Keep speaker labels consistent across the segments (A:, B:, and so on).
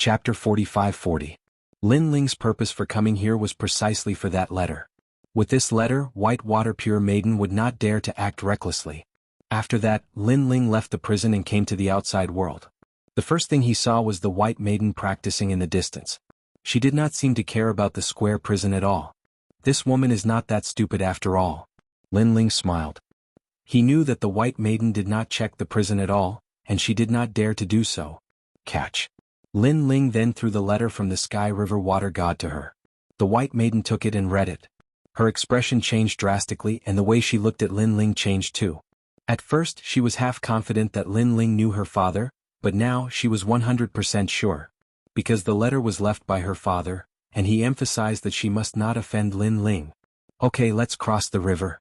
A: Chapter 45-40. Lin Ling's purpose for coming here was precisely for that letter. With this letter, White Water Pure Maiden would not dare to act recklessly. After that, Lin Ling left the prison and came to the outside world. The first thing he saw was the White Maiden practicing in the distance. She did not seem to care about the square prison at all. This woman is not that stupid after all. Lin Ling smiled. He knew that the White Maiden did not check the prison at all, and she did not dare to do so. Catch. Lin Ling then threw the letter from the Sky River Water God to her. The White Maiden took it and read it. Her expression changed drastically and the way she looked at Lin Ling changed too. At first she was half confident that Lin Ling knew her father, but now she was 100% sure. Because the letter was left by her father, and he emphasized that she must not offend Lin Ling. Okay, let's cross the river.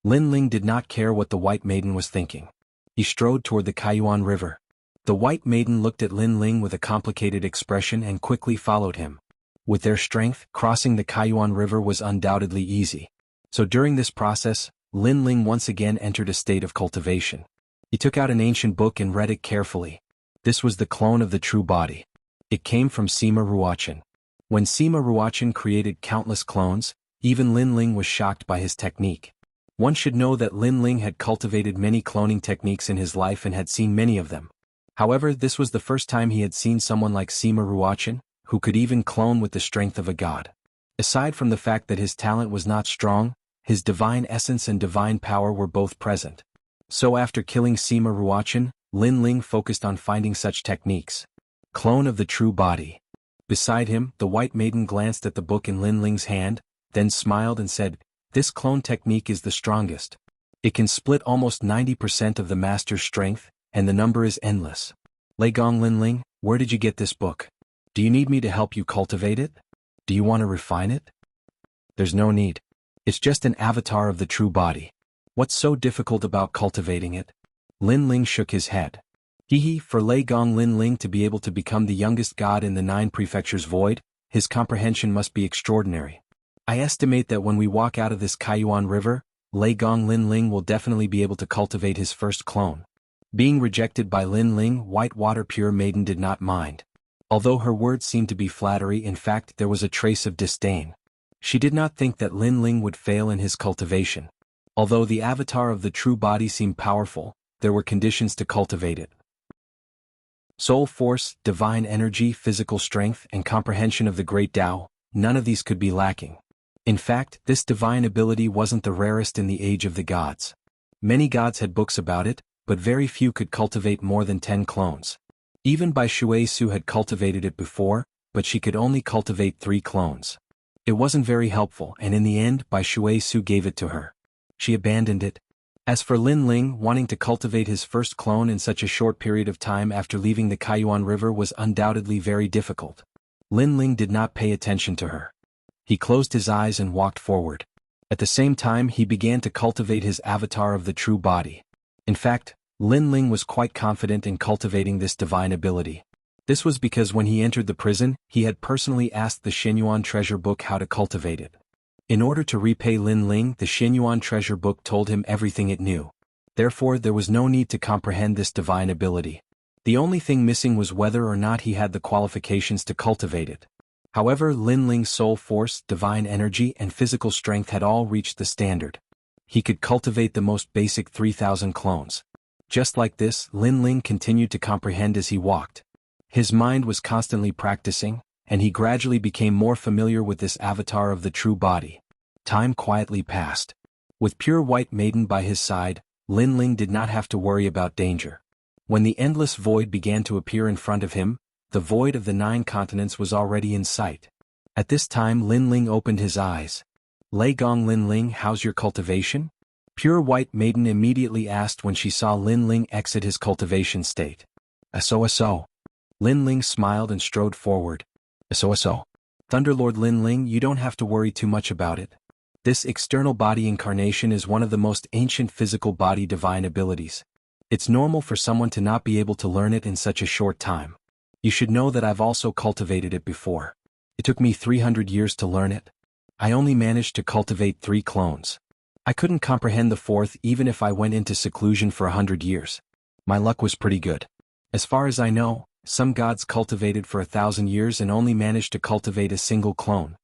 A: Lin Ling did not care what the White Maiden was thinking. He strode toward the Kaiyuan River. The White Maiden looked at Lin Ling with a complicated expression and quickly followed him. With their strength, crossing the Kaiyuan River was undoubtedly easy. So during this process, Lin Ling once again entered a state of cultivation. He took out an ancient book and read it carefully. This was the clone of the true body. It came from Sima Ruochen. When Sima Ruochen created countless clones, even Lin Ling was shocked by his technique. One should know that Lin Ling had cultivated many cloning techniques in his life and had seen many of them. However, this was the first time he had seen someone like Sima Ruochen, who could even clone with the strength of a god. Aside from the fact that his talent was not strong, his divine essence and divine power were both present. So after killing Sima Ruochen, Lin Ling focused on finding such techniques. Clone of the true body. Beside him, the White Maiden glanced at the book in Lin Ling's hand, then smiled and said, "This clone technique is the strongest. It can split almost 90% of the master's strength, and the number is endless. Lei Gong Lin Ling, where did you get this book? Do you need me to help you cultivate it? Do you want to refine it?" "There's no need. It's just an avatar of the true body. What's so difficult about cultivating it?" Lin Ling shook his head. For Lei Gong Lin Ling to be able to become the youngest god in the 9 prefectures void, his comprehension must be extraordinary. I estimate that when we walk out of this Kaiyuan River, Lei Gong Lin Ling will definitely be able to cultivate his first clone. Being rejected by Lin Ling, White Water Pure Maiden did not mind. Although her words seemed to be flattery, in fact there was a trace of disdain. She did not think that Lin Ling would fail in his cultivation. Although the avatar of the true body seemed powerful, there were conditions to cultivate it. Soul force, divine energy, physical strength, and comprehension of the great Tao, none of these could be lacking. In fact, this divine ability wasn't the rarest in the age of the gods. Many gods had books about it, but very few could cultivate more than 10 clones. Even Bai Shui Su had cultivated it before, but she could only cultivate 3 clones. It wasn't very helpful, and in the end Bai Shui Su gave it to her. She abandoned it. As for Lin Ling, wanting to cultivate his first clone in such a short period of time after leaving the Kaiyuan River was undoubtedly very difficult. Lin Ling did not pay attention to her. He closed his eyes and walked forward. At the same time he began to cultivate his avatar of the true body. In fact, Lin Ling was quite confident in cultivating this divine ability. This was because when he entered the prison, he had personally asked the Xinyuan treasure book how to cultivate it. In order to repay Lin Ling, the Xinyuan treasure book told him everything it knew. Therefore there was no need to comprehend this divine ability. The only thing missing was whether or not he had the qualifications to cultivate it. However, Lin Ling's soul force, divine energy, and physical strength had all reached the standard. He could cultivate the most basic 3,000 clones. Just like this, Lin Ling continued to comprehend as he walked. His mind was constantly practicing, and he gradually became more familiar with this avatar of the true body. Time quietly passed. With Pure White Maiden by his side, Lin Ling did not have to worry about danger. When the endless void began to appear in front of him, the void of the 9 continents was already in sight. At this time Lin Ling opened his eyes. "Lei Gong Lin Ling, how's your cultivation?" Pure White Maiden immediately asked when she saw Lin Ling exit his cultivation state. "So." Lin Ling smiled and strode forward. "So. Thunderlord Lin Ling, you don't have to worry too much about it. This external body incarnation is one of the most ancient physical body divine abilities. It's normal for someone to not be able to learn it in such a short time. You should know that I've also cultivated it before. It took me 300 years to learn it. I only managed to cultivate 3 clones. I couldn't comprehend the 4th even if I went into seclusion for 100 years. My luck was pretty good. As far as I know, Some gods cultivated for 1,000 years and only managed to cultivate a single clone.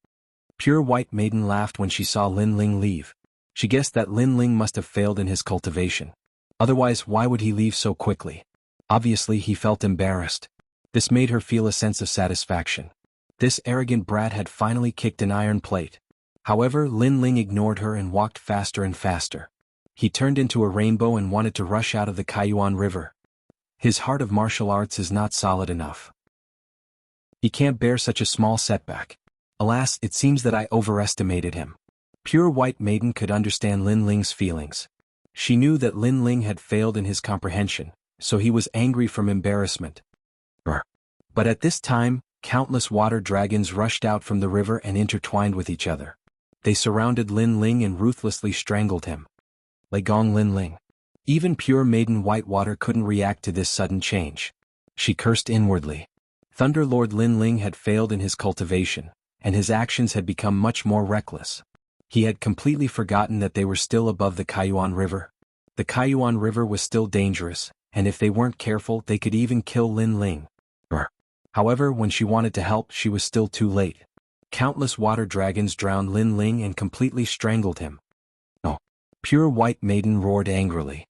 A: Pure White Maiden laughed when she saw Lin Ling leave. She guessed that Lin Ling must have failed in his cultivation. Otherwise, why would he leave so quickly? Obviously, he felt embarrassed. This made her feel a sense of satisfaction. This arrogant brat had finally kicked an iron plate. However, Lin Ling ignored her and walked faster and faster. He turned into a rainbow and wanted to rush out of the Kaiyuan River. His heart of martial arts is not solid enough. He can't bear such a small setback. Alas, it seems that I overestimated him. Pure White Maiden could understand Lin Ling's feelings. She knew that Lin Ling had failed in his comprehension, so he was angry from embarrassment. But at this time, countless water dragons rushed out from the river and intertwined with each other. They surrounded Lin Ling and ruthlessly strangled him. Legong Lin Ling. Even pure Maiden Whitewater couldn't react to this sudden change. She cursed inwardly. Thunder Lord Lin Ling had failed in his cultivation, and his actions had become much more reckless. He had completely forgotten that they were still above the Kaiyuan River. The Kaiyuan River was still dangerous, and if they weren't careful they could even kill Lin Ling. However, when she wanted to help, she was still too late. Countless water dragons drowned Lin Ling and completely strangled him. Oh! Pure White Maiden roared angrily.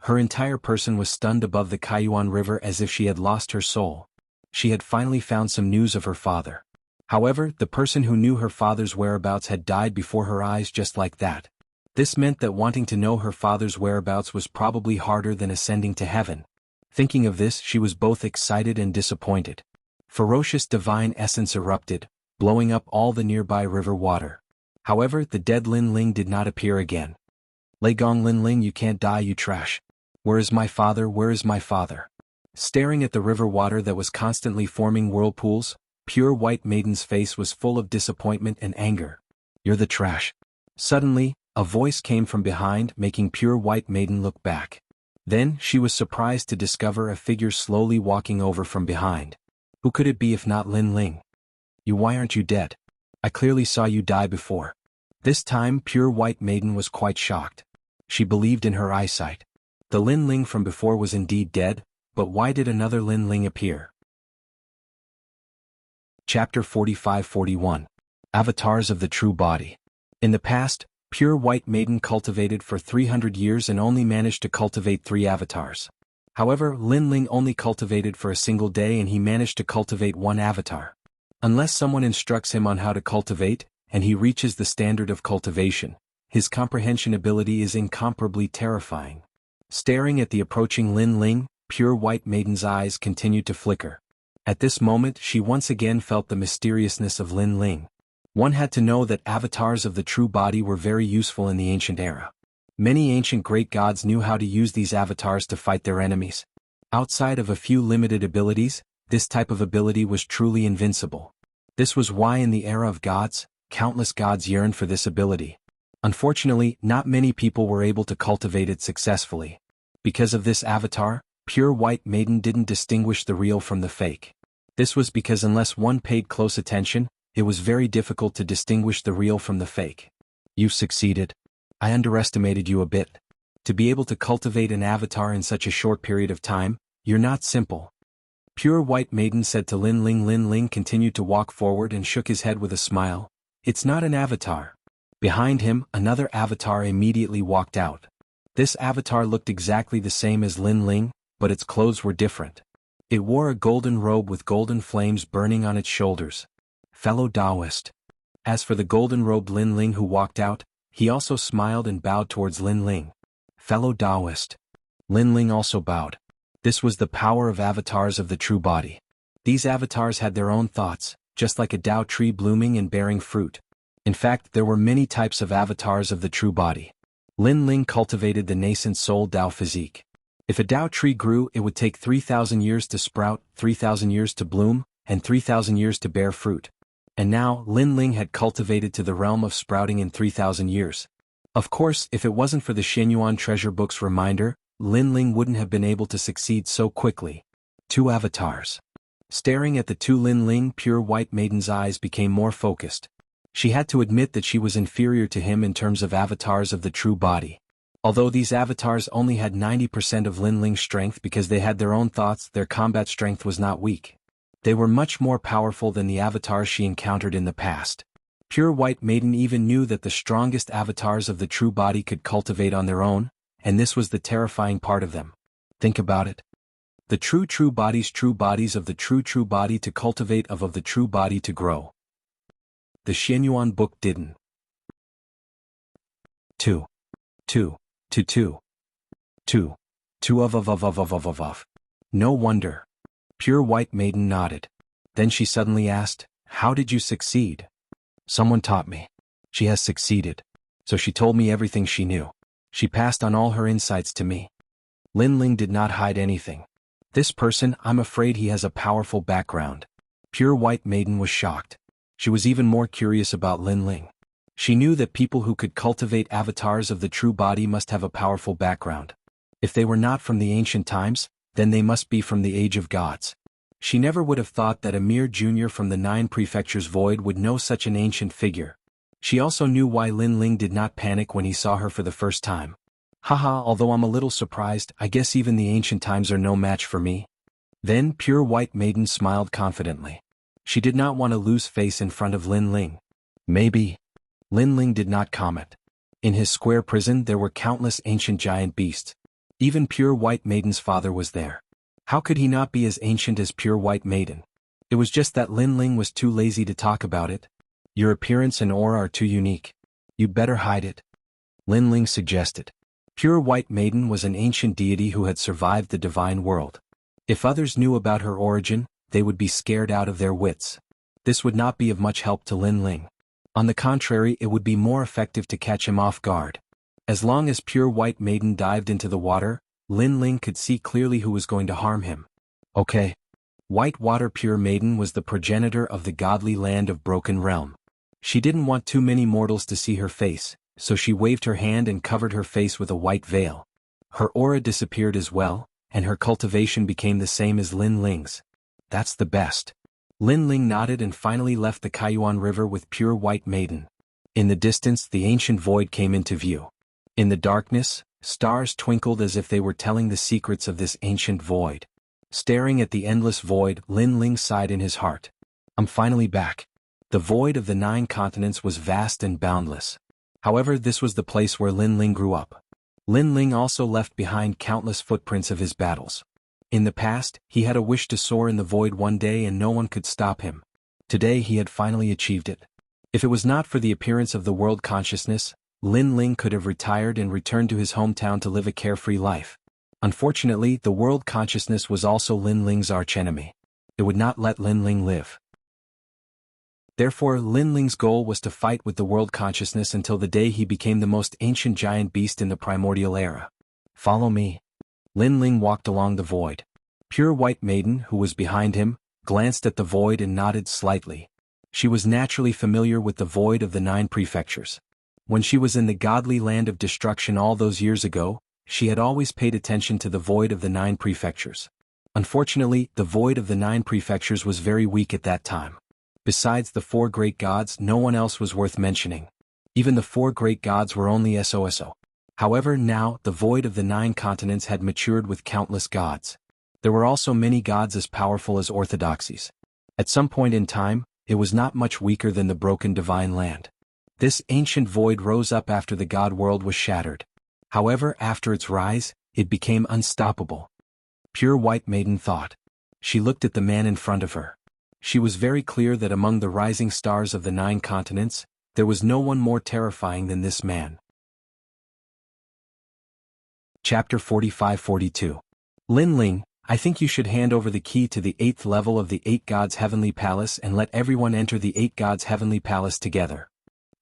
A: Her entire person was stunned above the Kaiyuan River as if she had lost her soul. She had finally found some news of her father. However, the person who knew her father's whereabouts had died before her eyes just like that. This meant that wanting to know her father's whereabouts was probably harder than ascending to heaven. Thinking of this, she was both excited and disappointed. Ferocious divine essence erupted, blowing up all the nearby river water. However, the dead Lin Ling did not appear again. Legong Lin Ling, you can't die, you trash. Where is my father? Where is my father? Staring at the river water that was constantly forming whirlpools, Pure White Maiden's face was full of disappointment and anger. You're the trash. Suddenly, a voice came from behind, making Pure White Maiden look back. Then, she was surprised to discover a figure slowly walking over from behind. Who could it be if not Lin Ling? Why aren't you dead? I clearly saw you die before. This time, Pure White Maiden was quite shocked. She believed in her eyesight. The Lin Ling from before was indeed dead, but why did another Lin Ling appear? Chapter 45-41. Avatars of the True Body. In the past, Pure White Maiden cultivated for 300 years and only managed to cultivate 3 avatars. However, Lin Ling only cultivated for a single day and he managed to cultivate 1 avatar. Unless someone instructs him on how to cultivate, and he reaches the standard of cultivation, his comprehension ability is incomparably terrifying. Staring at the approaching Lin Ling, Pure White Maiden's eyes continued to flicker. At this moment, she once again felt the mysteriousness of Lin Ling. One had to know that avatars of the true body were very useful in the ancient era. Many ancient great gods knew how to use these avatars to fight their enemies. Outside of a few limited abilities, this type of ability was truly invincible. This was why in the era of gods, countless gods yearned for this ability. Unfortunately, not many people were able to cultivate it successfully. Because of this avatar, Pure White Maiden didn't distinguish the real from the fake. This was because unless one paid close attention, it was very difficult to distinguish the real from the fake. You've succeeded. I underestimated you a bit. To be able to cultivate an avatar in such a short period of time, you're not simple. Pure White Maiden said to Lin Ling. Lin Ling continued to walk forward and shook his head with a smile. It's not an avatar. Behind him, another avatar immediately walked out. This avatar looked exactly the same as Lin Ling, but its clothes were different. It wore a golden robe with golden flames burning on its shoulders. Fellow Taoist. As for the golden-robed Lin Ling who walked out, he also smiled and bowed towards Lin Ling. Fellow Taoist. Lin Ling also bowed. This was the power of avatars of the true body. These avatars had their own thoughts, just like a Tao tree blooming and bearing fruit. In fact, there were many types of avatars of the true body. Lin Ling cultivated the nascent soul Tao physique. If a Tao tree grew, it would take 3,000 years to sprout, 3,000 years to bloom, and 3,000 years to bear fruit. And now, Lin Ling had cultivated to the realm of sprouting in 3,000 years. Of course, if it wasn't for the Shenyuan treasure book's reminder, Lin Ling wouldn't have been able to succeed so quickly. 2 avatars. Staring at the 2 Lin Ling, Pure White Maiden's eyes became more focused. She had to admit that she was inferior to him in terms of avatars of the true body. Although these avatars only had 90% of Lin Ling's strength because they had their own thoughts, their combat strength was not weak. They were much more powerful than the avatars she encountered in the past. Pure White Maiden even knew that the strongest avatars of the true body could cultivate on their own, and this was the terrifying part of them. Think about it. The true bodies of the true body to cultivate of the true body to grow. The Xianyuan book didn't. 2 of. No wonder. Pure White Maiden nodded. Then she suddenly asked, "How did you succeed?" "Someone taught me." "She has succeeded. So she told me everything she knew. She passed on all her insights to me." Lin Ling did not hide anything. "This person, I'm afraid he has a powerful background." Pure White Maiden was shocked. She was even more curious about Lin Ling. She knew that people who could cultivate avatars of the true body must have a powerful background. If they were not from the ancient times, then they must be from the age of gods. She never would have thought that a mere junior from the 9 prefectures void would know such an ancient figure. She also knew why Lin Ling did not panic when he saw her for the first time. "Haha, although I'm a little surprised, I guess even the ancient times are no match for me." Then Pure White Maiden smiled confidently. She did not want to lose face in front of Lin Ling. "Maybe." Lin Ling did not comment. In his square prison there were countless ancient giant beasts. Even Pure White Maiden's father was there. How could he not be as ancient as Pure White Maiden? It was just that Lin Ling was too lazy to talk about it. "Your appearance and aura are too unique. You'd better hide it," Lin Ling suggested. Pure White Maiden was an ancient deity who had survived the divine world. If others knew about her origin, they would be scared out of their wits. This would not be of much help to Lin Ling. On the contrary, it would be more effective to catch him off guard. As long as Pure White Maiden dived into the water, Lin Ling could see clearly who was going to harm him. Okay. White Water Pure Maiden was the progenitor of the godly land of Broken Realm. She didn't want too many mortals to see her face, so she waved her hand and covered her face with a white veil. Her aura disappeared as well, and her cultivation became the same as Lin Ling's. "That's the best." Lin Ling nodded and finally left the Kaiyuan River with Pure White Maiden. In the distance, the ancient void came into view. In the darkness, stars twinkled as if they were telling the secrets of this ancient void. Staring at the endless void, Lin Ling sighed in his heart. "I'm finally back." The void of the 9 continents was vast and boundless. However, this was the place where Lin Ling grew up. Lin Ling also left behind countless footprints of his battles. In the past, he had a wish to soar in the void one day and no one could stop him. Today he had finally achieved it. If it was not for the appearance of the world consciousness, Lin Ling could have retired and returned to his hometown to live a carefree life. Unfortunately, the world consciousness was also Lin Ling's archenemy. It would not let Lin Ling live. Therefore, Lin Ling's goal was to fight with the world consciousness until the day he became the most ancient giant beast in the primordial era. "Follow me." Lin Ling walked along the void. Pure White Maiden, who was behind him, glanced at the void and nodded slightly. She was naturally familiar with the void of the 9 prefectures. When she was in the godly land of destruction all those years ago, she had always paid attention to the void of the 9 prefectures. Unfortunately, the void of the 9 prefectures was very weak at that time. Besides the 4 great gods, no one else was worth mentioning. Even the 4 great gods were only SOSO. However, now, the void of the 9 continents had matured with countless gods. There were also many gods as powerful as orthodoxies. At some point in time, it was not much weaker than the broken divine land. This ancient void rose up after the god world was shattered. However, after its rise, it became unstoppable. Pure White Maiden thought. She looked at the man in front of her. She was very clear that among the rising stars of the 9 continents, there was no one more terrifying than this man. Chapter 45-42. Lin Ling, I think you should hand over the key to the 8th level of the 8 Gods' Heavenly Palace and let everyone enter the 8 Gods' Heavenly Palace together.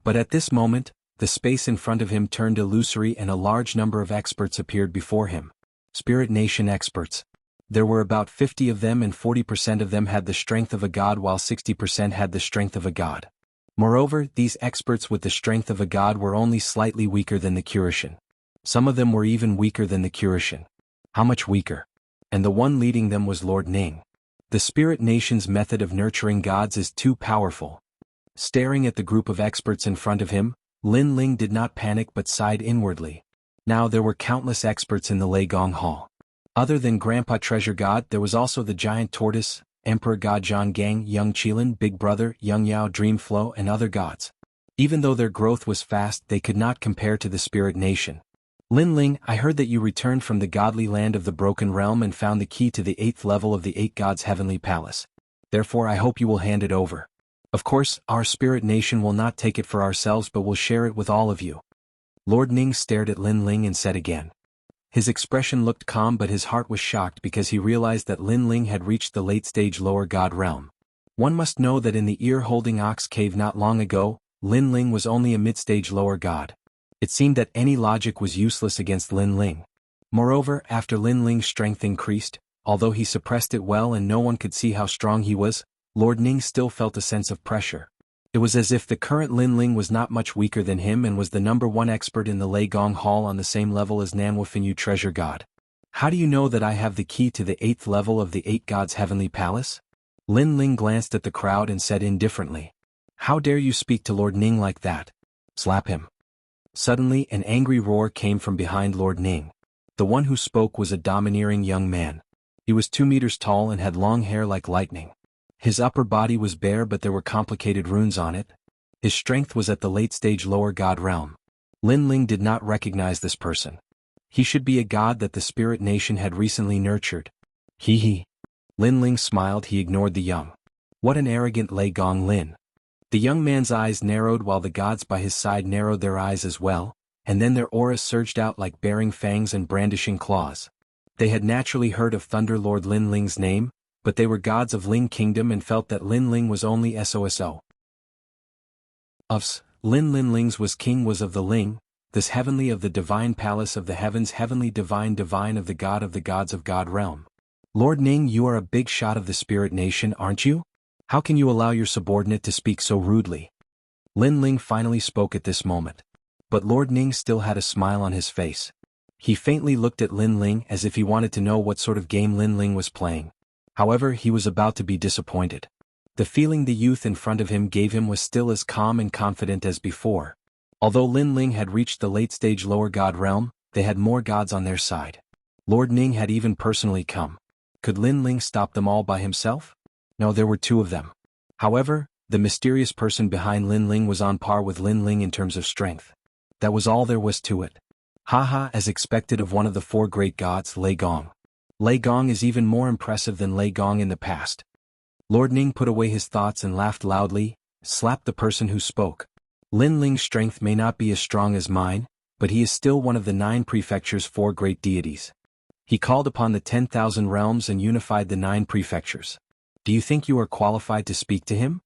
A: But at this moment, the space in front of him turned illusory and a large number of experts appeared before him. Spirit Nation experts. There were about 50 of them and 40% of them had the strength of a god while 60% had the strength of a god. Moreover, these experts with the strength of a god were only slightly weaker than the Kurishin. Some of them were even weaker than the Kurishin. How much weaker? And the one leading them was Lord Ning. The Spirit Nation's method of nurturing gods is too powerful. Staring at the group of experts in front of him, Lin Ling did not panic but sighed inwardly. Now there were countless experts in the Lei Gong Hall. Other than Grandpa Treasure God, there was also the Giant Tortoise, Emperor God Zhang Gang, Young Qilin, Big Brother, Young Yao, Dream Flow, and other gods. Even though their growth was fast, they could not compare to the Spirit Nation. Lin Ling, I heard that you returned from the godly land of the Broken Realm and found the key to the 8th level of the 8 Gods' Heavenly Palace. Therefore I hope you will hand it over. Of course, our Spirit Nation will not take it for ourselves but will share it with all of you. Lord Ning stared at Lin Ling and said again. His expression looked calm but his heart was shocked because he realized that Lin Ling had reached the late-stage lower god realm. One must know that in the ear-holding ox cave not long ago, Lin Ling was only a mid-stage lower god. It seemed that any logic was useless against Lin Ling. Moreover, after Lin Ling's strength increased, although he suppressed it well and no one could see how strong he was, Lord Ning still felt a sense of pressure. It was as if the current Lin Ling was not much weaker than him and was the #1 expert in the Lei Gong Hall on the same level as Nanwufinyu Treasure God. How do you know that I have the key to the 8th level of the 8 Gods' Heavenly Palace? Lin Ling glanced at the crowd and said indifferently. How dare you speak to Lord Ning like that? Slap him. Suddenly an angry roar came from behind Lord Ning. The one who spoke was a domineering young man. He was 2 meters tall and had long hair like lightning. His upper body was bare but there were complicated runes on it. His strength was at the late-stage lower god realm. Lin Ling did not recognize this person. He should be a god that the Spirit Nation had recently nurtured. Hee hee. Lin Ling smiled. He ignored the young. What an arrogant Lei Gong Lin. The young man's eyes narrowed while the gods by his side narrowed their eyes as well, and then their auras surged out like bearing fangs and brandishing claws. They had naturally heard of Thunder Lord Lin Ling's name, but they were gods of Ling Kingdom and felt that Lin Ling was only SOSO. Lin Ling's was king was of the Ling, this heavenly of the divine palace of the heavens, heavenly divine of the god of the gods of God realm. Lord Ning, you are a big shot of the Spirit Nation, aren't you? How can you allow your subordinate to speak so rudely? Lin Ling finally spoke at this moment. But Lord Ning still had a smile on his face. He faintly looked at Lin Ling as if he wanted to know what sort of game Lin Ling was playing. However, he was about to be disappointed. The feeling the youth in front of him gave him was still as calm and confident as before. Although Lin Ling had reached the late-stage lower god realm, they had more gods on their side. Lord Ning had even personally come. Could Lin Ling stop them all by himself? No, there were 2 of them. However, the mysterious person behind Lin Ling was on par with Lin Ling in terms of strength. That was all there was to it. Haha, as expected of one of the 4 great gods, Lei Gong. Lei Gong is even more impressive than Lei Gong in the past. Lord Ning put away his thoughts and laughed loudly, slapped the person who spoke. Lin Ling's strength may not be as strong as mine, but he is still one of the 9 prefectures' 4 great deities. He called upon the 10,000 realms and unified the 9 prefectures. Do you think you are qualified to speak to him?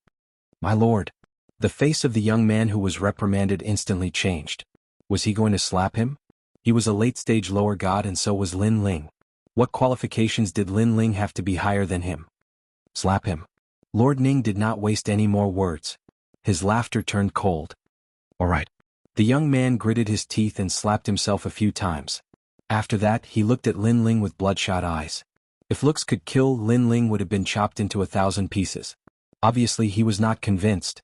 A: My lord. The face of the young man who was reprimanded instantly changed. Was he going to slap him? He was a late-stage lower god and so was Lin Ling. What qualifications did Lin Ling have to be higher than him? Slap him. Lord Ning did not waste any more words. His laughter turned cold. All right. The young man gritted his teeth and slapped himself a few times. After that, he looked at Lin Ling with bloodshot eyes. If looks could kill, Lin Ling would have been chopped into 1,000 pieces. Obviously he was not convinced.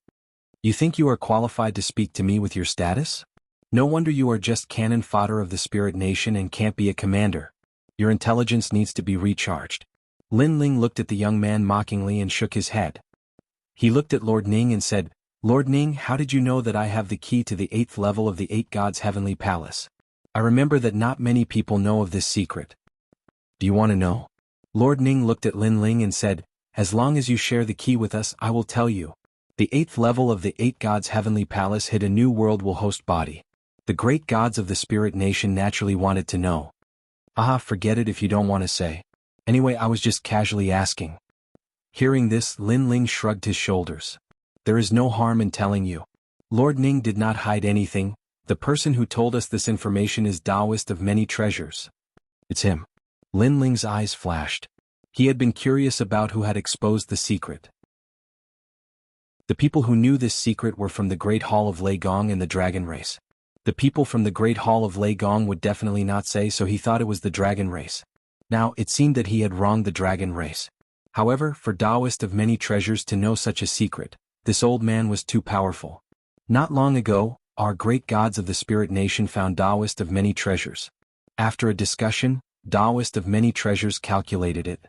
A: You think you are qualified to speak to me with your status? No wonder you are just cannon fodder of the Spirit Nation and can't be a commander. Your intelligence needs to be recharged. Lin Ling looked at the young man mockingly and shook his head. He looked at Lord Ning and said, Lord Ning, how did you know that I have the key to the 8th level of the 8 Gods' Heavenly Palace? I remember that not many people know of this secret. Do you want to know? Lord Ning looked at Lin Ling and said, as long as you share the key with us, I will tell you. The 8th level of the 8 Gods' Heavenly Palace hid a new world will host body. The great gods of the Spirit Nation naturally wanted to know. Ah, forget it if you don't want to say. Anyway, I was just casually asking. Hearing this, Lin Ling shrugged his shoulders. There is no harm in telling you. Lord Ning did not hide anything. The person who told us this information is Taoist of many treasures. It's him. Lin Ling's eyes flashed. He had been curious about who had exposed the secret. The people who knew this secret were from the Great Hall of Lei Gong and the Dragon Race. The people from the Great Hall of Lei Gong would definitely not say, so he thought it was the Dragon Race. Now, it seemed that he had wronged the Dragon Race. However, for Taoist of many treasures to know such a secret, this old man was too powerful. Not long ago, our great gods of the spirit nation found Taoist of many treasures. After a discussion, Taoist of many treasures calculated it.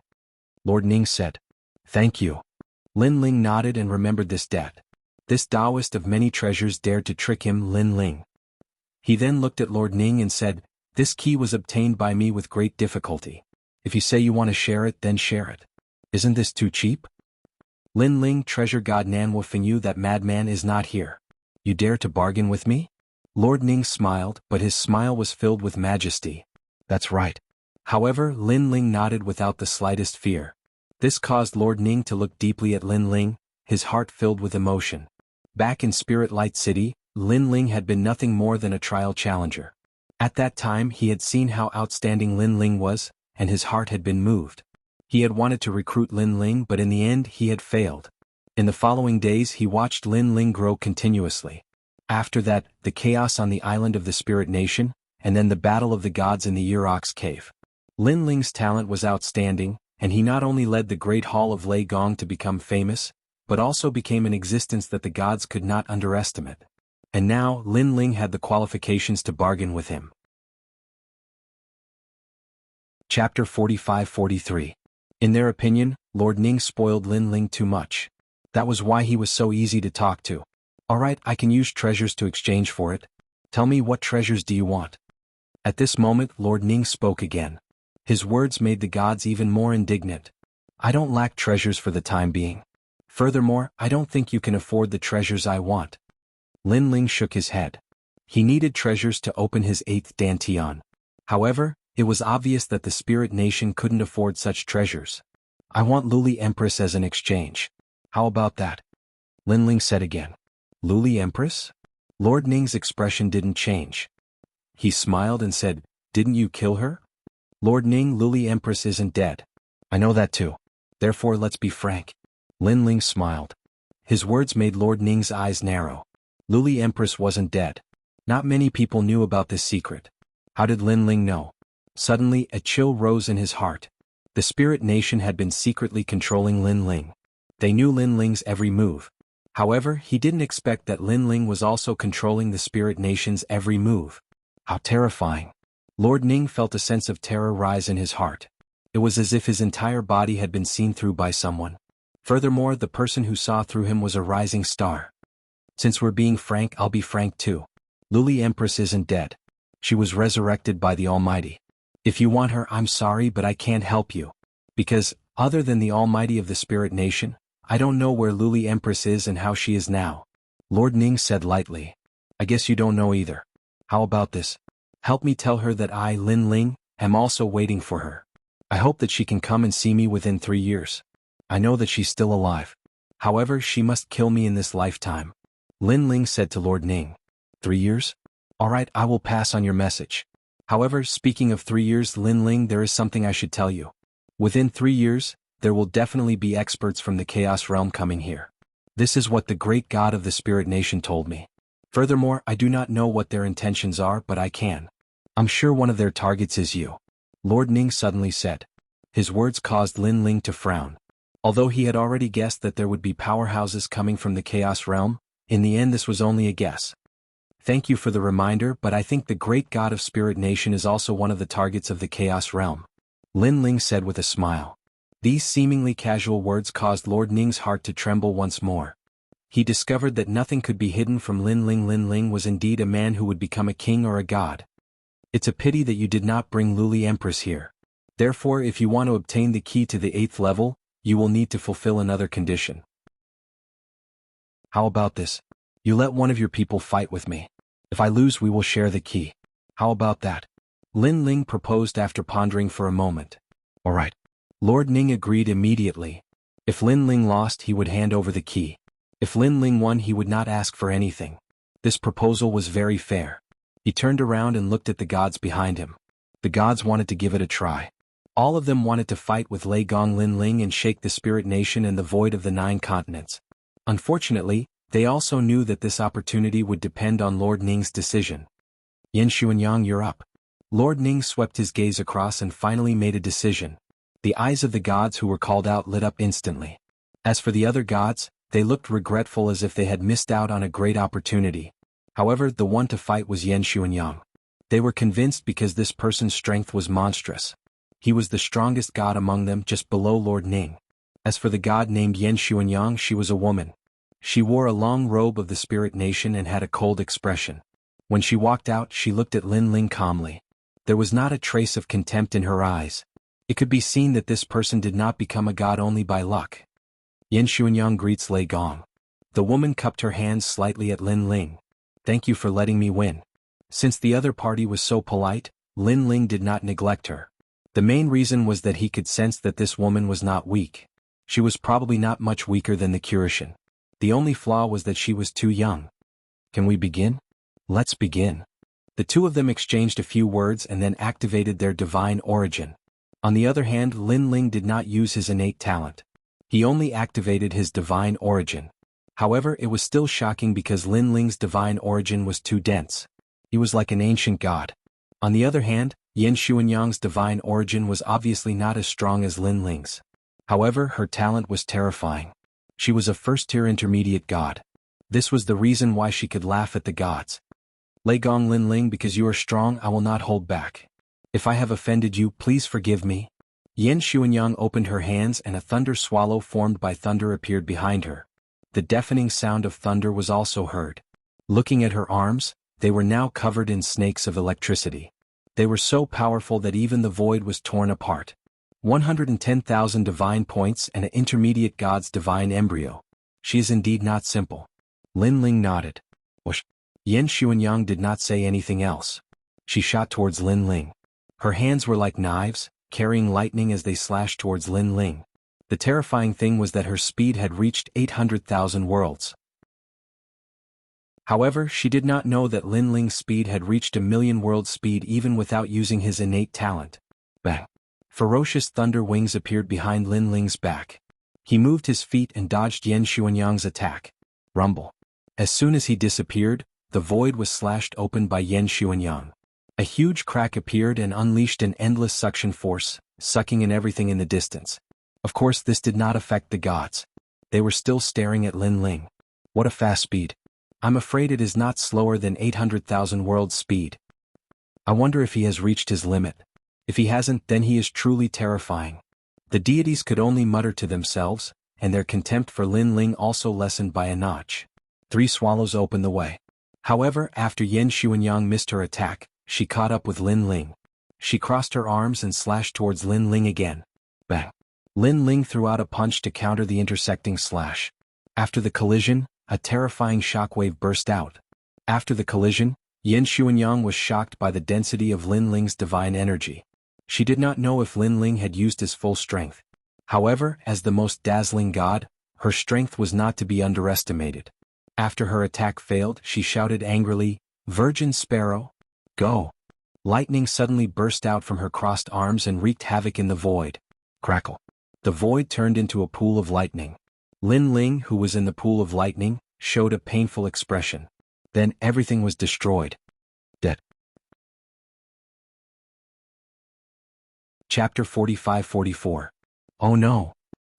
A: Lord Ning said, "Thank you." Lin Ling nodded and remembered this debt. This Taoist of many treasures dared to trick him, Lin Ling. He then looked at Lord Ning and said, "This key was obtained by me with great difficulty. If you say you want to share it, then share it. Isn't this too cheap?" Lin Ling, treasure god Nanhua Fengyu, that madman is not here. You dare to bargain with me? Lord Ning smiled, but his smile was filled with majesty. That's right. However, Lin Ling nodded without the slightest fear. This caused Lord Ning to look deeply at Lin Ling, his heart filled with emotion. Back in Spirit Light City, Lin Ling had been nothing more than a trial challenger. At that time he had seen how outstanding Lin Ling was, and his heart had been moved. He had wanted to recruit Lin Ling, but in the end he had failed. In the following days he watched Lin Ling grow continuously. After that, the chaos on the island of the Spirit Nation, and then the battle of the gods in the Yurok's cave. Lin Ling's talent was outstanding, and he not only led the Great Hall of Lei Gong to become famous, but also became an existence that the gods could not underestimate. And now, Lin Ling had the qualifications to bargain with him. Chapter 45-43. In their opinion, Lord Ning spoiled Lin Ling too much. That was why he was so easy to talk to. Alright, I can use treasures to exchange for it. Tell me, what treasures do you want? At this moment, Lord Ning spoke again. His words made the gods even more indignant. I don't lack treasures for the time being. Furthermore, I don't think you can afford the treasures I want. Lin Ling shook his head. He needed treasures to open his 8th dantian. However, it was obvious that the Spirit Nation couldn't afford such treasures. I want Luli Empress as an exchange. How about that? Lin Ling said again. Luli Empress? Lord Ning's expression didn't change. He smiled and said, "Didn't you kill her?" Lord Ning, Luli Empress isn't dead. I know that too. Therefore let's be frank. Lin Ling smiled. His words made Lord Ning's eyes narrow. Luli Empress wasn't dead. Not many people knew about this secret. How did Lin Ling know? Suddenly, a chill rose in his heart. The Spirit Nation had been secretly controlling Lin Ling. They knew Lin Ling's every move. However, he didn't expect that Lin Ling was also controlling the Spirit Nation's every move. How terrifying. Lord Ning felt a sense of terror rise in his heart. It was as if his entire body had been seen through by someone. Furthermore, the person who saw through him was a rising star. Since we're being frank, I'll be frank too. Luli Empress isn't dead. She was resurrected by the Almighty. If you want her, I'm sorry, but I can't help you. Because, other than the Almighty of the Spirit Nation, I don't know where Luli Empress is and how she is now. Lord Ning said lightly. I guess you don't know either. How about this? Help me tell her that I, Lin Ling, am also waiting for her. I hope that she can come and see me within 3 years. I know that she's still alive. However, she must kill me in this lifetime. Lin Ling said to Lord Ning. 3 years? Alright, I will pass on your message. However, speaking of 3 years, Lin Ling, there is something I should tell you. Within 3 years, there will definitely be experts from the Chaos Realm coming here. This is what the great god of the Spirit Nation told me. Furthermore, I do not know what their intentions are, but I can. I'm sure one of their targets is you. Lord Ning suddenly said. His words caused Lin Ling to frown. Although he had already guessed that there would be powerhouses coming from the Chaos Realm, in the end this was only a guess. Thank you for the reminder, but I think the great god of Spirit Nation is also one of the targets of the Chaos Realm. Lin Ling said with a smile. These seemingly casual words caused Lord Ning's heart to tremble once more. He discovered that nothing could be hidden from Lin Ling. Lin Ling was indeed a man who would become a king or a god. It's a pity that you did not bring Luli Empress here. Therefore, if you want to obtain the key to the 8th level, you will need to fulfill another condition. How about this? You let one of your people fight with me. If I lose, we will share the key. How about that? Lin Ling proposed after pondering for a moment. Alright. Lord Ning agreed immediately. If Lin Ling lost, he would hand over the key. If Lin Ling won, he would not ask for anything. This proposal was very fair. He turned around and looked at the gods behind him. The gods wanted to give it a try. All of them wanted to fight with Lei Gong Lin Ling and shake the Spirit Nation and the void of the 9 continents. Unfortunately, they also knew that this opportunity would depend on Lord Ning's decision. Yin Xuanyang, you're up. Lord Ning swept his gaze across and finally made a decision. The eyes of the gods who were called out lit up instantly. As for the other gods, they looked regretful as if they had missed out on a great opportunity. However, the one to fight was Yan Xuanyang. They were convinced because this person's strength was monstrous. He was the strongest god among them, just below Lord Ning. As for the god named Yan Xuanyang, she was a woman. She wore a long robe of the spirit nation and had a cold expression. When she walked out, she looked at Lin Ling calmly. There was not a trace of contempt in her eyes. It could be seen that this person did not become a god only by luck. Yan Xuanyang greets Lei Gong. The woman cupped her hands slightly at Lin Ling. Thank you for letting me win. Since the other party was so polite, Lin Ling did not neglect her. The main reason was that he could sense that this woman was not weak. She was probably not much weaker than the Curishan. The only flaw was that she was too young. Can we begin? Let's begin. The two of them exchanged a few words and then activated their divine origin. On the other hand, Lin Ling did not use his innate talent. He only activated his divine origin. However, it was still shocking because Lin Ling's divine origin was too dense. He was like an ancient god. On the other hand, Yan Xuanyang's divine origin was obviously not as strong as Lin Ling's. However, her talent was terrifying. She was a first-tier intermediate god. This was the reason why she could laugh at the gods. Lei Gong Lin Ling, because you are strong, I will not hold back. If I have offended you, please forgive me. Yan Xuanyang opened her hands and a thunder swallow formed by thunder appeared behind her. The deafening sound of thunder was also heard. Looking at her arms, they were now covered in snakes of electricity. They were so powerful that even the void was torn apart. 110,000 divine points and an intermediate god's divine embryo. She is indeed not simple. Lin Ling nodded. Whoosh. Yan Xuanyang did not say anything else. She shot towards Lin Ling. Her hands were like knives, carrying lightning as they slashed towards Lin Ling. The terrifying thing was that her speed had reached 800,000 worlds. However, she did not know that Lin Ling's speed had reached 1,000,000 world speed even without using his innate talent. Bang! Ferocious thunder wings appeared behind Lin Ling's back. He moved his feet and dodged Yan Xuanyang's attack. Rumble. As soon as he disappeared, the void was slashed open by Yan Xuanyang. A huge crack appeared and unleashed an endless suction force, sucking in everything in the distance. Of course, this did not affect the gods. They were still staring at Lin Ling. What a fast speed. I'm afraid it is not slower than 800,000 world speed. I wonder if he has reached his limit. If he hasn't, then he is truly terrifying. The deities could only mutter to themselves, and their contempt for Lin Ling also lessened by a notch. 3 swallows opened the way. However, after Yan Xuanyang missed her attack, she caught up with Lin Ling. She crossed her arms and slashed towards Lin Ling again. Bang! Lin Ling threw out a punch to counter the intersecting slash. After the collision, a terrifying shockwave burst out. After the collision, Yan Xuanyang was shocked by the density of Lin Ling's divine energy. She did not know if Lin Ling had used his full strength. However, as the most dazzling god, her strength was not to be underestimated. After her attack failed, she shouted angrily, "Virgin Sparrow, go!" Lightning suddenly burst out from her crossed arms and wreaked havoc in the void. Crackle. The void turned into a pool of lightning. Lin Ling, who was in the pool of lightning, showed a painful expression. Then everything was destroyed. Dead. Chapter 45-44. Oh no!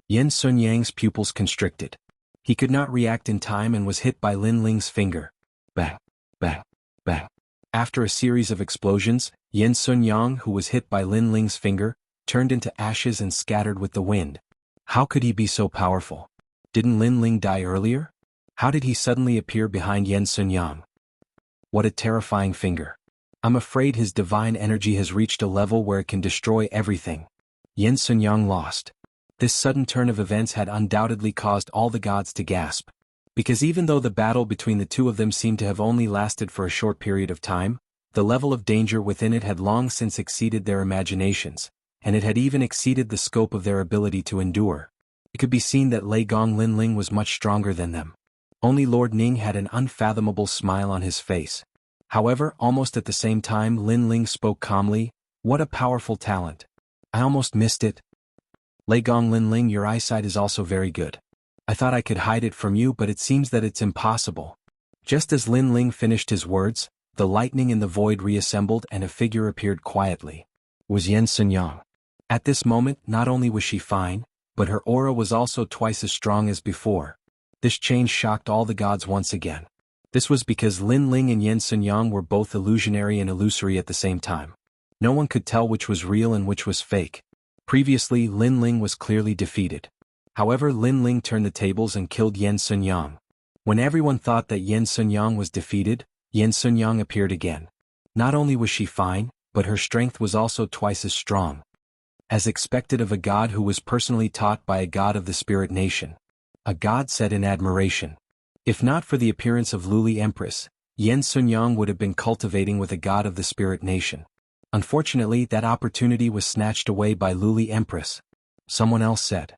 A: Yan Xuanyang's pupils constricted. He could not react in time and was hit by Lin Ling's finger. Bang! Bang! Bang! After a series of explosions, Yan Xuanyang, who was hit by Lin Ling's finger, turned into ashes and scattered with the wind. How could he be so powerful? Didn't Lin Ling die earlier? How did he suddenly appear behind Yan Xuanyang? What a terrifying finger. I'm afraid his divine energy has reached a level where it can destroy everything. Yan Xuanyang lost. This sudden turn of events had undoubtedly caused all the gods to gasp. Because even though the battle between the two of them seemed to have only lasted for a short period of time, the level of danger within it had long since exceeded their imaginations, and it had even exceeded the scope of their ability to endure. It could be seen that Lei Gong Lin Ling was much stronger than them. Only Lord Ning had an unfathomable smile on his face. However, almost at the same time Lin Ling spoke calmly, "What a powerful talent. I almost missed it." Lei Gong Lin Ling, your eyesight is also very good. I thought I could hide it from you, but it seems that it's impossible. Just as Lin Ling finished his words, the lightning in the void reassembled and a figure appeared quietly. It was Yan Xuanyang. At this moment, not only was she fine, but her aura was also twice as strong as before. This change shocked all the gods once again. This was because Lin Ling and Yen Sunyang were both illusionary and illusory at the same time. No one could tell which was real and which was fake. Previously, Lin Ling was clearly defeated. However, Lin Ling turned the tables and killed Yen Sunyang. When everyone thought that Yen Sunyang was defeated, Yen Sunyang appeared again. Not only was she fine, but her strength was also twice as strong. As expected of a god who was personally taught by a god of the spirit nation. A god said in admiration. If not for the appearance of Luli Empress, Yen Sunyang would have been cultivating with a god of the spirit nation. Unfortunately, that opportunity was snatched away by Luli Empress. Someone else said.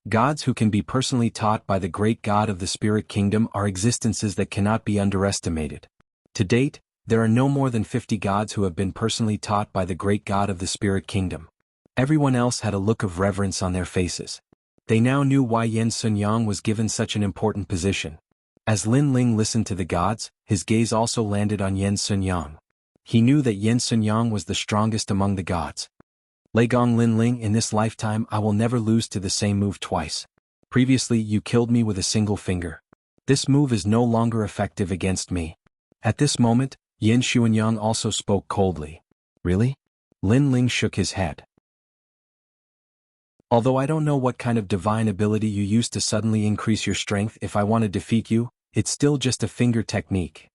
A: Gods who can be personally taught by the great god of the spirit kingdom are existences that cannot be underestimated. To date, there are no more than 50 gods who have been personally taught by the great god of the spirit kingdom. Everyone else had a look of reverence on their faces. They now knew why Yen Sunyang was given such an important position. As Lin Ling listened to the gods, his gaze also landed on Yen Sunyang. He knew that Yen Sunyang was the strongest among the gods. Legong Lin Ling, in this lifetime I will never lose to the same move twice. Previously you killed me with a single finger. This move is no longer effective against me. At this moment, Yen Xuanyang also spoke coldly. Really? Lin Ling shook his head. Although I don't know what kind of divine ability you use to suddenly increase your strength if I want to defeat you, it's still just a finger technique.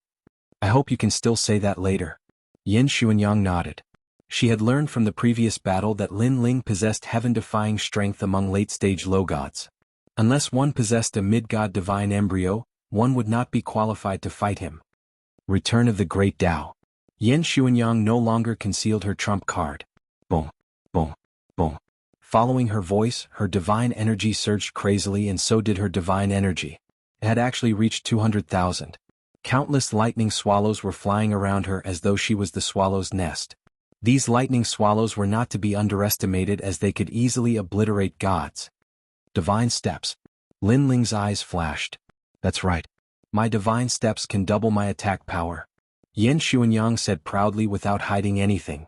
A: I hope you can still say that later. Yen Xuanyang nodded. She had learned from the previous battle that Lin Ling possessed heaven-defying strength among late-stage low gods. Unless one possessed a mid-god divine embryo, one would not be qualified to fight him. Return of the Great Tao. Yen Xuanyang no longer concealed her trump card. Boom, boom, boom. Following her voice, her divine energy surged crazily, and so did her divine energy. It had actually reached 200,000. Countless lightning swallows were flying around her as though she was the swallow's nest. These lightning swallows were not to be underestimated as they could easily obliterate gods. Divine steps. Lin Ling's eyes flashed. That's right. My divine steps can double my attack power. Yen Xuanyang said proudly without hiding anything.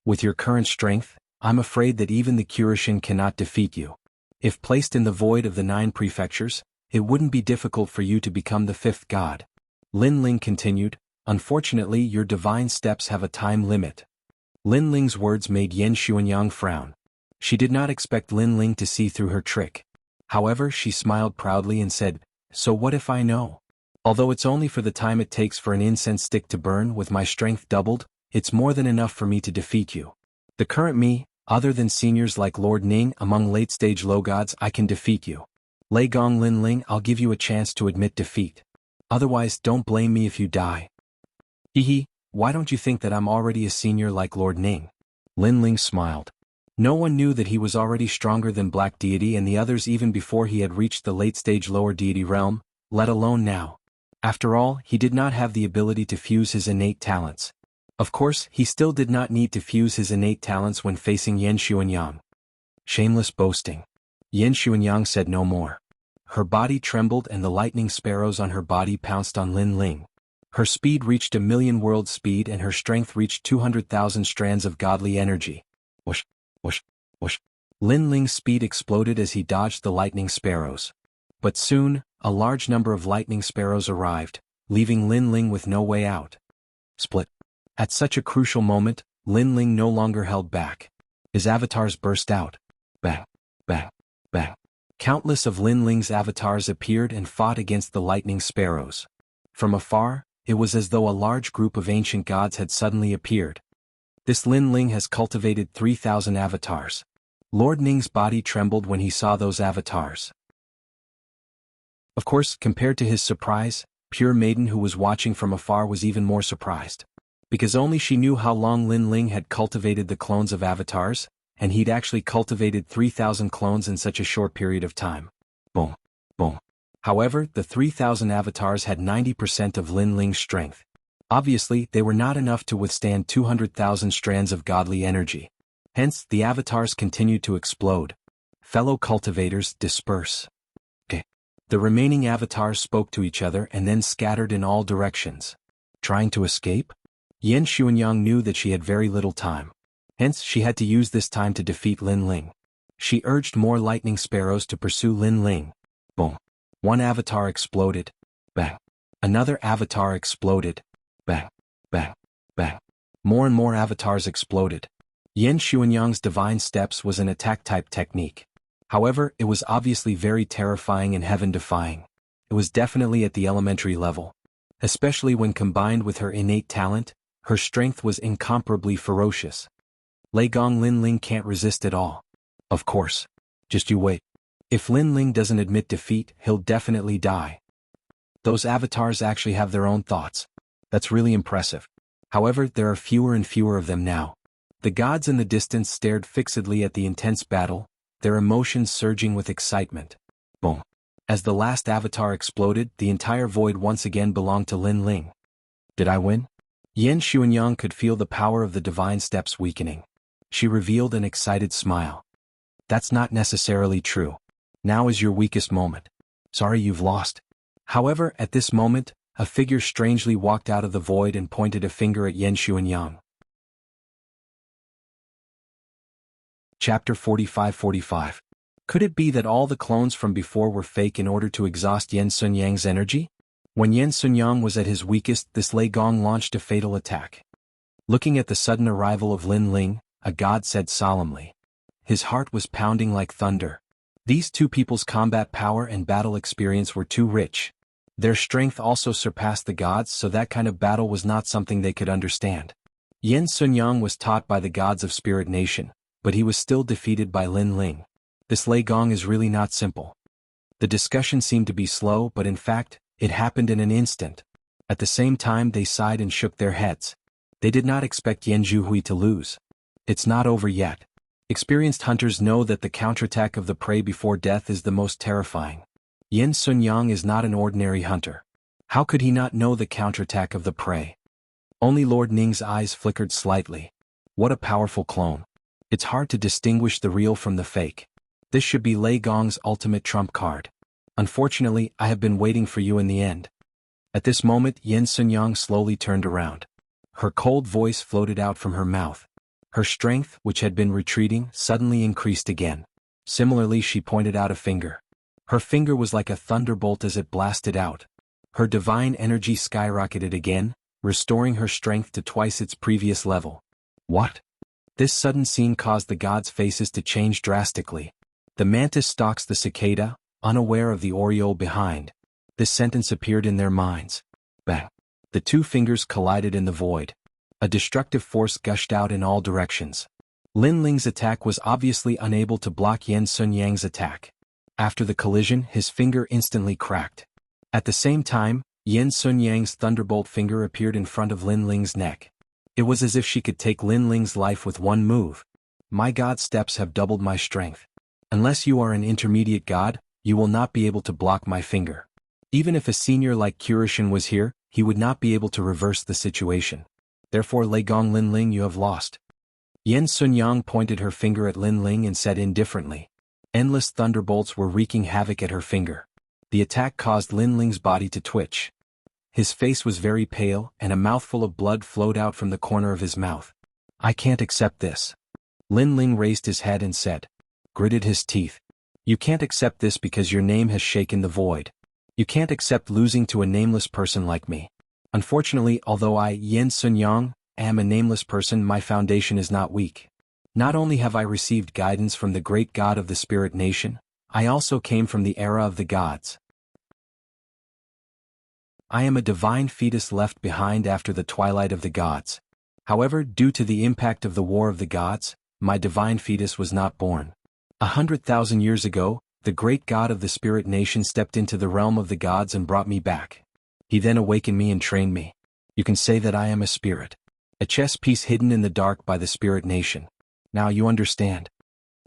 A: With your current strength, I'm afraid that even the Kurishin cannot defeat you. If placed in the void of the 9 prefectures, it wouldn't be difficult for you to become the 5th god. Lin Ling continued, unfortunately your divine steps have a time limit. Lin Ling's words made Yen Xuanyang frown. She did not expect Lin Ling to see through her trick. However, she smiled proudly and said, so what if I know? Although it's only for the time it takes for an incense stick to burn, with my strength doubled, it's more than enough for me to defeat you. The current me, other than seniors like Lord Ning among late-stage low gods, I can defeat you. Lei Gong Lin Ling, I'll give you a chance to admit defeat. Otherwise, don't blame me if you die. Hehe, why don't you think that I'm already a senior like Lord Ning? Lin Ling smiled. No one knew that he was already stronger than Black Deity and the others even before he had reached the late-stage lower deity realm, let alone now. After all, he did not have the ability to fuse his innate talents. Of course, he still did not need to fuse his innate talents when facing Yen Xuanyang. Shameless boasting. Yen Xuanyang said no more. Her body trembled and the lightning sparrows on her body pounced on Lin Ling. Her speed reached 1,000,000 world speed and her strength reached 200,000 strands of godly energy. Whoosh, whoosh, whoosh. Lin Ling's speed exploded as he dodged the lightning sparrows. But soon, a large number of lightning sparrows arrived, leaving Lin Ling with no way out. Split. At such a crucial moment, Lin Ling no longer held back. His avatars burst out. Bang, bang, bang. Countless of Lin Ling's avatars appeared and fought against the lightning sparrows. From afar, it was as though a large group of ancient gods had suddenly appeared. This Lin Ling has cultivated 3,000 avatars. Lord Ning's body trembled when he saw those avatars. Of course, compared to his surprise, Pure Maiden who was watching from afar was even more surprised. Because only she knew how long Lin Ling had cultivated the clones of avatars, and he'd actually cultivated 3,000 clones in such a short period of time. Boom, boom. However, the 3,000 avatars had 90% of Lin Ling's strength. Obviously, they were not enough to withstand 200,000 strands of godly energy. Hence, the avatars continued to explode. Fellow cultivators, disperse. The remaining avatars spoke to each other and then scattered in all directions. Trying to escape? Yen Xuanyang knew that she had very little time. Hence, she had to use this time to defeat Lin Ling. She urged more lightning sparrows to pursue Lin Ling. Boom. One avatar exploded. Bang. Another avatar exploded. Bang, bang, bang. More and more avatars exploded. Yan Xuanyang's divine steps was an attack-type technique. However, it was obviously very terrifying and heaven-defying. It was definitely at the elementary level. Especially when combined with her innate talent, her strength was incomparably ferocious. Lei Gong Linling can't resist at all. Of course. Just you wait. If Linling doesn't admit defeat, he'll definitely die. Those avatars actually have their own thoughts. That's really impressive. However, there are fewer and fewer of them now. The gods in the distance stared fixedly at the intense battle, their emotions surging with excitement. Boom. As the last avatar exploded, the entire void once again belonged to Linling. Did I win? Yan Xuanyang could feel the power of the divine steps weakening. She revealed an excited smile. That's not necessarily true. Now is your weakest moment. Sorry you've lost. However, at this moment, a figure strangely walked out of the void and pointed a finger at Yan Xuanyang. Chapter 45-45. Could it be that all the clones from before were fake in order to exhaust Yan Xuanyang's energy? When Yan Xuanyang was at his weakest, this Lei Gong launched a fatal attack. Looking at the sudden arrival of Linling, a god said solemnly. His heart was pounding like thunder. These two people's combat power and battle experience were too rich. Their strength also surpassed the gods, so that kind of battle was not something they could understand. Yan Xuanyang was taught by the gods of Spirit Nation, but he was still defeated by Linling. This Lei Gong is really not simple. The discussion seemed to be slow, but in fact, it happened in an instant. At the same time they sighed and shook their heads. They did not expect Yan Zhuhui to lose. It's not over yet. Experienced hunters know that the counterattack of the prey before death is the most terrifying. Yan Xuanyang is not an ordinary hunter. How could he not know the counterattack of the prey? Only Lord Ning's eyes flickered slightly. What a powerful clone. It's hard to distinguish the real from the fake. This should be Lei Gong's ultimate trump card. Unfortunately, I have been waiting for you in the end. At this moment, Yan Xuanyang slowly turned around. Her cold voice floated out from her mouth. Her strength, which had been retreating, suddenly increased again. Similarly, she pointed out a finger. Her finger was like a thunderbolt as it blasted out. Her divine energy skyrocketed again, restoring her strength to twice its previous level. What? This sudden scene caused the gods' faces to change drastically. The mantis stalks the cicada, unaware of the oriole behind. This sentence appeared in their minds. Bang! The two fingers collided in the void. A destructive force gushed out in all directions. Linling's attack was obviously unable to block Yan Xuanyang's attack. After the collision, his finger instantly cracked. At the same time, Yan Xuanyang's thunderbolt finger appeared in front of Linling's neck. It was as if she could take Linling's life with one move. My god steps have doubled my strength. Unless you are an intermediate god, you will not be able to block my finger. Even if a senior like Kurishin was here, he would not be able to reverse the situation. Therefore, Lei Gong Linling, you have lost. Yan Xuanyang pointed her finger at Linling and said indifferently. Endless thunderbolts were wreaking havoc at her finger. The attack caused Linling's body to twitch. His face was very pale, and a mouthful of blood flowed out from the corner of his mouth. I can't accept this. Linling raised his head and said. Gritted his teeth. You can't accept this because your name has shaken the void. You can't accept losing to a nameless person like me. Unfortunately, although I, Yan Xuanyang, am a nameless person, my foundation is not weak. Not only have I received guidance from the great god of the Spirit Nation, I also came from the era of the gods. I am a divine fetus left behind after the twilight of the gods. However, due to the impact of the war of the gods, my divine fetus was not born. 100,000 years ago, the great god of the Spirit Nation stepped into the realm of the gods and brought me back. He then awakened me and trained me. You can say that I am a spirit. A chess piece hidden in the dark by the Spirit Nation. Now you understand.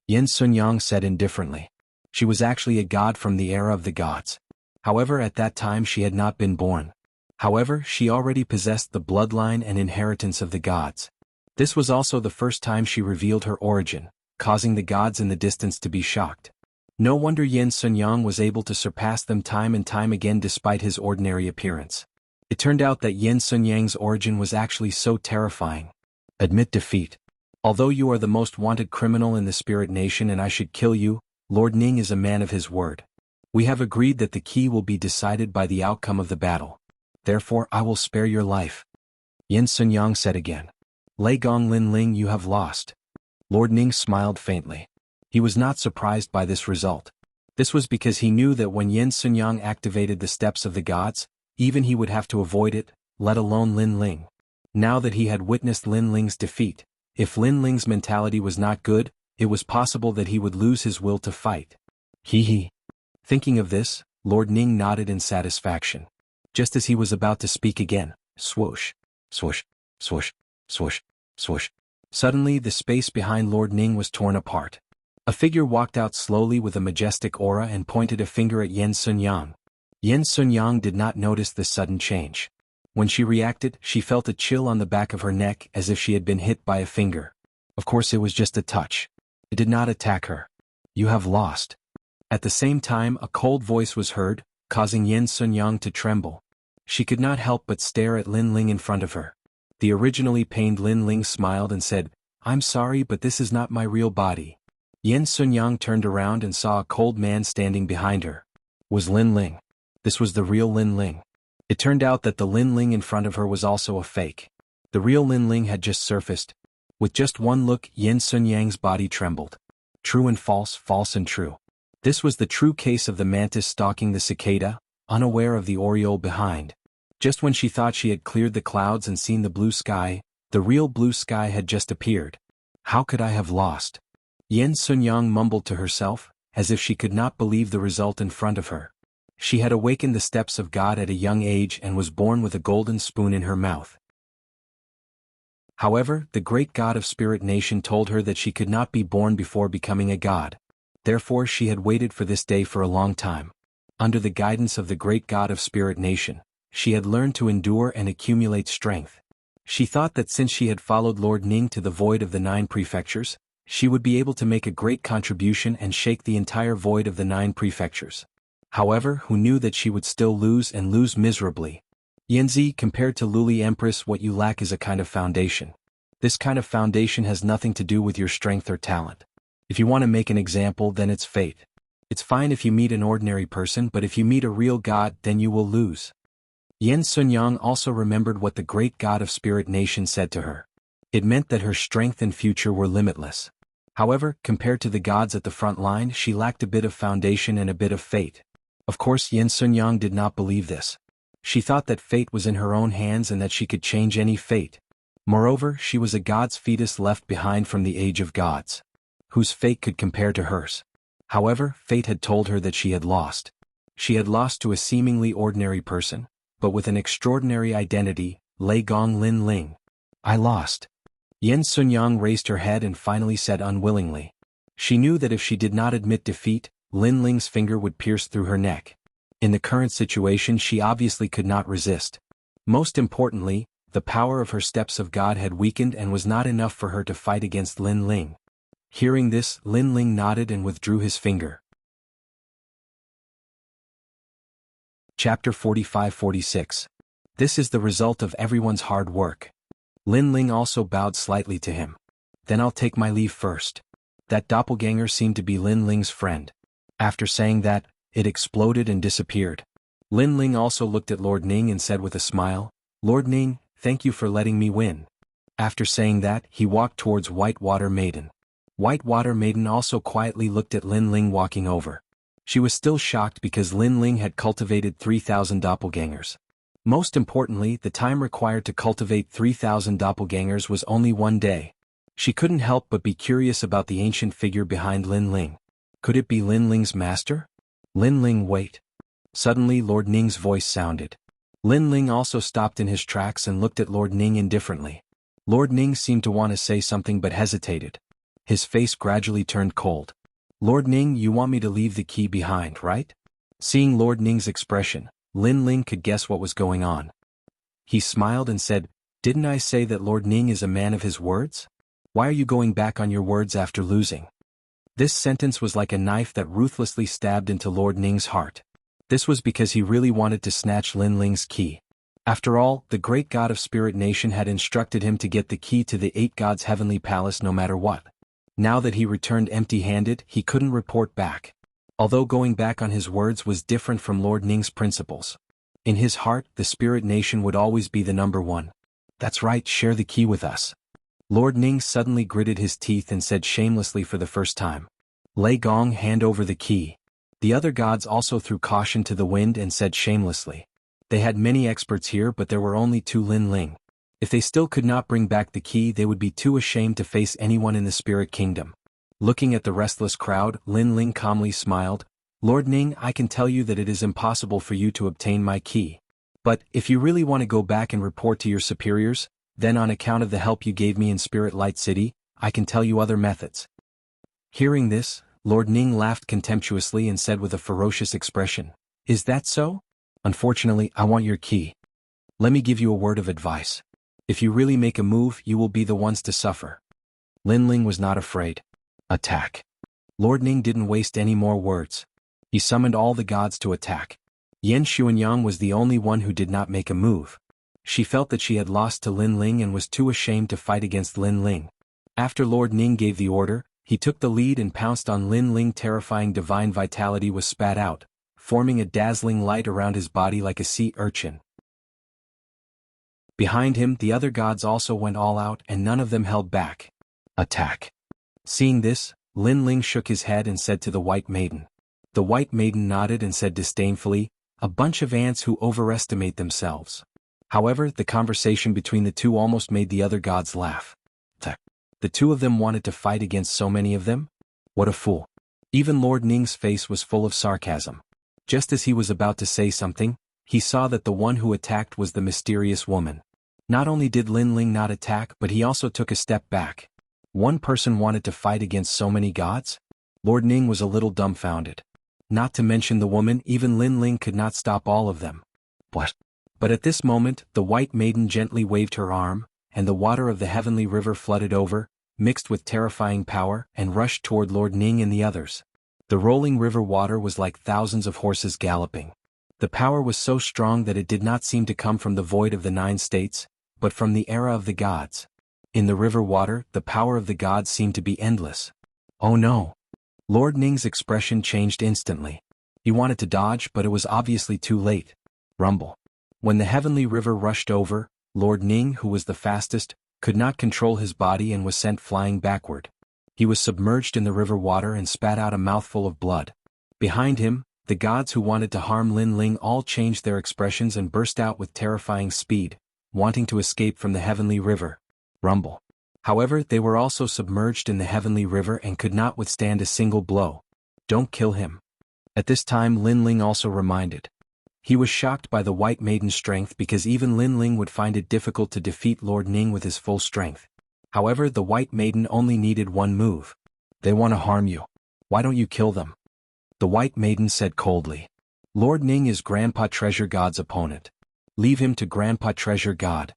A: Yan Xuanyang said indifferently. She was actually a god from the era of the gods. However, at that time she had not been born. However, she already possessed the bloodline and inheritance of the gods. This was also the first time she revealed her origin, causing the gods in the distance to be shocked. No wonder Yan Xuanyang was able to surpass them time and time again despite his ordinary appearance. It turned out that Yan Xuanyang's origin was actually so terrifying. Admit defeat. Although you are the most wanted criminal in the Spirit Nation and I should kill you, Lord Ning is a man of his word. We have agreed that the key will be decided by the outcome of the battle. therefore I will spare your life. Yin Sunyang said again. Lei Gong Lin Ling, you have lost. Lord Ning smiled faintly. He was not surprised by this result. This was because he knew that when Yin Sunyang activated the steps of the gods, even he would have to avoid it, let alone Lin Ling. Now that he had witnessed Lin Ling's defeat, if Lin Ling's mentality was not good, it was possible that he would lose his will to fight. Hee. Thinking of this, Lord Ning nodded in satisfaction. Just as he was about to speak again, swoosh, swoosh, swoosh, swoosh, swoosh. Suddenly the space behind Lord Ning was torn apart. A figure walked out slowly with a majestic aura and pointed a finger at Yin Sunyang. Yin Sunyang did not notice this sudden change. When she reacted, she felt a chill on the back of her neck as if she had been hit by a finger. Of course it was just a touch. It did not attack her. You have lost. At the same time a cold voice was heard, causing Yin Sunyang to tremble. She could not help but stare at Lin Ling in front of her. The originally pained Lin Ling smiled and said, I'm sorry but this is not my real body. Yin Sunyang turned around and saw a cold man standing behind her. Was Lin Ling. This was the real Lin Ling. It turned out that the Lin Ling in front of her was also a fake. The real Lin Ling had just surfaced. With just one look, Yin Sunyang's body trembled. True and false, false and true. This was the true case of the mantis stalking the cicada, unaware of the oriole behind. Just when she thought she had cleared the clouds and seen the blue sky, the real blue sky had just appeared. How could I have lost? Yin Sunyang mumbled to herself, as if she could not believe the result in front of her. She had awakened the steps of God at a young age and was born with a golden spoon in her mouth. However, the great god of Spirit Nation told her that she could not be born before becoming a god. Therefore she had waited for this day for a long time. Under the guidance of the great god of Spirit Nation, she had learned to endure and accumulate strength. She thought that since she had followed Lord Ning to the void of the 9 prefectures, she would be able to make a great contribution and shake the entire void of the 9 prefectures. However, who knew that she would still lose and lose miserably? Yanzi, compared to Luli Empress, what you lack is a kind of foundation. This kind of foundation has nothing to do with your strength or talent. If you want to make an example, then it's fate. It's fine if you meet an ordinary person, but if you meet a real god, then you will lose. Yin Sunyang also remembered what the great god of Spirit Nation said to her. It meant that her strength and future were limitless. However, compared to the gods at the front line, she lacked a bit of foundation and a bit of fate. Of course, Yin Sunyang did not believe this. She thought that fate was in her own hands and that she could change any fate. Moreover, she was a god's fetus left behind from the age of gods, whose fate could compare to hers. However, fate had told her that she had lost. She had lost to a seemingly ordinary person, but with an extraordinary identity, Lei Gong Lin Ling. I lost. Yin Sunyang raised her head and finally said unwillingly. She knew that if she did not admit defeat, Lin Ling's finger would pierce through her neck. In the current situation she obviously could not resist. Most importantly, the power of her steps of God had weakened and was not enough for her to fight against Lin Ling. Hearing this, Lin Ling nodded and withdrew his finger. Chapter 45-46. This is the result of everyone's hard work. Lin Ling also bowed slightly to him. Then I'll take my leave first. That doppelganger seemed to be Lin Ling's friend. After saying that, it exploded and disappeared. Lin Ling also looked at Lord Ning and said with a smile, Lord Ning, thank you for letting me win. After saying that, he walked towards Whitewater Maiden. Whitewater Maiden also quietly looked at Lin Ling walking over. She was still shocked because Lin Ling had cultivated 3,000 doppelgangers. Most importantly, the time required to cultivate 3,000 doppelgangers was only 1 day. She couldn't help but be curious about the ancient figure behind Lin Ling. Could it be Lin Ling's master? Lin Ling, wait. Suddenly Lord Ning's voice sounded. Lin Ling also stopped in his tracks and looked at Lord Ning indifferently. Lord Ning seemed to want to say something but hesitated. His face gradually turned cold. Lord Ning, you want me to leave the key behind, right? Seeing Lord Ning's expression, Lin Ling could guess what was going on. He smiled and said, Didn't I say that Lord Ning is a man of his words? Why are you going back on your words after losing? This sentence was like a knife that ruthlessly stabbed into Lord Ning's heart. This was because he really wanted to snatch Lin Ling's key. After all, the great god of Spirit Nation had instructed him to get the key to the 8 gods' heavenly palace no matter what. Now that he returned empty-handed, he couldn't report back. Although going back on his words was different from Lord Ning's principles. In his heart, the spirit nation would always be the number one. That's right, share the key with us. Lord Ning suddenly gritted his teeth and said shamelessly for the first time. Lei Gong, hand over the key. The other gods also threw caution to the wind and said shamelessly. They had many experts here, but there were only two Lin Ling. If they still could not bring back the key, they would be too ashamed to face anyone in the spirit kingdom. Looking at the restless crowd, Lin Ling calmly smiled. Lord Ning, I can tell you that it is impossible for you to obtain my key. But, if you really want to go back and report to your superiors, then on account of the help you gave me in Spirit Light City, I can tell you other methods. Hearing this, Lord Ning laughed contemptuously and said with a ferocious expression, Is that so? Unfortunately, I want your key. Let me give you a word of advice. If you really make a move, you will be the ones to suffer. Lin Ling was not afraid. Attack. Lord Ning didn't waste any more words. He summoned all the gods to attack. Yan Xuanyang was the only one who did not make a move. She felt that she had lost to Lin Ling and was too ashamed to fight against Lin Ling. After Lord Ning gave the order, he took the lead and pounced on Lin Ling. Terrifying divine vitality was spat out, forming a dazzling light around his body like a sea urchin. Behind him, the other gods also went all out and none of them held back. Attack. Seeing this, Lin Ling shook his head and said to the White Maiden. The White Maiden nodded and said disdainfully, A bunch of ants who overestimate themselves. However, the conversation between the two almost made the other gods laugh. The two of them wanted to fight against so many of them? What a fool. Even Lord Ning's face was full of sarcasm. Just as he was about to say something, he saw that the one who attacked was the mysterious woman. Not only did Lin Ling not attack, but he also took a step back. One person wanted to fight against so many gods? Lord Ning was a little dumbfounded. Not to mention the woman, even Lin Ling could not stop all of them. What? But at this moment, the White Maiden gently waved her arm, and the water of the heavenly river flooded over, mixed with terrifying power, and rushed toward Lord Ning and the others. The rolling river water was like thousands of horses galloping. The power was so strong that it did not seem to come from the void of the 9 states, but from the era of the gods. In the river water, the power of the gods seemed to be endless. Oh no! Lord Ning's expression changed instantly. He wanted to dodge, but it was obviously too late. Rumble. When the heavenly river rushed over, Lord Ning, who was the fastest, could not control his body and was sent flying backward. He was submerged in the river water and spat out a mouthful of blood. Behind him, the gods who wanted to harm Lin Ling all changed their expressions and burst out with terrifying speed, wanting to escape from the heavenly river. Rumble. However, they were also submerged in the heavenly river and could not withstand a single blow. Don't kill him. At this time Lin Ling also reminded. He was shocked by the White Maiden's strength because even Lin Ling would find it difficult to defeat Lord Ning with his full strength. However, the White Maiden only needed one move. They want to harm you. Why don't you kill them? The White Maiden said coldly. Lord Ning is Grandpa Treasure God's opponent. Leave him to Grandpa Treasure God.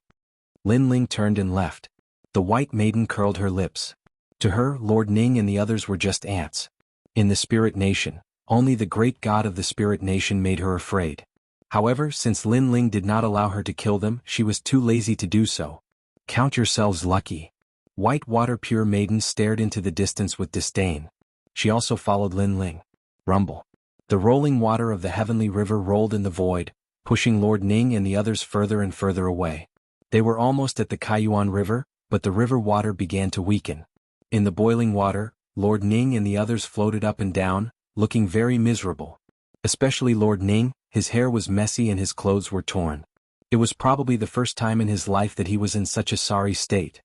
A: Lin Ling turned and left. The White Maiden curled her lips. To her, Lord Ning and the others were just ants. In the Spirit Nation, only the great God of the Spirit Nation made her afraid. However, since Lin Ling did not allow her to kill them, she was too lazy to do so. Count yourselves lucky. White Water Pure Maiden stared into the distance with disdain. She also followed Lin Ling. Rumble. The rolling water of the heavenly river rolled in the void, pushing Lord Ning and the others further and further away. They were almost at the Kaiyuan River, but the river water began to weaken. In the boiling water, Lord Ning and the others floated up and down, looking very miserable. Especially Lord Ning, his hair was messy and his clothes were torn. It was probably the first time in his life that he was in such a sorry state.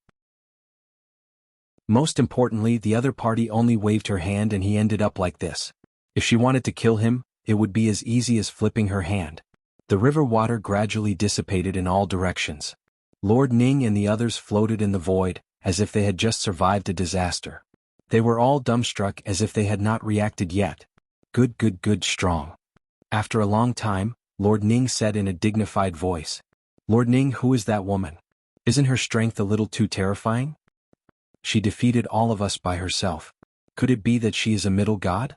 A: Most importantly, the other party only waved her hand and he ended up like this. If she wanted to kill him, it would be as easy as flipping her hand. The river water gradually dissipated in all directions. Lord Ning and the others floated in the void, as if they had just survived a disaster. They were all dumbstruck as if they had not reacted yet. Good, strong. After a long time, Lord Ning said in a dignified voice. Lord Ning, who is that woman? Isn't her strength a little too terrifying? She defeated all of us by herself. Could it be that she is a middle god?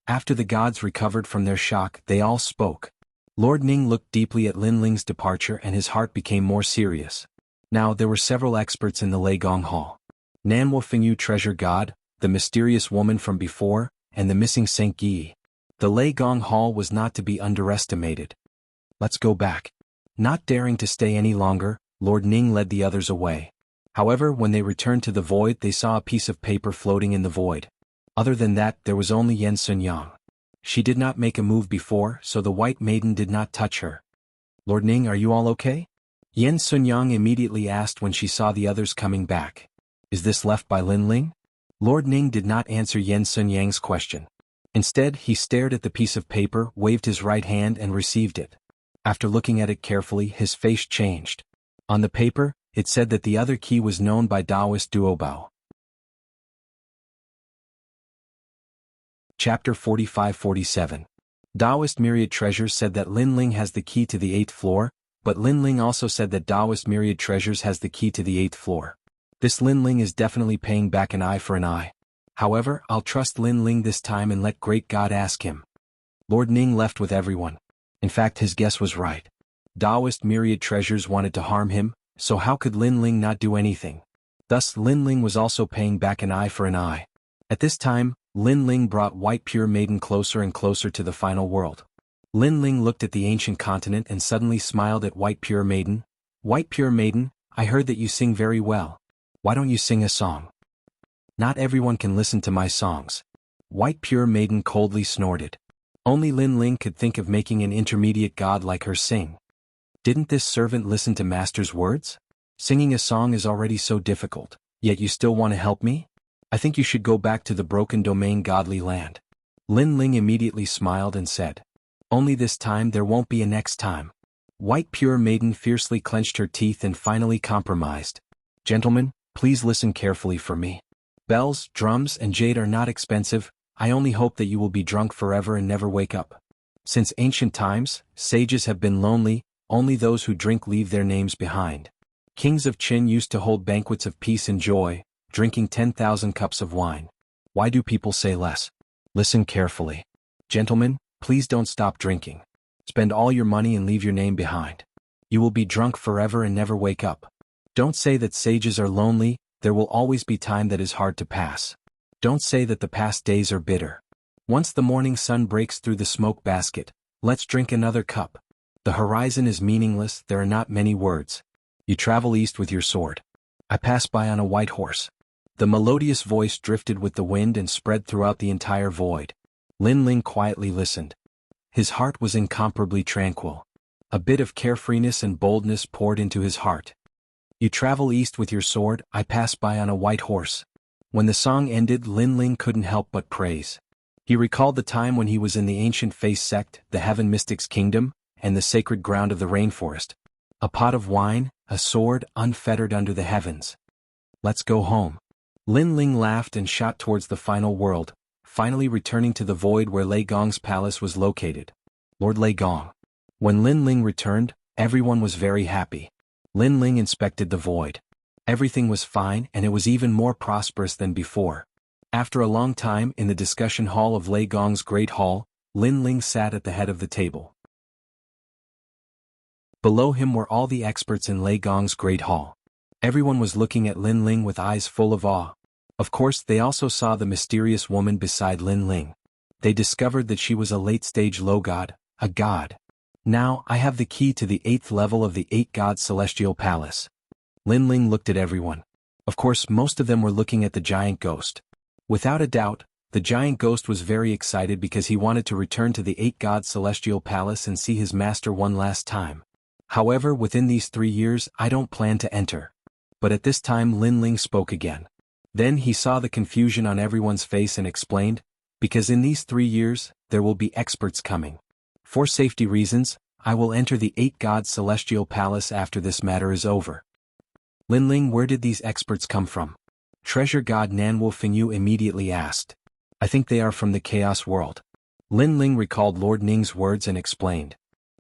A: After the gods recovered from their shock, they all spoke. Lord Ning looked deeply at Lin Ling's departure and his heart became more serious. Now there were several experts in the Leigong Hall. Nanwo Fingyu Treasure God, the mysterious woman from before, and the missing Saint Yi. The Leigong Hall was not to be underestimated. Let's go back. Not daring to stay any longer, Lord Ning led the others away. However, when they returned to the void, they saw a piece of paper floating in the void. Other than that, there was only Yen Sunyang. She did not make a move before, so the white maiden did not touch her. Lord Ning, are you all okay? Yen Sunyang immediately asked when she saw the others coming back. Is this left by Lin Ling? Lord Ning did not answer Yen Sunyang's question. Instead, he stared at the piece of paper, waved his right hand and received it. After looking at it carefully, his face changed. On the paper, it said that the other key was known by Taoist Duobao. Chapter 45-47. Taoist Myriad Treasures said that Lin Ling has the key to the 8th floor, but Lin Ling also said that Taoist Myriad Treasures has the key to the 8th floor. This Lin Ling is definitely paying back an eye for an eye. However, I'll trust Lin Ling this time and let Great God ask him. Lord Ning left with everyone. In fact, his guess was right. Taoist Myriad Treasures wanted to harm him, so how could Lin Ling not do anything? Thus, Lin Ling was also paying back an eye for an eye. At this time, Lin Ling brought White Pure Maiden closer and closer to the final world. Lin Ling looked at the ancient continent and suddenly smiled at White Pure Maiden. White Pure Maiden, I heard that you sing very well. Why don't you sing a song? Not everyone can listen to my songs. White Pure Maiden coldly snorted. Only Lin Ling could think of making an intermediate god like her sing. Didn't this servant listen to Master's words? Singing a song is already so difficult, yet you still want to help me? I think you should go back to the broken domain godly land. Lin Ling immediately smiled and said. Only this time there won't be a next time. White Pure Maiden fiercely clenched her teeth and finally compromised. Gentlemen, please listen carefully for me. Bells, drums, and jade are not expensive. I only hope that you will be drunk forever and never wake up. Since ancient times, sages have been lonely, only those who drink leave their names behind. Kings of Qin used to hold banquets of peace and joy, drinking 10,000 cups of wine. Why do people say less? Listen carefully. Gentlemen, please don't stop drinking. Spend all your money and leave your name behind. You will be drunk forever and never wake up. Don't say that sages are lonely, there will always be time that is hard to pass. Don't say that the past days are bitter. Once the morning sun breaks through the smoke basket, let's drink another cup. The horizon is meaningless, there are not many words. You travel east with your sword. I pass by on a white horse. The melodious voice drifted with the wind and spread throughout the entire void. Lin Ling quietly listened. His heart was incomparably tranquil. A bit of carefreeness and boldness poured into his heart. You travel east with your sword, I pass by on a white horse. When the song ended, Lin Ling couldn't help but praise. He recalled the time when he was in the ancient Face sect, the Heaven Mystics Kingdom, and the sacred ground of the rainforest. A pot of wine, a sword, unfettered under the heavens. Let's go home. Lin Ling laughed and shot towards the final world, finally returning to the void where Lei Gong's palace was located. Lord Lei Gong. When Lin Ling returned, everyone was very happy. Lin Ling inspected the void. Everything was fine and it was even more prosperous than before. After a long time in the discussion hall of Lei Gong's great hall, Lin Ling sat at the head of the table. Below him were all the experts in Lei Gong's great hall. Everyone was looking at Lin Ling with eyes full of awe. Of course, they also saw the mysterious woman beside Lin Ling. They discovered that she was a late-stage low god, a god. Now, I have the key to the 8th level of the 8-god celestial palace. Lin Ling looked at everyone. Of course, most of them were looking at the giant ghost. Without a doubt, the giant ghost was very excited because he wanted to return to the 8-god celestial palace and see his master one last time. However, within these 3 years, I don't plan to enter. But at this time Lin Ling spoke again. Then he saw the confusion on everyone's face and explained, because in these 3 years, there will be experts coming. For safety reasons, I will enter the 8-god celestial palace after this matter is over. Lin Ling, where did these experts come from? Treasure god Nanwu Fingyu immediately asked. I think they are from the Chaos World. Lin Ling recalled Lord Ning's words and explained.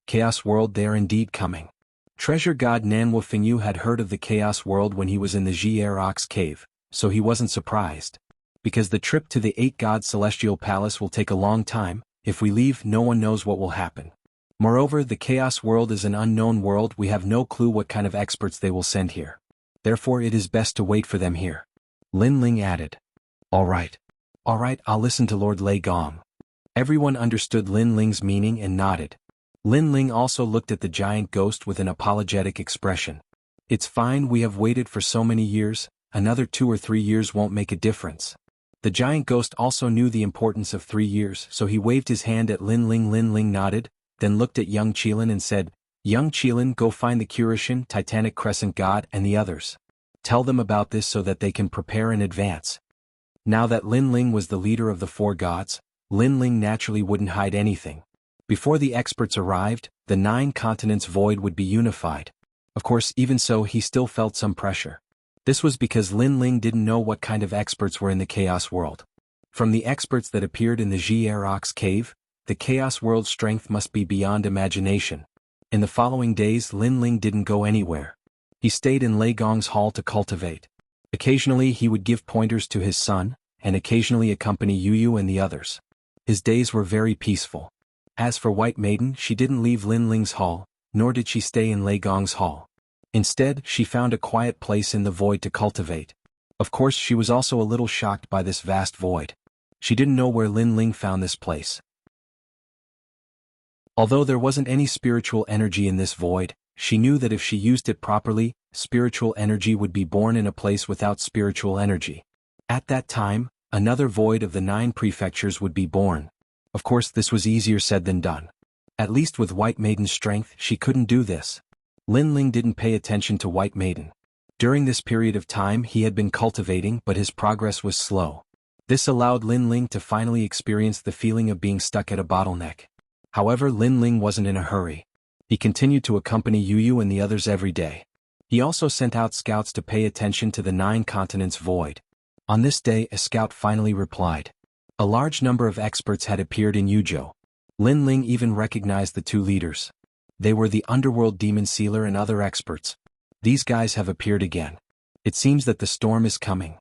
A: Chaos World, they are indeed coming. Treasure god Nanwu Fingyu had heard of the Chaos World when he was in the Jier Ox Cave, so he wasn't surprised. Because the trip to the 8-god celestial palace will take a long time, if we leave no one knows what will happen. Moreover, the Chaos World is an unknown world, we have no clue what kind of experts they will send here. Therefore it is best to wait for them here. Lin Ling added. Alright, I'll listen to Lord Lei Gong. Everyone understood Lin Ling's meaning and nodded. Lin Ling also looked at the giant ghost with an apologetic expression. It's fine, we have waited for so many years, another 2 or 3 years won't make a difference. The giant ghost also knew the importance of 3 years, so he waved his hand at Lin Ling. Lin Ling nodded, then looked at young Qilin and said, Young Qilin, go find the Kurishin, Titanic Crescent God and the others. Tell them about this so that they can prepare in advance. Now that Lin Ling was the leader of the 4 gods, Lin Ling naturally wouldn't hide anything. Before the experts arrived, the 9 continents void would be unified. Of course, even so, he still felt some pressure. This was because Lin Ling didn't know what kind of experts were in the Chaos World. From the experts that appeared in the Jianghu cave, the Chaos World's strength must be beyond imagination. In the following days, Lin Ling didn't go anywhere. He stayed in Lei Gong's hall to cultivate. Occasionally he would give pointers to his son, and occasionally accompany Yu and the others. His days were very peaceful. As for White Maiden, she didn't leave Lin Ling's hall, nor did she stay in Lei Gong's hall. Instead, she found a quiet place in the void to cultivate. Of course, she was also a little shocked by this vast void. She didn't know where Lin Ling found this place. Although there wasn't any spiritual energy in this void, she knew that if she used it properly, spiritual energy would be born in a place without spiritual energy. At that time, another void of the 9 prefectures would be born. Of course, this was easier said than done. At least with White Maiden's strength, she couldn't do this. Lin Ling didn't pay attention to White Maiden. During this period of time he had been cultivating, but his progress was slow. This allowed Lin Ling to finally experience the feeling of being stuck at a bottleneck. However, Lin Ling wasn't in a hurry. He continued to accompany Yu and the others every day. He also sent out scouts to pay attention to the 9 continents void. On this day, a scout finally replied. A large number of experts had appeared in Yuzhou. Lin Ling even recognized the 2 leaders. They were the Underworld Demon Sealer and other experts. These guys have appeared again. It seems that the storm is coming.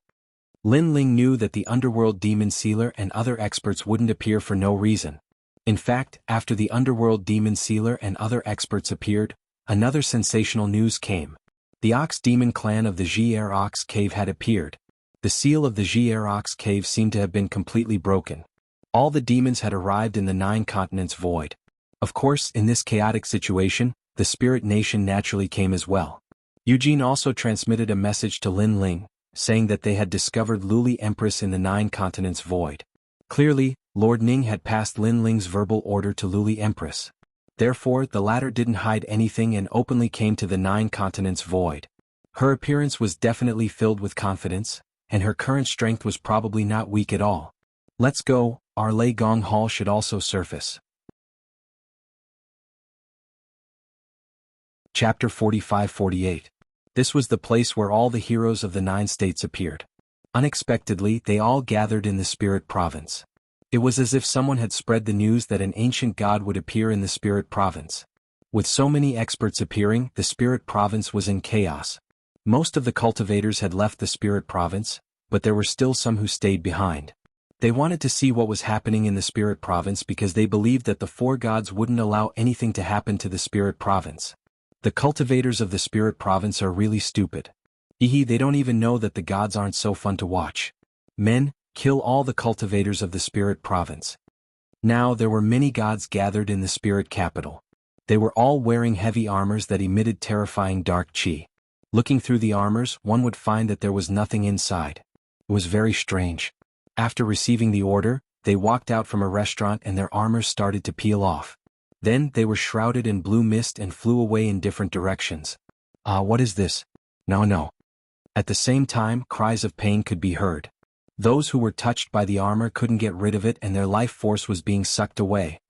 A: Lin Ling knew that the Underworld Demon Sealer and other experts wouldn't appear for no reason. In fact, after the Underworld Demon Sealer and other experts appeared, another sensational news came. The Ox Demon clan of the Jianghu cave had appeared. The seal of the Jianghu cave seemed to have been completely broken. All the demons had arrived in the 9 continents void. Of course, in this chaotic situation, the Spirit Nation naturally came as well. Eugene also transmitted a message to Lin Ling, saying that they had discovered Luli Empress in the 9 continents void. Clearly, Lord Ning had passed Lin Ling's verbal order to Luli Empress. Therefore, the latter didn't hide anything and openly came to the 9 continents void. Her appearance was definitely filled with confidence, and her current strength was probably not weak at all. Let's go, our Lei Gong Hall should also surface. Chapter 45-48. This was the place where all the heroes of the 9 states appeared. Unexpectedly, they all gathered in the Spirit Province. It was as if someone had spread the news that an ancient god would appear in the Spirit Province. With so many experts appearing, the Spirit Province was in chaos. Most of the cultivators had left the Spirit Province, but there were still some who stayed behind. They wanted to see what was happening in the Spirit Province because they believed that the 4 gods wouldn't allow anything to happen to the Spirit Province. The cultivators of the Spirit Province are really stupid. They don't even know that the gods aren't so fun to watch. Men, kill all the cultivators of the Spirit Province. Now there were many gods gathered in the Spirit Capital. They were all wearing heavy armors that emitted terrifying dark chi. Looking through the armors, one would find that there was nothing inside. It was very strange. After receiving the order, they walked out from a restaurant and their armors started to peel off. Then they were shrouded in blue mist and flew away in different directions. What is this? No. At the same time, cries of pain could be heard. Those who were touched by the armor couldn't get rid of it and their life force was being sucked away.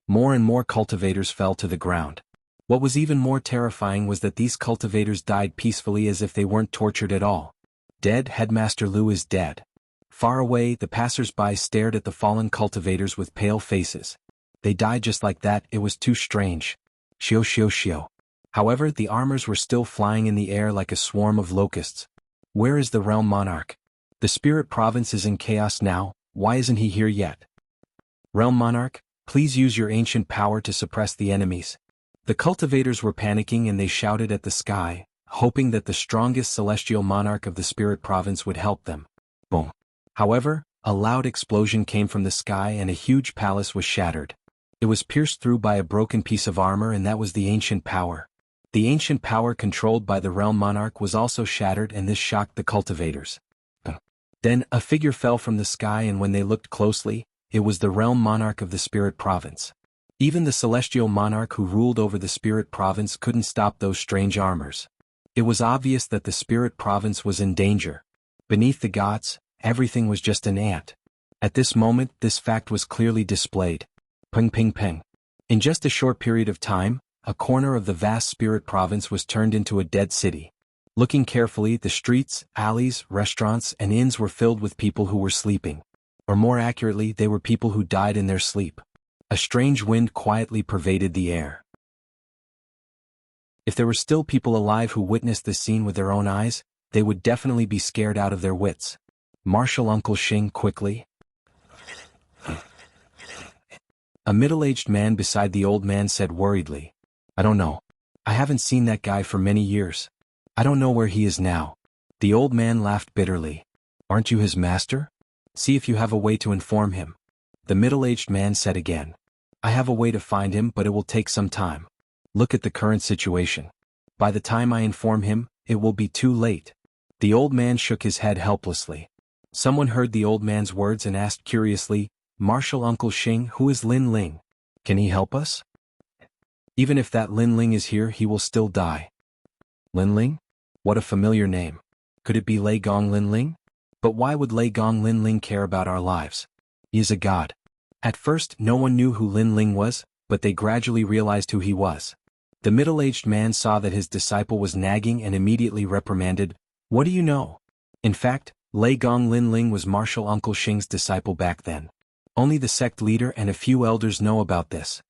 A: More and more cultivators fell to the ground. What was even more terrifying was that these cultivators died peacefully as if they weren't tortured at all. Dead, Headmaster Liu is dead. Far away, the passers-by stared at the fallen cultivators with pale faces. They died just like that, it was too strange. Shio. However, the armors were still flying in the air like a swarm of locusts. Where is the Realm Monarch? The Spirit Province is in chaos now, why isn't he here yet? Realm Monarch, please use your ancient power to suppress the enemies. The cultivators were panicking and they shouted at the sky, hoping that the strongest celestial monarch of the Spirit Province would help them. Boom. However, a loud explosion came from the sky and a huge palace was shattered. It was pierced through by a broken piece of armor, and that was the ancient power. The ancient power controlled by the realm monarch was also shattered, and this shocked the cultivators. Then a figure fell from the sky, and when they looked closely, it was the realm monarch of the spirit province. Even the celestial monarch who ruled over the spirit province couldn't stop those strange armors. It was obvious that the spirit province was in danger. Beneath the gods, everything was just an ant. At this moment, this fact was clearly displayed. Ping ping ping. In just a short period of time, a corner of the vast spirit province was turned into a dead city. Looking carefully, the streets, alleys, restaurants, and inns were filled with people who were sleeping. Or more accurately, they were people who died in their sleep. A strange wind quietly pervaded the air. If there were still people alive who witnessed this scene with their own eyes, they would definitely be scared out of their wits. Marshal Uncle Xing quickly. A middle-aged man beside the old man said worriedly, "I don't know. I haven't seen that guy for many years. I don't know where he is now." The old man laughed bitterly. "Aren't you his master? See if you have a way to inform him." The middle-aged man said again, "I have a way to find him, but it will take some time. Look at the current situation. By the time I inform him, it will be too late." The old man shook his head helplessly. Someone heard the old man's words and asked curiously, "Marshal Uncle Xing, who is Lin Ling? Can he help us?" "Even if that Lin Ling is here, he will still die." Lin Ling? What a familiar name. Could it be Lei Gong Lin Ling? But why would Lei Gong Lin Ling care about our lives? He is a god. At first, no one knew who Lin Ling was, but they gradually realized who he was. The middle-aged man saw that his disciple was nagging and immediately reprimanded, "What do you know?" In fact, Lei Gong Lin Ling was Marshal Uncle Xing's disciple back then. Only the sect leader and a few elders know about this.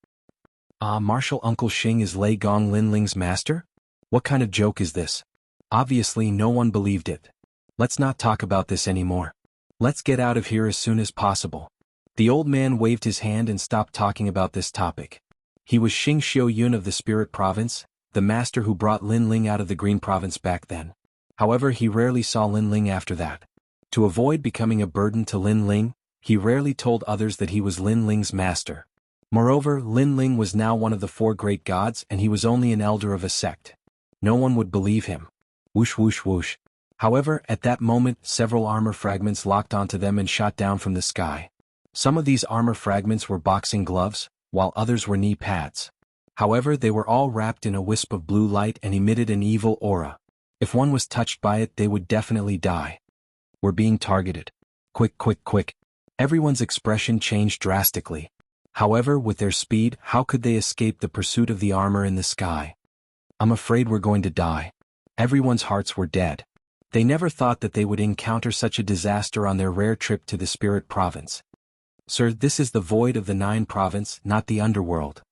A: Marshal Uncle Xing is Lei Gong Lin Ling's master? What kind of joke is this? Obviously no one believed it. Let's not talk about this anymore. Let's get out of here as soon as possible. The old man waved his hand and stopped talking about this topic. He was Xing Xiaoyun of the Spirit Province, the master who brought Lin Ling out of the Green Province back then. However, he rarely saw Lin Ling after that. To avoid becoming a burden to Lin Ling, he rarely told others that he was Lin Ling's master. Moreover, Lin Ling was now one of the 4 great gods, and he was only an elder of a sect. No one would believe him. Whoosh whoosh whoosh. However, at that moment, several armor fragments locked onto them and shot down from the sky. Some of these armor fragments were boxing gloves, while others were knee pads. However, they were all wrapped in a wisp of blue light and emitted an evil aura. If one was touched by it, they would definitely die. "We're being targeted. Quick, quick, quick." Everyone's expression changed drastically. However, with their speed, how could they escape the pursuit of the armor in the sky? "I'm afraid we're going to die." Everyone's hearts were dead. They never thought that they would encounter such a disaster on their rare trip to the Spirit Province. "Sir, this is the void of the 9 province, not the underworld."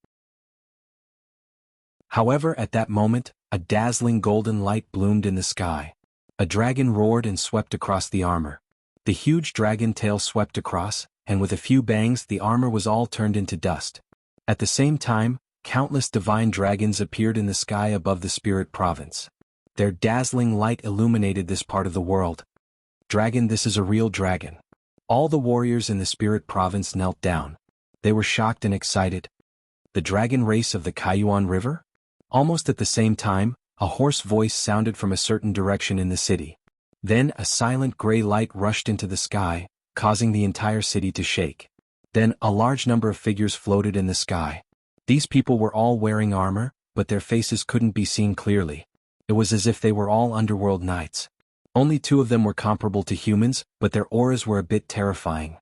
A: However, at that moment, a dazzling golden light bloomed in the sky. A dragon roared and swept across the armor. The huge dragon tail swept across, and with a few bangs the armor was all turned into dust. At the same time, countless divine dragons appeared in the sky above the Spirit Province. Their dazzling light illuminated this part of the world. "Dragon, this is a real dragon." All the warriors in the Spirit Province knelt down. They were shocked and excited. The dragon race of the Kaiyuan River? Almost at the same time, a hoarse voice sounded from a certain direction in the city. Then a silent gray light rushed into the sky, causing the entire city to shake. Then a large number of figures floated in the sky. These people were all wearing armor, but their faces couldn't be seen clearly. It was as if they were all underworld knights. Only 2 of them were comparable to humans, but their auras were a bit terrifying.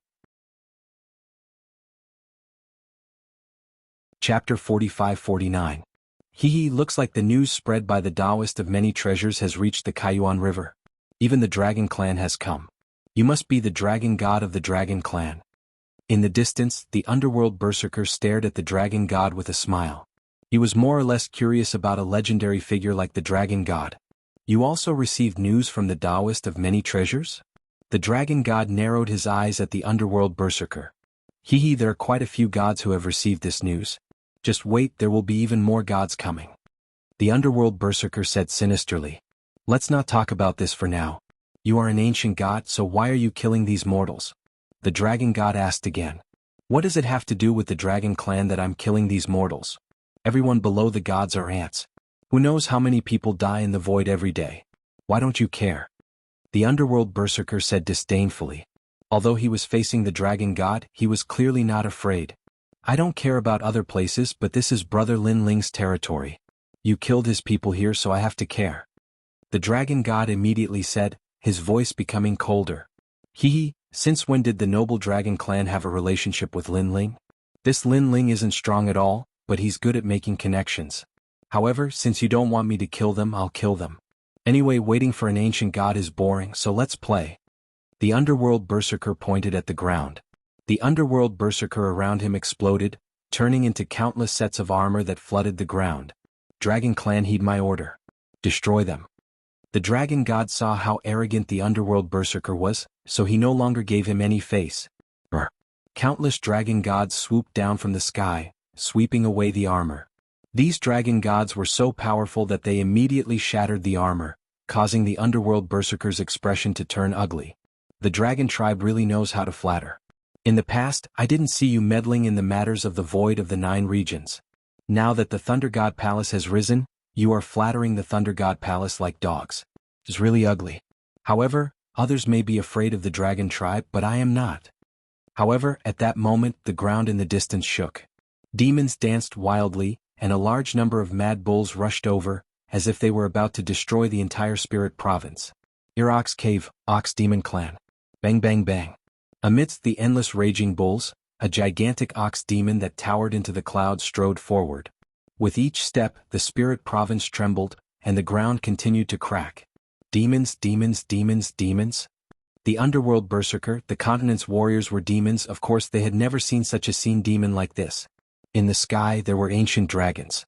A: Chapter 45-49. Looks like the news spread by the Taoist of many treasures has reached the Kaiyuan River. Even the Dragon Clan has come. You must be the Dragon God of the Dragon Clan. In the distance, the underworld berserker stared at the Dragon God with a smile. He was more or less curious about a legendary figure like the Dragon God. "You also received news from the Taoist of many treasures?" The Dragon God narrowed his eyes at the underworld berserker. There are quite a few gods who have received this news. Just wait, there will be even more gods coming." The underworld berserker said sinisterly. "Let's not talk about this for now. You are an ancient god, so why are you killing these mortals?" The Dragon God asked again. What does it have to do with the dragon clan that I'm killing these mortals? Everyone below the gods are ants. Who knows how many people die in the void every day? Why don't you care? The underworld berserker said disdainfully. Although he was facing the dragon god, he was clearly not afraid. I don't care about other places, but this is Brother Lin Ling's territory. You killed his people here, so I have to care. The dragon god immediately said, his voice becoming colder. Since when did the noble dragon clan have a relationship with Lin Ling? This Lin Ling isn't strong at all, but he's good at making connections. However, since you don't want me to kill them, I'll kill them. Anyway, waiting for an ancient god is boring, so let's play. The underworld berserker pointed at the ground. The underworld berserker around him exploded, turning into countless sets of armor that flooded the ground. Dragon clan, heed my order. Destroy them. The dragon god saw how arrogant the underworld berserker was, so he no longer gave him any face. Countless dragon gods swooped down from the sky, sweeping away the armor. These dragon gods were so powerful that they immediately shattered the armor, causing the underworld berserker's expression to turn ugly. The dragon tribe really knows how to flatter. In the past, I didn't see you meddling in the matters of the void of the 9 regions. Now that the Thunder God Palace has risen, you are flattering the Thunder God Palace like dogs. It's really ugly. However, others may be afraid of the dragon tribe, but I am not. However, at that moment, the ground in the distance shook. Demons danced wildly, and a large number of mad bulls rushed over, as if they were about to destroy the entire spirit province. Ox Cave, Ox Demon Clan. Bang bang bang. Amidst the endless raging bulls, a gigantic ox demon that towered into the clouds strode forward. With each step, the spirit province trembled, and the ground continued to crack. Demons, demons, demons, demons. The underworld berserker, the continent's warriors were demons. Of course, they had never seen such a scene demon like this. In the sky, there were ancient dragons.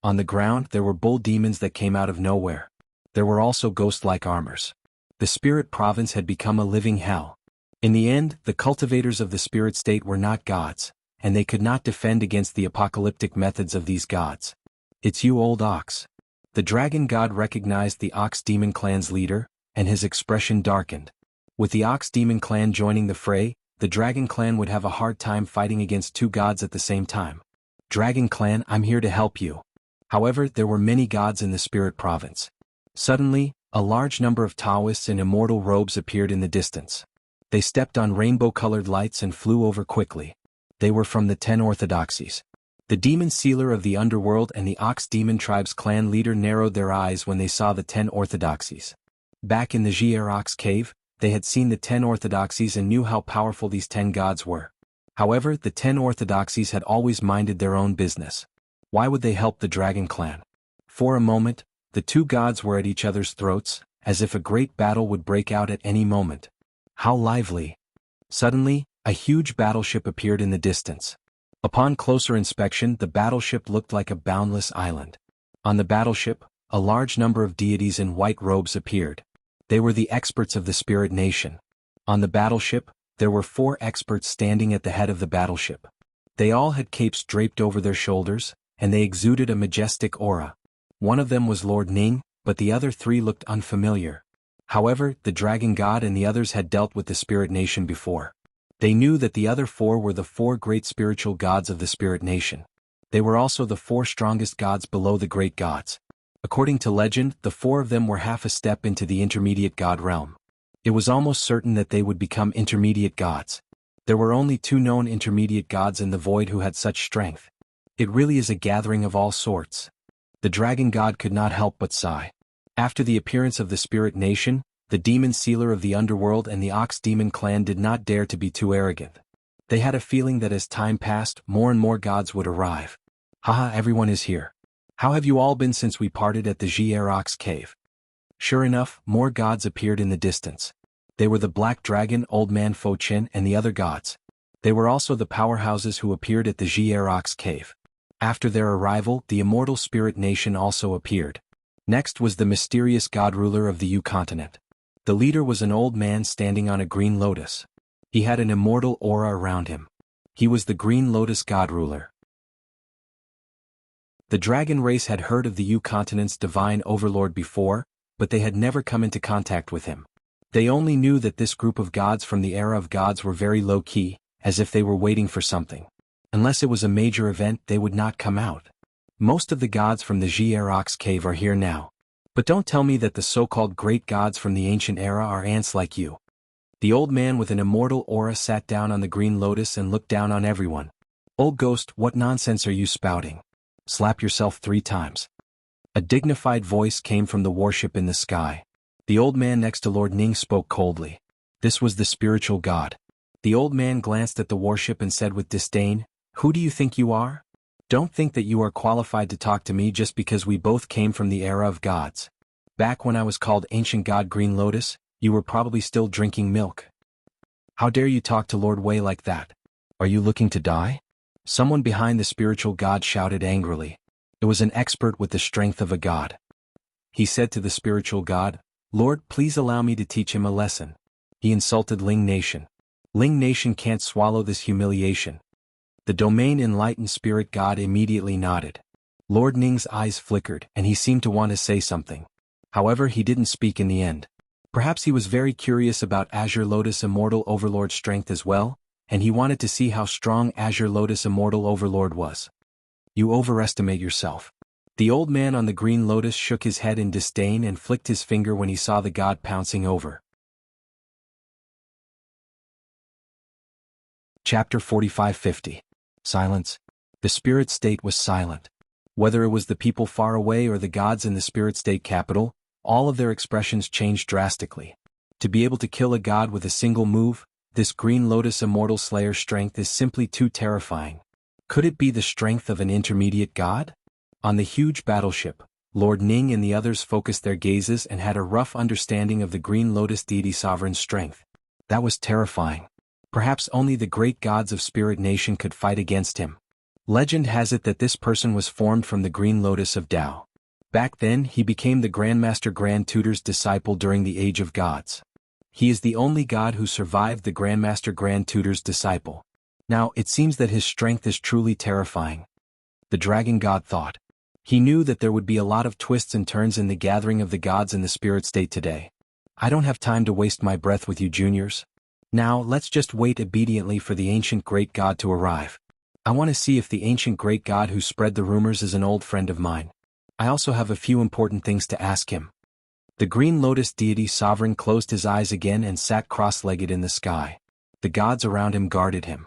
A: On the ground, there were bull demons that came out of nowhere. There were also ghost-like armors. The spirit province had become a living hell. In the end, the cultivators of the spirit state were not gods, and they could not defend against the apocalyptic methods of these gods. It's you, old ox. The dragon god recognized the Ox Demon Clan's leader, and his expression darkened. With the Ox Demon Clan joining the fray, the Dragon Clan would have a hard time fighting against 2 gods at the same time. Dragon Clan, I'm here to help you. However, there were many gods in the spirit province. Suddenly, a large number of Taoists in immortal robes appeared in the distance. They stepped on rainbow-colored lights and flew over quickly. They were from the 10 orthodoxies. The demon sealer of the underworld and the Ox Demon Tribe's clan leader narrowed their eyes when they saw the 10 orthodoxies. Back in the Jianghu cave, they had seen the 10 orthodoxies and knew how powerful these 10 gods were. However, the 10 orthodoxies had always minded their own business. Why would they help the dragon clan? For a moment, the 2 gods were at each other's throats, as if a great battle would break out at any moment. How lively! Suddenly, a huge battleship appeared in the distance. Upon closer inspection, the battleship looked like a boundless island. On the battleship, a large number of deities in white robes appeared. They were the experts of the spirit nation. On the battleship, there were 4 experts standing at the head of the battleship. They all had capes draped over their shoulders, and they exuded a majestic aura. One of them was Lord Ning, but the other 3 looked unfamiliar. However, the dragon god and the others had dealt with the spirit nation before. They knew that the other 4 were the 4 great spiritual gods of the spirit nation. They were also the 4 strongest gods below the great gods. According to legend, the 4 of them were half a step into the intermediate god realm. It was almost certain that they would become intermediate gods. There were only 2 known intermediate gods in the void who had such strength. It really is a gathering of all sorts. The dragon god could not help but sigh. After the appearance of the spirit nation, the demon sealer of the underworld and the Ox Demon Clan did not dare to be too arrogant. They had a feeling that as time passed, more and more gods would arrive. Haha, everyone is here. How have you all been since we parted at the Jianghu cave? Sure enough, more gods appeared in the distance. They were the Black Dragon, Old Man Fo Chin, and the other gods. They were also the powerhouses who appeared at the Jianghu cave. After their arrival, the immortal spirit nation also appeared. Next was the mysterious god ruler of the Yu continent. The leader was an old man standing on a green lotus. He had an immortal aura around him. He was the green lotus god ruler. The dragon race had heard of the Yu continent's divine overlord before, but they had never come into contact with him. They only knew that this group of gods from the era of gods were very low-key, as if they were waiting for something. Unless it was a major event, they would not come out. Most of the gods from the Jianghu cave are here now. But don't tell me that the so-called great gods from the ancient era are ants like you. The old man with an immortal aura sat down on the green lotus and looked down on everyone. Old ghost, what nonsense are you spouting? Slap yourself 3 times. A dignified voice came from the warship in the sky. The old man next to Lord Ning spoke coldly. This was the spiritual god. The old man glanced at the warship and said with disdain, "Who do you think you are? Don't think that you are qualified to talk to me just because we both came from the era of gods. Back when I was called Ancient God Green Lotus, you were probably still drinking milk. How dare you talk to Lord Wei like that? Are you looking to die?" Someone behind the spiritual god shouted angrily. It was an expert with the strength of a god. He said to the spiritual god, "Lord, please allow me to teach him a lesson." He insulted Ling Nation. Ling Nation can't swallow this humiliation. The domain enlightened spirit god immediately nodded. Lord Ning's eyes flickered and he seemed to want to say something. However, he didn't speak in the end. Perhaps he was very curious about Azure Lotus Immortal Overlord's strength as well, and he wanted to see how strong Azure Lotus Immortal Overlord was. You overestimate yourself. The old man on the green lotus shook his head in disdain and flicked his finger when he saw the god pouncing over. Chapter 45-50. Silence. The spirit state was silent. Whether it was the people far away or the gods in the spirit state capital, all of their expressions changed drastically. To be able to kill a god with a single move, this green lotus immortal slayer's strength is simply too terrifying. Could it be the strength of an intermediate god? On the huge battleship, Lord Ning and the others focused their gazes and had a rough understanding of the green lotus deity sovereign's strength. That was terrifying. Perhaps only the great gods of Spirit Nation could fight against him. Legend has it that this person was formed from the green lotus of Tao. Back then, he became the Grandmaster Grand Tutor's disciple during the Age of Gods. He is the only god who survived the Grandmaster Grand Tutor's disciple. Now, it seems that his strength is truly terrifying. The dragon god thought. He knew that there would be a lot of twists and turns in the gathering of the gods in the spirit state today. I don't have time to waste my breath with you juniors. Now, let's just wait obediently for the ancient great god to arrive. I want to see if the ancient great god who spread the rumors is an old friend of mine. I also have a few important things to ask him. The green lotus deity sovereign closed his eyes again and sat cross-legged in the sky. The gods around him guarded him.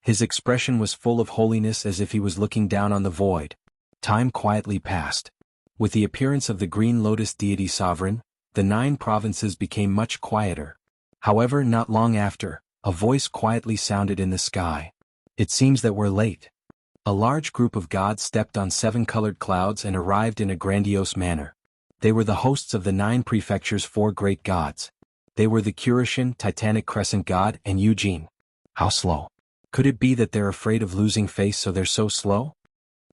A: His expression was full of holiness as if he was looking down on the void. Time quietly passed. With the appearance of the green lotus deity sovereign, the 9 provinces became much quieter. However, not long after, a voice quietly sounded in the sky. It seems that we're late. A large group of gods stepped on 7-colored clouds and arrived in a grandiose manner. They were the hosts of the 9 prefectures' 4 great gods. They were the Curishan, Titanic Crescent God, and Eugene. How slow. Could it be that they're afraid of losing face so they're so slow?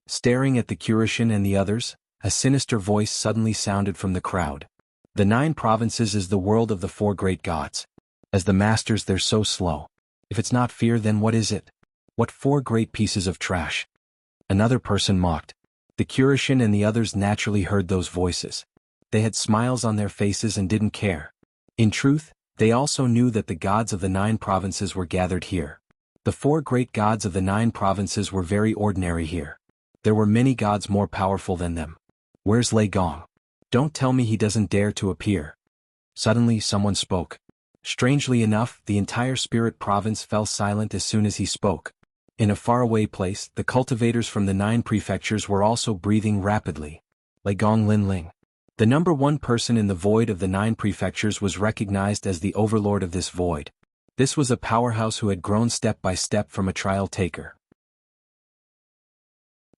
A: Staring at the Curishan and the others, a sinister voice suddenly sounded from the crowd. The 9 provinces is the world of the 4 great gods. As the masters, they're so slow. If it's not fear, then what is it? What 4 great pieces of trash? Another person mocked. The Curishan and the others naturally heard those voices. They had smiles on their faces and didn't care. In truth, they also knew that the gods of the 9 provinces were gathered here. The 4 great gods of the 9 provinces were very ordinary here. There were many gods more powerful than them. Where's Lei Gong? Don't tell me he doesn't dare to appear. Suddenly someone spoke. Strangely enough, the entire spirit province fell silent as soon as he spoke. In a faraway place, the cultivators from the 9 prefectures were also breathing rapidly. Lei Gong Linling. The number 1 person in the void of the 9 prefectures was recognized as the overlord of this void. This was a powerhouse who had grown step by step from a trial taker.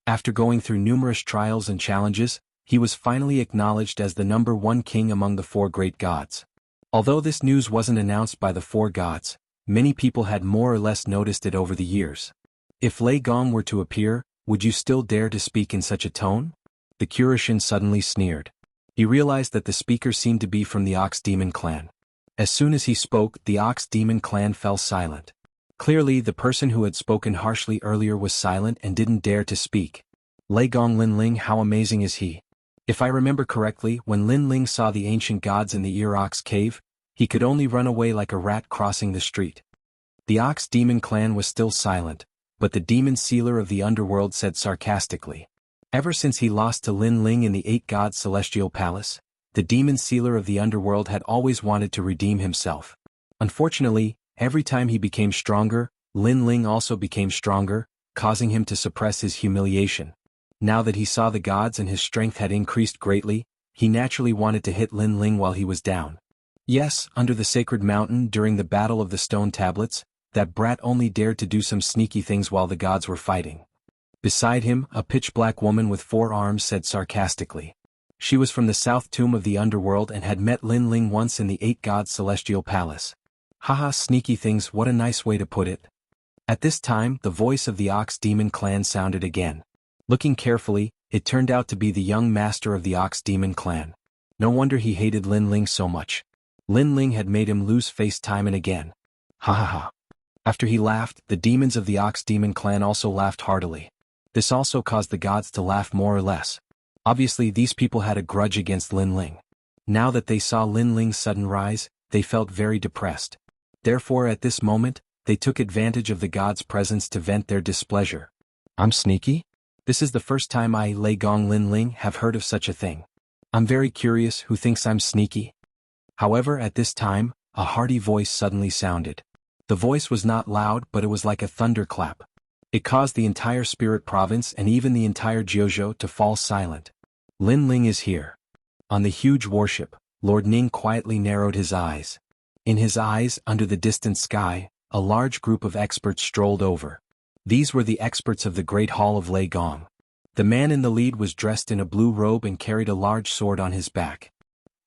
A: After going through numerous trials and challenges, he was finally acknowledged as the number 1 king among the 4 great gods. Although this news wasn't announced by the 4 gods, many people had more or less noticed it over the years. If Lei Gong were to appear, would you still dare to speak in such a tone? The Curishan suddenly sneered. He realized that the speaker seemed to be from the Ox Demon clan. As soon as he spoke, the Ox Demon clan fell silent. Clearly, the person who had spoken harshly earlier was silent and didn't dare to speak. Lei Gong Linling, how amazing is he? If I remember correctly, when Linling saw the ancient gods in the Ox cave, He could only run away like a rat crossing the street. The Ox Demon clan was still silent, but the demon sealer of the underworld said sarcastically. Ever since he lost to Lin Ling in the Eight Gods Celestial Palace, the demon sealer of the underworld had always wanted to redeem himself. Unfortunately, every time he became stronger, Lin Ling also became stronger, causing him to suppress his humiliation. Now that he saw the gods and his strength had increased greatly, he naturally wanted to hit Lin Ling while he was down. Yes, under the sacred mountain during the Battle of the Stone Tablets, that brat only dared to do some sneaky things while the gods were fighting. Beside him, a pitch-black woman with 4 arms said sarcastically. She was from the South Tomb of the Underworld and had met Lin Ling once in the Eight Gods Celestial Palace. Haha, sneaky things, what a nice way to put it. At this time, the voice of the Ox Demon clan sounded again. Looking carefully, it turned out to be the young master of the Ox Demon clan. No wonder he hated Lin Ling so much. Lin Ling had made him lose face time and again. Ha ha ha. After he laughed, the demons of the Ox Demon clan also laughed heartily. This also caused the gods to laugh more or less. Obviously, these people had a grudge against Lin Ling. Now that they saw Lin Ling's sudden rise, they felt very depressed. Therefore, at this moment, they took advantage of the gods' presence to vent their displeasure. I'm sneaky? This is the first time I, Lei Gong Lin Ling, have heard of such a thing. I'm very curious who thinks I'm sneaky. However, at this time, a hearty voice suddenly sounded. The voice was not loud, but it was like a thunderclap. It caused the entire spirit province and even the entire Jianghu to fall silent. Lin Ling is here. On the huge warship, Lord Ning quietly narrowed his eyes. In his eyes, under the distant sky, a large group of experts strolled over. These were the experts of the Great Hall of Lei Gong. The man in the lead was dressed in a blue robe and carried a large sword on his back.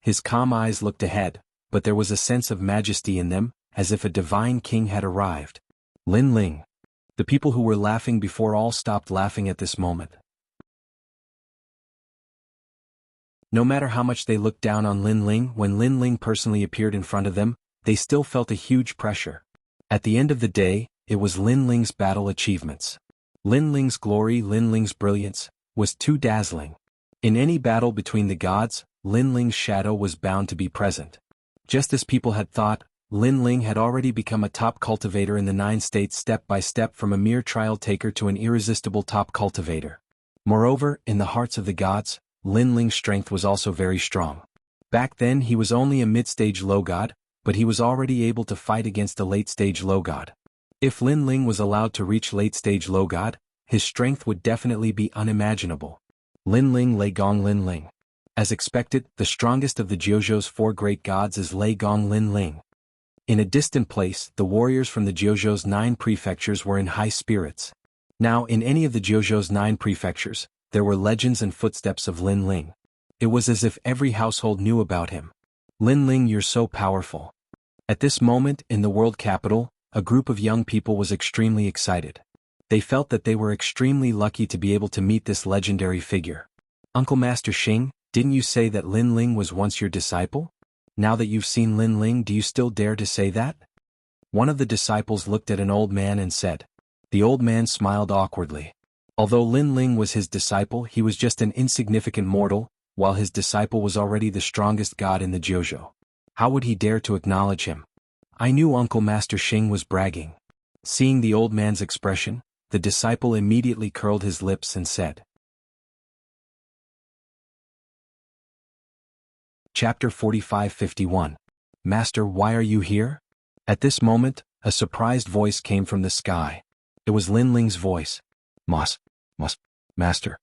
A: His calm eyes looked ahead, but there was a sense of majesty in them, as if a divine king had arrived. Lin Ling. The people who were laughing before all stopped laughing at this moment. No matter how much they looked down on Lin Ling, when Lin Ling personally appeared in front of them, they still felt a huge pressure. At the end of the day, it was Lin Ling's battle achievements. Lin Ling's glory, Lin Ling's brilliance, was too dazzling. In any battle between the gods, Lin Ling's shadow was bound to be present. Just as people had thought, Lin Ling had already become a top cultivator in the 9 states step by step, from a mere trial taker to an irresistible top cultivator. Moreover, in the hearts of the gods, Lin Ling's strength was also very strong. Back then he was only a mid-stage low god, but he was already able to fight against a late-stage low god. If Lin Ling was allowed to reach late-stage low god, his strength would definitely be unimaginable. Lin Ling, Lei Gong Lin Ling. As expected, the strongest of the Jianghu's 4 great gods is Lei Gong Lin Ling. In a distant place, the warriors from the Jianghu's 9 prefectures were in high spirits. Now, in any of the Jianghu's 9 prefectures, there were legends and footsteps of Lin Ling. It was as if every household knew about him. Lin Ling, you're so powerful. At this moment, in the world capital, a group of young people was extremely excited. They felt that they were extremely lucky to be able to meet this legendary figure. Uncle Master Xing, didn't you say that Lin Ling was once your disciple? Now that you've seen Lin Ling, do you still dare to say that? One of the disciples looked at an old man and said. The old man smiled awkwardly. Although Lin Ling was his disciple, he was just an insignificant mortal, while his disciple was already the strongest god in the Jianghu. How would he dare to acknowledge him? I knew Uncle Master Xing was bragging. Seeing the old man's expression, the disciple immediately curled his lips and said. Chapter 45-51. Master, why are you here? At this moment, a surprised voice came from the sky. It was Lin Ling's voice. Master.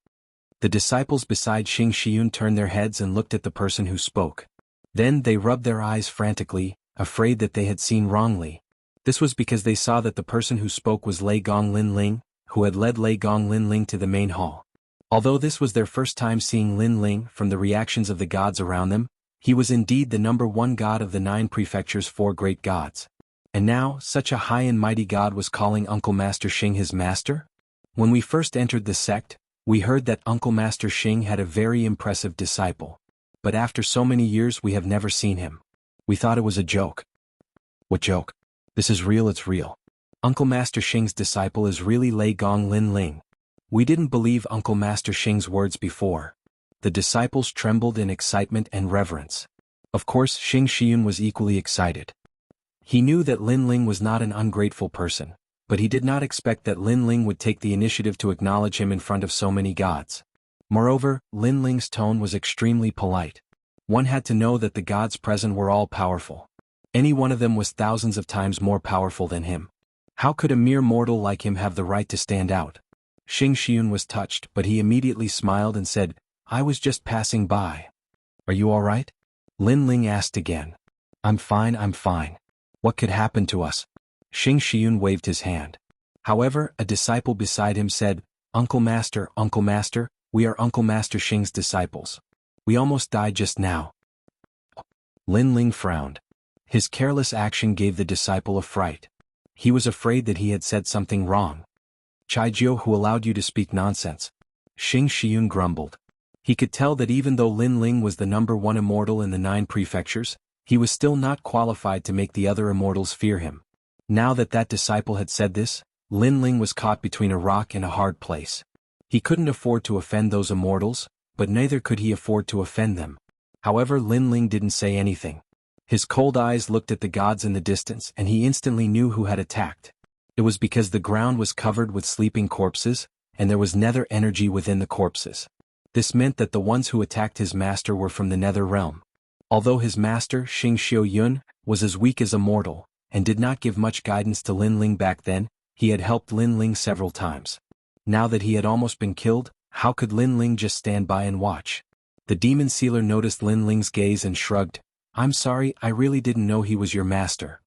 A: The disciples beside Xing Shiyun turned their heads and looked at the person who spoke. Then they rubbed their eyes frantically, afraid that they had seen wrongly. This was because they saw that the person who spoke was Lei Gong Lin Ling, who had led Lei Gong Lin Ling to the main hall. Although this was their first time seeing Lin Ling, from the reactions of the gods around them, he was indeed the number 1 god of the 9 prefectures' 4 great gods. And now, such a high and mighty god was calling Uncle Master Xing his master? When we first entered the sect, we heard that Uncle Master Xing had a very impressive disciple. But after so many years we have never seen him. We thought it was a joke. What joke? This is real, it's real. Uncle Master Xing's disciple is really Lei Gong Lin Ling. We didn't believe Uncle Master Xing's words before. The disciples trembled in excitement and reverence. Of course, Xing Xian was equally excited. He knew that Lin Ling was not an ungrateful person, but he did not expect that Lin Ling would take the initiative to acknowledge him in front of so many gods. Moreover, Lin Ling's tone was extremely polite. One had to know that the gods present were all powerful. Any one of them was thousands of times more powerful than him. How could a mere mortal like him have the right to stand out? Xing Xian was touched, but he immediately smiled and said, "I was just passing by." "Are you all right?" Lin Ling asked again. I'm fine. What could happen to us?" Xing Xian waved his hand. However, a disciple beside him said, Uncle Master, we are Uncle Master Xing's disciples. We almost died just now." Lin Ling frowned. His careless action gave the disciple a fright. He was afraid that he had said something wrong. "Chai Jiu, who allowed you to speak nonsense?" Xing Xian grumbled. He could tell that even though Lin Ling was the #1 immortal in the 9 prefectures, he was still not qualified to make the other immortals fear him. Now that that disciple had said this, Lin Ling was caught between a rock and a hard place. He couldn't afford to offend those immortals, but neither could he afford to offend them. However, Lin Ling didn't say anything. His cold eyes looked at the gods in the distance and he instantly knew who had attacked. It was because the ground was covered with sleeping corpses, and there was nether energy within the corpses. This meant that the ones who attacked his master were from the nether realm. Although his master, Xing Xiaoyun, was as weak as a mortal, and did not give much guidance to Lin Ling back then, he had helped Lin Ling several times. Now that he had almost been killed, how could Lin Ling just stand by and watch? The demon sealer noticed Lin Ling's gaze and shrugged. "I'm sorry, I really didn't know he was your master.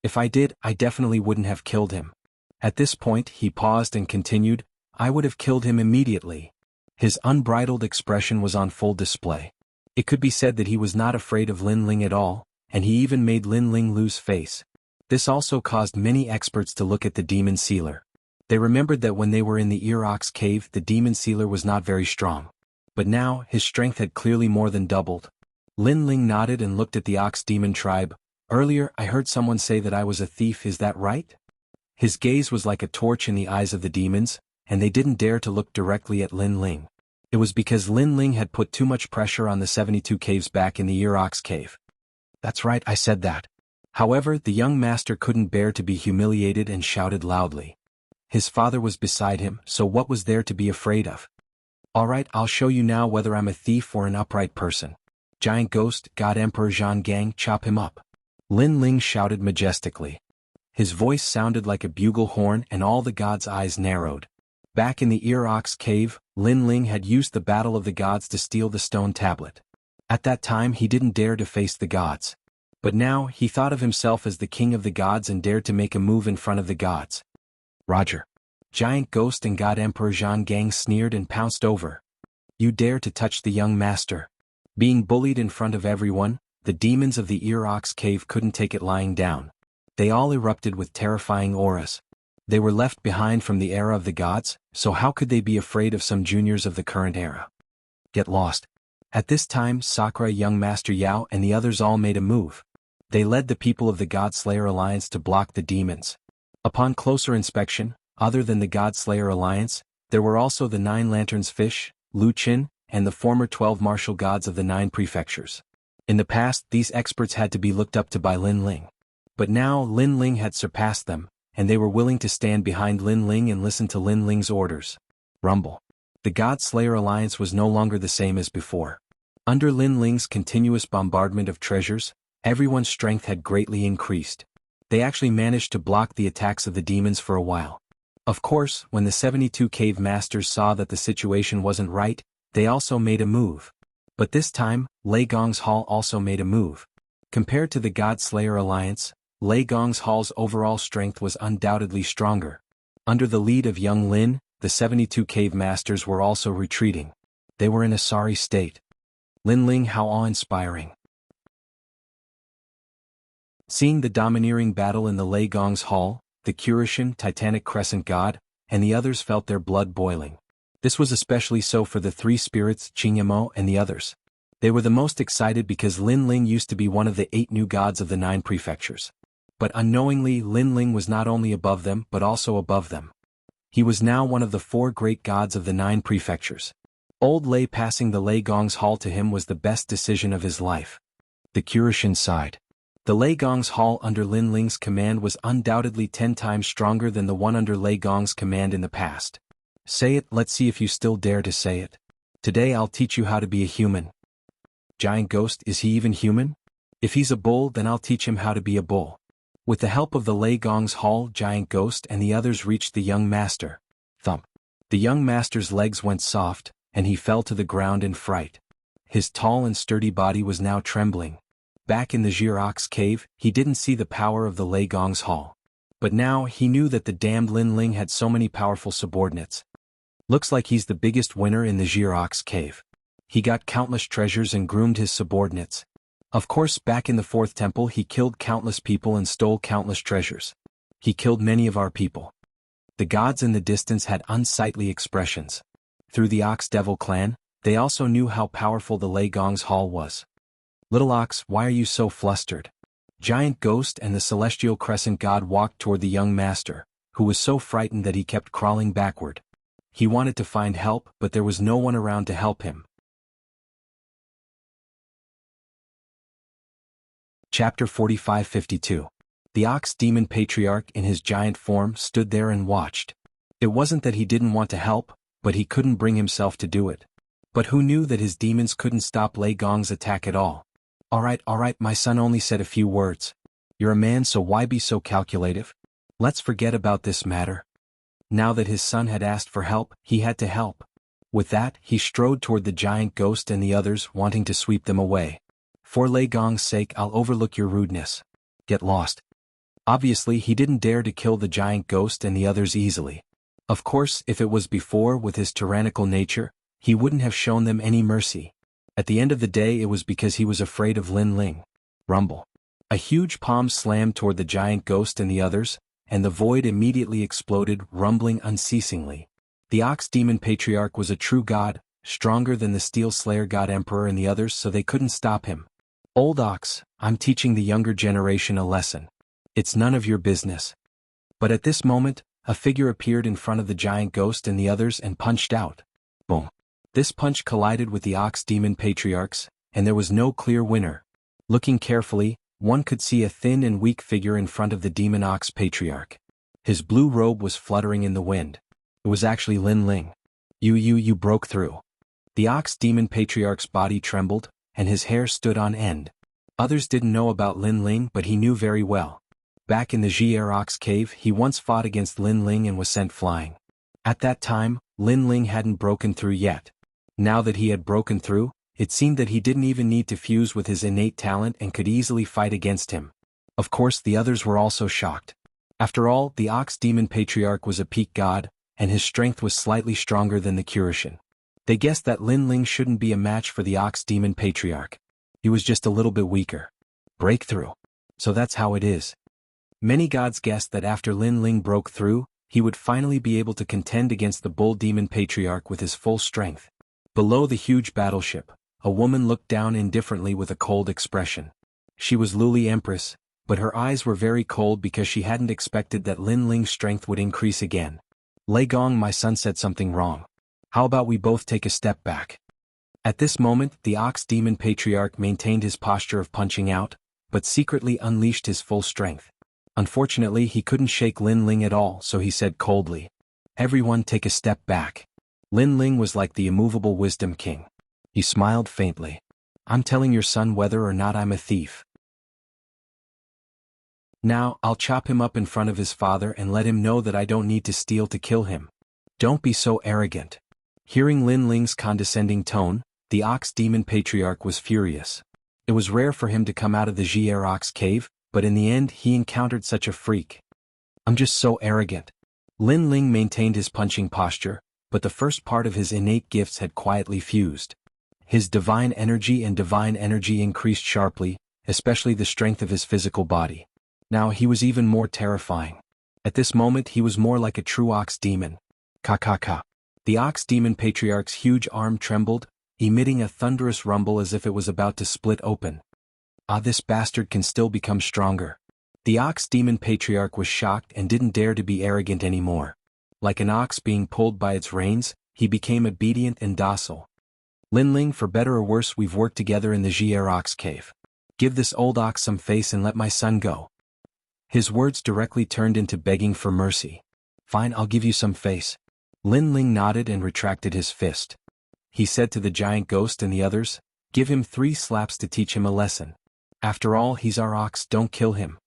A: If I did, I definitely wouldn't have killed him." At this point, he paused and continued, "I would have killed him immediately." His unbridled expression was on full display. It could be said that he was not afraid of Lin Ling at all, and he even made Lin Ling lose face. This also caused many experts to look at the demon sealer. They remembered that when they were in the Ear Ox cave, the demon sealer was not very strong. But now, his strength had clearly more than doubled. Lin Ling nodded and looked at the Ox demon tribe. "Earlier, I heard someone say that I was a thief, is that right?" His gaze was like a torch in the eyes of the demons, and they didn't dare to look directly at Lin Ling. It was because Lin Ling had put too much pressure on the 72 caves back in the Ear Ox cave. "That's right, I said that." However, the young master couldn't bear to be humiliated and shouted loudly. His father was beside him, so what was there to be afraid of? "All right, I'll show you now whether I'm a thief or an upright person. Giant Ghost, God Emperor Zhang, chop him up." Lin Ling shouted majestically. His voice sounded like a bugle horn and all the gods' eyes narrowed. Back in the Ear Ox cave, Lin Ling had used the battle of the gods to steal the stone tablet. At that time he didn't dare to face the gods. But now, he thought of himself as the king of the gods and dared to make a move in front of the gods. "Roger." Giant Ghost and God Emperor Zhang sneered and pounced over. "You dare to touch the young master." Being bullied in front of everyone, the demons of the Ear Ox cave couldn't take it lying down. They all erupted with terrifying auras. They were left behind from the era of the gods, so how could they be afraid of some juniors of the current era? Get lost. At this time, Sakura, young Master Yao, and the others all made a move. They led the people of the God-Slayer Alliance to block the demons. Upon closer inspection, other than the God-Slayer Alliance, there were also the 9 Lanterns Fish, Lu Qin, and the former 12 martial gods of the 9 prefectures. In the past, these experts had to be looked up to by Lin Ling. But now Lin Ling had surpassed them, and they were willing to stand behind Lin Ling and listen to Lin Ling's orders. Rumble. The God-Slayer Alliance was no longer the same as before. Under Lin Ling's continuous bombardment of treasures, everyone's strength had greatly increased. They actually managed to block the attacks of the demons for a while. Of course, when the 72 cave masters saw that the situation wasn't right, they also made a move. But this time, Lei Gong's Hall also made a move. Compared to the God-Slayer Alliance, Lei Gong's Hall's overall strength was undoubtedly stronger. Under the lead of young Lin, the 72 cave masters were also retreating. They were in a sorry state. Lin Ling, how awe-inspiring. Seeing the domineering battle in the Lei Gong's Hall, the Kurishin, Titanic Crescent God, and the others felt their blood boiling. This was especially so for the 3 spirits, Qingyamo and the others. They were the most excited because Lin Ling used to be one of the 8 new gods of the 9 prefectures. But unknowingly, Lin Ling was not only above them but also above them. He was now one of the 4 great gods of the 9 prefectures. Old Lei passing the Lei Gong's hall to him was the best decision of his life. The Kyushin sighed. The Lei Gong's hall under Lin Ling's command was undoubtedly 10 times stronger than the one under Lei Gong's command in the past. Say it, let's see if you still dare to say it. Today I'll teach you how to be a human. Giant Ghost, is he even human? If he's a bull, then I'll teach him how to be a bull. With the help of the Lei Gong's hall, Giant Ghost and the others reached the young master. Thump. The young master's legs went soft, and he fell to the ground in fright. His tall and sturdy body was now trembling. Back in the Jianghu cave, he didn't see the power of the Lei Gong's hall. But now he knew that the damned Lin Ling had so many powerful subordinates. Looks like he's the biggest winner in the Jianghu cave. He got countless treasures and groomed his subordinates. Of course, back in the fourth temple he killed countless people and stole countless treasures. He killed many of our people. The gods in the distance had unsightly expressions. Through the Ox Devil clan, they also knew how powerful the Lei Gong's hall was. Little Ox, why are you so flustered? Giant Ghost and the Celestial Crescent God walked toward the young master, who was so frightened that he kept crawling backward. He wanted to find help, but there was no one around to help him. Chapter 45-52. The Ox Demon Patriarch in his giant form stood there and watched. It wasn't that he didn't want to help, but he couldn't bring himself to do it. But who knew that his demons couldn't stop Lei Gong's attack at all? All right, my son only said a few words. You're a man, so why be so calculative? Let's forget about this matter. Now that his son had asked for help, he had to help. With that, he strode toward the Giant Ghost and the others, wanting to sweep them away. For Lei Gong's sake, I'll overlook your rudeness. Get lost. Obviously, he didn't dare to kill the Giant Ghost and the others easily. Of course, if it was before, with his tyrannical nature, he wouldn't have shown them any mercy. At the end of the day, it was because he was afraid of Lin Ling. Rumble. A huge palm slammed toward the Giant Ghost and the others, and the void immediately exploded, rumbling unceasingly. The Ox Demon Patriarch was a true god, stronger than the Steel Slayer God Emperor and the others, so they couldn't stop him. Old Ox, I'm teaching the younger generation a lesson. It's none of your business. But at this moment, a figure appeared in front of the Giant Ghost and the others and punched out. Boom. This punch collided with the Ox Demon Patriarchs, and there was no clear winner. Looking carefully, one could see a thin and weak figure in front of the Demon Ox Patriarch. His blue robe was fluttering in the wind. It was actually Lin Ling. You broke through. The Ox Demon Patriarch's body trembled, and his hair stood on end. Others didn't know about Lin Ling, but he knew very well. Back in the Jianghu cave, he once fought against Lin Ling and was sent flying. At that time, Lin Ling hadn't broken through yet. Now that he had broken through, it seemed that he didn't even need to fuse with his innate talent and could easily fight against him. Of course, the others were also shocked. After all, the Ox Demon Patriarch was a peak god, and his strength was slightly stronger than the Kyushin. They guessed that Lin Ling shouldn't be a match for the Ox Demon Patriarch. He was just a little bit weaker. Breakthrough. So that's how it is. Many gods guessed that after Lin Ling broke through, he would finally be able to contend against the Bull Demon Patriarch with his full strength. Below the huge battleship, a woman looked down indifferently with a cold expression. She was Luli Empress, but her eyes were very cold because she hadn't expected that Lin Ling's strength would increase again. Lei Gong, my son said something wrong. How about we both take a step back? At this moment, the Ox Demon Patriarch maintained his posture of punching out, but secretly unleashed his full strength. Unfortunately, he couldn't shake Lin Ling at all, so he said coldly, "Everyone take a step back." Lin Ling was like the immovable wisdom king. He smiled faintly. "I'm telling your son whether or not I'm a thief. Now, I'll chop him up in front of his father and let him know that I don't need to steal to kill him. Don't be so arrogant." Hearing Lin Ling's condescending tone, the Ox Demon Patriarch was furious. It was rare for him to come out of the Jianghu cave, but in the end he encountered such a freak. "I'm just so arrogant." Lin Ling maintained his punching posture, but the first part of his innate gifts had quietly fused. His divine energy increased sharply, especially the strength of his physical body. Now he was even more terrifying. At this moment he was more like a true ox demon. Ka. The Ox Demon Patriarch's huge arm trembled, emitting a thunderous rumble as if it was about to split open. This bastard can still become stronger. The Ox Demon Patriarch was shocked and didn't dare to be arrogant anymore. Like an ox being pulled by its reins, he became obedient and docile. Lin Ling, for better or worse we've worked together in the Jier Ox Cave. Give this old ox some face and let my son go. His words directly turned into begging for mercy. Fine, I'll give you some face. Lin Ling nodded and retracted his fist. He said to the giant ghost and the others, give him 3 slaps to teach him a lesson. After all, he's our ox, don't kill him.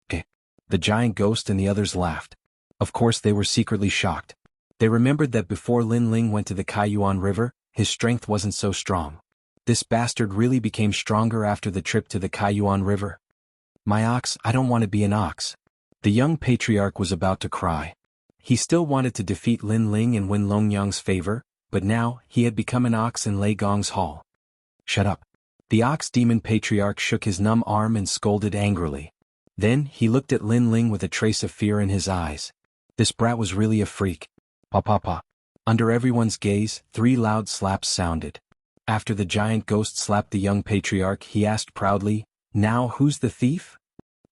A: The giant ghost and the others laughed. Of course they were secretly shocked. They remembered that before Lin Ling went to the Kaiyuan River, his strength wasn't so strong. This bastard really became stronger after the trip to the Kaiyuan River. My ox, I don't want to be an ox. The young patriarch was about to cry. He still wanted to defeat Lin Ling and win Longyang's favor, but now, he had become an ox in Lei Gong's hall. Shut up. The ox-demon patriarch shook his numb arm and scolded angrily. Then, he looked at Lin Ling with a trace of fear in his eyes. This brat was really a freak. Pa. Under everyone's gaze, 3 loud slaps sounded. After the giant ghost slapped the young patriarch, he asked proudly, now who's the thief?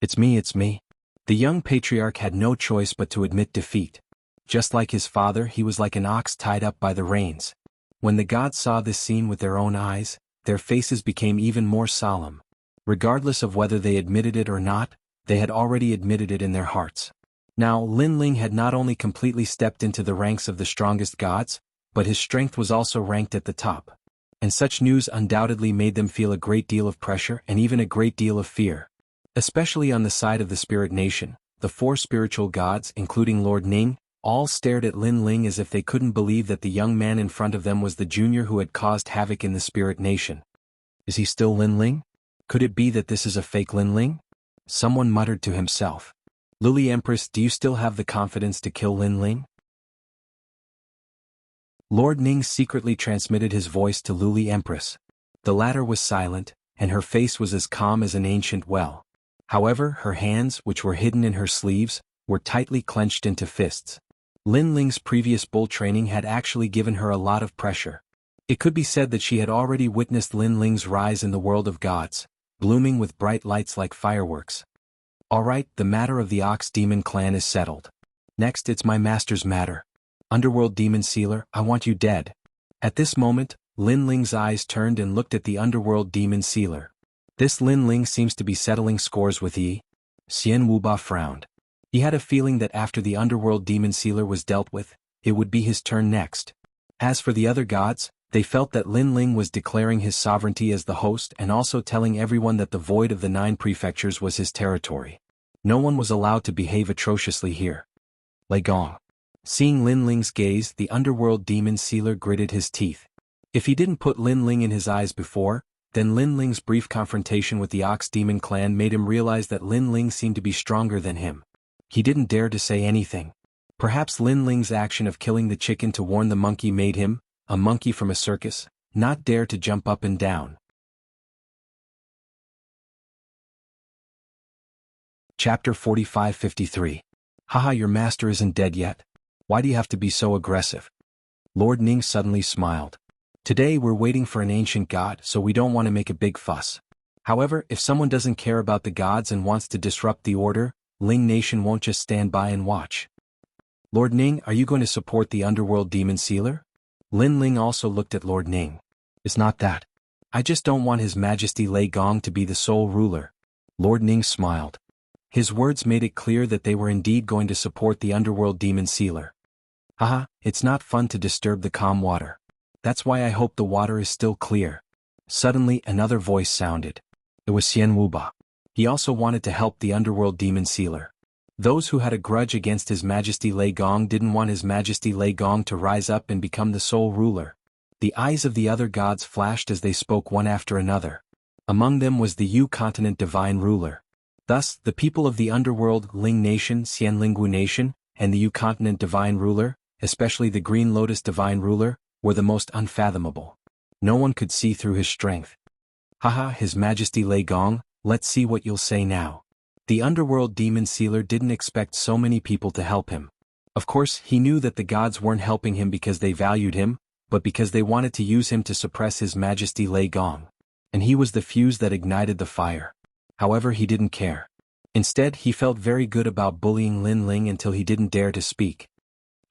A: It's me. The young patriarch had no choice but to admit defeat. Just like his father, he was like an ox tied up by the reins. When the gods saw this scene with their own eyes, their faces became even more solemn. Regardless of whether they admitted it or not, they had already admitted it in their hearts. Now, Lin Ling had not only completely stepped into the ranks of the strongest gods, but his strength was also ranked at the top. And such news undoubtedly made them feel a great deal of pressure and even a great deal of fear. Especially on the side of the Spirit Nation, the 4 spiritual gods, including Lord Ning, all stared at Lin Ling as if they couldn't believe that the young man in front of them was the junior who had caused havoc in the Spirit Nation. Is he still Lin Ling? Could it be that this is a fake Lin Ling? Someone muttered to himself. Lily Empress, do you still have the confidence to kill Lin Ling? Lord Ning secretly transmitted his voice to Luli Empress. The latter was silent, and her face was as calm as an ancient well. However, her hands, which were hidden in her sleeves, were tightly clenched into fists. Lin Ling's previous bull training had actually given her a lot of pressure. It could be said that she had already witnessed Lin Ling's rise in the world of gods, blooming with bright lights like fireworks. Alright, the matter of the Ox Demon clan is settled. Next, it's my master's matter. Underworld Demon Sealer, I want you dead. At this moment, Lin Ling's eyes turned and looked at the Underworld Demon Sealer. This Lin Ling seems to be settling scores with Yi. Xian Wuba frowned. He had a feeling that after the Underworld Demon Sealer was dealt with, it would be his turn next. As for the other gods, they felt that Lin Ling was declaring his sovereignty as the host and also telling everyone that the void of the 9 prefectures was his territory. No one was allowed to behave atrociously here. Lei Gong. Seeing Lin Ling's gaze, the Underworld Demon Sealer gritted his teeth. If he didn't put Lin Ling in his eyes before, then Lin Ling's brief confrontation with the Ox Demon clan made him realize that Lin Ling seemed to be stronger than him. He didn't dare to say anything. Perhaps Lin Ling's action of killing the chicken to warn the monkey made him, a monkey from a circus, not dare to jump up and down. Chapter 45-53. Haha, your master isn't dead yet. Why do you have to be so aggressive? Lord Ning suddenly smiled. Today we're waiting for an ancient god, so we don't want to make a big fuss. However, if someone doesn't care about the gods and wants to disrupt the order, Ling Nation won't just stand by and watch. Lord Ning, are you going to support the Underworld Demon Sealer? Lin Ling also looked at Lord Ning. It's not that. I just don't want His Majesty Lei Gong to be the sole ruler. Lord Ning smiled. His words made it clear that they were indeed going to support the Underworld Demon Sealer. Haha, it's not fun to disturb the calm water. That's why I hope the water is still clear. Suddenly another voice sounded. It was Xian Wuba. He also wanted to help the Underworld Demon Sealer. Those who had a grudge against His Majesty Lei Gong didn't want His Majesty Lei Gong to rise up and become the sole ruler. The eyes of the other gods flashed as they spoke one after another. Among them was the Yu Continent Divine Ruler. Thus, the people of the Underworld Ling Nation, Xianlinggu Nation, and the Yu Continent Divine Ruler, especially the Green Lotus Divine Ruler, were the most unfathomable. No one could see through his strength. Haha, His Majesty Lei Gong, let's see what you'll say now. The Underworld Demon Sealer didn't expect so many people to help him. Of course, he knew that the gods weren't helping him because they valued him, but because they wanted to use him to suppress His Majesty Lei Gong. And he was the fuse that ignited the fire. However, he didn't care. Instead, he felt very good about bullying Lin Ling until he didn't dare to speak.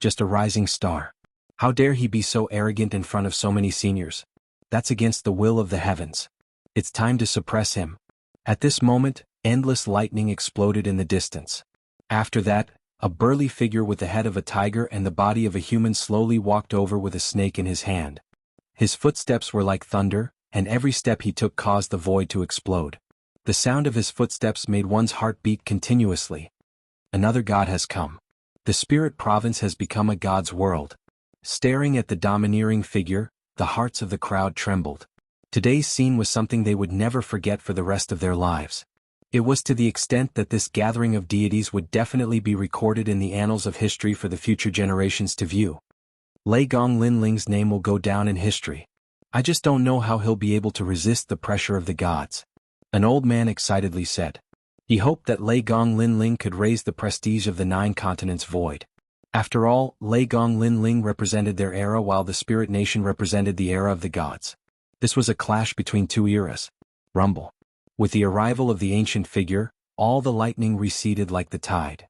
A: Just a rising star. How dare he be so arrogant in front of so many seniors? That's against the will of the heavens. It's time to suppress him. At this moment, endless lightning exploded in the distance. After that, a burly figure with the head of a tiger and the body of a human slowly walked over with a snake in his hand. His footsteps were like thunder, and every step he took caused the void to explode. The sound of his footsteps made one's heart beat continuously. Another god has come. The spirit province has become a god's world. Staring at the domineering figure, the hearts of the crowd trembled. Today's scene was something they would never forget for the rest of their lives. It was to the extent that this gathering of deities would definitely be recorded in the annals of history for the future generations to view. Lei Gong Linling's name will go down in history. I just don't know how he'll be able to resist the pressure of the gods. An old man excitedly said. He hoped that Lei Gong Linling could raise the prestige of the 9 continents void. After all, Lei Gong Linling represented their era while the spirit nation represented the era of the gods. This was a clash between 2 eras. Rumble. With the arrival of the ancient figure, all the lightning receded like the tide.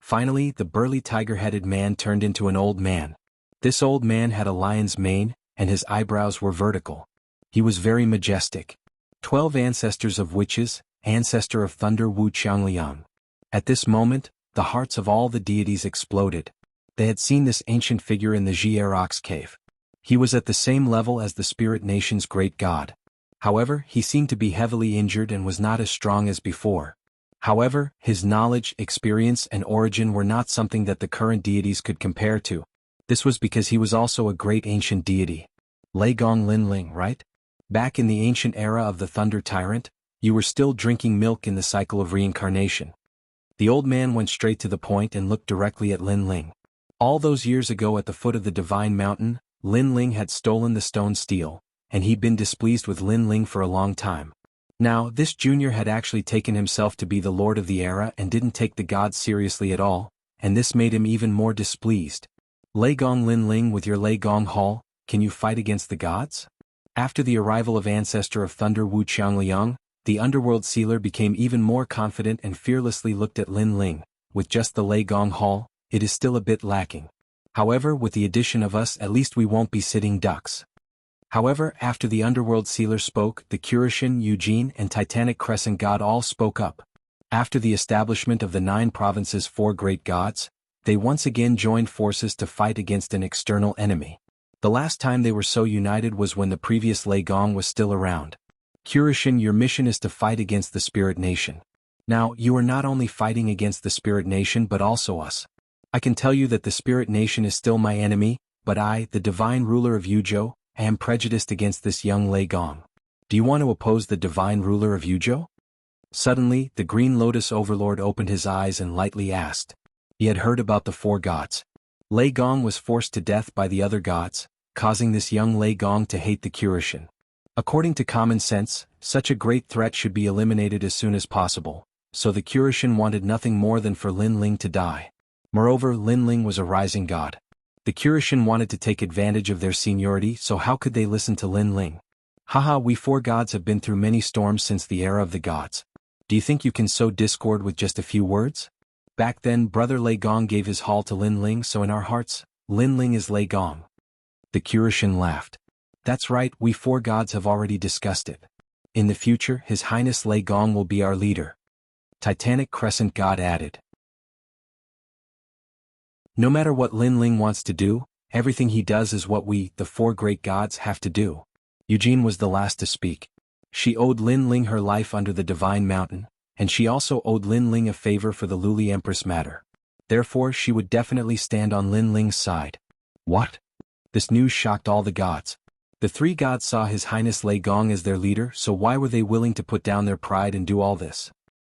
A: Finally, the burly tiger-headed man turned into an old man. This old man had a lion's mane, and his eyebrows were vertical. He was very majestic. 12 ancestors of witches, ancestor of thunder Wu Qiangliang. At this moment, the hearts of all the deities exploded. They had seen this ancient figure in the Jierox cave. He was at the same level as the spirit nation's great god. However, he seemed to be heavily injured and was not as strong as before. However, his knowledge, experience, and origin were not something that the current deities could compare to. This was because he was also a great ancient deity. Lei Gong Linling, right? Back in the ancient era of the Thunder Tyrant, you were still drinking milk in the cycle of reincarnation. The old man went straight to the point and looked directly at Linling. All those years ago at the foot of the Divine Mountain, Linling had stolen the stone steel, and he'd been displeased with Linling for a long time. Now, this junior had actually taken himself to be the lord of the era and didn't take the gods seriously at all, and this made him even more displeased. Lei Gong Linling, with your Lei Gong Hall, can you fight against the gods? After the arrival of ancestor of thunder Wu Qiangliang, the underworld sealer became even more confident and fearlessly looked at Linling. With just the Lei Gong Hall, it is still a bit lacking. However, with the addition of us, at least we won't be sitting ducks. However, after the underworld sealer spoke, the Curishan, Eugene, and Titanic Crescent god all spoke up. After the establishment of the 9 provinces' 4 great gods, they once again joined forces to fight against an external enemy. The last time they were so united was when the previous Lei Gong was still around. Curishan, your mission is to fight against the spirit nation. Now, you are not only fighting against the spirit nation but also us. I can tell you that the spirit nation is still my enemy, but I, the divine ruler of Yuzhou, am prejudiced against this young Lei Gong. Do you want to oppose the divine ruler of Yuzhou? Suddenly, the Green Lotus Overlord opened his eyes and lightly asked. He had heard about the 4 gods. Lei Gong was forced to death by the other gods, causing this young Lei Gong to hate the Curishan. According to common sense, such a great threat should be eliminated as soon as possible, so the Curishan wanted nothing more than for Linling to die. Moreover, Linling was a rising god. The Curishan wanted to take advantage of their seniority, so how could they listen to Linling? Haha, we 4 gods have been through many storms since the era of the gods. Do you think you can sow discord with just a few words? Back then, brother Lei Gong gave his hall to Linling, so in our hearts, Linling is Lei Gong. The Curishan laughed. That's right, we 4 gods have already discussed it. In the future, His Highness Lei Gong will be our leader. Titanic Crescent God added. No matter what Linling wants to do, everything he does is what we, the 4 great gods, have to do. Eugene was the last to speak. She owed Linling her life under the Divine Mountain, and she also owed Linling a favor for the Luli Empress matter. Therefore, she would definitely stand on Linling's side. What? This news shocked all the gods. The 3 gods saw His Highness Lei Gong as their leader, so why were they willing to put down their pride and do all this?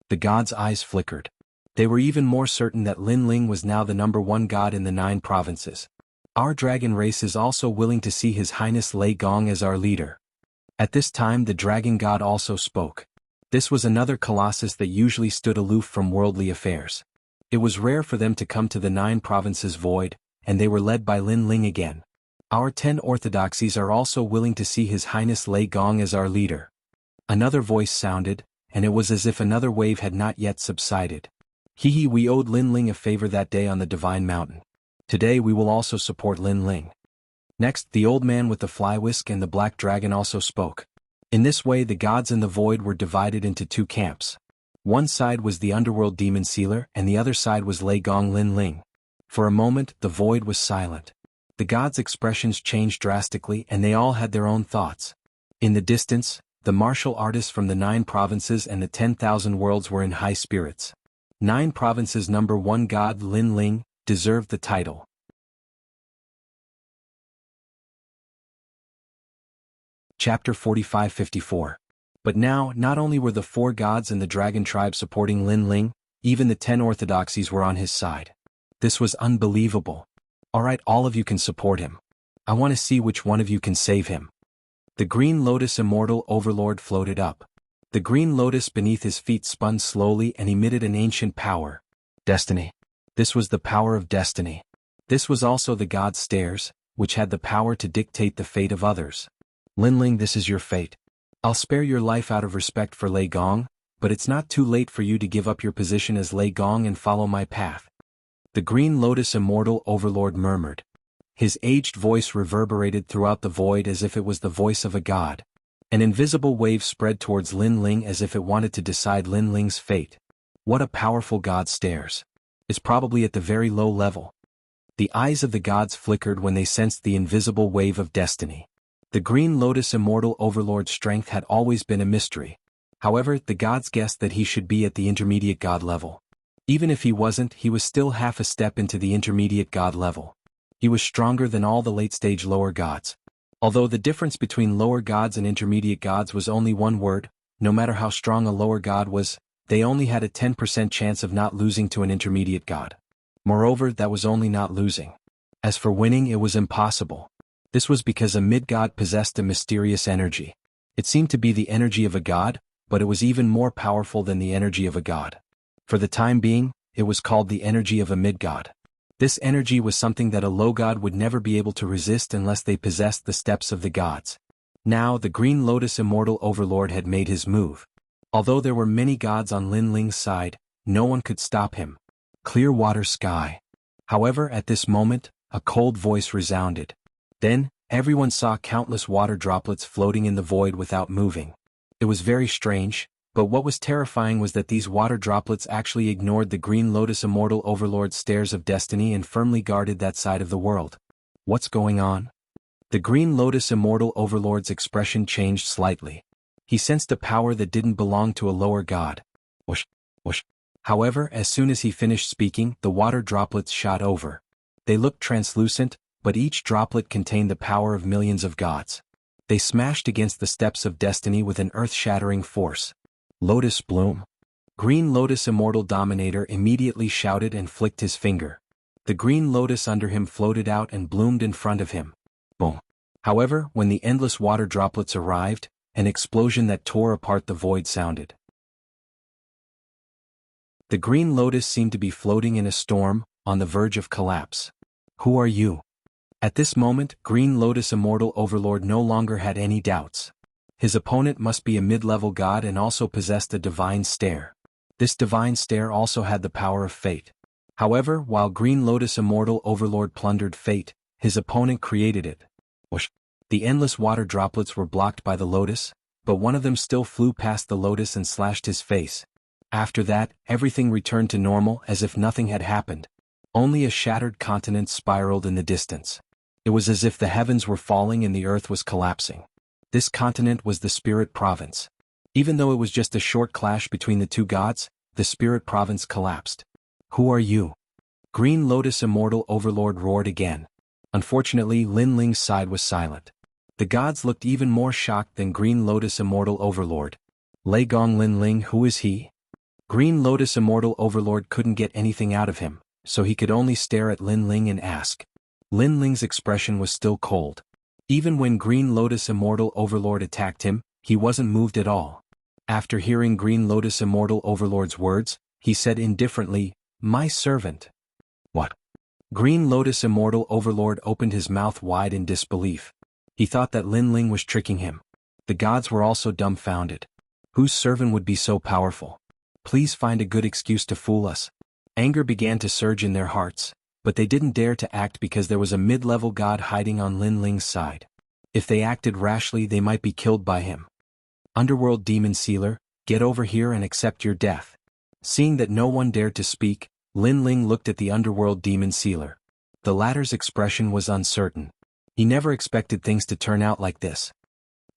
A: The gods' eyes flickered. They were even more certain that Linling was now the #1 god in the 9 provinces. Our dragon race is also willing to see His Highness Lei Gong as our leader. At this time the dragon god also spoke. This was another colossus that usually stood aloof from worldly affairs. It was rare for them to come to the 9 provinces void, and they were led by Linling again. Our 10 orthodoxies are also willing to see His Highness Lei Gong as our leader. Another voice sounded, and it was as if another wave had not yet subsided. Hee, we owed Linling a favor that day on the Divine Mountain. Today we will also support Linling. Next, the old man with the fly whisk and the black dragon also spoke. In this way the gods in the void were divided into two camps. One side was the underworld demon sealer and the other side was Lei Gong Lin Ling. For a moment, the void was silent. The gods' expressions changed drastically and they all had their own thoughts. In the distance, the martial artists from the 9 provinces and the 10,000 worlds were in high spirits. 9 provinces number 1 god Lin Ling deserved the title. Chapter 45-54. But now, not only were the 4 gods and the dragon tribe supporting Lin Ling, even the 10 orthodoxies were on his side. This was unbelievable. Alright, all of you can support him. I want to see which one of you can save him. The green lotus immortal overlord floated up. The green lotus beneath his feet spun slowly and emitted an ancient power. Destiny. This was the power of destiny. This was also the god's stairs, which had the power to dictate the fate of others. Lin Ling, this is your fate. I'll spare your life out of respect for Lei Gong, but it's not too late for you to give up your position as Lei Gong and follow my path. The green lotus immortal overlord murmured. His aged voice reverberated throughout the void as if it was the voice of a god. An invisible wave spread towards Lin Ling as if it wanted to decide Lin Ling's fate. What a powerful god stares. It's probably at the very low level. The eyes of the gods flickered when they sensed the invisible wave of destiny. The green lotus immortal overlord's strength had always been a mystery. However, the gods guessed that he should be at the intermediate god level. Even if he wasn't, he was still half a step into the intermediate god level. He was stronger than all the late-stage lower gods. Although the difference between lower gods and intermediate gods was only one word, no matter how strong a lower god was, they only had a 10% chance of not losing to an intermediate god. Moreover, that was only not losing. As for winning, it was impossible. This was because a mid-god possessed a mysterious energy. It seemed to be the energy of a god, but it was even more powerful than the energy of a god. For the time being, it was called the energy of a mid-god. This energy was something that a low god would never be able to resist unless they possessed the steps of the gods. Now, the green lotus immortal overlord had made his move. Although there were many gods on Lin Ling's side, no one could stop him. Clear water sky. However, at this moment, a cold voice resounded. Then, everyone saw countless water droplets floating in the void without moving. It was very strange, but what was terrifying was that these water droplets actually ignored the green lotus immortal overlord's stairs of destiny and firmly guarded that side of the world. What's going on? The green lotus immortal overlord's expression changed slightly. He sensed a power that didn't belong to a lower god. Whoosh, whoosh. However, as soon as he finished speaking, the water droplets shot over. They looked translucent, but each droplet contained the power of millions of gods. They smashed against the steps of destiny with an earth-shattering force. Lotus bloom. Green lotus immortal dominator immediately shouted and flicked his finger. The green lotus under him floated out and bloomed in front of him. Boom. However, when the endless water droplets arrived, an explosion that tore apart the void sounded. The green lotus seemed to be floating in a storm, on the verge of collapse. Who are you? At this moment, green lotus immortal overlord no longer had any doubts. His opponent must be a mid-level god and also possessed a divine stare. This divine stare also had the power of fate. However, while green lotus immortal overlord plundered fate, his opponent created it. Whoosh. The endless water droplets were blocked by the lotus, but one of them still flew past the lotus and slashed his face. After that, everything returned to normal as if nothing had happened. Only a shattered continent spiraled in the distance. It was as if the heavens were falling and the earth was collapsing. This continent was the spirit province. Even though it was just a short clash between the two gods, the spirit province collapsed. Who are you? Green lotus immortal overlord roared again. Unfortunately, Lin Ling's side was silent. The gods looked even more shocked than green lotus immortal overlord. Lei Gong Lin Ling, who is he? Green lotus immortal overlord couldn't get anything out of him, so he could only stare at Lin Ling and ask. Lin Ling's expression was still cold. Even when green lotus immortal overlord attacked him, he wasn't moved at all. After hearing green lotus immortal overlord's words, he said indifferently, "My servant." What? Green lotus immortal overlord opened his mouth wide in disbelief. He thought that Lin Ling was tricking him. The gods were also dumbfounded. Whose servant would be so powerful? Please find a good excuse to fool us. Anger began to surge in their hearts. But they didn't dare to act because there was a mid-level god hiding on Lin Ling's side. If they acted rashly, they might be killed by him. Underworld Demon Sealer, get over here and accept your death. Seeing that no one dared to speak, Lin Ling looked at the Underworld Demon Sealer. The latter's expression was uncertain. He never expected things to turn out like this.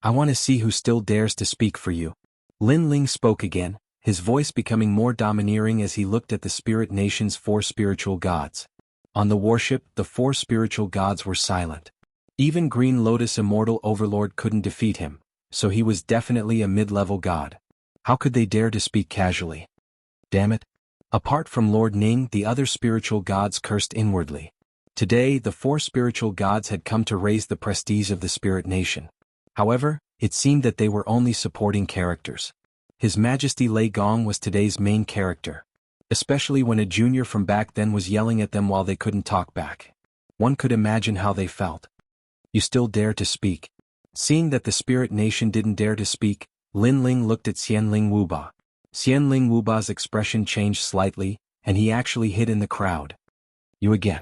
A: I want to see who still dares to speak for you. Lin Ling spoke again, his voice becoming more domineering as he looked at the Spirit Nation's 4 spiritual gods. On the warship, the 4 spiritual gods were silent. Even Green Lotus Immortal Overlord couldn't defeat him, so he was definitely a mid-level god. How could they dare to speak casually? Damn it. Apart from Lord Ning, the other spiritual gods cursed inwardly. Today, the 4 spiritual gods had come to raise the prestige of the Spirit Nation. However, it seemed that they were only supporting characters. His Majesty Lei Gong was today's main character. Especially when a junior from back then was yelling at them while they couldn't talk back. One could imagine how they felt. You still dare to speak? Seeing that the Spirit Nation didn't dare to speak, Lin Ling looked at Xianling Wuba. Xianling Wuba's expression changed slightly, and he actually hid in the crowd. You again.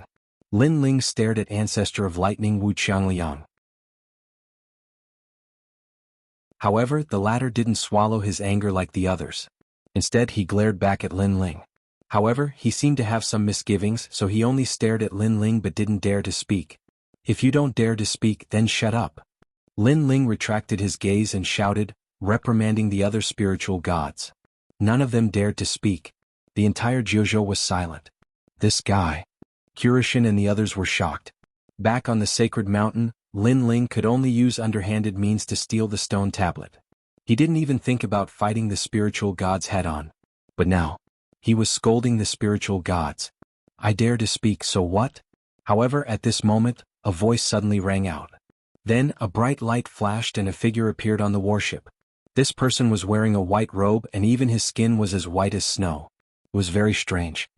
A: Lin Ling stared at Ancestor of Lightning Wu Qiangliang. However, the latter didn't swallow his anger like the others. Instead, he glared back at Lin Ling. However, he seemed to have some misgivings, so he only stared at Lin Ling but didn't dare to speak. If you don't dare to speak, then shut up. Lin Ling retracted his gaze and shouted, reprimanding the other spiritual gods. None of them dared to speak. The entire Jiuzhou was silent. This guy. Kurishin and the others were shocked. Back on the sacred mountain, Lin Ling could only use underhanded means to steal the stone tablet. He didn't even think about fighting the spiritual gods head-on. But now, he was scolding the spiritual gods. I dare to speak, so what? However, at this moment, a voice suddenly rang out. Then, a bright light flashed and a figure appeared on the warship. This person was wearing a white robe and even his skin was as white as snow. It was very strange.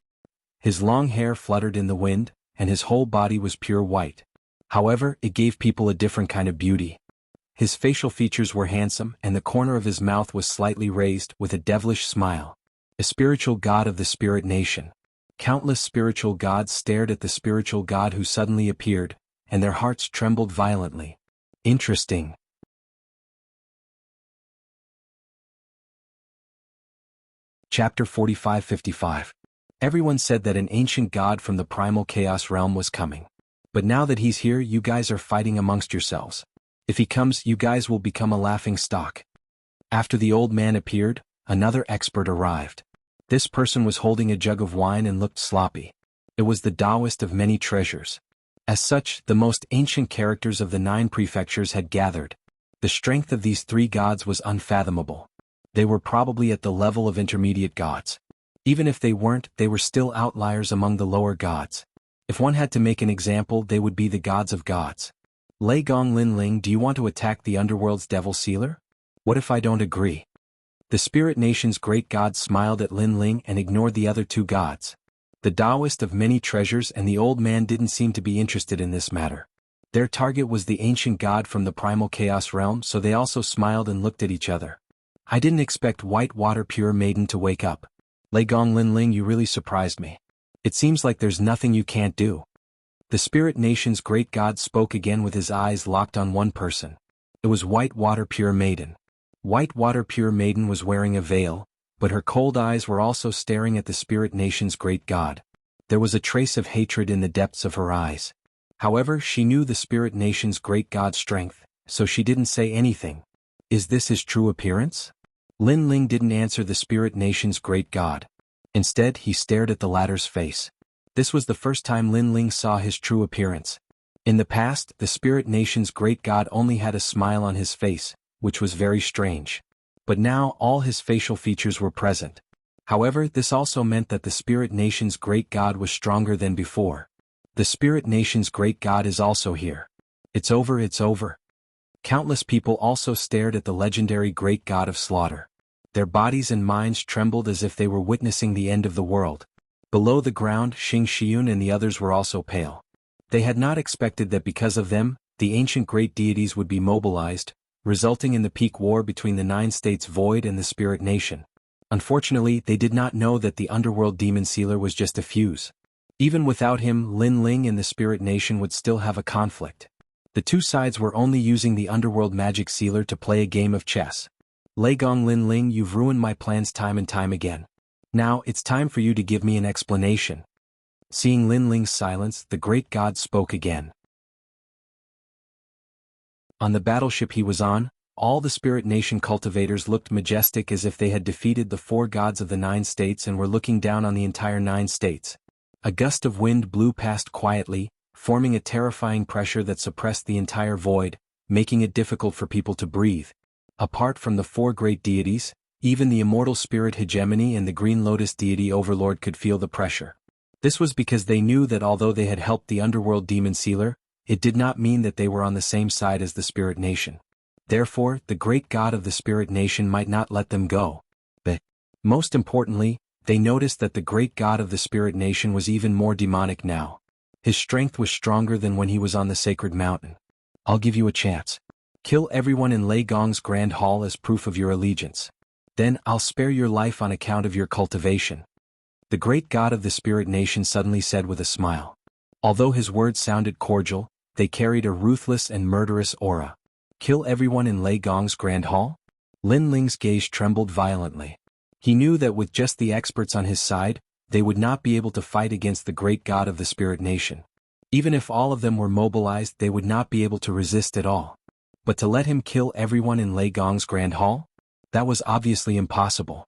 A: His long hair fluttered in the wind, and his whole body was pure white. However, it gave people a different kind of beauty. His facial features were handsome and the corner of his mouth was slightly raised with a devilish smile. A spiritual god of the Spirit Nation. Countless spiritual gods stared at the spiritual god who suddenly appeared, and their hearts trembled violently. Interesting. Chapter 45-55. Everyone said that an ancient god from the primal chaos realm was coming. But now that he's here, you guys are fighting amongst yourselves. If he comes, you guys will become a laughing stock. After the old man appeared, another expert arrived. This person was holding a jug of wine and looked sloppy. It was the Taoist of many treasures. As such, the most ancient characters of the 9 prefectures had gathered. The strength of these 3 gods was unfathomable. They were probably at the level of intermediate gods. Even if they weren't, they were still outliers among the lower gods. If one had to make an example, they would be the gods of gods. Lei Gong Lin Ling, do you want to attack the underworld's devil sealer? What if I don't agree? The Spirit Nation's great god smiled at Lin Ling and ignored the other 2 gods. The Taoist of many treasures and the old man didn't seem to be interested in this matter. Their target was the ancient god from the primal chaos realm, so they also smiled and looked at each other. I didn't expect White Water Pure Maiden to wake up. Lei Gong Lin Ling, you really surprised me. It seems like there's nothing you can't do. The Spirit Nation's great god spoke again with his eyes locked on one person. It was White Water Pure Maiden. White Water Pure Maiden was wearing a veil, but her cold eyes were also staring at the Spirit Nation's great god. There was a trace of hatred in the depths of her eyes. However, she knew the Spirit Nation's great god's strength, so she didn't say anything. Is this his true appearance? Lin Ling didn't answer the Spirit Nation's great god. Instead, he stared at the latter's face. This was the first time Lin Ling saw his true appearance. In the past, the Spirit Nation's great god only had a smile on his face, which was very strange. But now all his facial features were present. However, this also meant that the Spirit Nation's great god was stronger than before. The Spirit Nation's great god is also here. It's over, it's over. Countless people also stared at the legendary great god of slaughter. Their bodies and minds trembled as if they were witnessing the end of the world. Below the ground, Xing Xiun and the others were also pale. They had not expected that because of them, the ancient great deities would be mobilized, resulting in the peak war between the 9 states Void and the Spirit Nation. Unfortunately, they did not know that the underworld demon sealer was just a fuse. Even without him, Lin Ling and the Spirit Nation would still have a conflict. The two sides were only using the underworld magic sealer to play a game of chess. Lei Gong, Lin Ling, you've ruined my plans time and time again. Now, it's time for you to give me an explanation. Seeing Lin Ling's silence, the great god spoke again. On the battleship he was on, all the Spirit Nation cultivators looked majestic as if they had defeated the 4 gods of the 9 states and were looking down on the entire 9 states. A gust of wind blew past quietly, forming a terrifying pressure that suppressed the entire void, making it difficult for people to breathe. Apart from the 4 great deities, even the immortal spirit hegemony and the Green Lotus deity overlord could feel the pressure. This was because they knew that although they had helped the underworld demon sealer, it did not mean that they were on the same side as the Spirit Nation. Therefore, the great god of the Spirit Nation might not let them go. But, most importantly, they noticed that the great god of the Spirit Nation was even more demonic now. His strength was stronger than when he was on the sacred mountain. I'll give you a chance. Kill everyone in Lei Gong's Grand Hall as proof of your allegiance. Then I'll spare your life on account of your cultivation. The great god of the Spirit Nation suddenly said with a smile. Although his words sounded cordial, they carried a ruthless and murderous aura. Kill everyone in Lei Gong's Grand Hall? Lin Ling's gaze trembled violently. He knew that with just the experts on his side, they would not be able to fight against the great god of the Spirit Nation. Even if all of them were mobilized, they would not be able to resist at all. But to let him kill everyone in Lei Gong's Grand Hall? That was obviously impossible.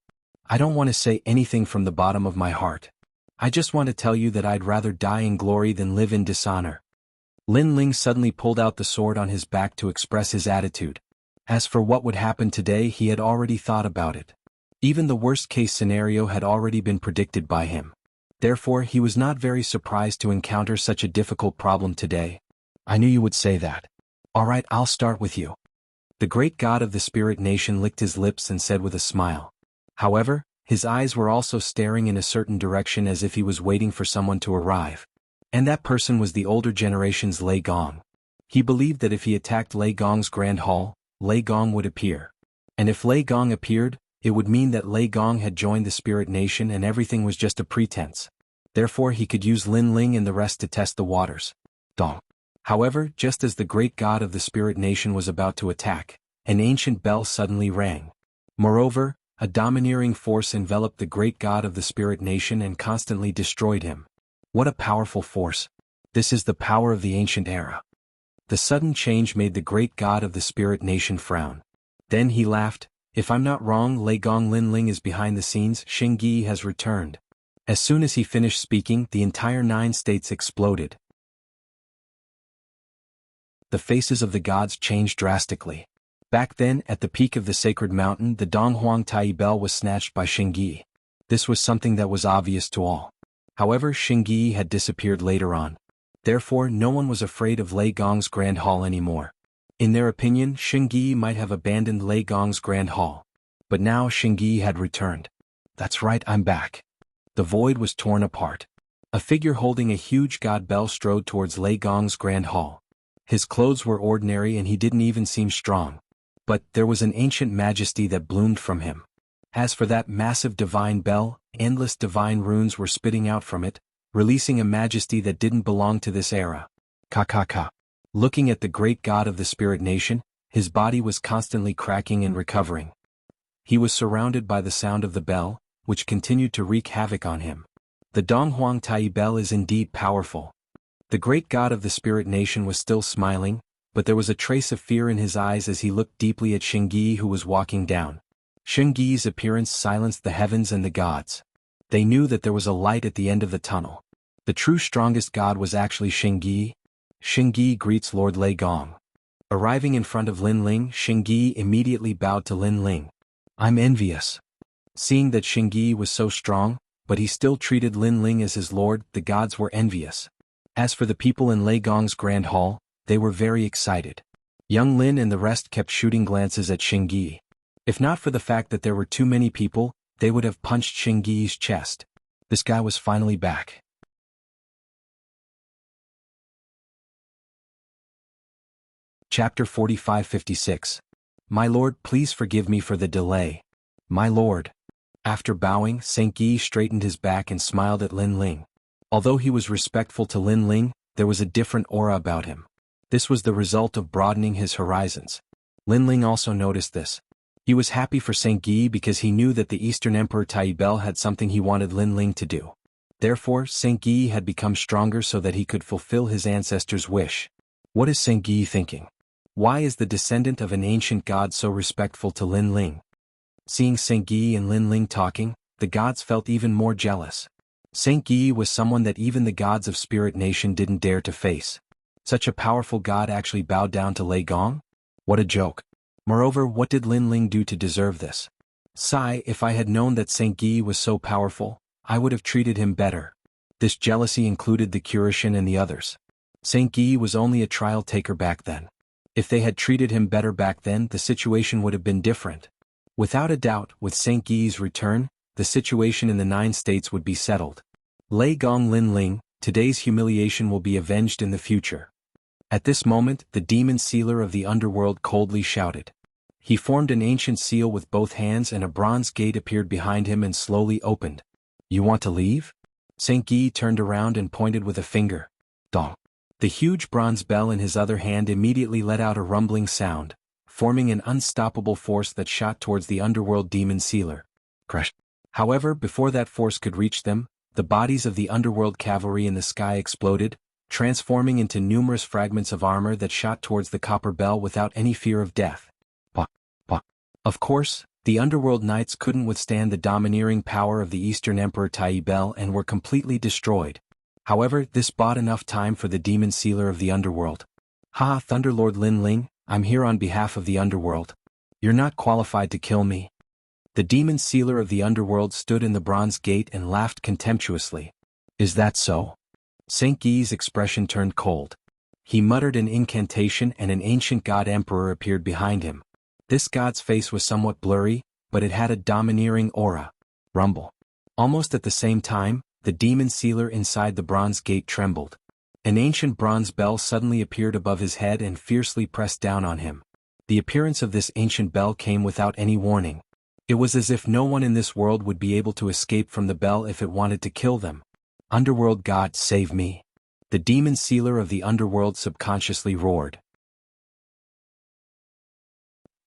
A: I don't want to say anything from the bottom of my heart. I just want to tell you that I'd rather die in glory than live in dishonor. Lin Ling suddenly pulled out the sword on his back to express his attitude. As for what would happen today, he had already thought about it. Even the worst-case scenario had already been predicted by him. Therefore, he was not very surprised to encounter such a difficult problem today. I knew you would say that. All right, I'll start with you. The great god of the Spirit Nation licked his lips and said with a smile. However, his eyes were also staring in a certain direction as if he was waiting for someone to arrive. And that person was the older generation's Lei Gong. He believed that if he attacked Lei Gong's Grand Hall, Lei Gong would appear. And if Lei Gong appeared, it would mean that Lei Gong had joined the Spirit Nation and everything was just a pretense. Therefore he could use Lin Ling and the rest to test the waters. Dong. However, just as the great god of the Spirit Nation was about to attack, an ancient bell suddenly rang. Moreover, a domineering force enveloped the great god of the Spirit Nation and constantly destroyed him. What a powerful force. This is the power of the ancient era. The sudden change made the great god of the Spirit Nation frown. Then he laughed. If I'm not wrong, Lei Gong Lin Ling is behind the scenes. Xing Yi has returned. As soon as he finished speaking, the entire 9 states exploded. The faces of the gods changed drastically. Back then, at the peak of the sacred mountain, the Donghuang Tai bell was snatched by Xing Yi. This was something that was obvious to all. However, Xing Yi had disappeared later on. Therefore, no one was afraid of Lei Gong's Grand Hall anymore. In their opinion, Xing Yi might have abandoned Lei Gong's Grand Hall. But now Xing Yi had returned. That's right, I'm back. The void was torn apart. A figure holding a huge god bell strode towards Lei Gong's Grand Hall. His clothes were ordinary and he didn't even seem strong. But there was an ancient majesty that bloomed from him. As for that massive divine bell, endless divine runes were spitting out from it, releasing a majesty that didn't belong to this era. Ka. Looking at the great god of the Spirit Nation, his body was constantly cracking and recovering. He was surrounded by the sound of the bell, which continued to wreak havoc on him. The Donghuang Tai bell is indeed powerful. The great god of the Spirit Nation was still smiling, but there was a trace of fear in his eyes as he looked deeply at Xing Yi who was walking down. Xing Yi's appearance silenced the heavens and the gods. They knew that there was a light at the end of the tunnel. The true strongest god was actually Xing Yi. Xing Yi greets Lord Lei Gong. Arriving in front of Lin Ling, Xing Yi immediately bowed to Lin Ling. I'm envious. Seeing that Xing Yi was so strong, but he still treated Lin Ling as his lord, the gods were envious. As for the people in Lei Gong's Grand Hall, they were very excited. Young Lin and the rest kept shooting glances at Xing Yi. If not for the fact that there were too many people, they would have punched Xing Yi's chest. This guy was finally back. Chapter 45-56. My lord, please forgive me for the delay. My lord. After bowing, Xing Yi straightened his back and smiled at Lin Ling. Although he was respectful to Lin Ling, there was a different aura about him. This was the result of broadening his horizons. Lin Ling also noticed this. He was happy for Saint Guy because he knew that the Eastern Emperor Tai Bel had something he wanted Lin Ling to do. Therefore, Saint Guy had become stronger so that he could fulfill his ancestors' wish. What is Saint Guy thinking? Why is the descendant of an ancient god so respectful to Lin Ling? Seeing Saint Guy and Lin Ling talking, the gods felt even more jealous. Saint Guy was someone that even the gods of Spirit Nation didn't dare to face. Such a powerful god actually bowed down to Lei Gong? What a joke. Moreover, what did Lin Ling do to deserve this? Sigh, if I had known that Saint Guy was so powerful, I would have treated him better. This jealousy included the Curishan and the others. Saint Guy was only a trial taker back then. If they had treated him better back then, the situation would have been different. Without a doubt, with Saint Guy's return, the situation in the 9 states would be settled. Lei Gong Lin Ling, today's humiliation will be avenged in the future. At this moment, the demon sealer of the underworld coldly shouted. He formed an ancient seal with both hands and a bronze gate appeared behind him and slowly opened. You want to leave? Saint Guy turned around and pointed with a finger. Dong. The huge bronze bell in his other hand immediately let out a rumbling sound, forming an unstoppable force that shot towards the underworld demon sealer. Crash. However, before that force could reach them, the bodies of the underworld cavalry in the sky exploded, transforming into numerous fragments of armor that shot towards the copper bell without any fear of death. Of course, the underworld knights couldn't withstand the domineering power of the Eastern Emperor Tai Bel and were completely destroyed. However, this bought enough time for the demon sealer of the underworld. Ha, Thunderlord Lin Ling, I'm here on behalf of the underworld. You're not qualified to kill me. The demon sealer of the underworld stood in the bronze gate and laughed contemptuously. Is that so? Saint Guy's expression turned cold. He muttered an incantation and an ancient god emperor appeared behind him. This god's face was somewhat blurry, but it had a domineering aura. Rumble. Almost at the same time, the demon sealer inside the bronze gate trembled. An ancient bronze bell suddenly appeared above his head and fiercely pressed down on him. The appearance of this ancient bell came without any warning. It was as if no one in this world would be able to escape from the bell if it wanted to kill them. Underworld God, save me. The demon sealer of the underworld subconsciously roared.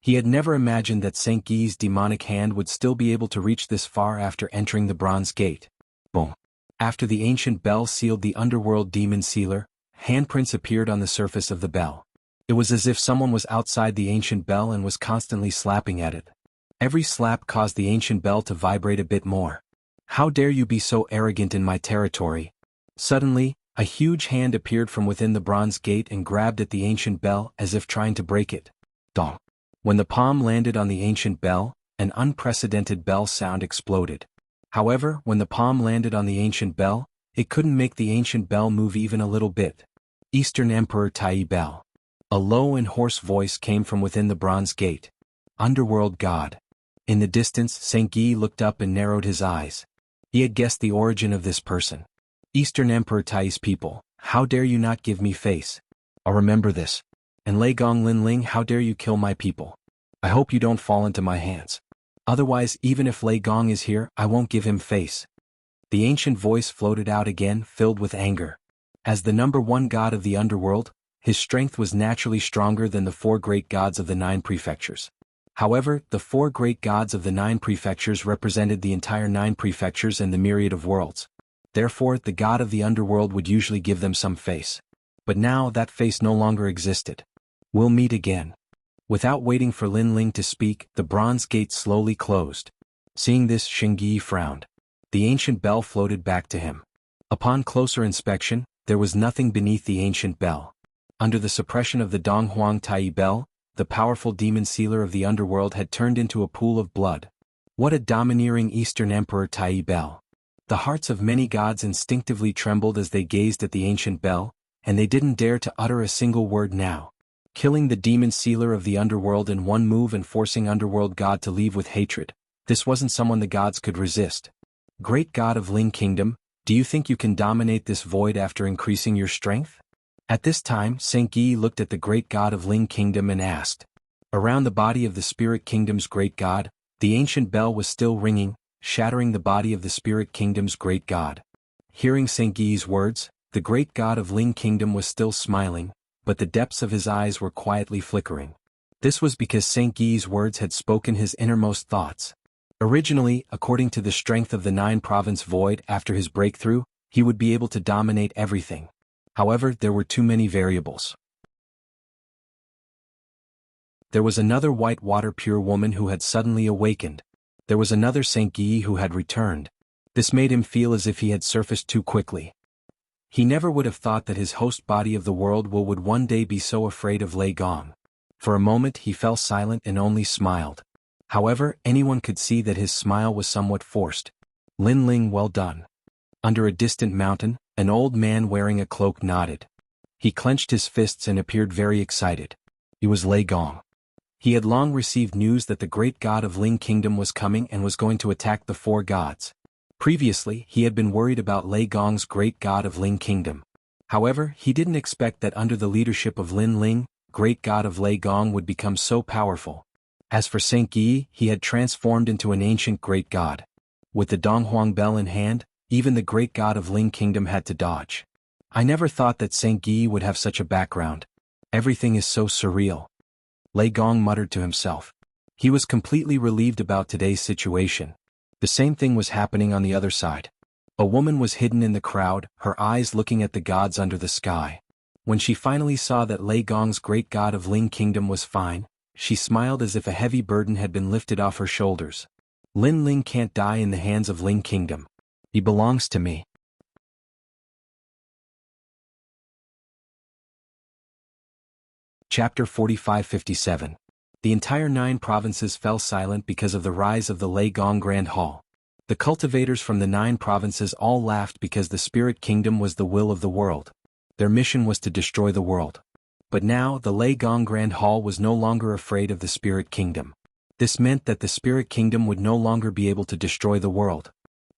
A: He had never imagined that Saint Guy's demonic hand would still be able to reach this far after entering the bronze gate. Boom. After the ancient bell sealed the underworld demon sealer, handprints appeared on the surface of the bell. It was as if someone was outside the ancient bell and was constantly slapping at it. Every slap caused the ancient bell to vibrate a bit more. How dare you be so arrogant in my territory? Suddenly, a huge hand appeared from within the bronze gate and grabbed at the ancient bell as if trying to break it. Dong. When the palm landed on the ancient bell, an unprecedented bell sound exploded. However, when the palm landed on the ancient bell, it couldn't make the ancient bell move even a little bit. Eastern Emperor Tai Bel. A low and hoarse voice came from within the bronze gate. Underworld God. In the distance, Saint Guy looked up and narrowed his eyes. He had guessed the origin of this person. Eastern Emperor Tai's people, how dare you not give me face? I'll remember this. And Lei Gong Lin Ling, how dare you kill my people? I hope you don't fall into my hands. Otherwise, even if Lei Gong is here, I won't give him face. The ancient voice floated out again, filled with anger. As the #1 god of the underworld, his strength was naturally stronger than the 4 great gods of the 9 prefectures. However, the 4 great gods of the 9 prefectures represented the entire 9 prefectures and the myriad of worlds. Therefore, the god of the underworld would usually give them some face. But now that face no longer existed. We'll meet again. Without waiting for Lin Ling to speak, the bronze gate slowly closed. Seeing this, Shingyi frowned. The ancient bell floated back to him. Upon closer inspection, there was nothing beneath the ancient bell. Under the suppression of the Donghuang Tai Bell, the powerful demon sealer of the underworld had turned into a pool of blood. What a domineering Eastern Emperor Tai Bel. The hearts of many gods instinctively trembled as they gazed at the ancient bell, and they didn't dare to utter a single word now. Killing the demon sealer of the underworld in one move and forcing underworld god to leave with hatred, this wasn't someone the gods could resist. Great god of Ling Kingdom, do you think you can dominate this void after increasing your strength? At this time, Saint Guy looked at the great god of Ling Kingdom and asked. Around the body of the Spirit Kingdom's great god, the ancient bell was still ringing, shattering the body of the Spirit Kingdom's great god. Hearing St. Gui's words, the great god of Ling Kingdom was still smiling, but the depths of his eyes were quietly flickering. This was because St. Gui's words had spoken his innermost thoughts. Originally, according to the strength of the 9-province void after his breakthrough, he would be able to dominate everything. However, there were too many variables. There was another white water pure woman who had suddenly awakened. There was another St. Guy who had returned. This made him feel as if he had surfaced too quickly. He never would have thought that his host body of the world would one day be so afraid of Lei Gong. For a moment he fell silent and only smiled. However, anyone could see that his smile was somewhat forced. Lin Ling, well done. Under a distant mountain, an old man wearing a cloak nodded. He clenched his fists and appeared very excited. It was Lei Gong. He had long received news that the great god of Ling Kingdom was coming and was going to attack the 4 gods. Previously, he had been worried about Lei Gong's great god of Ling Kingdom. However, he didn't expect that under the leadership of Lin Ling, great god of Lei Gong would become so powerful. As for St. Guy, he had transformed into an ancient great god. With the Donghuang bell in hand, even the great god of Ling Kingdom had to dodge. I never thought that St. Guy would have such a background. Everything is so surreal. Lei Gong muttered to himself. He was completely relieved about today's situation. The same thing was happening on the other side. A woman was hidden in the crowd, her eyes looking at the gods under the sky. When she finally saw that Lei Gong's great god of Ling Kingdom was fine, she smiled as if a heavy burden had been lifted off her shoulders. Lin Ling can't die in the hands of Ling Kingdom. He belongs to me. Chapter 45-57. The entire 9 provinces fell silent because of the rise of the Lei Gong Grand Hall. The cultivators from the 9 provinces all laughed because the Spirit Kingdom was the will of the world. Their mission was to destroy the world. But now the Lei Gong Grand Hall was no longer afraid of the Spirit Kingdom. This meant that the Spirit Kingdom would no longer be able to destroy the world.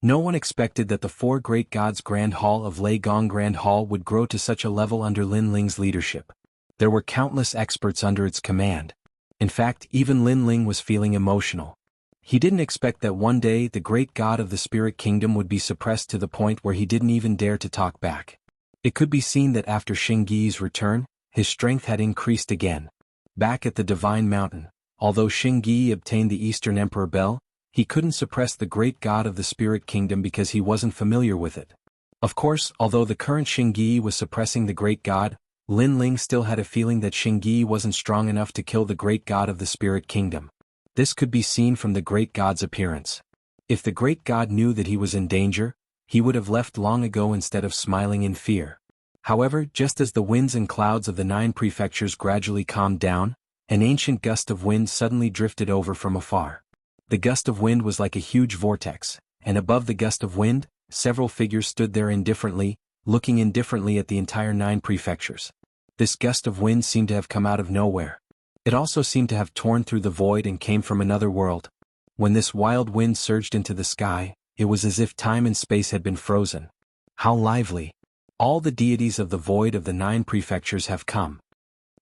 A: No one expected that the 4 great gods' Grand Hall of Lei Gong Grand Hall would grow to such a level under Lin Ling's leadership. There were countless experts under its command. In fact, even Lin Ling was feeling emotional. He didn't expect that one day the great god of the Spirit Kingdom would be suppressed to the point where he didn't even dare to talk back. It could be seen that after Xing Gui's return, his strength had increased again. Back at the Divine Mountain, although Xing Gui obtained the Eastern Emperor Bell, he couldn't suppress the great god of the Spirit Kingdom because he wasn't familiar with it. Of course, although the current Xing Gui was suppressing the great god, Lin Ling still had a feeling that Xing Gui wasn't strong enough to kill the great god of the Spirit Kingdom. This could be seen from the great god's appearance. If the great god knew that he was in danger, he would have left long ago instead of smiling in fear. However, just as the winds and clouds of the 9 prefectures gradually calmed down, an ancient gust of wind suddenly drifted over from afar. The gust of wind was like a huge vortex, and above the gust of wind, several figures stood there indifferently, looking indifferently at the entire 9 prefectures. This gust of wind seemed to have come out of nowhere. It also seemed to have torn through the void and came from another world. When this wild wind surged into the sky, it was as if time and space had been frozen. How lively! All the deities of the void of the 9 prefectures have come.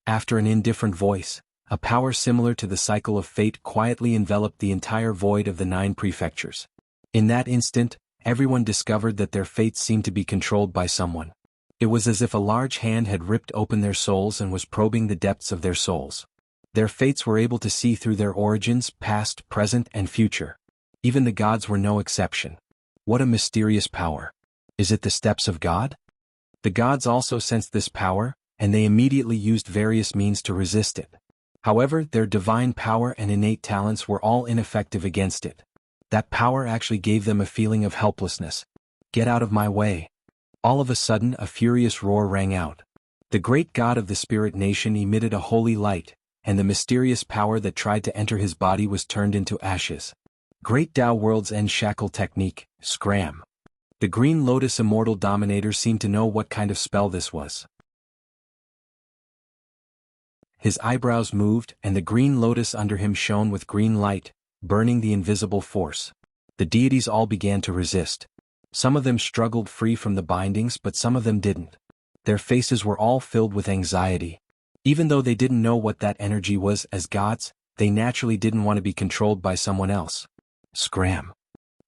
A: After an indifferent voice, a power similar to the cycle of fate quietly enveloped the entire void of the 9 prefectures. In that instant, everyone discovered that their fates seemed to be controlled by someone. It was as if a large hand had ripped open their souls and was probing the depths of their souls. Their fates were able to see through their origins, past, present, and future. Even the gods were no exception. What a mysterious power. Is it the steps of God? The gods also sensed this power, and they immediately used various means to resist it. However, their divine power and innate talents were all ineffective against it. That power actually gave them a feeling of helplessness. Get out of my way. All of a sudden a furious roar rang out. The great god of the spirit nation emitted a holy light, and the mysterious power that tried to enter his body was turned into ashes. Great Tao World's End Shackle Technique, Scram. The Green Lotus Immortal Dominator seemed to know what kind of spell this was. His eyebrows moved, and the green lotus under him shone with green light, burning the invisible force. The deities all began to resist. Some of them struggled free from the bindings, but some of them didn't. Their faces were all filled with anxiety. Even though they didn't know what that energy was as gods, they naturally didn't want to be controlled by someone else. Scram.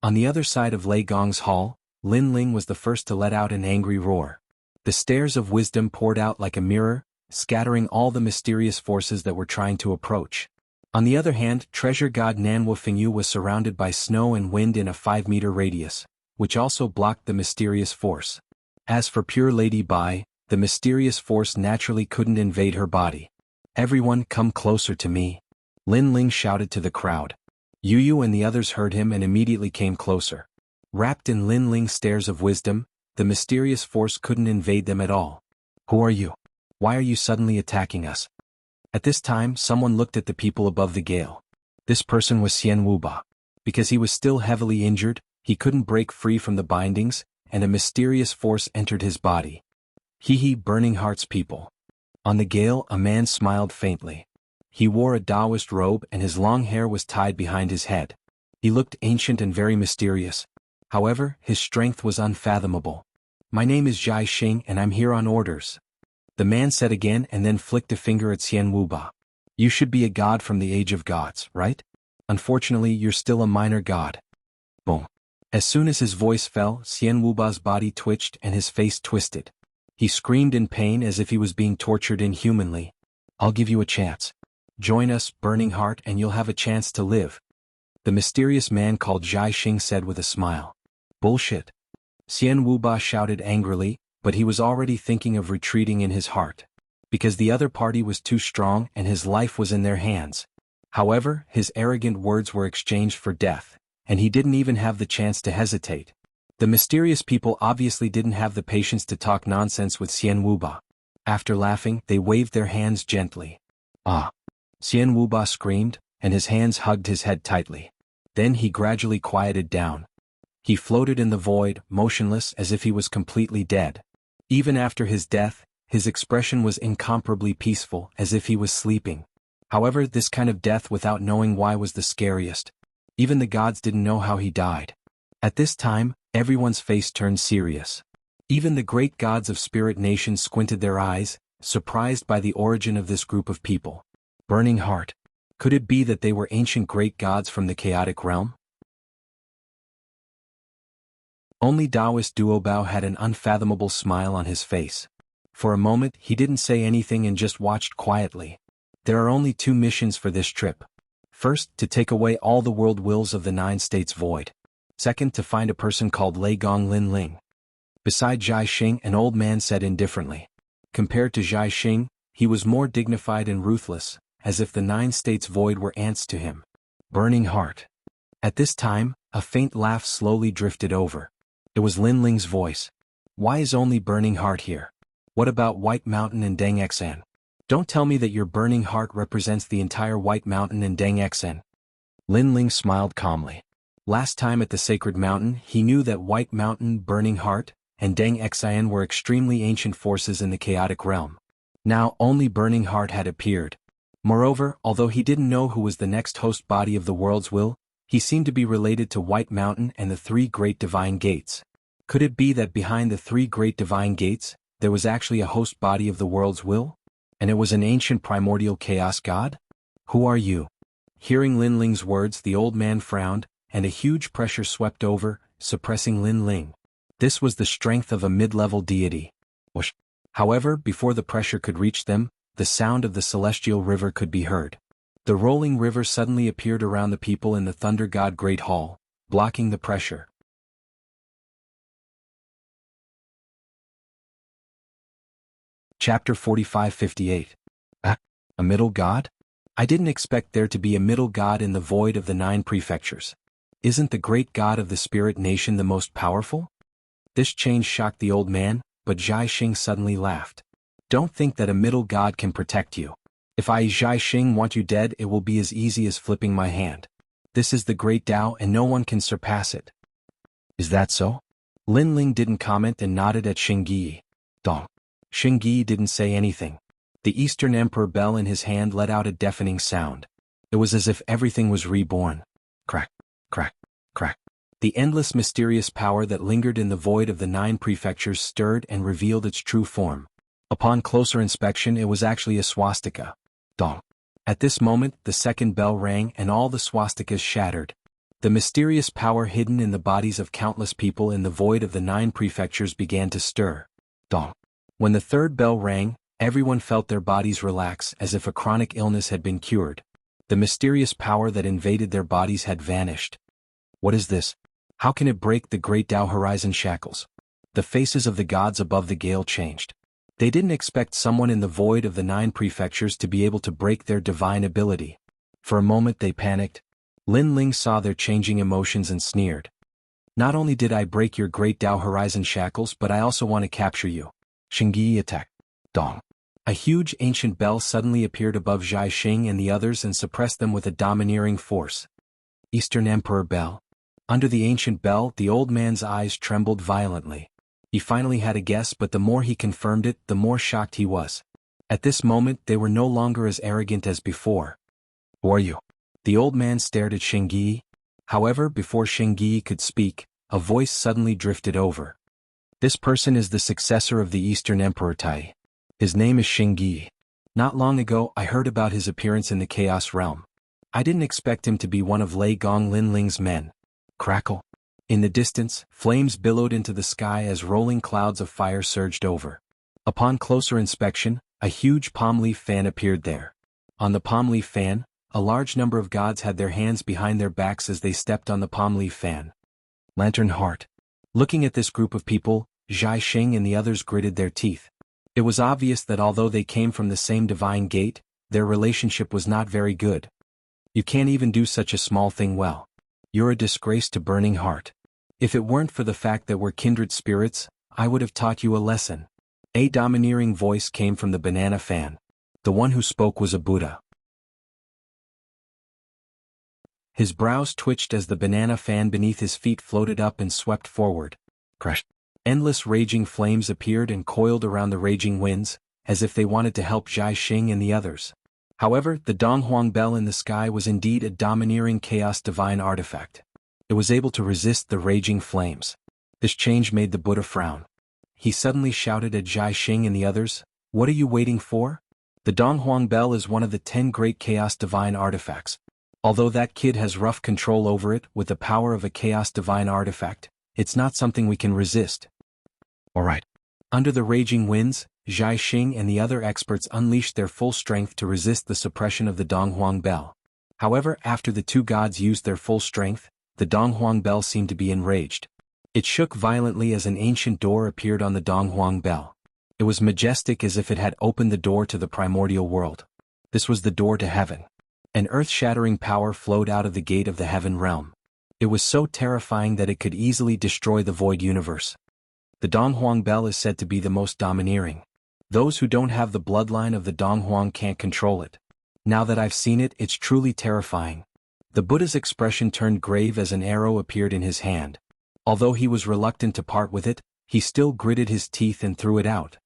A: On the other side of Lei Gong's hall, Lin Ling was the first to let out an angry roar. The stairs of wisdom poured out like a mirror, scattering all the mysterious forces that were trying to approach. On the other hand, treasure god Nanwu Fengyu was surrounded by snow and wind in a 5-meter radius, which also blocked the mysterious force. As for pure Lady Bai, the mysterious force naturally couldn't invade her body. "Everyone come closer to me," Lin Ling shouted to the crowd. Yu Yu and the others heard him and immediately came closer. Wrapped in Lin Ling's stares of wisdom, the mysterious force couldn't invade them at all. "Who are you? Why are you suddenly attacking us?" At this time, someone looked at the people above the gale. This person was Xian Wuba. Because he was still heavily injured, he couldn't break free from the bindings, and a mysterious force entered his body. "Hee Burning Heart's people." On the gale, a man smiled faintly. He wore a Taoist robe and his long hair was tied behind his head. He looked ancient and very mysterious. However, his strength was unfathomable. "My name is Zhai Xing and I'm here on orders," the man said again and then flicked a finger at Xian Wuba. "You should be a god from the age of gods, right? Unfortunately, you're still a minor god." Boom. As soon as his voice fell, Xian Wuba's body twitched and his face twisted. He screamed in pain as if he was being tortured inhumanly. "I'll give you a chance. Join us, Burning Heart, and you'll have a chance to live," the mysterious man called Zhai Xing said with a smile. "Bullshit," Xian Wuba shouted angrily, but he was already thinking of retreating in his heart. Because the other party was too strong and his life was in their hands. However, his arrogant words were exchanged for death, and he didn't even have the chance to hesitate. The mysterious people obviously didn't have the patience to talk nonsense with Xian Wuba. After laughing, they waved their hands gently. "Ah!" Xian Wuba screamed, and his hands hugged his head tightly. Then he gradually quieted down. He floated in the void, motionless as if he was completely dead. Even after his death, his expression was incomparably peaceful, as if he was sleeping. However, this kind of death without knowing why was the scariest. Even the gods didn't know how he died. At this time, everyone's face turned serious. Even the great gods of spirit nations squinted their eyes, surprised by the origin of this group of people. Burning Heart. Could it be that they were ancient great gods from the chaotic realm? Only Taoist Duobao had an unfathomable smile on his face. For a moment, he didn't say anything and just watched quietly. There are only 2 missions for this trip. First, to take away all the world wills of the 9 states void. Second, to find a person called Lei Gong Lin Ling. Beside Zhai Xing, an old man said indifferently. Compared to Zhai Xing, he was more dignified and ruthless, as if the 9 states void were ants to him. Burning Heart. At this time, a faint laugh slowly drifted over. It was Lin Ling's voice. "Why is only Burning Heart here? What about White Mountain and Deng Xan? Don't tell me that your Burning Heart represents the entire White Mountain and Deng Xan." Lin Ling smiled calmly. Last time at the Sacred Mountain, he knew that White Mountain, Burning Heart, and Deng Xan were extremely ancient forces in the chaotic realm. Now only Burning Heart had appeared. Moreover, although he didn't know who was the next host body of the world's will, he seemed to be related to White Mountain and the 3 great divine gates. Could it be that behind the 3 great divine gates, there was actually a host body of the world's will? And it was an ancient primordial chaos god? "Who are you?" Hearing Lin Ling's words, the old man frowned, and a huge pressure swept over, suppressing Lin Ling. This was the strength of a mid-level deity. Whoosh. However, before the pressure could reach them, the sound of the celestial river could be heard. The rolling river suddenly appeared around the people in the Thunder God Great Hall, blocking the pressure. Chapter 45-58. A middle god? I didn't expect there to be a middle god in the void of the 9 prefectures. Isn't the great god of the spirit nation the most powerful? This change shocked the old man, but Zhai Xing suddenly laughed. "Don't think that a middle god can protect you. If I, Zhai Xing, want you dead, it will be as easy as flipping my hand. This is the great Tao and no one can surpass it." "Is that so?" Lin Ling didn't comment and nodded at Xingyi. Dong. Xingyi didn't say anything. The Eastern Emperor bell in his hand let out a deafening sound. It was as if everything was reborn. Crack, crack, crack. The endless mysterious power that lingered in the void of the 9 prefectures stirred and revealed its true form. Upon closer inspection, it was actually a swastika. Dong. At this moment, the second bell rang and all the swastikas shattered. The mysterious power hidden in the bodies of countless people in the void of the 9 prefectures began to stir. Dong. When the 3rd bell rang, everyone felt their bodies relax as if a chronic illness had been cured. The mysterious power that invaded their bodies had vanished. What is this? How can it break the great Tao horizon shackles? The faces of the gods above the gale changed. They didn't expect someone in the void of the 9 prefectures to be able to break their divine ability. For a moment they panicked. Lin Ling saw their changing emotions and sneered. Not only did I break your great Tao horizon shackles, but I also want to capture you. Shingyi attacked. Dong. A huge ancient bell suddenly appeared above Zhai Xing and the others and suppressed them with a domineering force. Eastern Emperor Bell. Under the ancient bell, the old man's eyes trembled violently. He finally had a guess, but the more he confirmed it, the more shocked he was. At this moment they were no longer as arrogant as before. Who are you? The old man stared at Shingyi. However, before Shingyi could speak, a voice suddenly drifted over. This person is the successor of the Eastern Emperor Tai. His name is Shingyi. Not long ago I heard about his appearance in the Chaos Realm. I didn't expect him to be one of Lei Gong Linling's men. Crackle. In the distance, flames billowed into the sky as rolling clouds of fire surged over. Upon closer inspection, a huge palm leaf fan appeared there. On the palm leaf fan, a large number of gods had their hands behind their backs as they stepped on the palm leaf fan. Lantern Heart. Looking at this group of people, Zhai Xing and the others gritted their teeth. It was obvious that although they came from the same divine gate, their relationship was not very good. You can't even do such a small thing well. You're a disgrace to Burning Heart. If it weren't for the fact that we're kindred spirits, I would have taught you a lesson. A domineering voice came from the banana fan. The one who spoke was a Buddha. His brows twitched as the banana fan beneath his feet floated up and swept forward. Crash. Endless raging flames appeared and coiled around the raging winds, as if they wanted to help Zhai Xing and the others. However, the Donghuang bell in the sky was indeed a domineering chaos divine artifact. It was able to resist the raging flames. This change made the Buddha frown. He suddenly shouted at Zhai Xing and the others, "What are you waiting for? The Donghuang bell is one of the 10 great chaos divine artifacts. Although that kid has rough control over it with the power of a chaos divine artifact, it's not something we can resist." Alright. Under the raging winds, Zhai Xing and the other experts unleashed their full strength to resist the suppression of the Donghuang bell. However, after the 2 gods used their full strength, the Donghuang bell seemed to be enraged. It shook violently as an ancient door appeared on the Donghuang bell. It was majestic as if it had opened the door to the primordial world. This was the door to heaven. An earth-shattering power flowed out of the gate of the heaven realm. It was so terrifying that it could easily destroy the void universe. The Donghuang bell is said to be the most domineering. Those who don't have the bloodline of the Donghuang can't control it. Now that I've seen it, it's truly terrifying. The Buddha's expression turned grave as an arrow appeared in his hand. Although he was reluctant to part with it, he still gritted his teeth and threw it out.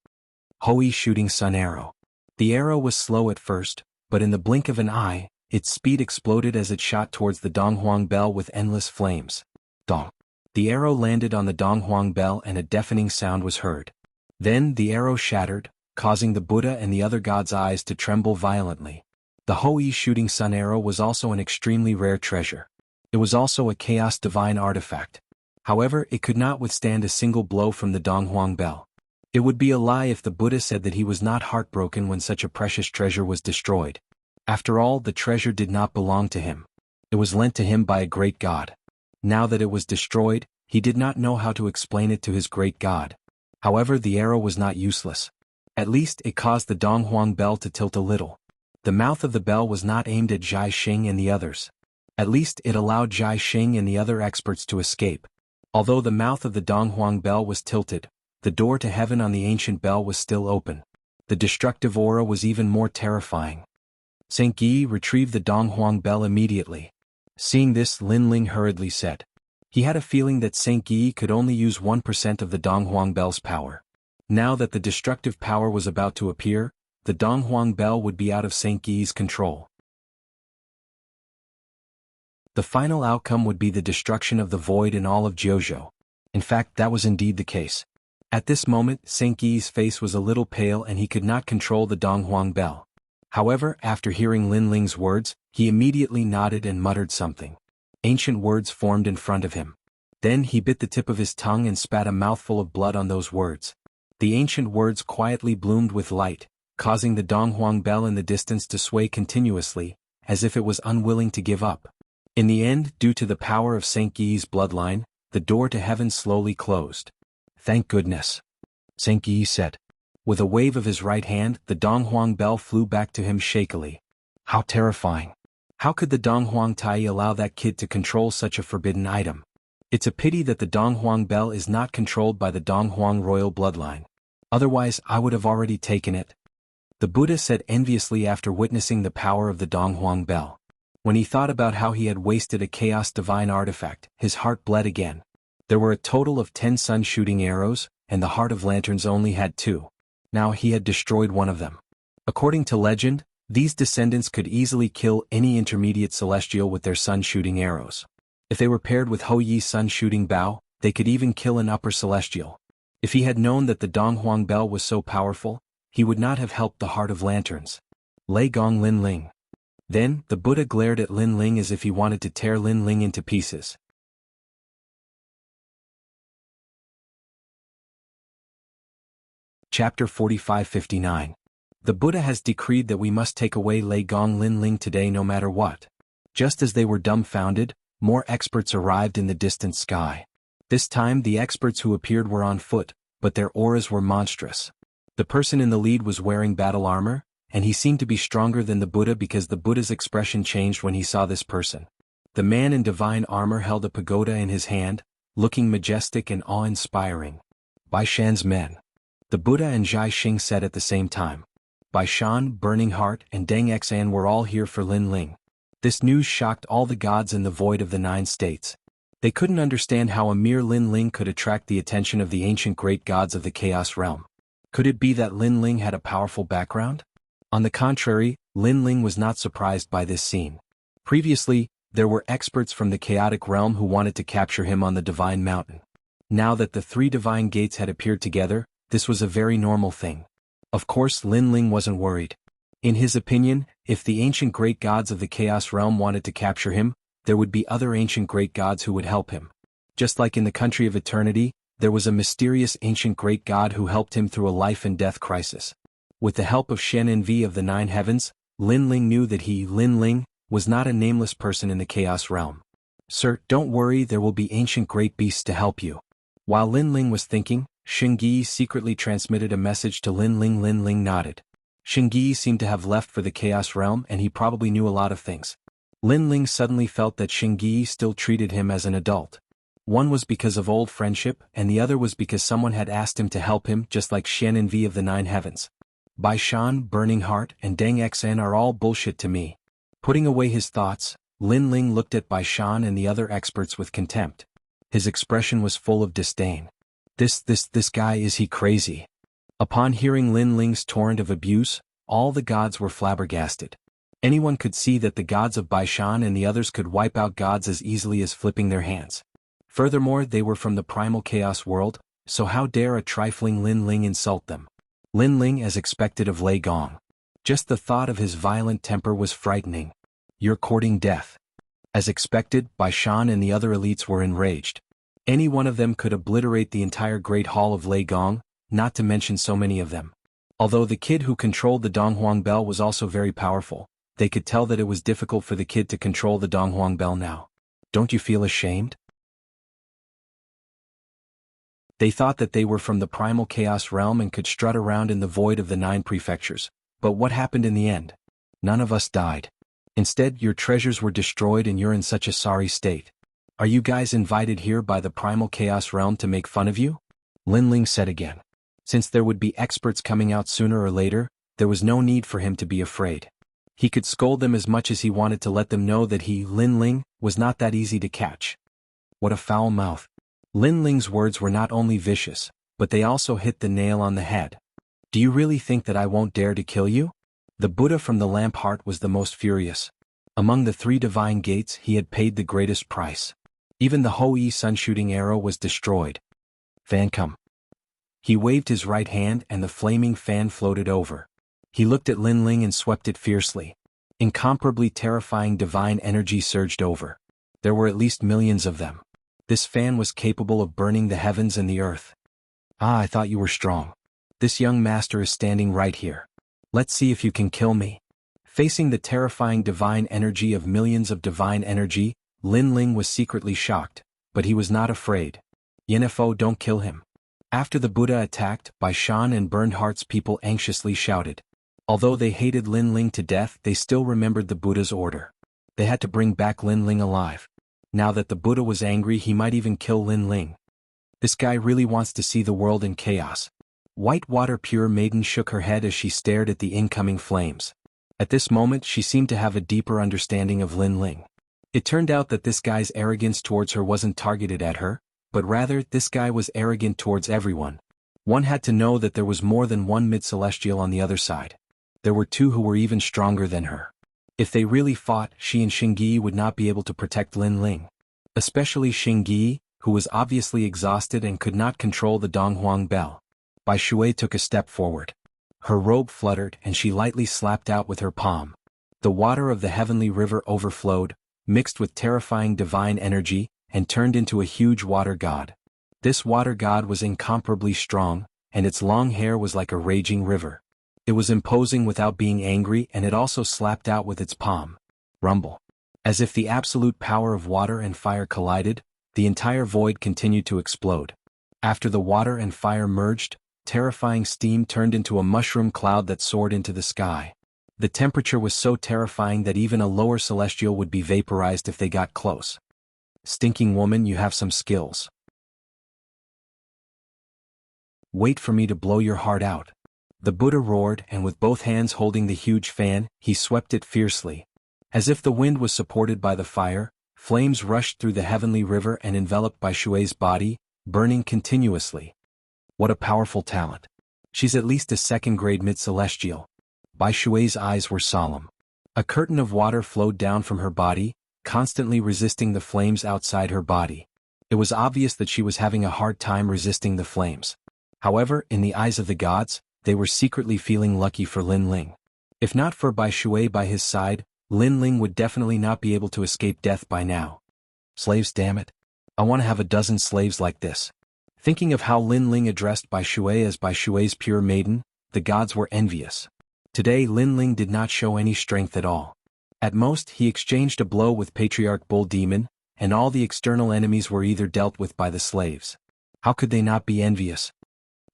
A: Hoi Shooting Sun Arrow. The arrow was slow at first, but in the blink of an eye, its speed exploded as it shot towards the Donghuang bell with endless flames. Dong. The arrow landed on the Donghuang bell and a deafening sound was heard. Then the arrow shattered, causing the Buddha and the other gods' eyes to tremble violently. The Hoi Shooting Sun Arrow was also an extremely rare treasure. It was also a chaos divine artifact. However, it could not withstand a single blow from the Donghuang bell. It would be a lie if the Buddha said that he was not heartbroken when such a precious treasure was destroyed. After all, the treasure did not belong to him. It was lent to him by a great god. Now that it was destroyed, he did not know how to explain it to his great god. However, the arrow was not useless. At least it caused the Donghuang bell to tilt a little. The mouth of the bell was not aimed at Zhai Xing and the others. At least it allowed Zhai Xing and the other experts to escape. Although the mouth of the Donghuang bell was tilted, the door to heaven on the ancient bell was still open. The destructive aura was even more terrifying. Saint Yi retrieved the Donghuang bell immediately. Seeing this, Lin Ling hurriedly said. He had a feeling that Saint Yi could only use 1% of the Donghuang bell's power. Now that the destructive power was about to appear, the Donghuang bell would be out of Saint Yi's control. The final outcome would be the destruction of the void in all of Jiuzhou. In fact, that was indeed the case. At this moment, Saint Yi's face was a little pale and he could not control the Donghuang bell. However, after hearing Lin Ling's words, he immediately nodded and muttered something. Ancient words formed in front of him. Then he bit the tip of his tongue and spat a mouthful of blood on those words. The ancient words quietly bloomed with light, causing the Donghuang bell in the distance to sway continuously, as if it was unwilling to give up. In the end, due to the power of St. Gui's bloodline, the door to heaven slowly closed. Thank goodness, St. Gui said. With a wave of his right hand, the Donghuang bell flew back to him shakily. How terrifying. How could the Donghuang Tai allow that kid to control such a forbidden item? It's a pity that the Donghuang bell is not controlled by the Donghuang royal bloodline. Otherwise, I would have already taken it. The Buddha said enviously after witnessing the power of the Donghuang bell. When he thought about how he had wasted a chaos divine artifact, his heart bled again. There were a total of 10 sun-shooting arrows, and the Heart of Lanterns only had 2. Now he had destroyed one of them. According to legend, these descendants could easily kill any intermediate celestial with their sun-shooting arrows. If they were paired with Hou Yi's sun-shooting bow, they could even kill an upper celestial. If he had known that the Donghuang bell was so powerful, he would not have helped the Heart of Lanterns. Lei Gong Lin Ling. Then, the Buddha glared at Lin Ling as if he wanted to tear Lin Ling into pieces. Chapter 45-59. The Buddha has decreed that we must take away Lei Gong Lin Ling today no matter what. Just as they were dumbfounded, more experts arrived in the distant sky. This time the experts who appeared were on foot, but their auras were monstrous. The person in the lead was wearing battle armor, and he seemed to be stronger than the Buddha because the Buddha's expression changed when he saw this person. The man in divine armor held a pagoda in his hand, looking majestic and awe-inspiring. Bai Shan's men. The Buddha and Zhai Xing said at the same time. Bai Shan, Burning Heart, and Deng Xan were all here for Lin Ling. This news shocked all the gods in the void of the 9 states. They couldn't understand how a mere Lin Ling could attract the attention of the ancient great gods of the Chaos Realm. Could it be that Lin Ling had a powerful background? On the contrary, Lin Ling was not surprised by this scene. Previously, there were experts from the chaotic realm who wanted to capture him on the Divine Mountain. Now that the 3 divine gates had appeared together, this was a very normal thing. Of course, Lin Ling wasn't worried. In his opinion, if the ancient great gods of the Chaos Realm wanted to capture him, there would be other ancient great gods who would help him. Just like in the country of eternity, there was a mysterious ancient great god who helped him through a life and death crisis. With the help of Shen Envy of the 9 heavens, Lin Ling knew that he, Lin Ling, was not a nameless person in the Chaos Realm. Sir, don't worry, there will be ancient great beasts to help you. While Lin Ling was thinking, Xingyi secretly transmitted a message to Lin Ling. Lin Ling nodded. Xingyi seemed to have left for the Chaos Realm and he probably knew a lot of things. Lin Ling suddenly felt that Xingyi still treated him as an adult. One was because of old friendship and the other was because someone had asked him to help him just like Shen Envy of the 9 heavens. Bai Shan, Burning Heart, and Deng Xan are all bullshit to me. Putting away his thoughts, Lin Ling looked at Bai Shan and the other experts with contempt. His expression was full of disdain. This guy, is he crazy? Upon hearing Lin Ling's torrent of abuse, all the gods were flabbergasted. Anyone could see that the gods of Bai Shan and the others could wipe out gods as easily as flipping their hands. Furthermore, they were from the primal chaos world, so how dare a trifling Lin Ling insult them? Lin Ling as expected of Lei Gong. Just the thought of his violent temper was frightening. You're courting death. As expected, Bai Shan and the other elites were enraged. Any one of them could obliterate the entire Great Hall of Lei Gong, not to mention so many of them. Although the kid who controlled the Donghuang bell was also very powerful, they could tell that it was difficult for the kid to control the Donghuang bell now. Don't you feel ashamed? They thought that they were from the primal chaos realm and could strut around in the void of the 9 prefectures. But what happened in the end? None of us died. Instead, your treasures were destroyed and you're in such a sorry state. Are you guys invited here by the primal chaos realm to make fun of you? Lin Ling said again. Since there would be experts coming out sooner or later, there was no need for him to be afraid. He could scold them as much as he wanted to let them know that he, Lin Ling, was not that easy to catch. What a foul mouth. Lin Ling's words were not only vicious, but they also hit the nail on the head. Do you really think that I won't dare to kill you? The Buddha from the lamp heart was the most furious. Among the 3 divine gates he had paid the greatest price. Even the Hou Yi sun-shooting arrow was destroyed. Fan come. He waved his right hand and the flaming fan floated over. He looked at Lin Ling and swept it fiercely. Incomparably terrifying divine energy surged over. There were at least millions of them. This fan was capable of burning the heavens and the earth. Ah, I thought you were strong. This young master is standing right here. Let's see if you can kill me. Facing the terrifying divine energy of millions of divine energy, Lin Ling was secretly shocked, but he was not afraid. Yenfo, don't kill him. After the Buddha attacked, Bai Shan and Burned Heart's people anxiously shouted. Although they hated Lin Ling to death, they still remembered the Buddha's order. They had to bring back Lin Ling alive. Now that the Buddha was angry, he might even kill Lin Ling. This guy really wants to see the world in chaos. Whitewater Pure Maiden shook her head as she stared at the incoming flames. At this moment she seemed to have a deeper understanding of Lin Ling. It turned out that this guy's arrogance towards her wasn't targeted at her, but rather this guy was arrogant towards everyone. One had to know that there was more than one mid-celestial on the other side. There were two who were even stronger than her. If they really fought, she and Xingyi would not be able to protect Lin Ling. Especially Xingyi, who was obviously exhausted and could not control the Donghuang bell. Bai Shui took a step forward. Her robe fluttered and she lightly slapped out with her palm. The water of the heavenly river overflowed, mixed with terrifying divine energy, and turned into a huge water god. This water god was incomparably strong, and its long hair was like a raging river. It was imposing without being angry, and it also slapped out with its palm. Rumble. As if the absolute power of water and fire collided, the entire void continued to explode. After the water and fire merged, terrifying steam turned into a mushroom cloud that soared into the sky. The temperature was so terrifying that even a lower celestial would be vaporized if they got close. Stinking woman, you have some skills. Wait for me to blow your heart out. The Buddha roared, and with both hands holding the huge fan, he swept it fiercely. As if the wind was supported by the fire, flames rushed through the heavenly river and enveloped Bai Shui's body, burning continuously. What a powerful talent. She's at least a second-grade mid-celestial. Bai Shui's eyes were solemn. A curtain of water flowed down from her body, constantly resisting the flames outside her body. It was obvious that she was having a hard time resisting the flames. However, in the eyes of the gods, they were secretly feeling lucky for Lin Ling. If not for Bai Shui by his side, Lin Ling would definitely not be able to escape death by now. Slaves, damn it. I want to have a dozen slaves like this. Thinking of how Lin Ling addressed Bai Shui as Bai Shui's pure maiden, the gods were envious. Today Lin Ling did not show any strength at all. At most, he exchanged a blow with Patriarch Bull Demon, and all the external enemies were either dealt with by the slaves. How could they not be envious?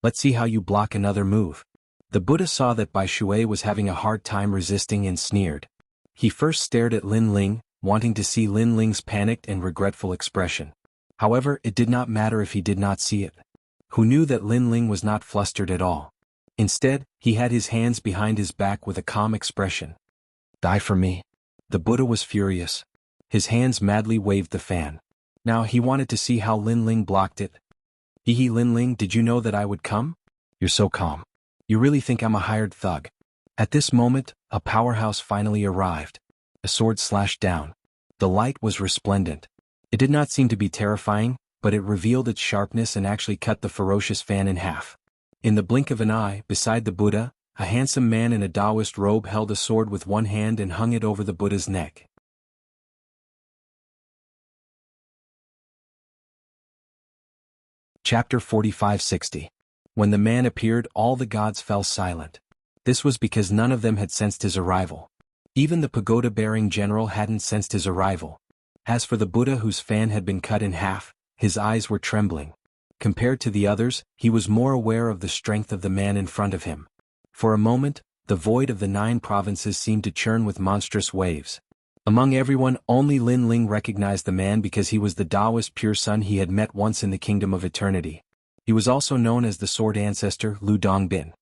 A: Let's see how you block another move. The Buddha saw that Bai Shui was having a hard time resisting and sneered. He first stared at Lin Ling, wanting to see Lin Ling's panicked and regretful expression. However, it did not matter if he did not see it. Who knew that Lin Ling was not flustered at all? Instead, he had his hands behind his back with a calm expression. Die for me. The Buddha was furious. His hands madly waved the fan. Now he wanted to see how Lin Ling blocked it. Hehe, Lin Ling, did you know that I would come? You're so calm. You really think I'm a hired thug? At this moment, a powerhouse finally arrived. A sword slashed down. The light was resplendent. It did not seem to be terrifying, but it revealed its sharpness and actually cut the ferocious fan in half. In the blink of an eye, beside the Buddha, a handsome man in a Taoist robe held a sword with one hand and hung it over the Buddha's neck. Chapter 45-60. When the man appeared, all the gods fell silent. This was because none of them had sensed his arrival. Even the pagoda-bearing general hadn't sensed his arrival. As for the Buddha, whose fan had been cut in half, his eyes were trembling. Compared to the others, he was more aware of the strength of the man in front of him. For a moment, the void of the 9 provinces seemed to churn with monstrous waves. Among everyone, only Lin Ling recognized the man because he was the Taoist pure son he had met once in the Kingdom of Eternity. He was also known as the Sword Ancestor Lu Dongbin.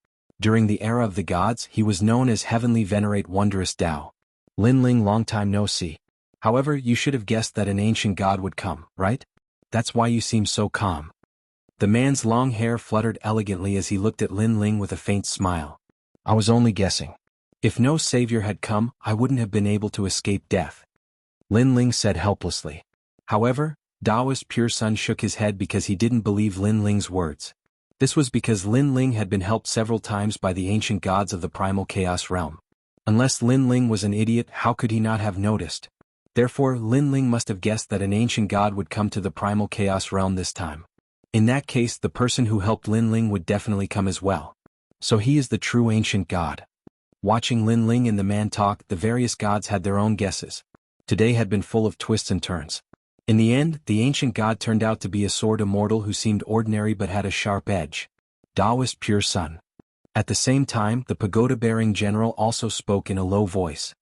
A: During the era of the gods, he was known as Heavenly Venerate Wondrous Tao. Lin Ling, long time no see. However, you should have guessed that an ancient god would come, right? That's why you seem so calm. The man's long hair fluttered elegantly as he looked at Lin Ling with a faint smile. I was only guessing. If no savior had come, I wouldn't have been able to escape death. Lin Ling said helplessly. However, Taoist Pure Sun shook his head because he didn't believe Lin Ling's words. This was because Lin Ling had been helped several times by the ancient gods of the primal chaos realm. Unless Lin Ling was an idiot, how could he not have noticed? Therefore, Linling must have guessed that an ancient god would come to the primal chaos realm this time. In that case, the person who helped Linling would definitely come as well. So he is the true ancient god. Watching Linling and the man talk, the various gods had their own guesses. Today had been full of twists and turns. In the end, the ancient god turned out to be a sword immortal who seemed ordinary but had a sharp edge. Taoist pure sun. At the same time, the pagoda-bearing general also spoke in a low voice.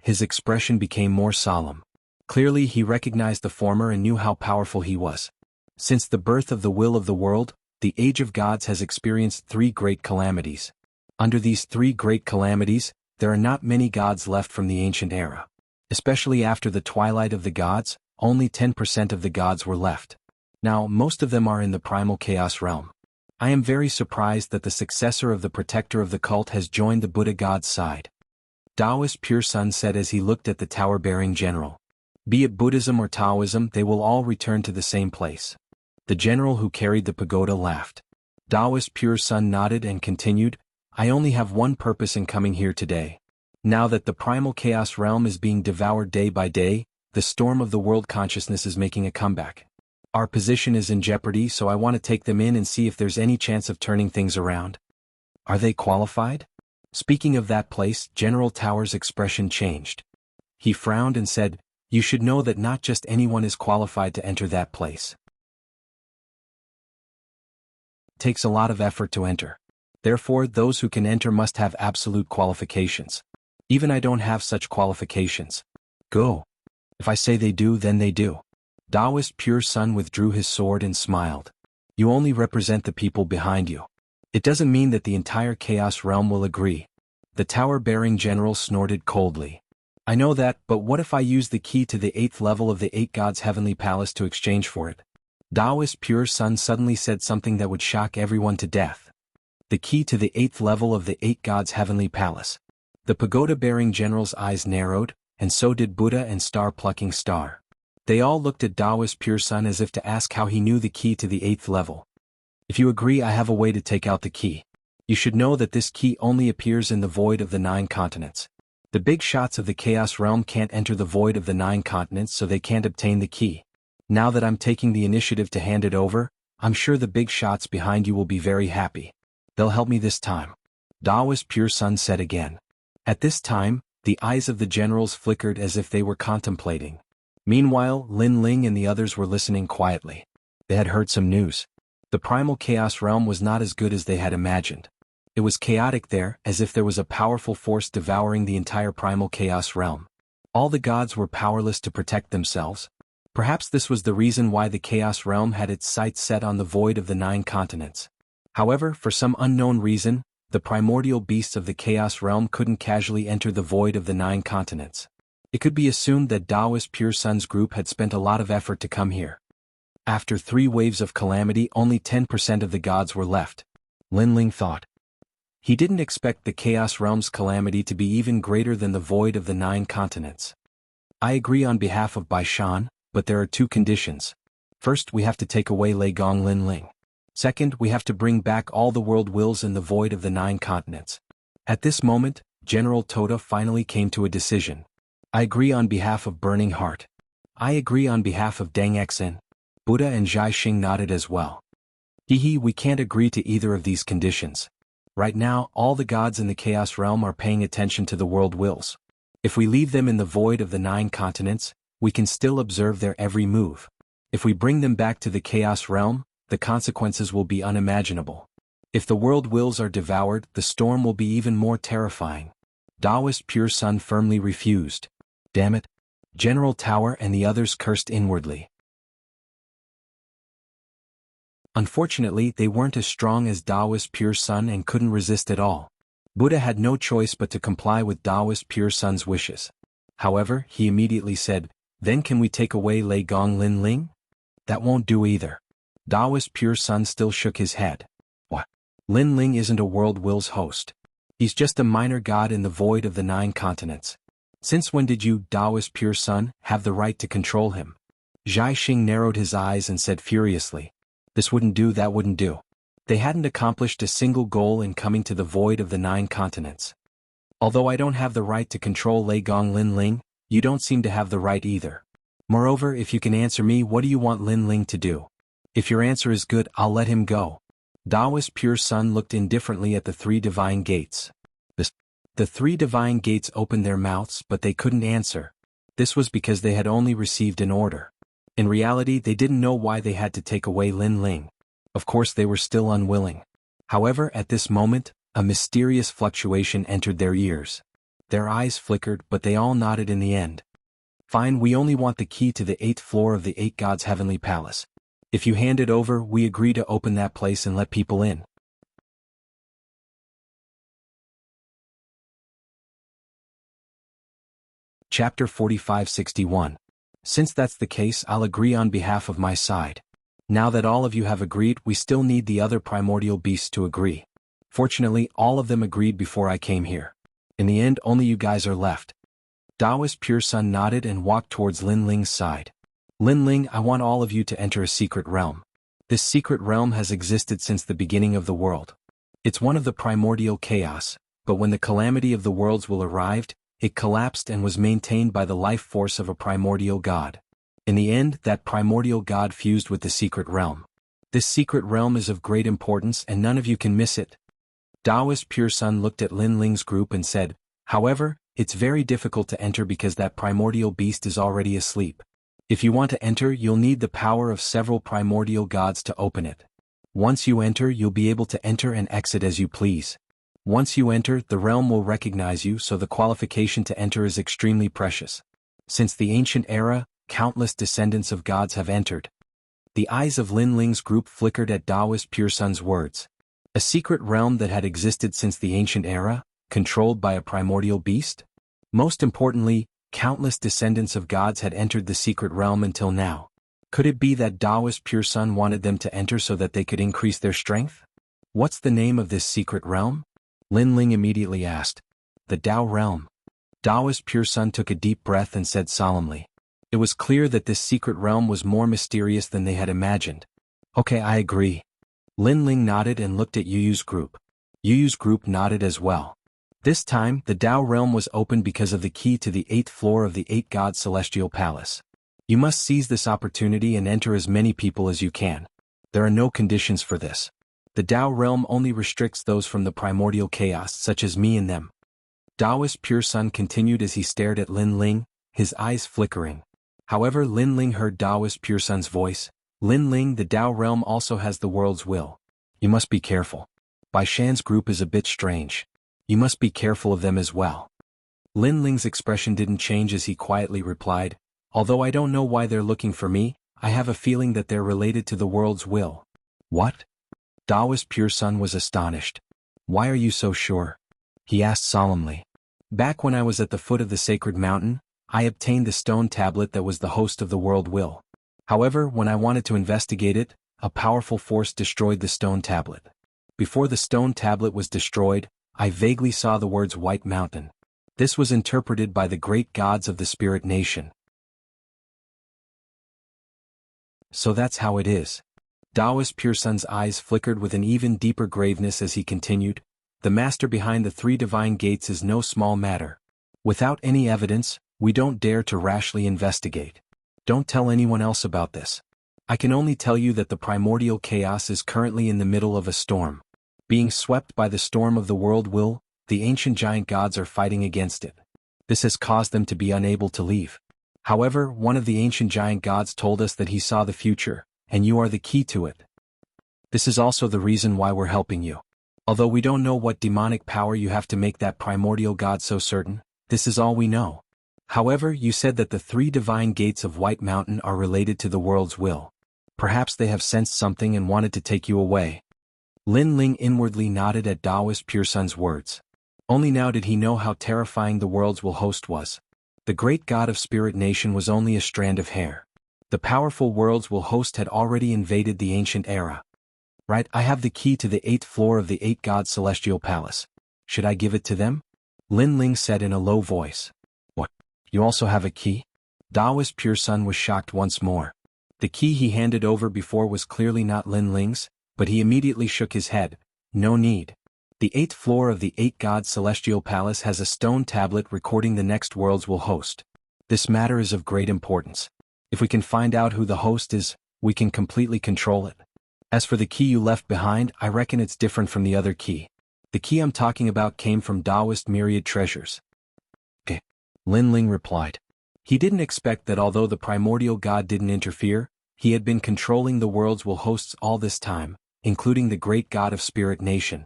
A: His expression became more solemn. Clearly he recognized the former and knew how powerful he was. Since the birth of the will of the world, the age of gods has experienced 3 great calamities. Under these 3 great calamities, there are not many gods left from the ancient era. Especially after the twilight of the gods, only 10% of the gods were left. Now, most of them are in the primal chaos realm. I am very surprised that the successor of the protector of the cult has joined the Buddha god's side. Taoist Pure Sun said as he looked at the tower-bearing general. Be it Buddhism or Taoism, they will all return to the same place. The general who carried the pagoda laughed. Taoist Pure Sun nodded and continued, I only have one purpose in coming here today. Now that the primal chaos realm is being devoured day by day, the storm of the world consciousness is making a comeback. Our position is in jeopardy, so I want to take them in and see if there's any chance of turning things around. Are they qualified? Speaking of that place, General Tower's expression changed. He frowned and said, You should know that not just anyone is qualified to enter that place. It takes a lot of effort to enter. Therefore, those who can enter must have absolute qualifications. Even I don't have such qualifications. Go. If I say they do, then they do. Taoist Pure Sun withdrew his sword and smiled. You only represent the people behind you. It doesn't mean that the entire chaos realm will agree. The tower-bearing general snorted coldly. I know that, but what if I use the key to the 8th level of the 8 gods' heavenly palace to exchange for it? Taoist Pure Sun suddenly said something that would shock everyone to death. The key to the 8th level of the 8 gods' heavenly palace. The pagoda-bearing general's eyes narrowed, and so did Buddha and Star-plucking Star. They all looked at Taoist Pure Sun as if to ask how he knew the key to the 8th level. If you agree, I have a way to take out the key. You should know that this key only appears in the void of the 9 continents. The big shots of the chaos realm can't enter the void of the 9 continents, so they can't obtain the key. Now that I'm taking the initiative to hand it over, I'm sure the big shots behind you will be very happy. They'll help me this time. Taoist Pure Sun said again. At this time, the eyes of the generals flickered as if they were contemplating. Meanwhile, Lin Ling and the others were listening quietly. They had heard some news. The primal chaos realm was not as good as they had imagined. It was chaotic there, as if there was a powerful force devouring the entire primal chaos realm. All the gods were powerless to protect themselves. Perhaps this was the reason why the chaos realm had its sights set on the void of the 9 continents. However, for some unknown reason, the primordial beasts of the chaos realm couldn't casually enter the void of the 9 continents. It could be assumed that Taoist Pure Sun's group had spent a lot of effort to come here. After 3 waves of calamity, only 10% of the gods were left. Linling thought. He didn't expect the chaos realm's calamity to be even greater than the void of the 9 continents. I agree on behalf of Bai Shan, but there are 2 conditions. First, we have to take away Lei Gong Linling. Second, we have to bring back all the world wills in the void of the 9 continents. At this moment, General Toda finally came to a decision. I agree on behalf of Burning Heart. I agree on behalf of Deng Xen. Buddha and Zhai Xing nodded as well. We can't agree to either of these conditions. Right now, all the gods in the chaos realm are paying attention to the world wills. If we leave them in the void of the 9 continents, we can still observe their every move. If we bring them back to the chaos realm, the consequences will be unimaginable. If the world wills are devoured, the storm will be even more terrifying. Taoist Pure Sun firmly refused. Damn it. General Tower and the others cursed inwardly. Unfortunately, they weren't as strong as Taoist Pure Sun and couldn't resist at all. Buddha had no choice but to comply with Taoist Pure Sun's wishes. However, he immediately said, Then can we take away Lei Gong Lin Ling? That won't do either. Taoist Pure Sun still shook his head. What? Lin Ling isn't a world will's host. He's just a minor god in the void of the 9 continents. Since when did you, Taoist Pure Sun, have the right to control him? Zhai Xing narrowed his eyes and said furiously. This wouldn't do, that wouldn't do. They hadn't accomplished a single goal in coming to the void of the 9 continents. Although I don't have the right to control Lei Gong Lin Ling, You don't seem to have the right either. Moreover, if you can answer me, what do you want Lin Ling to do? If your answer is good, I'll let him go. Taoist Pure Sun looked indifferently at the three divine gates. The three divine gates opened their mouths, but they couldn't answer. This was because they had only received an order. In reality, they didn't know why they had to take away Lin Ling. Of course, they were still unwilling. However, at this moment, a mysterious fluctuation entered their ears. Their eyes flickered, but they all nodded in the end. Fine, we only want the key to the 8th floor of the 8 Gods' Heavenly Palace. If you hand it over, we agree to open that place and let people in. Chapter 4561. Since that's the case, I'll agree on behalf of my side. Now that all of you have agreed, we still need the other primordial beasts to agree. Fortunately, all of them agreed before I came here. In the end, only you guys are left. Taoist Pure Sun nodded and walked towards Lin Ling's side. Lin Ling, I want all of you to enter a secret realm. This secret realm has existed since the beginning of the world. It's one of the primordial chaos, but when the calamity of the worlds will arrived, it collapsed and was maintained by the life force of a primordial god. In the end, that primordial god fused with the secret realm. This secret realm is of great importance and none of you can miss it. Taoist Pure Sun looked at Lin Ling's group and said, however, it's very difficult to enter because that primordial beast is already asleep. If you want to enter, you'll need the power of several primordial gods to open it. Once you enter, you'll be able to enter and exit as you please. Once you enter, the realm will recognize you, so the qualification to enter is extremely precious. Since the ancient era, countless descendants of gods have entered. The eyes of Lin Ling's group flickered at Taoist Pure Sun's words. A secret realm that had existed since the ancient era, controlled by a primordial beast? Most importantly, countless descendants of gods had entered the secret realm until now. Could it be that Taoist Pure Sun wanted them to enter so that they could increase their strength? What's the name of this secret realm? Lin Ling immediately asked. The Tao realm. Taoist Pure Sun took a deep breath and said solemnly. It was clear that this secret realm was more mysterious than they had imagined. Okay, I agree. Lin Ling nodded and looked at Yu Yu's group. Yu Yu's group nodded as well. This time, the Tao realm was opened because of the key to the 8th floor of the 8 Gods' Celestial Palace. You must seize this opportunity and enter as many people as you can. There are no conditions for this. The Tao realm only restricts those from the primordial chaos, such as me and them. Taoist Pure Sun continued as he stared at Lin Ling, his eyes flickering. However, Lin Ling heard Taoist Pure Sun's voice. Lin Ling, the Tao realm also has the world's will. You must be careful. Bai Shan's group is a bit strange. You must be careful of them as well. Lin Ling's expression didn't change as he quietly replied, although I don't know why they're looking for me, I have a feeling that they're related to the world's will. What? Taoist Pure Sun was astonished. Why are you so sure? He asked solemnly. Back when I was at the foot of the sacred mountain, I obtained the stone tablet that was the host of the world will. However, when I wanted to investigate it, a powerful force destroyed the stone tablet. Before the stone tablet was destroyed, I vaguely saw the words White Mountain. This was interpreted by the great gods of the spirit nation. So that's how it is. Taoist Pure Sun's eyes flickered with an even deeper graveness as he continued, the master behind the 3 divine gates is no small matter. Without any evidence, we don't dare to rashly investigate. Don't tell anyone else about this. I can only tell you that the primordial chaos is currently in the middle of a storm. Being swept by the storm of the world will, the ancient giant gods are fighting against it. This has caused them to be unable to leave. However, one of the ancient giant gods told us that he saw the future, and you are the key to it. This is also the reason why we're helping you. Although we don't know what demonic power you have to make that primordial god so certain, this is all we know. However, you said that the 3 divine gates of White Mountain are related to the world's will. Perhaps they have sensed something and wanted to take you away. Lin Ling inwardly nodded at Taoist Pure Sun's words. Only now did he know how terrifying the world's will host was. The great god of Spirit Nation was only a strand of hair. The powerful world's will host had already invaded the ancient era. Right, I have the key to the 8th floor of the 8 Gods' Celestial Palace. Should I give it to them? Lin Ling said in a low voice. What? You also have a key? Taoist Pure Sun was shocked once more. The key he handed over before was clearly not Lin Ling's, but he immediately shook his head. No need. The 8th floor of the 8 Gods' Celestial Palace has a stone tablet recording the next world's will host. This matter is of great importance. If we can find out who the host is, we can completely control it. As for the key you left behind, I reckon it's different from the other key. The key I'm talking about came from Taoist myriad treasures. Lin Ling replied. He didn't expect that although the primordial god didn't interfere, he had been controlling the world's will hosts all this time, including the great god of Spirit Nation.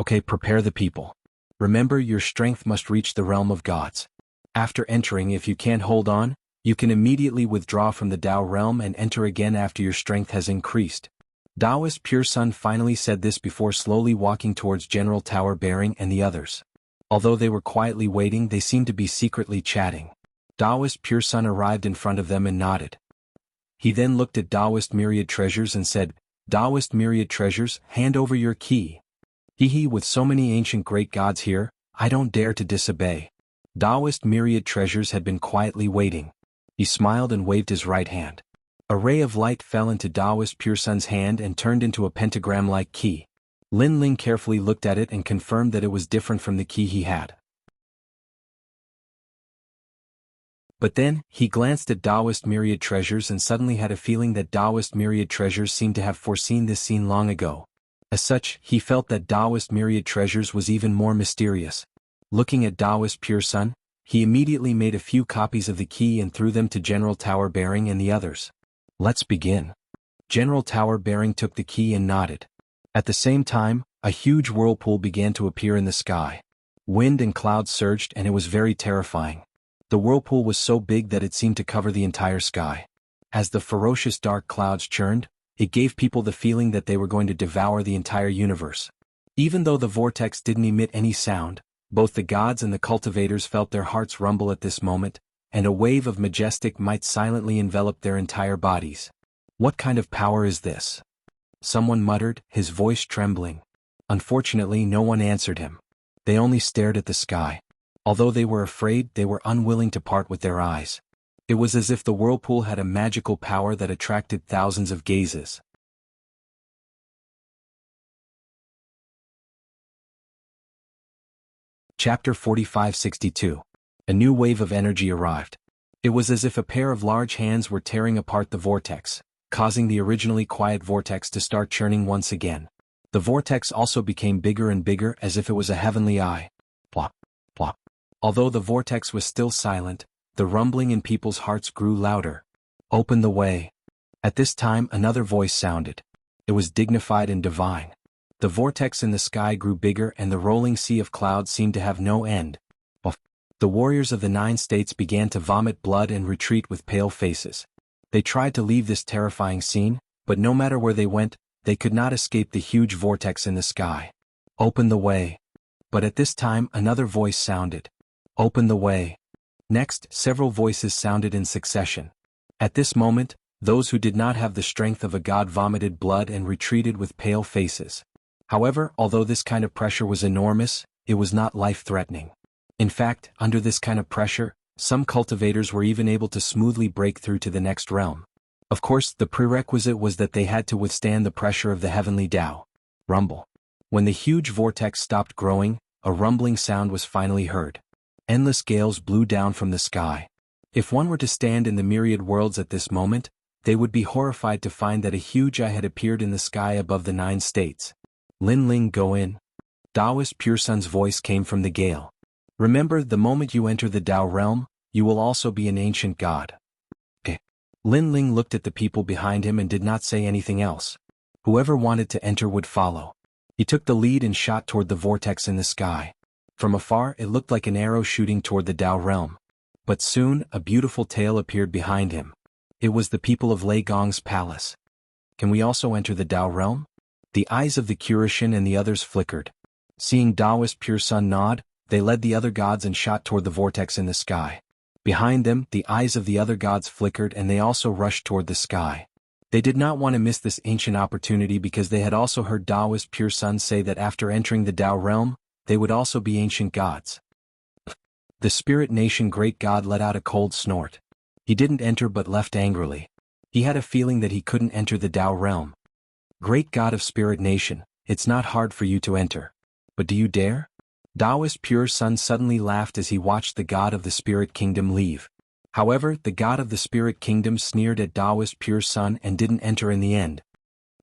A: Okay, prepare the people. Remember, your strength must reach the realm of gods. After entering, if you can't hold on, you can immediately withdraw from the Tao realm and enter again after your strength has increased. Taoist Pure Sun finally said this before slowly walking towards General Tower Bearing and the others. Although they were quietly waiting, they seemed to be secretly chatting. Taoist Pure Sun arrived in front of them and nodded. He then looked at Taoist Myriad Treasures and said, Taoist Myriad Treasures, hand over your key. With so many ancient great gods here, I don't dare to disobey. Taoist Myriad Treasures had been quietly waiting. He smiled and waved his right hand. A ray of light fell into Taoist Pure Sun's hand and turned into a pentagram-like key. Lin Ling carefully looked at it and confirmed that it was different from the key he had. But then, he glanced at Taoist Myriad Treasures and suddenly had a feeling that Taoist Myriad Treasures seemed to have foreseen this scene long ago. As such, he felt that Taoist Myriad Treasures was even more mysterious. Looking at Taoist Pure Sun, he immediately made a few copies of the key and threw them to General Tower Bearing and the others. Let's begin. General Tower Bearing took the key and nodded. At the same time, a huge whirlpool began to appear in the sky. Wind and clouds surged and it was very terrifying. The whirlpool was so big that it seemed to cover the entire sky. As the ferocious dark clouds churned, it gave people the feeling that they were going to devour the entire universe. Even though the vortex didn't emit any sound, both the gods and the cultivators felt their hearts rumble at this moment, and a wave of majestic might silently envelop their entire bodies. What kind of power is this? Someone muttered, his voice trembling. Unfortunately, no one answered him. They only stared at the sky. Although they were afraid, they were unwilling to part with their eyes. It was as if the whirlpool had a magical power that attracted thousands of gazes. Chapter 4562. A new wave of energy arrived. It was as if a pair of large hands were tearing apart the vortex, causing the originally quiet vortex to start churning once again. The vortex also became bigger and bigger as if it was a heavenly eye. Plop, plop. Although the vortex was still silent, the rumbling in people's hearts grew louder. Open the way. At this time another voice sounded. It was dignified and divine. The vortex in the sky grew bigger and the rolling sea of clouds seemed to have no end. The warriors of the 9 states began to vomit blood and retreat with pale faces. They tried to leave this terrifying scene, but no matter where they went, they could not escape the huge vortex in the sky. Open the way. But at this time another voice sounded. Open the way. Next, several voices sounded in succession. At this moment, those who did not have the strength of a god vomited blood and retreated with pale faces. However, although this kind of pressure was enormous, it was not life-threatening. In fact, under this kind of pressure, some cultivators were even able to smoothly break through to the next realm. Of course, the prerequisite was that they had to withstand the pressure of the heavenly Tao. Rumble. When the huge vortex stopped growing, a rumbling sound was finally heard. Endless gales blew down from the sky. If one were to stand in the myriad worlds at this moment, they would be horrified to find that a huge eye had appeared in the sky above the 9 states. Lin Ling, go in. Taoist Pure Sun's voice came from the gale. Remember, the moment you enter the Tao realm, you will also be an ancient god. Lin Ling looked at the people behind him and did not say anything else. Whoever wanted to enter would follow. He took the lead and shot toward the vortex in the sky. From afar, it looked like an arrow shooting toward the Tao realm. But soon, a beautiful tail appeared behind him. It was the people of Lei Gong's palace. Can we also enter the Tao realm? The eyes of the Curishan and the others flickered. Seeing Taoist Pure Sun nod, they led the other gods and shot toward the vortex in the sky. Behind them, the eyes of the other gods flickered and they also rushed toward the sky. They did not want to miss this ancient opportunity because they had also heard Taoist Pure Sun say that after entering the Tao realm, they would also be ancient gods. The Spirit Nation Great God let out a cold snort. He didn't enter but left angrily. He had a feeling that he couldn't enter the Tao realm. Great God of Spirit Nation, it's not hard for you to enter. But do you dare? Taoist Pure Sun suddenly laughed as he watched the god of the Spirit Kingdom leave. However, the god of the spirit kingdom sneered at Taoist Pure Sun and didn't enter in the end.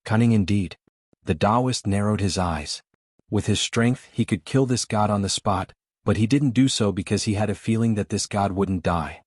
A: Cunning indeed. The Taoist narrowed his eyes. With his strength he could kill this god on the spot, but he didn't do so because he had a feeling that this god wouldn't die.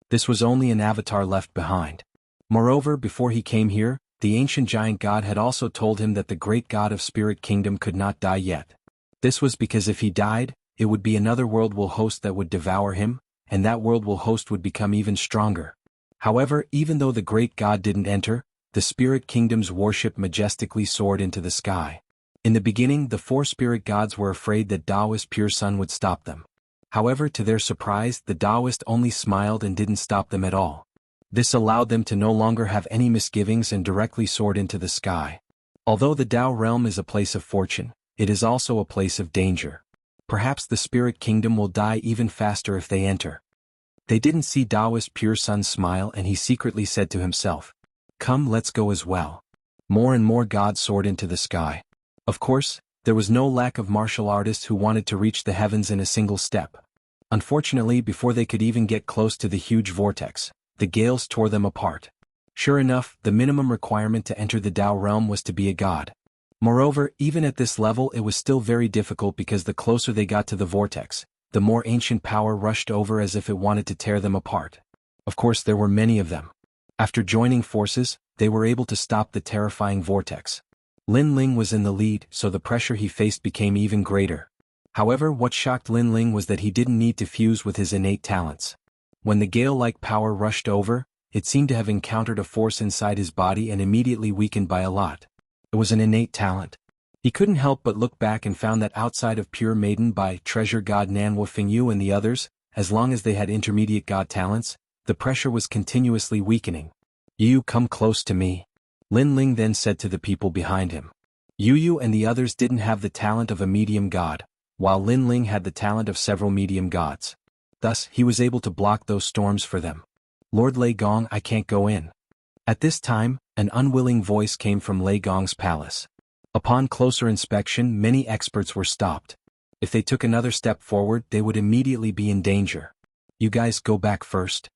A: This was only an avatar left behind. Moreover, before he came here, the ancient giant god had also told him that the great god of spirit kingdom could not die yet. This was because if he died, it would be another world will host that would devour him, and that world will host would become even stronger. However, even though the great god didn't enter, the spirit kingdom's warship majestically soared into the sky. In the beginning, the four spirit gods were afraid that Taoist Pure Sun would stop them. However, to their surprise, the Taoist only smiled and didn't stop them at all. This allowed them to no longer have any misgivings and directly soared into the sky. Although the Tao realm is a place of fortune, it is also a place of danger. Perhaps the spirit kingdom will die even faster if they enter. They didn't see Taoist Pure Sun smile, and he secretly said to himself, "Come, let's go as well." More and more gods soared into the sky. Of course, there was no lack of martial artists who wanted to reach the heavens in a single step. Unfortunately, before they could even get close to the huge vortex, the gales tore them apart. Sure enough, the minimum requirement to enter the Tao realm was to be a god. Moreover, even at this level it was still very difficult because the closer they got to the vortex, the more ancient power rushed over as if it wanted to tear them apart. Of course, there were many of them. After joining forces, they were able to stop the terrifying vortex. Lin Ling was in the lead, so the pressure he faced became even greater. However, what shocked Lin Ling was that he didn't need to fuse with his innate talents. When the gale-like power rushed over, it seemed to have encountered a force inside his body and immediately weakened by a lot. It was an innate talent. He couldn't help but look back and found that outside of Pure Maiden by Treasure God Nanhua Fingyu and the others, as long as they had intermediate god talents, the pressure was continuously weakening. "You come close to me," Lin Ling then said to the people behind him. Yu and the others didn't have the talent of a medium god, while Lin Ling had the talent of several medium gods. Thus, he was able to block those storms for them. "Lord Lei Gong, I can't go in." At this time, an unwilling voice came from Lei Gong's palace. Upon closer inspection, many experts were stopped. If they took another step forward, they would immediately be in danger. "You guys go back first."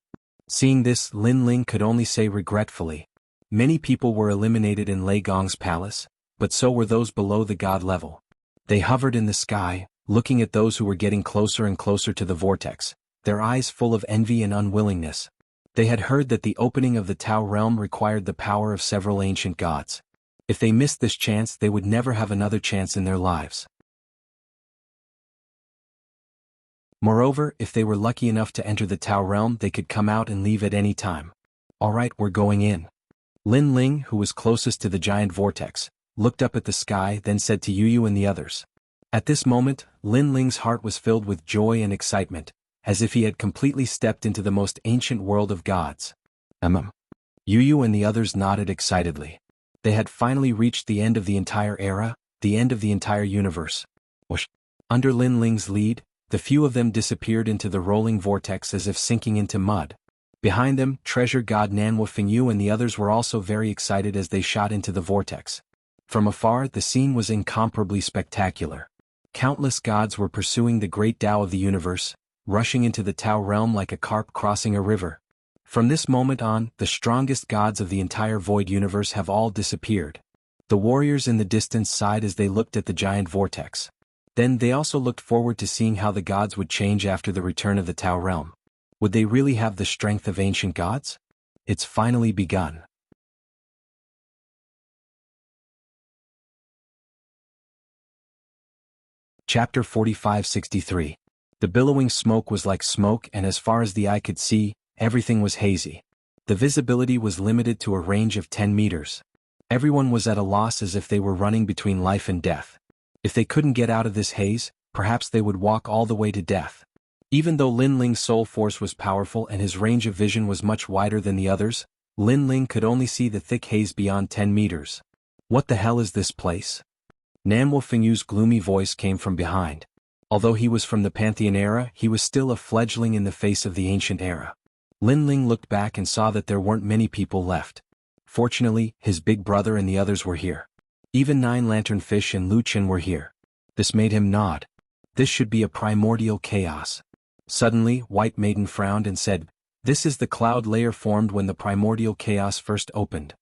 A: Seeing this, Lin Ling could only say regretfully. Many people were eliminated in Lei Gong's palace, but so were those below the god level. They hovered in the sky, looking at those who were getting closer and closer to the vortex, their eyes full of envy and unwillingness. They had heard that the opening of the Tao realm required the power of several ancient gods. If they missed this chance, they would never have another chance in their lives. Moreover, if they were lucky enough to enter the Tao realm, they could come out and leave at any time. "Alright, we're going in." Lin Ling, who was closest to the giant vortex, looked up at the sky, then said to Yu and the others. At this moment, Lin Ling's heart was filled with joy and excitement, as if he had completely stepped into the most ancient world of gods. Yu and the others nodded excitedly. They had finally reached the end of the entire era, the end of the entire universe. Whoosh. Under Lin Ling's lead, the few of them disappeared into the rolling vortex as if sinking into mud. Behind them, Treasure God Nanhua Fingyu and the others were also very excited as they shot into the vortex. From afar, the scene was incomparably spectacular. Countless gods were pursuing the great Tao of the universe, rushing into the Tao realm like a carp crossing a river. From this moment on, the strongest gods of the entire void universe have all disappeared. The warriors in the distance sighed as they looked at the giant vortex. Then they also looked forward to seeing how the gods would change after the return of the Tao realm. Would they really have the strength of ancient gods? It's finally begun. Chapter 45-63. The billowing smoke was like smoke, and as far as the eye could see, everything was hazy. The visibility was limited to a range of 10 meters. Everyone was at a loss as if they were running between life and death. If they couldn't get out of this haze, perhaps they would walk all the way to death. Even though Lin Ling's soul force was powerful and his range of vision was much wider than the others, Lin Ling could only see the thick haze beyond 10 meters. "What the hell is this place?" Nanhua Fingyu's gloomy voice came from behind. Although he was from the Pantheon era, he was still a fledgling in the face of the ancient era. Lin Ling looked back and saw that there weren't many people left. Fortunately, his big brother and the others were here. Even Nine Lantern Fish and Lu Chen were here. This made him nod. This should be a primordial chaos. Suddenly, White Maiden frowned and said, "This is the cloud layer formed when the primordial chaos first opened."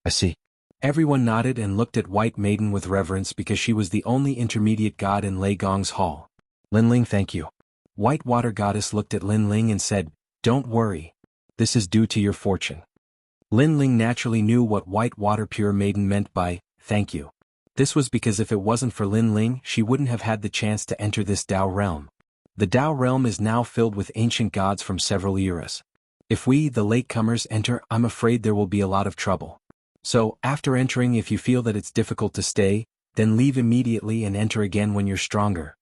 A: "I see." Everyone nodded and looked at White Maiden with reverence because she was the only intermediate god in Lei Gong's hall. "Linling, thank you." White Water Goddess looked at Linling and said, "Don't worry. This is due to your fortune." Linling naturally knew what White Water Pure Maiden meant by, "thank you." This was because if it wasn't for Linling, she wouldn't have had the chance to enter this Tao realm. The Tao realm is now filled with ancient gods from several eras. If we, the latecomers, enter, I'm afraid there will be a lot of trouble. So, after entering, if you feel that it's difficult to stay, then leave immediately and enter again when you're stronger.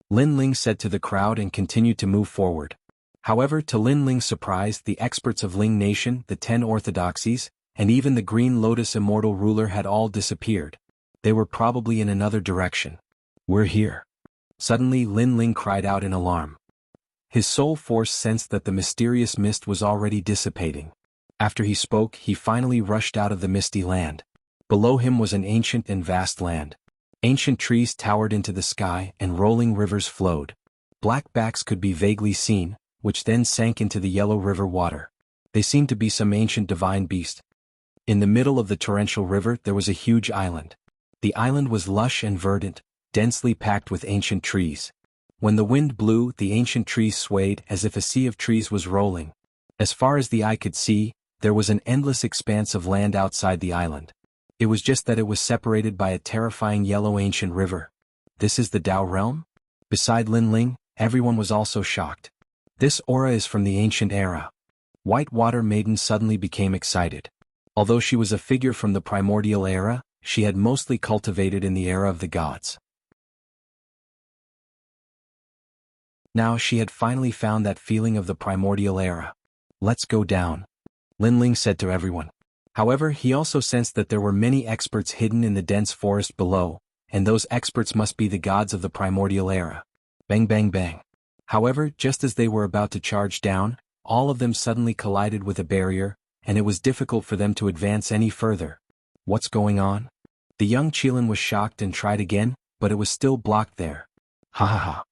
A: Linling said to the crowd and continued to move forward. However, to Linling's surprise, the experts of Ling Nation, the 10 orthodoxies, and even the Green Lotus immortal ruler had all disappeared. They were probably in another direction. "We're here." Suddenly Linling cried out in alarm. His soul force sensed that the mysterious mist was already dissipating. After he spoke, he finally rushed out of the misty land. Below him was an ancient and vast land. Ancient trees towered into the sky and rolling rivers flowed. Black backs could be vaguely seen, which then sank into the yellow river water. They seemed to be some ancient divine beast. In the middle of the torrential river there was a huge island. The island was lush and verdant, densely packed with ancient trees. When the wind blew, the ancient trees swayed as if a sea of trees was rolling. As far as the eye could see, there was an endless expanse of land outside the island. It was just that it was separated by a terrifying yellow ancient river. This is the Tao realm? Beside Linling, everyone was also shocked. This aura is from the ancient era. White Water Maiden suddenly became excited. Although she was a figure from the primordial era, she had mostly cultivated in the era of the gods. Now she had finally found that feeling of the primordial era. "Let's go down," Linling said to everyone. However, he also sensed that there were many experts hidden in the dense forest below, and those experts must be the gods of the primordial era. Bang bang bang. However, just as they were about to charge down, all of them suddenly collided with a barrier, and it was difficult for them to advance any further. "What's going on?" The young Qilin was shocked and tried again, but it was still blocked there. Ha ha ha.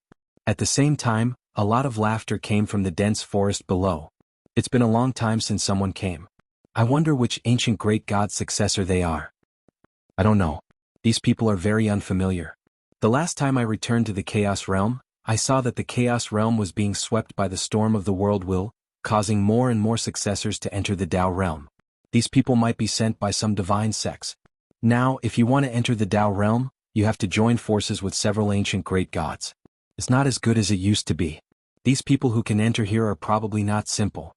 A: At the same time, a lot of laughter came from the dense forest below. "It's been a long time since someone came. I wonder which ancient great god's successor they are." "I don't know. These people are very unfamiliar. The last time I returned to the Chaos Realm, I saw that the Chaos Realm was being swept by the storm of the world will, causing more and more successors to enter the Tao Realm. These people might be sent by some divine sex. Now, if you want to enter the Tao Realm, you have to join forces with several ancient great gods. It's not as good as it used to be. These people who can enter here are probably not simple.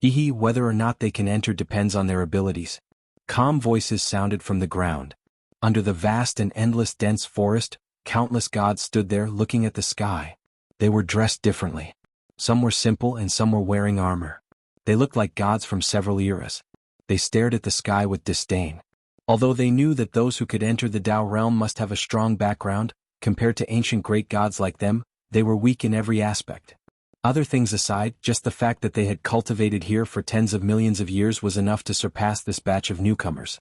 A: Whether or not they can enter depends on their abilities." Calm voices sounded from the ground. Under the vast and endless dense forest, countless gods stood there looking at the sky. They were dressed differently. Some were simple and some were wearing armor. They looked like gods from several eras. They stared at the sky with disdain. Although they knew that those who could enter the Tao realm must have a strong background, compared to ancient great gods like them, they were weak in every aspect. Other things aside, just the fact that they had cultivated here for tens of millions of years was enough to surpass this batch of newcomers.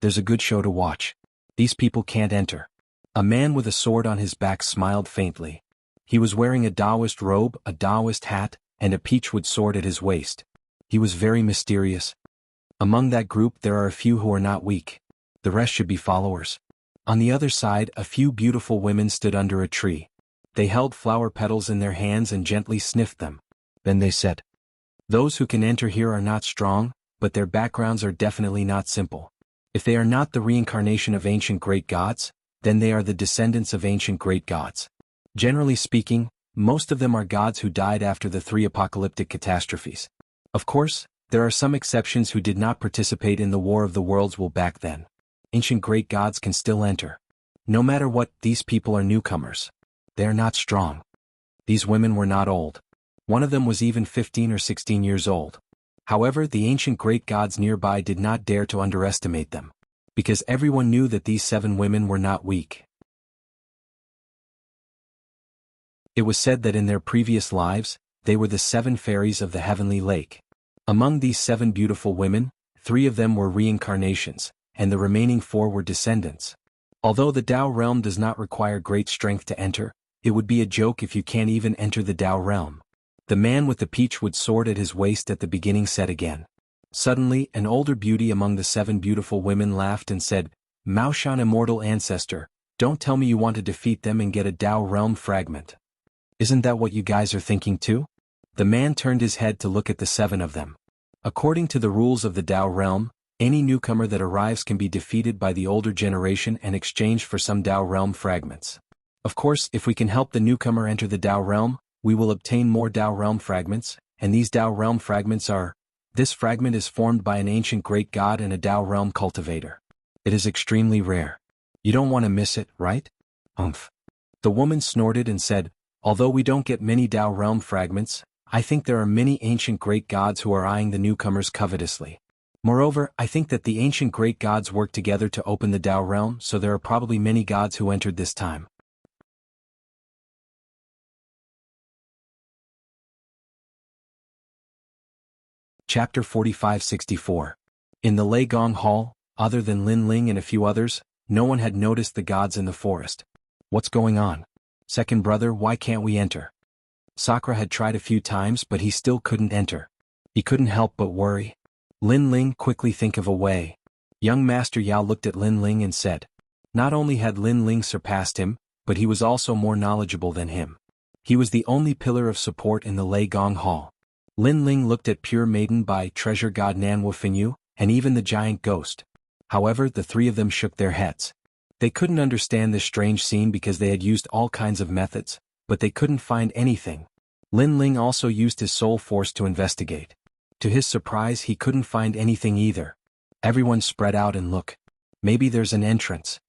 A: "There's a good show to watch. These people can't enter." A man with a sword on his back smiled faintly. He was wearing a Taoist robe, a Taoist hat, and a peachwood sword at his waist. He was very mysterious. Among that group there are a few who are not weak. The rest should be followers. On the other side, a few beautiful women stood under a tree. They held flower petals in their hands and gently sniffed them. Then they said, "Those who can enter here are not strong, but their backgrounds are definitely not simple. If they are not the reincarnation of ancient great gods, then they are the descendants of ancient great gods. Generally speaking, most of them are gods who died after the 3 apocalyptic catastrophes. Of course, there are some exceptions who did not participate in the War of the Worlds will back then. Ancient great gods can still enter. No matter what, these people are newcomers. They are not strong." These women were not old. One of them was even 15 or 16 years old. However, the ancient great gods nearby did not dare to underestimate them, because everyone knew that these 7 women were not weak. It was said that in their previous lives, they were the 7 fairies of the heavenly lake. Among these 7 beautiful women, 3 of them were reincarnations, and the remaining 4 were descendants. Although the Tao realm does not require great strength to enter, It would be a joke if you can't even enter the Tao realm. The man with the peachwood sword at his waist at the beginning said again. Suddenly, an older beauty among the 7 beautiful women laughed and said, Maoshan immortal ancestor, don't tell me you want to defeat them and get a Tao realm fragment. Isn't that what you guys are thinking too? The man turned his head to look at the 7 of them. According to the rules of the Tao realm, any newcomer that arrives can be defeated by the older generation and exchanged for some Tao realm fragments. Of course, if we can help the newcomer enter the Tao realm, we will obtain more Tao realm fragments, and these Tao realm fragments are, this fragment is formed by an ancient great god and a Tao realm cultivator. It is extremely rare. You don't want to miss it, right? Umph. The woman snorted and said, although we don't get many Tao realm fragments, I think there are many ancient great gods who are eyeing the newcomers covetously. Moreover, I think that the ancient great gods work together to open the Tao realm, so there are probably many gods who entered this time. Chapter 45-64. In the Lei Gong Hall, other than Lin Ling and a few others, no one had noticed the gods in the forest. What's going on? Second brother, why can't we enter? Sakura had tried a few times but he still couldn't enter. He couldn't help but worry. Lin Ling, quickly think of a way. Young Master Yao looked at Lin Ling and said. Not only had Lin Ling surpassed him, but he was also more knowledgeable than him. He was the only pillar of support in the Lei Gong Hall. Lin Ling looked at Pure Maiden by Treasure God Nanwu Finyu, and even the giant ghost. However, the 3 of them shook their heads. They couldn't understand this strange scene because they had used all kinds of methods, but they couldn't find anything. Lin Ling also used his soul force to investigate. To his surprise, he couldn't find anything either. Everyone spread out and look. Maybe there's an entrance.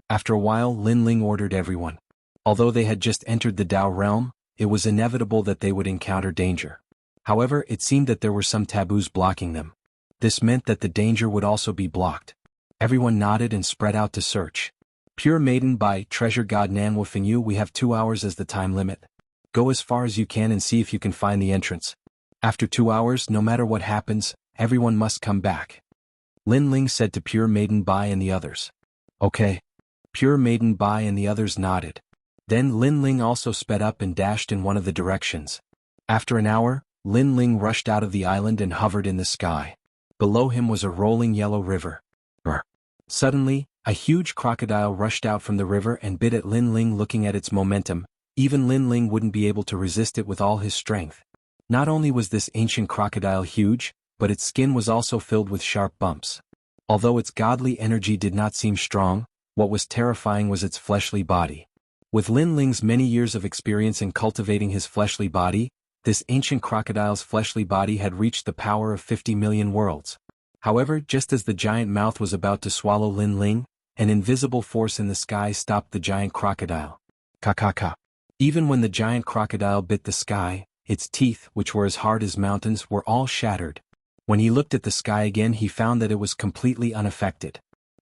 A: After a while, Lin Ling ordered everyone. Although they had just entered the Tao realm, it was inevitable that they would encounter danger. However, it seemed that there were some taboos blocking them. This meant that the danger would also be blocked. Everyone nodded and spread out to search. Pure Maiden by Treasure God Nanwu Finyu, we have 2 hours as the time limit. Go as far as you can and see if you can find the entrance. After 2 hours, no matter what happens, everyone must come back. Lin Ling said to Pure Maiden Bai and the others. Okay. Pure Maiden Bai and the others nodded. Then Lin Ling also sped up and dashed in one of the directions. After an hour, Lin Ling rushed out of the island and hovered in the sky. Below him was a rolling yellow river. Suddenly, a huge crocodile rushed out from the river and bit at Lin Ling. Looking at its momentum, even Lin Ling wouldn't be able to resist it with all his strength. Not only was this ancient crocodile huge, but its skin was also filled with sharp bumps. Although its godly energy did not seem strong, what was terrifying was its fleshly body. With Lin Ling's many years of experience in cultivating his fleshly body, this ancient crocodile's fleshly body had reached the power of 50 million worlds. However, just as the giant mouth was about to swallow Lin Ling, an invisible force in the sky stopped the giant crocodile. Ka. Even when the giant crocodile bit the sky, its teeth, which were as hard as mountains, were all shattered. When he looked at the sky again, he found that it was completely unaffected.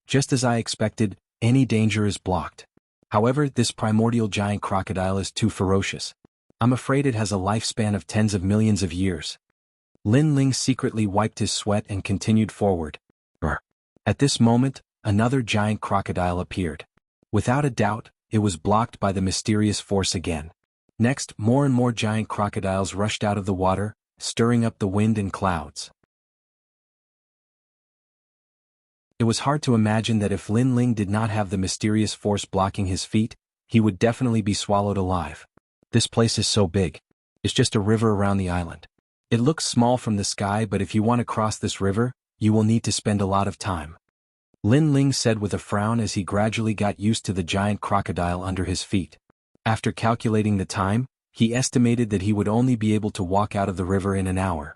A: Just as I expected, any danger is blocked. However, this primordial giant crocodile is too ferocious. I'm afraid it has a lifespan of tens of millions of years. Lin Ling secretly wiped his sweat and continued forward. At this moment, another giant crocodile appeared. Without a doubt, it was blocked by the mysterious force again. Next, more and more giant crocodiles rushed out of the water, stirring up the wind and clouds. It was hard to imagine that if Lin Ling did not have the mysterious force blocking his feet, he would definitely be swallowed alive. This place is so big. It's just a river around the island. It looks small from the sky, but if you want to cross this river, you will need to spend a lot of time. Lin Ling said with a frown as he gradually got used to the giant crocodile under his feet. After calculating the time, he estimated that he would only be able to walk out of the river in an hour.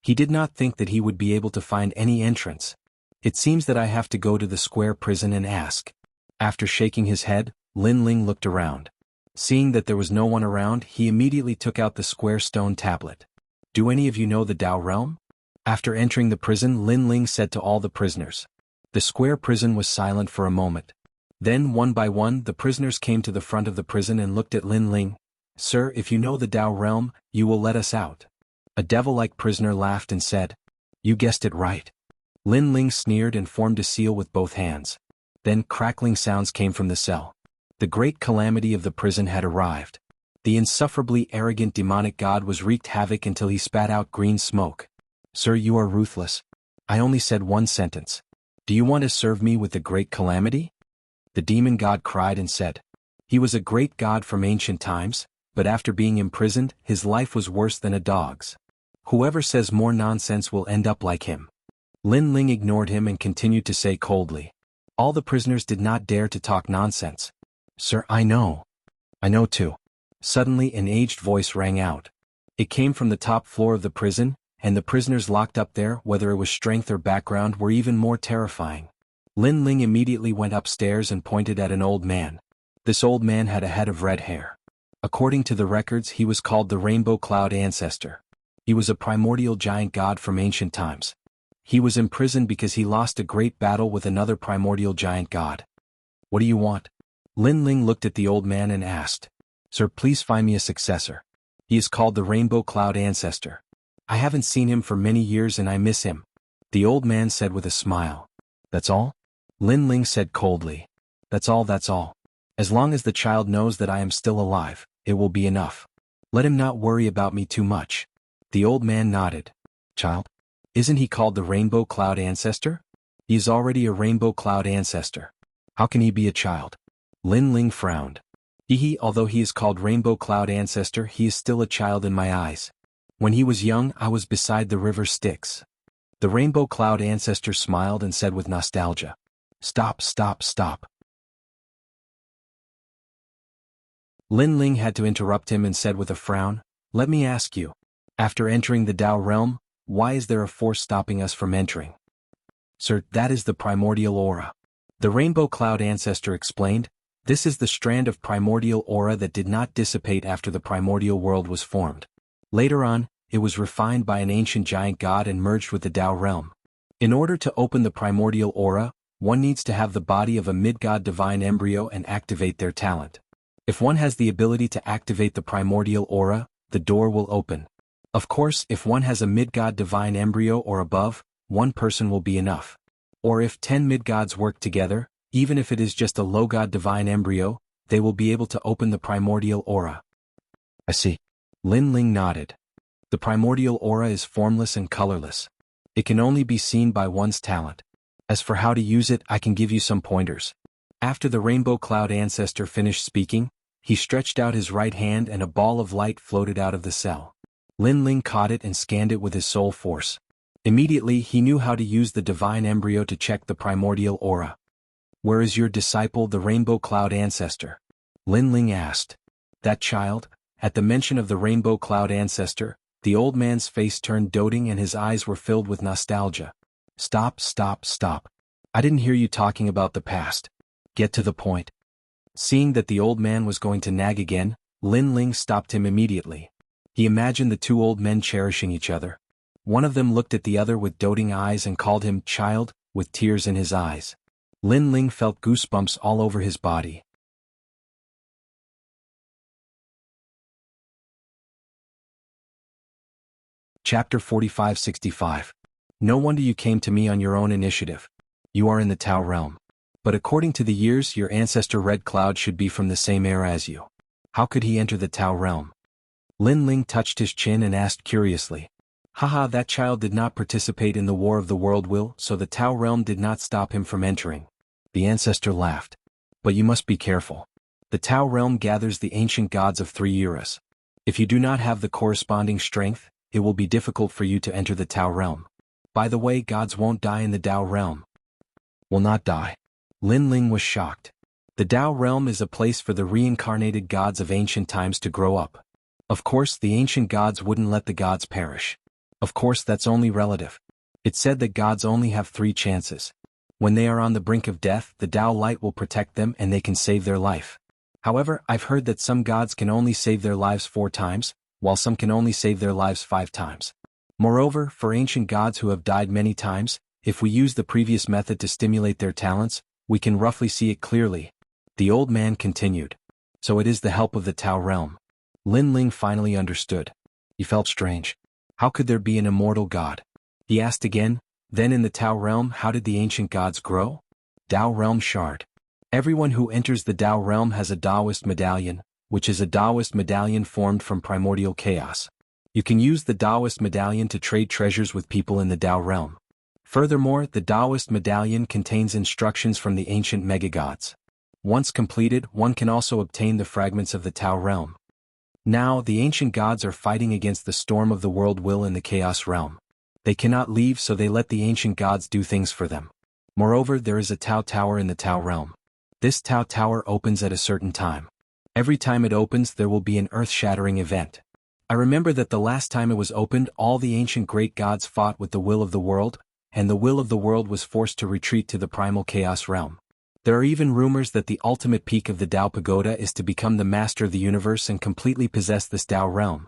A: He did not think that he would be able to find any entrance. It seems that I have to go to the square prison and ask. After shaking his head, Lin Ling looked around. Seeing that there was no one around, he immediately took out the square stone tablet. Do any of you know the Tao realm? After entering the prison, Lin Ling said to all the prisoners. The square prison was silent for a moment. Then, one by one, the prisoners came to the front of the prison and looked at Lin Ling. Sir, if you know the Tao realm, you will let us out. A devil-like prisoner laughed and said. You guessed it right. Lin Ling sneered and formed a seal with both hands. Then crackling sounds came from the cell. The great calamity of the prison had arrived. The insufferably arrogant demonic god was wreaked havoc until he spat out green smoke. Sir, you are ruthless. I only said one sentence. Do you want to serve me with the great calamity? The demon god cried and said. He was a great god from ancient times, but after being imprisoned, his life was worse than a dog's. Whoever says more nonsense will end up like him. Lin Ling ignored him and continued to say coldly. All the prisoners did not dare to talk nonsense. Sir, I know. I know too. Suddenly an aged voice rang out. It came from the top floor of the prison, and the prisoners locked up there, whether it was strength or background, were even more terrifying. Lin Ling immediately went upstairs and pointed at an old man. This old man had a head of red hair. According to the records, he was called the Rainbow Cloud Ancestor. He was a primordial giant god from ancient times. He was imprisoned because he lost a great battle with another primordial giant god. What do you want? Lin Ling looked at the old man and asked. Sir, please find me a successor. He is called the Rainbow Cloud Ancestor. I haven't seen him for many years and I miss him. The old man said with a smile. That's all? Lin Ling said coldly. That's all, that's all. As long as the child knows that I am still alive, it will be enough. Let him not worry about me too much. The old man nodded. Child? Isn't he called the Rainbow Cloud Ancestor? He is already a Rainbow Cloud Ancestor. How can he be a child? Lin Ling frowned. Although he is called Rainbow Cloud Ancestor, he is still a child in my eyes. When he was young, I was beside the river Styx. The Rainbow Cloud Ancestor smiled and said with nostalgia. Stop, stop, stop. Lin Ling had to interrupt him and said with a frown, Let me ask you. After entering the Tao realm, why is there a force stopping us from entering? Sir, that is the primordial aura. The Rainbow Cloud Ancestor explained. This is the strand of primordial aura that did not dissipate after the primordial world was formed. Later on, it was refined by an ancient giant god and merged with the Tao realm. In order to open the primordial aura, one needs to have the body of a mid-god divine embryo and activate their talent. If one has the ability to activate the primordial aura, the door will open. Of course, if one has a mid-god divine embryo or above, one person will be enough. Or if 10 mid-gods work together, even if it is just a low-god divine embryo, they will be able to open the primordial aura. I see. Lin Ling nodded. The primordial aura is formless and colorless. It can only be seen by one's talent. As for how to use it, I can give you some pointers. After the Rainbow Cloud Ancestor finished speaking, he stretched out his right hand and a ball of light floated out of the cell. Lin Ling caught it and scanned it with his soul force. Immediately he knew how to use the divine embryo to check the primordial aura. Where is your disciple, the Rainbow Cloud Ancestor? Lin Ling asked. That child? At the mention of the Rainbow Cloud Ancestor, the old man's face turned doting and his eyes were filled with nostalgia. Stop, stop, stop. I didn't hear you talking about the past. Get to the point. Seeing that the old man was going to nag again, Lin Ling stopped him immediately. He imagined the two old men cherishing each other. One of them looked at the other with doting eyes and called him child, with tears in his eyes. Lin Ling felt goosebumps all over his body. Chapter 45-65. No wonder you came to me on your own initiative. You are in the Tao realm. But according to the years, your ancestor Red Cloud should be from the same era as you. How could he enter the Tao realm? Lin Ling touched his chin and asked curiously. Haha, that child did not participate in the War of the World Will, so the Tao realm did not stop him from entering. The ancestor laughed. But you must be careful. The Tao realm gathers the ancient gods of 3 eras. If you do not have the corresponding strength, it will be difficult for you to enter the Tao realm. By the way, gods won't die in the Tao realm. Will not die. Lin Ling was shocked. The Tao realm is a place for the reincarnated gods of ancient times to grow up. Of course, the ancient gods wouldn't let the gods perish. Of course, that's only relative. It's said that gods only have 3 chances. When they are on the brink of death, the Tao light will protect them and they can save their life. However, I've heard that some gods can only save their lives 4 times, while some can only save their lives 5 times. Moreover, for ancient gods who have died many times, if we use the previous method to stimulate their talents, we can roughly see it clearly. The old man continued. So it is the help of the Tao realm. Lin Ling finally understood. He felt strange. How could there be an immortal god? He asked again, then in the Tao realm how did the ancient gods grow? Tao realm shard. Everyone who enters the Tao realm has a Taoist medallion, which is a Taoist medallion formed from primordial chaos. You can use the Taoist medallion to trade treasures with people in the Tao realm. Furthermore, the Taoist medallion contains instructions from the ancient megagods. Once completed, one can also obtain the fragments of the Tao realm. Now, the ancient gods are fighting against the storm of the world will in the chaos realm. They cannot leave, so they let the ancient gods do things for them. Moreover, there is a Tao Tower in the Tao realm. This Tao Tower opens at a certain time. Every time it opens, there will be an earth-shattering event. I remember that the last time it was opened, all the ancient great gods fought with the will of the world, and the will of the world was forced to retreat to the primal chaos realm. There are even rumors that the ultimate peak of the Tao Pagoda is to become the master of the universe and completely possess this Tao realm.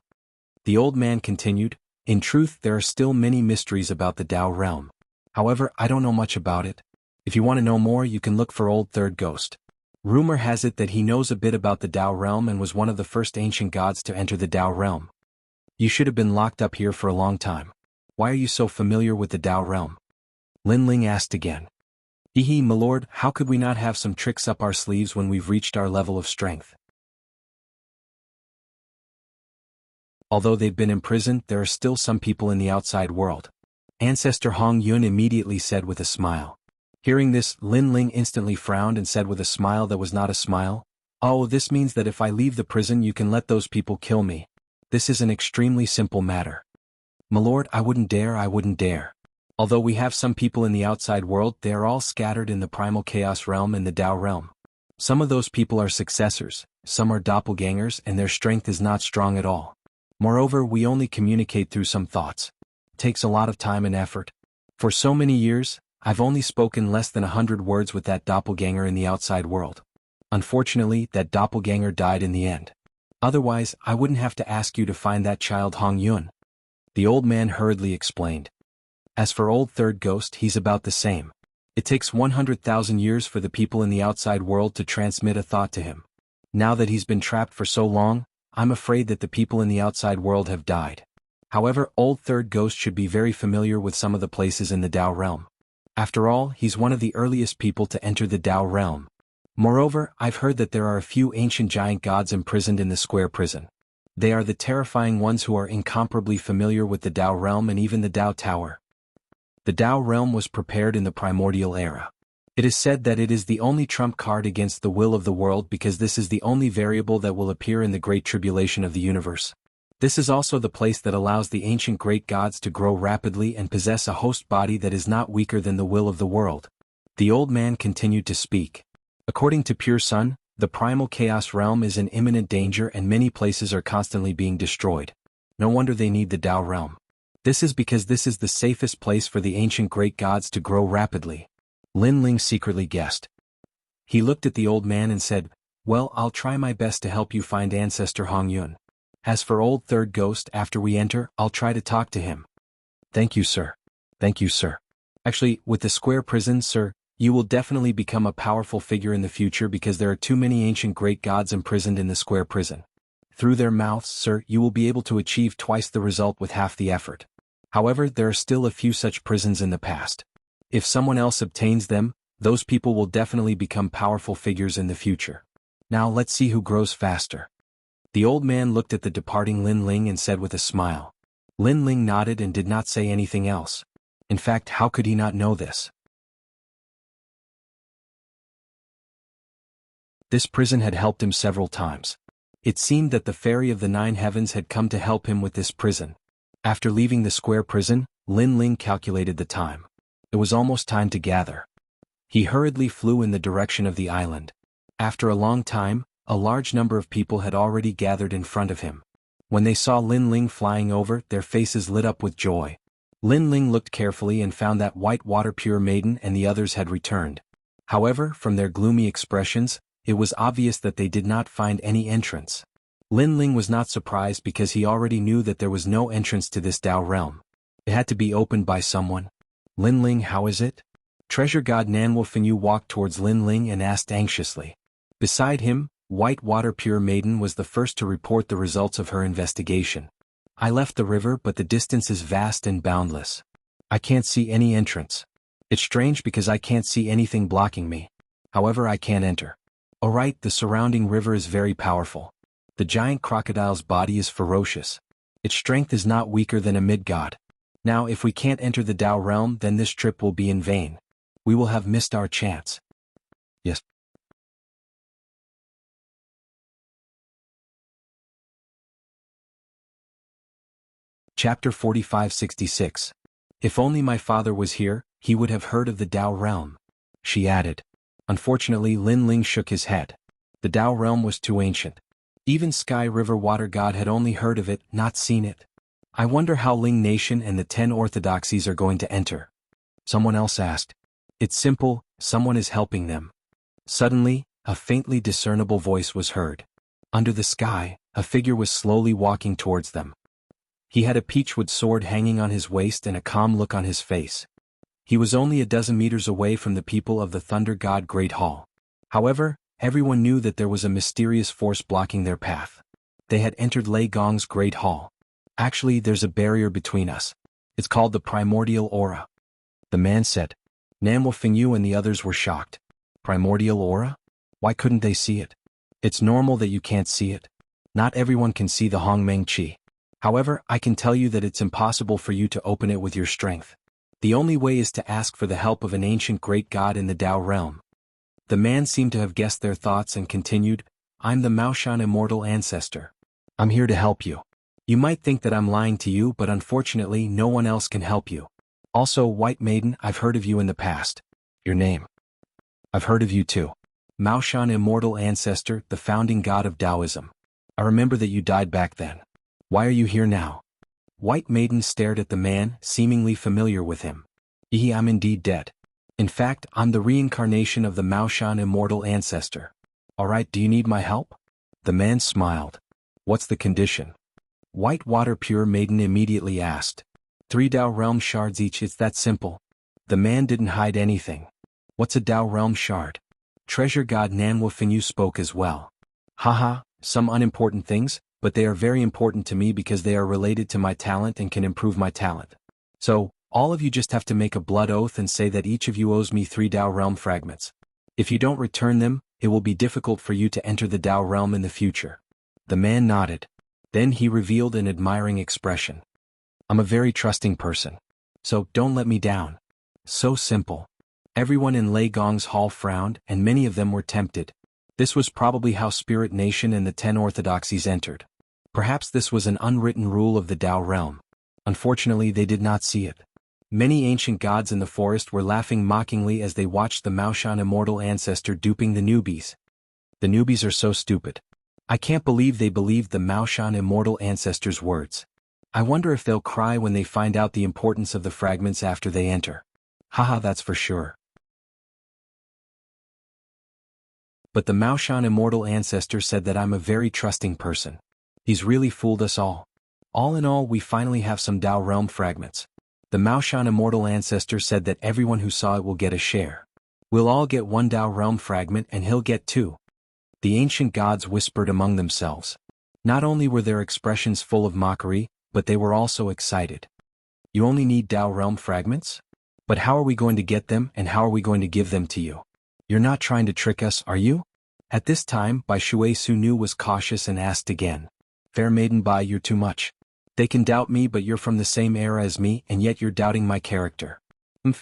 A: The old man continued, "In truth, there are still many mysteries about the Tao realm. However, I don't know much about it. If you want to know more, you can look for Old Third Ghost. Rumor has it that he knows a bit about the Tao realm and was one of the first ancient gods to enter the Tao realm. You should have been locked up here for a long time. Why are you so familiar with the Tao realm?" Lin Ling asked again. "Hehe, my lord, how could we not have some tricks up our sleeves when we've reached our level of strength?" Although they've been imprisoned, there are still some people in the outside world. Ancestor Hong Yun immediately said with a smile. Hearing this, Lin Ling instantly frowned and said with a smile that was not a smile, "Oh, this means that if I leave the prison you can let those people kill me. This is an extremely simple matter." "My lord, I wouldn't dare. Although we have some people in the outside world, they are all scattered in the primal chaos realm and the Tao realm. Some of those people are successors, some are doppelgangers, and their strength is not strong at all. Moreover, we only communicate through some thoughts. It takes a lot of time and effort. For so many years, I've only spoken less than 100 words with that doppelganger in the outside world. Unfortunately, that doppelganger died in the end. Otherwise, I wouldn't have to ask you to find that child Hong Yun." The old man hurriedly explained. "As for Old Third Ghost, he's about the same. It takes 100,000 years for the people in the outside world to transmit a thought to him. Now that he's been trapped for so long, I'm afraid that the people in the outside world have died. However, Old Third Ghost should be very familiar with some of the places in the Tao realm. After all, he's one of the earliest people to enter the Tao realm. Moreover, I've heard that there are a few ancient giant gods imprisoned in the square prison. They are the terrifying ones who are incomparably familiar with the Tao realm and even the Tao Tower. The Tao realm was prepared in the primordial era. It is said that it is the only trump card against the will of the world because this is the only variable that will appear in the great tribulation of the universe. This is also the place that allows the ancient great gods to grow rapidly and possess a host body that is not weaker than the will of the world." The old man continued to speak. "According to Pure Sun, the primal chaos realm is in imminent danger and many places are constantly being destroyed. No wonder they need the Tao realm. This is because this is the safest place for the ancient great gods to grow rapidly." Lin Ling secretly guessed. He looked at the old man and said, "Well, I'll try my best to help you find Ancestor Hong Yun. As for Old Third Ghost, after we enter, I'll try to talk to him." "Thank you, sir. Thank you, sir. Actually, with the square prison, sir, you will definitely become a powerful figure in the future because there are too many ancient great gods imprisoned in the square prison. Through their mouths, sir, you will be able to achieve twice the result with half the effort. However, there are still a few such prisons in the past. If someone else obtains them, those people will definitely become powerful figures in the future. Now let's see who grows faster." The old man looked at the departing Lin Ling and said with a smile. Lin Ling nodded and did not say anything else. In fact, how could he not know this? This prison had helped him several times. It seemed that the Fairy of the Nine Heavens had come to help him with this prison. After leaving the square prison, Lin Ling calculated the time. It was almost time to gather. He hurriedly flew in the direction of the island. After a long time, a large number of people had already gathered in front of him. When they saw Lin Ling flying over, their faces lit up with joy. Lin Ling looked carefully and found that White Water Pure Maiden and the others had returned. However, from their gloomy expressions, it was obvious that they did not find any entrance. Lin Ling was not surprised because he already knew that there was no entrance to this Tao realm. It had to be opened by someone. "Lin Ling, how is it?" Treasure God Nanwo Fenyu walked towards Lin Ling and asked anxiously. Beside him, White Water Pure Maiden was the first to report the results of her investigation. "I left the river, but the distance is vast and boundless. I can't see any entrance. It's strange because I can't see anything blocking me. However, I can't enter. Alright, the surrounding river is very powerful. The giant crocodile's body is ferocious. Its strength is not weaker than a mid-god. Now, if we can't enter the Tao realm, then this trip will be in vain. We will have missed our chance. Yes. Chapter 45-66. If only my father was here, he would have heard of the Tao realm. She added. Unfortunately, Lin Ling shook his head. The Tao realm was too ancient. Even Sky River Water God had only heard of it, not seen it. I wonder how Ling Nation and the 10 orthodoxies are going to enter. Someone else asked. It's simple, someone is helping them. Suddenly, a faintly discernible voice was heard. Under the sky, a figure was slowly walking towards them. He had a peachwood sword hanging on his waist and a calm look on his face. He was only a dozen meters away from the people of the Thunder God Great Hall. However, everyone knew that there was a mysterious force blocking their path. They had entered Lei Gong's Great Hall. Actually, there's a barrier between us. It's called the Primordial Aura. The man said. Nan Fengyu and the others were shocked. Primordial Aura? Why couldn't they see it? It's normal that you can't see it. Not everyone can see the Hongmeng Qi. However, I can tell you that it's impossible for you to open it with your strength. The only way is to ask for the help of an ancient great god in the Tao realm. The man seemed to have guessed their thoughts and continued, I'm the Maoshan immortal ancestor. I'm here to help you. You might think that I'm lying to you, but unfortunately no one else can help you. Also, White Maiden, I've heard of you in the past. Your name. I've heard of you too. Maoshan immortal ancestor, the founding god of Taoism. I remember that you died back then. Why are you here now? White Maiden stared at the man, seemingly familiar with him. I'm indeed dead. In fact, I'm the reincarnation of the Maoshan immortal ancestor. Alright, do you need my help? The man smiled. What's the condition? White Water Pure Maiden immediately asked. 3 Tao realm shards each, it's that simple. The man didn't hide anything. What's a Tao realm shard? Treasure God Nanhua Fengyu spoke as well. Haha, some unimportant things, but they are very important to me because they are related to my talent and can improve my talent. So, all of you just have to make a blood oath and say that each of you owes me 3 Tao realm fragments. If you don't return them, it will be difficult for you to enter the Tao realm in the future. The man nodded. Then he revealed an admiring expression. I'm a very trusting person. So, don't let me down. So simple. Everyone in Lei Gong's hall frowned, and many of them were tempted. This was probably how Spirit Nation and the 10 orthodoxies entered. Perhaps this was an unwritten rule of the Tao realm. Unfortunately, they did not see it. Many ancient gods in the forest were laughing mockingly as they watched the Maoshan immortal ancestor duping the newbies. The newbies are so stupid. I can't believe they believed the Maoshan immortal ancestor's words. I wonder if they'll cry when they find out the importance of the fragments after they enter. Haha, that's for sure. But the Maoshan immortal ancestor said that I'm a very trusting person. He's really fooled us all. All in all, we finally have some Tao realm fragments. The Maoshan immortal ancestor said that everyone who saw it will get a share. We'll all get 1 Tao realm fragment and he'll get 2. The ancient gods whispered among themselves. Not only were their expressions full of mockery, but they were also excited. You only need Tao realm fragments? But how are we going to get them and how are we going to give them to you? You're not trying to trick us, are you? At this time, Bai Shui Sunu was cautious and asked again. Fair Maiden Bai, you're too much. They can doubt me, but you're from the same era as me, and yet you're doubting my character.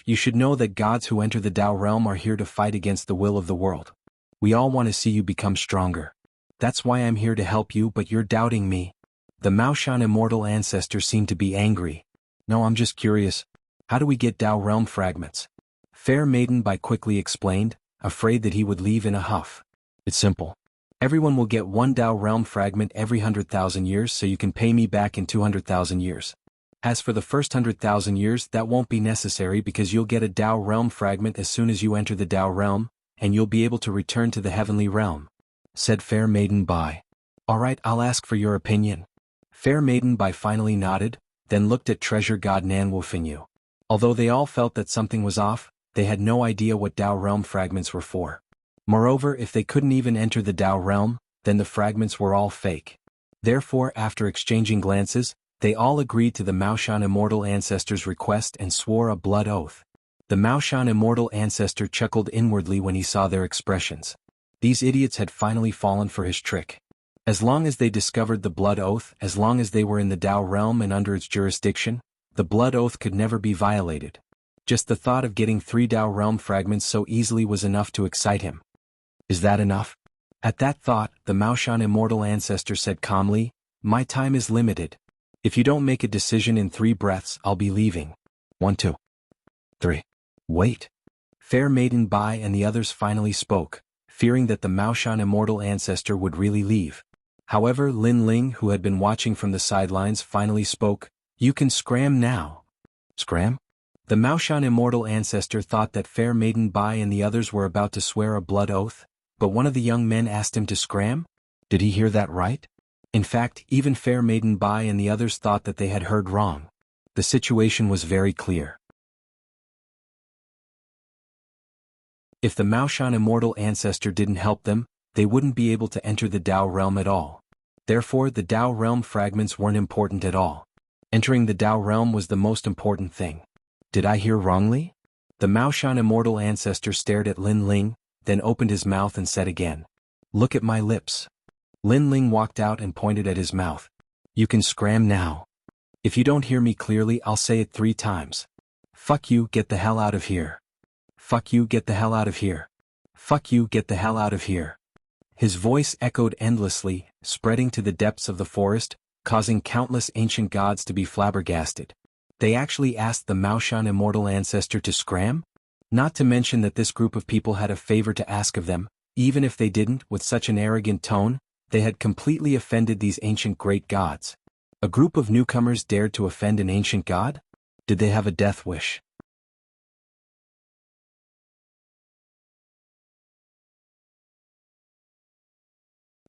A: You should know that gods who enter the Tao realm are here to fight against the will of the world. We all want to see you become stronger. That's why I'm here to help you, but you're doubting me. The Maoshan immortal ancestor seemed to be angry. No, I'm just curious. How do we get Tao realm fragments? Fair Maiden Bai quickly explained, afraid that he would leave in a huff. It's simple. Everyone will get 1 Tao realm fragment every 100,000 years, so you can pay me back in 200,000 years. As for the first 100,000 years, that won't be necessary because you'll get a Tao realm fragment as soon as you enter the Tao realm, and you'll be able to return to the heavenly realm, said Fair Maiden Bai. Alright, I'll ask for your opinion. Fair Maiden Bai finally nodded, then looked at Treasure God Nanhua Fengyu. Although they all felt that something was off, they had no idea what Tao realm fragments were for. Moreover, if they couldn't even enter the Tao realm, then the fragments were all fake. Therefore, after exchanging glances, they all agreed to the Maoshan immortal ancestor's request and swore a blood oath. The Maoshan immortal ancestor chuckled inwardly when he saw their expressions. These idiots had finally fallen for his trick. As long as they discovered the blood oath, as long as they were in the Tao realm and under its jurisdiction, the blood oath could never be violated. Just the thought of getting 3 Tao realm fragments so easily was enough to excite him. Is that enough? At that thought, the Maoshan immortal ancestor said calmly, "My time is limited. If you don't make a decision in 3 breaths, I'll be leaving. 1, 2, 3. Wait." Fair Maiden Bai and the others finally spoke, fearing that the Maoshan immortal ancestor would really leave. However, Lin Ling, who had been watching from the sidelines, finally spoke, "You can scram now." Scram? The Maoshan immortal ancestor thought that Fair Maiden Bai and the others were about to swear a blood oath, but one of the young men asked him to scram? Did he hear that right? In fact, even Fair Maiden Bai and the others thought that they had heard wrong. The situation was very clear. If the Maoshan immortal ancestor didn't help them, they wouldn't be able to enter the Tao realm at all. Therefore, the Tao realm fragments weren't important at all. Entering the Tao realm was the most important thing. Did I hear wrongly? The Maoshan immortal ancestor stared at Lin Ling, then opened his mouth and said again, "Look at my lips." Lin Ling walked out and pointed at his mouth. "You can scram now. If you don't hear me clearly, I'll say it 3 times. Fuck you, get the hell out of here. Fuck you, get the hell out of here. Fuck you, get the hell out of here." His voice echoed endlessly, spreading to the depths of the forest, causing countless ancient gods to be flabbergasted. They actually asked the Maoshan immortal ancestor to scram? Not to mention that this group of people had a favor to ask of them, even if they didn't, with such an arrogant tone, they had completely offended these ancient great gods. A group of newcomers dared to offend an ancient god? Did they have a death wish?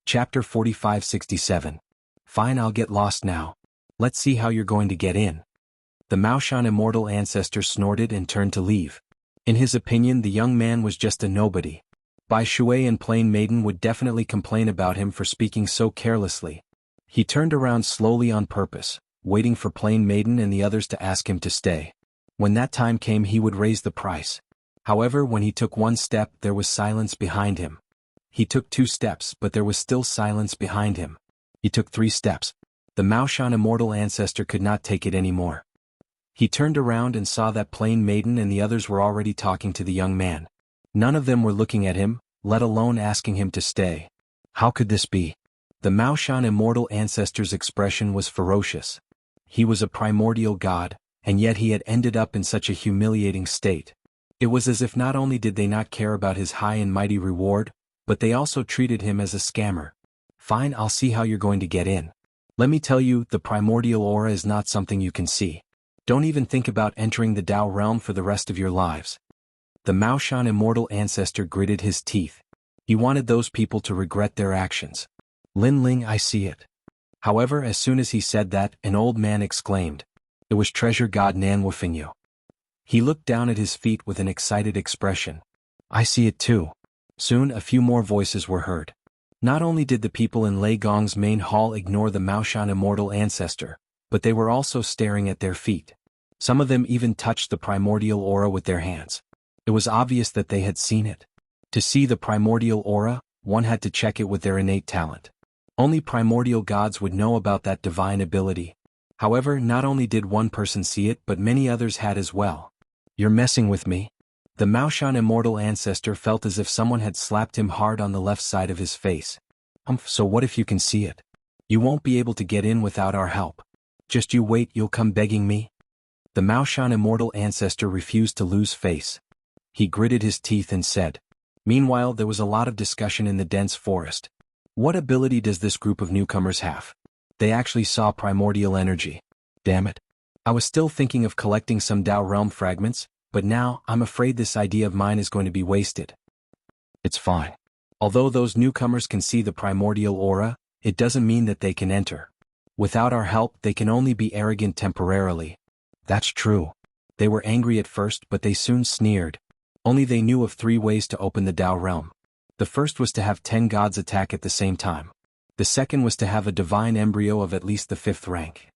A: Chapter 4567. Fine, I'll get lost now. Let's see how you're going to get in. The Maoshan immortal ancestor snorted and turned to leave. In his opinion, the young man was just a nobody. Bai Shui and Plain Maiden would definitely complain about him for speaking so carelessly. He turned around slowly on purpose, waiting for Plain Maiden and the others to ask him to stay. When that time came, he would raise the price. However, when he took 1 step, there was silence behind him. He took 2 steps, but there was still silence behind him. He took 3 steps. The Maoshan immortal ancestor could not take it anymore. He turned around and saw that Plain Maiden and the others were already talking to the young man. None of them were looking at him, let alone asking him to stay. How could this be? The Maoshan immortal ancestor's expression was ferocious. He was a primordial god, and yet he had ended up in such a humiliating state. It was as if not only did they not care about his high and mighty reward, but they also treated him as a scammer. Fine, I'll see how you're going to get in. Let me tell you, the primordial aura is not something you can see. Don't even think about entering the Tao realm for the rest of your lives. The Maoshan immortal ancestor gritted his teeth. He wanted those people to regret their actions. Lin Ling, I see it. However, as soon as he said that, an old man exclaimed. It was treasure god Nan Wufingyu. He looked down at his feet with an excited expression. I see it too. Soon a few more voices were heard. Not only did the people in Lei Gong's main hall ignore the Maoshan immortal ancestor, but they were also staring at their feet. Some of them even touched the primordial aura with their hands. It was obvious that they had seen it. To see the primordial aura, one had to check it with their innate talent. Only primordial gods would know about that divine ability. However, not only did one person see it, but many others had as well. You're messing with me? The Maoshan immortal ancestor felt as if someone had slapped him hard on the left side of his face. So what if you can see it? You won't be able to get in without our help. Just you wait, you'll come begging me? The Maoshan immortal ancestor refused to lose face. He gritted his teeth and said. Meanwhile, there was a lot of discussion in the dense forest. What ability does this group of newcomers have? They actually saw primordial energy. Damn it. I was still thinking of collecting some Tao realm fragments, but now, I'm afraid this idea of mine is going to be wasted. It's fine. Although those newcomers can see the primordial aura, it doesn't mean that they can enter. Without our help, they can only be arrogant temporarily. That's true. They were angry at first, but they soon sneered. Only they knew of 3 ways to open the Tao realm. The first was to have 10 gods attack at the same time. The second was to have a divine embryo of at least the 5th rank.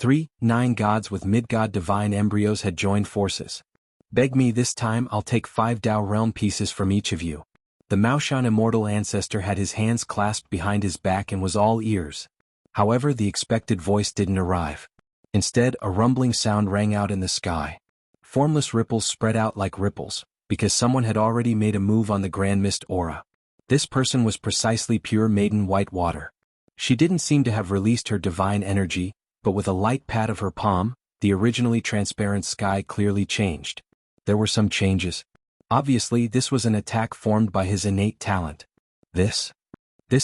A: 9 gods with mid-god divine embryos had joined forces. Beg me this time I'll take 5 Tao realm pieces from each of you. The Maoshan immortal ancestor had his hands clasped behind his back and was all ears. However, the expected voice didn't arrive. Instead, a rumbling sound rang out in the sky. Formless ripples spread out like ripples, because someone had already made a move on the Grand Mist aura. This person was precisely pure maiden white water. She didn't seem to have released her divine energy, but with a light pat of her palm, the originally transparent sky clearly changed. There were some changes. Obviously, this was an attack formed by his innate talent. This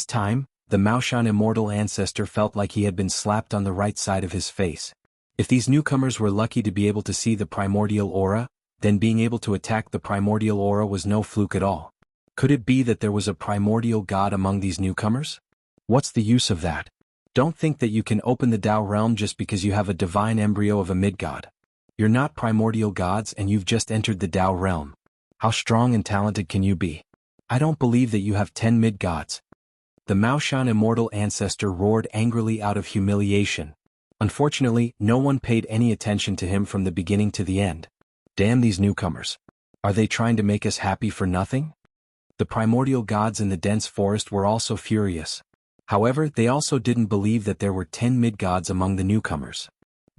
A: time, the Maoshan immortal ancestor felt like he had been slapped on the right side of his face. If these newcomers were lucky to be able to see the primordial aura, then being able to attack the primordial aura was no fluke at all. Could it be that there was a primordial god among these newcomers? What's the use of that? Don't think that you can open the Tao realm just because you have a divine embryo of a mid-god. You're not primordial gods and you've just entered the Tao realm. How strong and talented can you be? I don't believe that you have 10 mid-gods. The Maoshan immortal ancestor roared angrily out of humiliation. Unfortunately, no one paid any attention to him from the beginning to the end. Damn these newcomers. Are they trying to make us happy for nothing? The primordial gods in the dense forest were also furious. However, they also didn't believe that there were 10 mid-gods among the newcomers.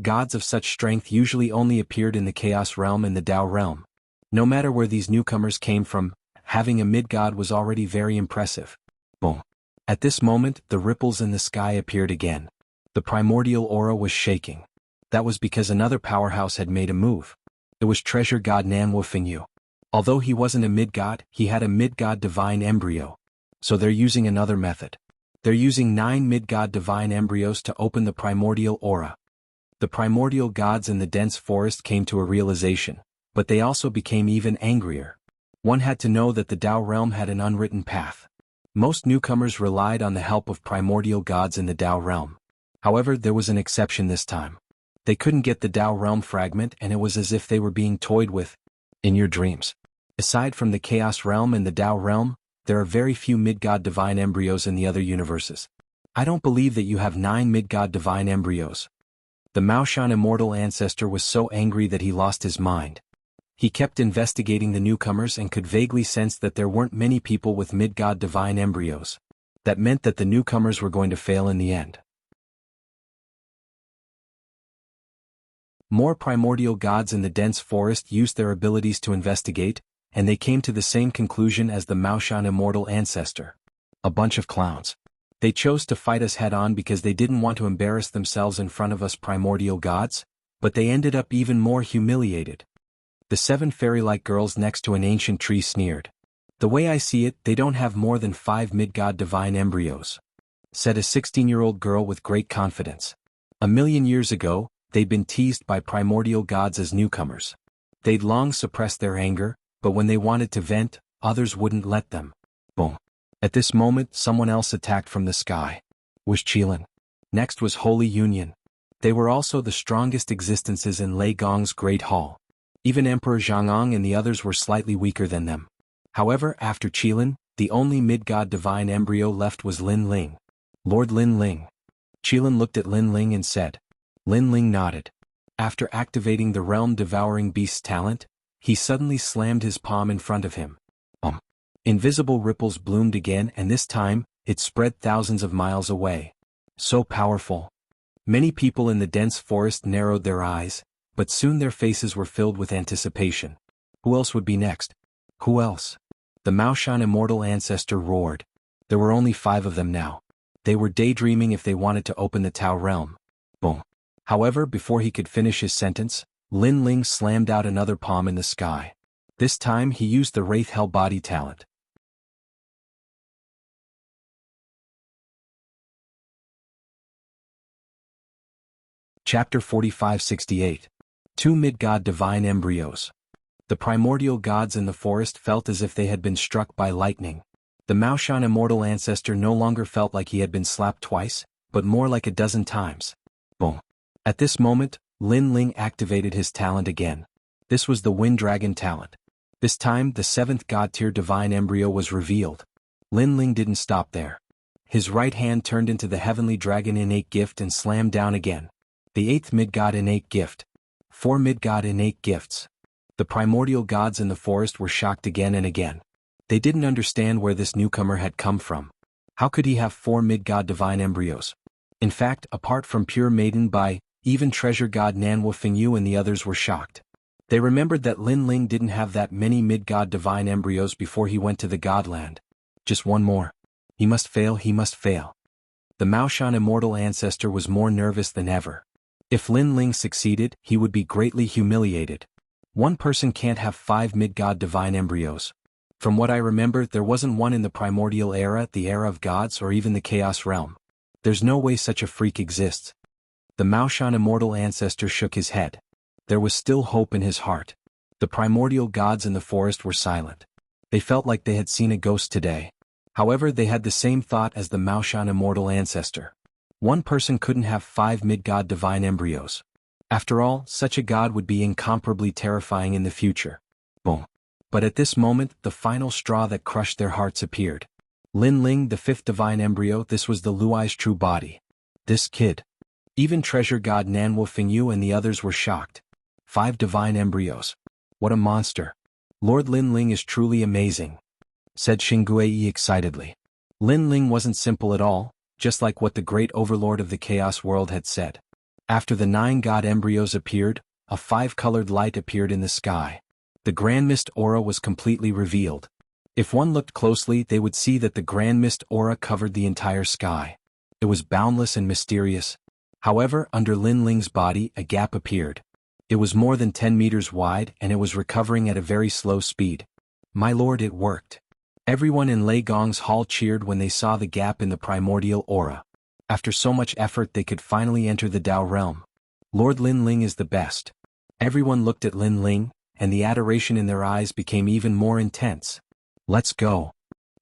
A: Gods of such strength usually only appeared in the Chaos realm and the Tao realm. No matter where these newcomers came from, having a mid-god was already very impressive. Boom. At this moment, the ripples in the sky appeared again. The primordial aura was shaking. That was because another powerhouse had made a move. It was treasure god Nanwu Fingyu. Although he wasn't a mid-god, he had a mid-god divine embryo. So they're using another method. They're using 9 mid-god divine embryos to open the primordial aura. The primordial gods in the dense forest came to a realization, but they also became even angrier. One had to know that the Tao realm had an unwritten path. Most newcomers relied on the help of primordial gods in the Tao realm. However, there was an exception this time. They couldn't get the Tao realm fragment and it was as if they were being toyed with in your dreams. Aside from the Chaos realm and the Tao realm, there are very few mid-god divine embryos in the other universes. I don't believe that you have 9 mid-god divine embryos. The Maoshan immortal ancestor was so angry that he lost his mind. He kept investigating the newcomers and could vaguely sense that there weren't many people with mid-god divine embryos. That meant that the newcomers were going to fail in the end. More primordial gods in the dense forest used their abilities to investigate, and they came to the same conclusion as the Maoshan immortal ancestor. A bunch of clowns. They chose to fight us head-on because they didn't want to embarrass themselves in front of us primordial gods, but they ended up even more humiliated. The 7 fairy-like girls next to an ancient tree sneered. The way I see it, they don't have more than 5 mid-god divine embryos, said a 16-year-old girl with great confidence. 1,000,000 years ago, they'd been teased by primordial gods as newcomers. They'd long suppressed their anger, but when they wanted to vent, others wouldn't let them. Boom. At this moment, someone else attacked from the sky. Was Qilin. Next was Holy Union. They were also the strongest existences in Lei Gong's Great Hall. Even Emperor Jianghu and the others were slightly weaker than them. However, after Qilin, the only mid-god divine embryo left was Lin Ling. Lord Lin Ling. Qilin looked at Lin Ling and said. Lin Ling nodded. After activating the realm-devouring beast's talent, he suddenly slammed his palm in front of him. Invisible ripples bloomed again and this time, it spread thousands of miles away. So powerful. Many people in the dense forest narrowed their eyes, but soon their faces were filled with anticipation. Who else would be next? Who else? The Maoshan immortal ancestor roared. There were only 5 of them now. They were daydreaming if they wanted to open the Tao realm. Boom. However, before he could finish his sentence, Lin Ling slammed out another palm in the sky. This time he used the Wraith Hell Body talent. Chapter 45-68. 2 mid-god divine embryos. The primordial gods in the forest felt as if they had been struck by lightning. The Maoshan immortal ancestor no longer felt like he had been slapped twice, but more like a dozen times. Boom. At this moment, Lin Ling activated his talent again. This was the Wind Dragon talent. This time, the 7th god-tier divine embryo was revealed. Lin Ling didn't stop there. His right hand turned into the heavenly dragon innate gift and slammed down again. The 8th Mid-God Innate Gift. 4 Mid-God Innate Gifts. The primordial gods in the forest were shocked again and again. They didn't understand where this newcomer had come from. How could he have 4 mid-god divine embryos? In fact, apart from pure maiden Bai, even treasure god Nanwu Fingyu and the others were shocked. They remembered that Lin Ling didn't have that many mid-god divine embryos before he went to the godland. Just one more. He must fail, he must fail. The Maoshan immortal ancestor was more nervous than ever. If Lin Ling succeeded, he would be greatly humiliated. One person can't have 5 mid-god divine embryos. From what I remember, there wasn't one in the primordial era, the era of gods, or even the chaos realm. There's no way such a freak exists. The Maoshan immortal ancestor shook his head. There was still hope in his heart. The primordial gods in the forest were silent. They felt like they had seen a ghost today. However, they had the same thought as the Maoshan immortal ancestor. One person couldn't have 5 mid-god divine embryos. After all, such a god would be incomparably terrifying in the future. Boom. But at this moment, the final straw that crushed their hearts appeared. Lin Ling, the 5th divine embryo, this was the Luai's true body. This kid. Even treasure god Nanwu Fingyu and the others were shocked. 5 divine embryos. What a monster. Lord Lin Ling is truly amazing, said Xinguei excitedly. Lin Ling wasn't simple at all, just like what the great overlord of the chaos world had said. After the 9 god embryos appeared, a 5-colored light appeared in the sky. The Grand Mist aura was completely revealed. If one looked closely, they would see that the Grand Mist aura covered the entire sky. It was boundless and mysterious. However, under Lin Ling's body, a gap appeared. It was more than 10 meters wide and it was recovering at a very slow speed. My lord, it worked. Everyone in Lei Gong's hall cheered when they saw the gap in the primordial aura. After so much effort, they could finally enter the Dao realm. Lord Lin Ling is the best. Everyone looked at Lin Ling, and the adoration in their eyes became even more intense. Let's go.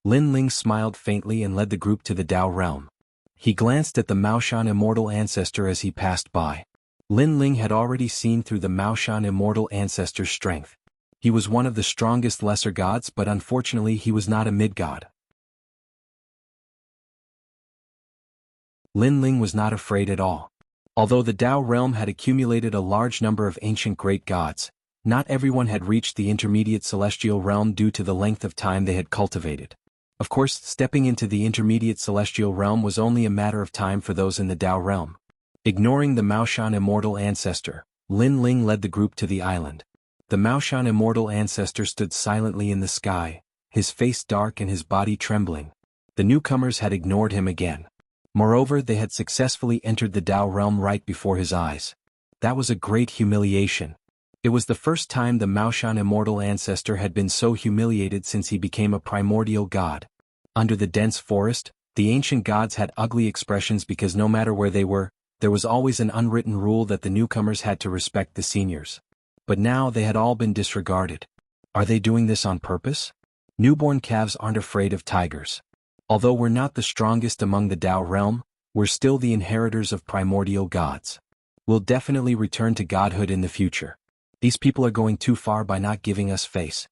A: Lin Ling smiled faintly and led the group to the Dao realm. He glanced at the Maoshan immortal ancestor as he passed by. Lin Ling had already seen through the Maoshan immortal ancestor's strength. He was one of the strongest lesser gods, but unfortunately he was not a mid-god. Lin Ling was not afraid at all. Although the Dao realm had accumulated a large number of ancient great gods, not everyone had reached the intermediate celestial realm due to the length of time they had cultivated. Of course, stepping into the intermediate celestial realm was only a matter of time for those in the Dao realm. Ignoring the Maoshan immortal ancestor, Lin Ling led the group to the island. The Maoshan immortal ancestor stood silently in the sky, his face dark and his body trembling. The newcomers had ignored him again. Moreover, they had successfully entered the Dao realm right before his eyes. That was a great humiliation. It was the first time the Maoshan immortal ancestor had been so humiliated since he became a primordial god. Under the dense forest, the ancient gods had ugly expressions because no matter where they were, there was always an unwritten rule that the newcomers had to respect the seniors. But now they had all been disregarded. Are they doing this on purpose? Newborn calves aren't afraid of tigers. Although we're not the strongest among the Dao realm, we're still the inheritors of primordial gods. We'll definitely return to godhood in the future. These people are going too far by not giving us face.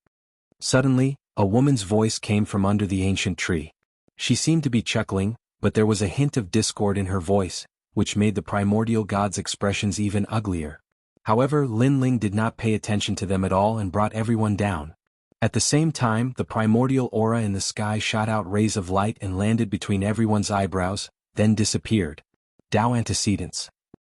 A: Suddenly, a woman's voice came from under the ancient tree. She seemed to be chuckling, but there was a hint of discord in her voice, which made the primordial gods' expressions even uglier. However, Lin Ling did not pay attention to them at all and brought everyone down. At the same time, the primordial aura in the sky shot out rays of light and landed between everyone's eyebrows, then disappeared. Dao antecedents.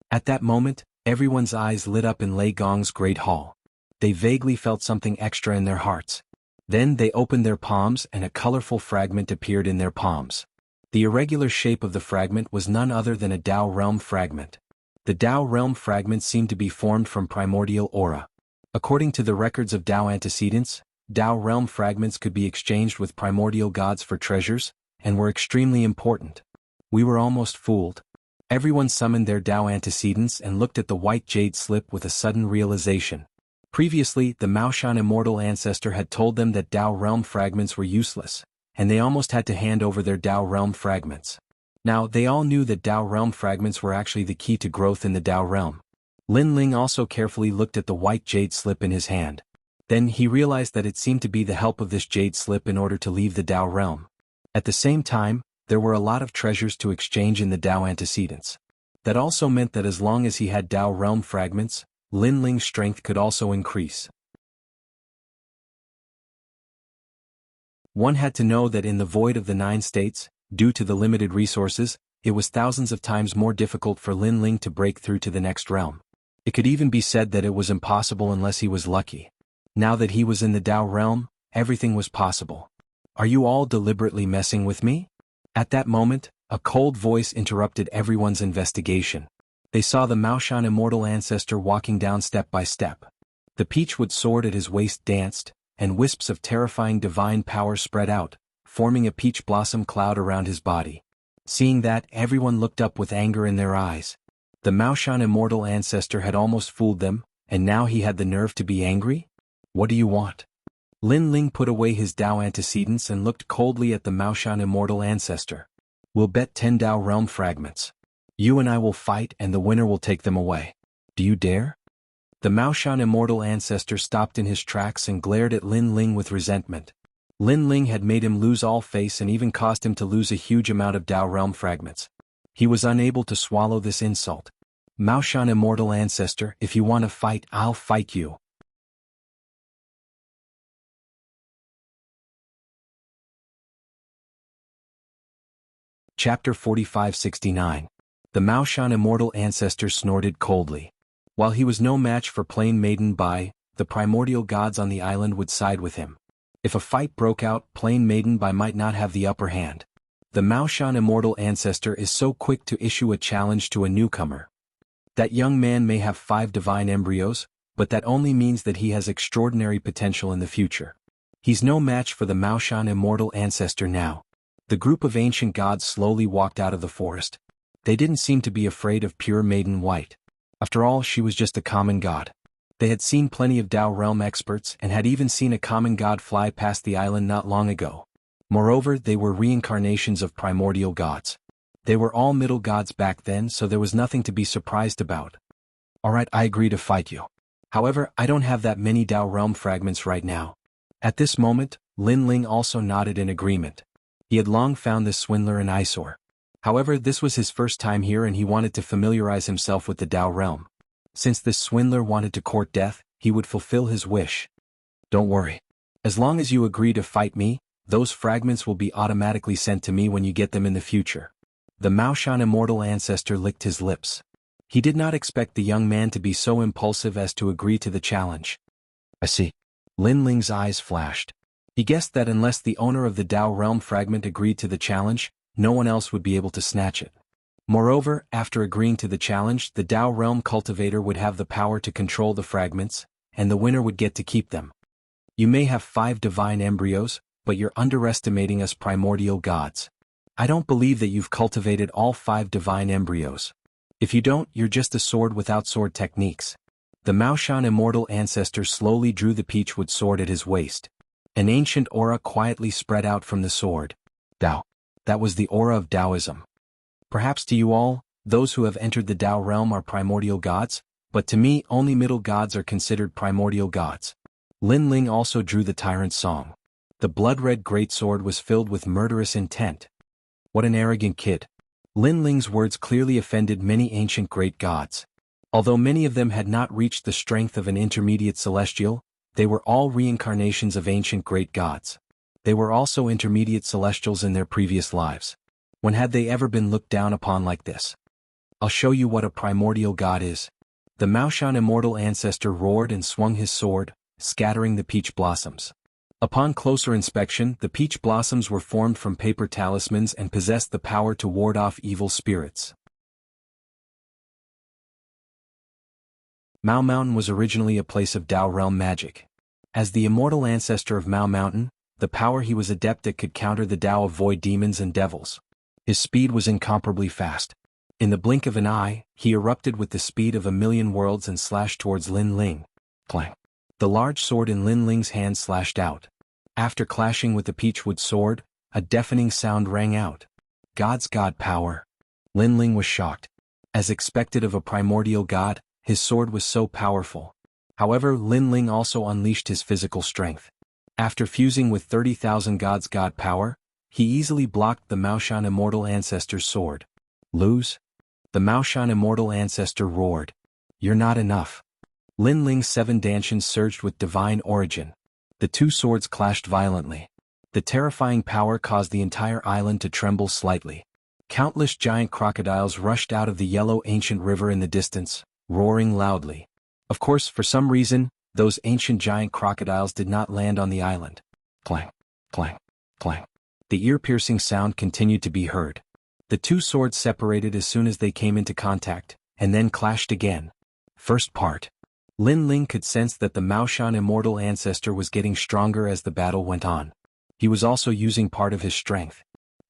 A: At that moment, everyone's eyes lit up in Lei Gong's great hall. They vaguely felt something extra in their hearts. Then they opened their palms and a colorful fragment appeared in their palms. The irregular shape of the fragment was none other than a Dao realm fragment. The Dao realm fragment seemed to be formed from primordial aura. According to the records of Dao antecedents, Dao realm fragments could be exchanged with primordial gods for treasures, and were extremely important. We were almost fooled. Everyone summoned their Dao antecedents and looked at the white jade slip with a sudden realization. Previously, the Maoshan immortal ancestor had told them that Dao realm fragments were useless, and they almost had to hand over their Dao realm fragments. Now, they all knew that Dao realm fragments were actually the key to growth in the Dao realm. Lin Ling also carefully looked at the white jade slip in his hand. Then he realized that it seemed to be the help of this jade slip in order to leave the Dao realm. At the same time, there were a lot of treasures to exchange in the Dao antecedents. That also meant that as long as he had Dao realm fragments, Lin Ling's strength could also increase. One had to know that in the void of the 9 states, due to the limited resources, it was thousands of times more difficult for Lin Ling to break through to the next realm. It could even be said that it was impossible unless he was lucky. Now that he was in the Dao realm, everything was possible. Are you all deliberately messing with me? At that moment, a cold voice interrupted everyone's investigation. They saw the Maoshan immortal ancestor walking down step by step. The peachwood sword at his waist danced, and wisps of terrifying divine power spread out, forming a peach blossom cloud around his body. Seeing that, everyone looked up with anger in their eyes. The Maoshan immortal ancestor had almost fooled them, and now he had the nerve to be angry? What do you want? Lin Ling put away his Dao antecedents and looked coldly at the Maoshan immortal ancestor. We'll bet 10 Dao realm fragments. You and I will fight and the winner will take them away. Do you dare? The Maoshan immortal ancestor stopped in his tracks and glared at Lin Ling with resentment. Lin Ling had made him lose all face and even caused him to lose a huge amount of Dao realm fragments. He was unable to swallow this insult. Maoshan immortal ancestor, if you want to fight, I'll fight you. Chapter 4569. The Maoshan immortal ancestor snorted coldly. While he was no match for plain Maiden Bai, the primordial gods on the island would side with him. If a fight broke out, plain Maiden Bai might not have the upper hand. The Maoshan immortal ancestor is so quick to issue a challenge to a newcomer. That young man may have 5 divine embryos, but that only means that he has extraordinary potential in the future. He's no match for the Maoshan immortal ancestor now. The group of ancient gods slowly walked out of the forest. They didn't seem to be afraid of pure Maiden White. After all, she was just a common god. They had seen plenty of Dao realm experts and had even seen a common god fly past the island not long ago. Moreover, they were reincarnations of primordial gods. They were all middle gods back then, so there was nothing to be surprised about. Alright, I agree to fight you. However, I don't have that many Dao realm fragments right now. At this moment, Lin Ling also nodded in agreement. He had long found this swindler an eyesore. However, this was his first time here and he wanted to familiarize himself with the Dao realm. Since this swindler wanted to court death, he would fulfill his wish. Don't worry. As long as you agree to fight me, those fragments will be automatically sent to me when you get them in the future. The Maoshan immortal ancestor licked his lips. He did not expect the young man to be so impulsive as to agree to the challenge. I see. Lin Ling's eyes flashed. He guessed that unless the owner of the Dao realm fragment agreed to the challenge, no one else would be able to snatch it. Moreover, after agreeing to the challenge, the Dao realm cultivator would have the power to control the fragments, and the winner would get to keep them. You may have 5 divine embryos, but you're underestimating us primordial gods. I don't believe that you've cultivated all 5 divine embryos. If you don't, you're just a sword without sword techniques. The Maoshan immortal ancestor slowly drew the peachwood sword at his waist. An ancient aura quietly spread out from the sword. Dao. That was the aura of Taoism. Perhaps to you all, those who have entered the Dao realm are primordial gods, but to me only middle gods are considered primordial gods. Lin Ling also drew the tyrant's song. The blood-red greatsword was filled with murderous intent. What an arrogant kid. Lin Ling's words clearly offended many ancient great gods. Although many of them had not reached the strength of an intermediate celestial, they were all reincarnations of ancient great gods. They were also intermediate celestials in their previous lives. When had they ever been looked down upon like this? I'll show you what a primordial god is. The Maoshan immortal ancestor roared and swung his sword, scattering the peach blossoms. Upon closer inspection, the peach blossoms were formed from paper talismans and possessed the power to ward off evil spirits. Mao Mountain was originally a place of Dao realm magic. As the immortal ancestor of Mao Mountain, the power he was adept at could counter the Dao of void demons and devils. His speed was incomparably fast. In the blink of an eye, he erupted with the speed of 1,000,000 worlds and slashed towards Lin Ling. Clang. The large sword in Lin Ling's hand slashed out. After clashing with the peachwood sword, a deafening sound rang out. God's god power. Lin Ling was shocked. As expected of a primordial god, his sword was so powerful. However, Lin Ling also unleashed his physical strength. After fusing with 30,000 gods' god power, he easily blocked the Maoshan immortal ancestor's sword. Lose? The Maoshan immortal ancestor roared. You're not enough. Lin Ling's 7 dantians surged with divine origin. The 2 swords clashed violently. The terrifying power caused the entire island to tremble slightly. Countless giant crocodiles rushed out of the yellow ancient river in the distance, roaring loudly. Of course, for some reason, those ancient giant crocodiles did not land on the island. Clang, clang, clang. The ear-piercing sound continued to be heard. The 2 swords separated as soon as they came into contact, and then clashed again. First part. Lin Ling could sense that the Maoshan immortal ancestor was getting stronger as the battle went on. He was also using part of his strength.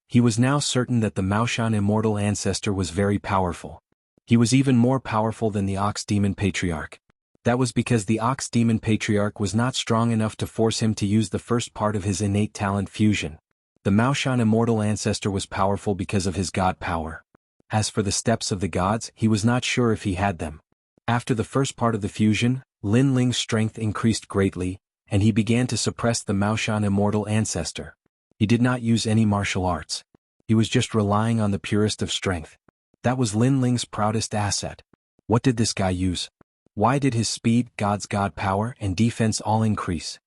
A: He was now certain that the Maoshan immortal ancestor was very powerful. He was even more powerful than the Ox Demon Patriarch. That was because the Ox Demon Patriarch was not strong enough to force him to use the first part of his innate talent fusion. The Maoshan immortal ancestor was powerful because of his god power. As for the steps of the gods, he was not sure if he had them. After the first part of the fusion, Lin Ling's strength increased greatly, and he began to suppress the Maoshan immortal ancestor. He did not use any martial arts. He was just relying on the purest of strength. That was Lin Ling's proudest asset. What did this guy use? Why did his speed, god's god power, and defense all increase?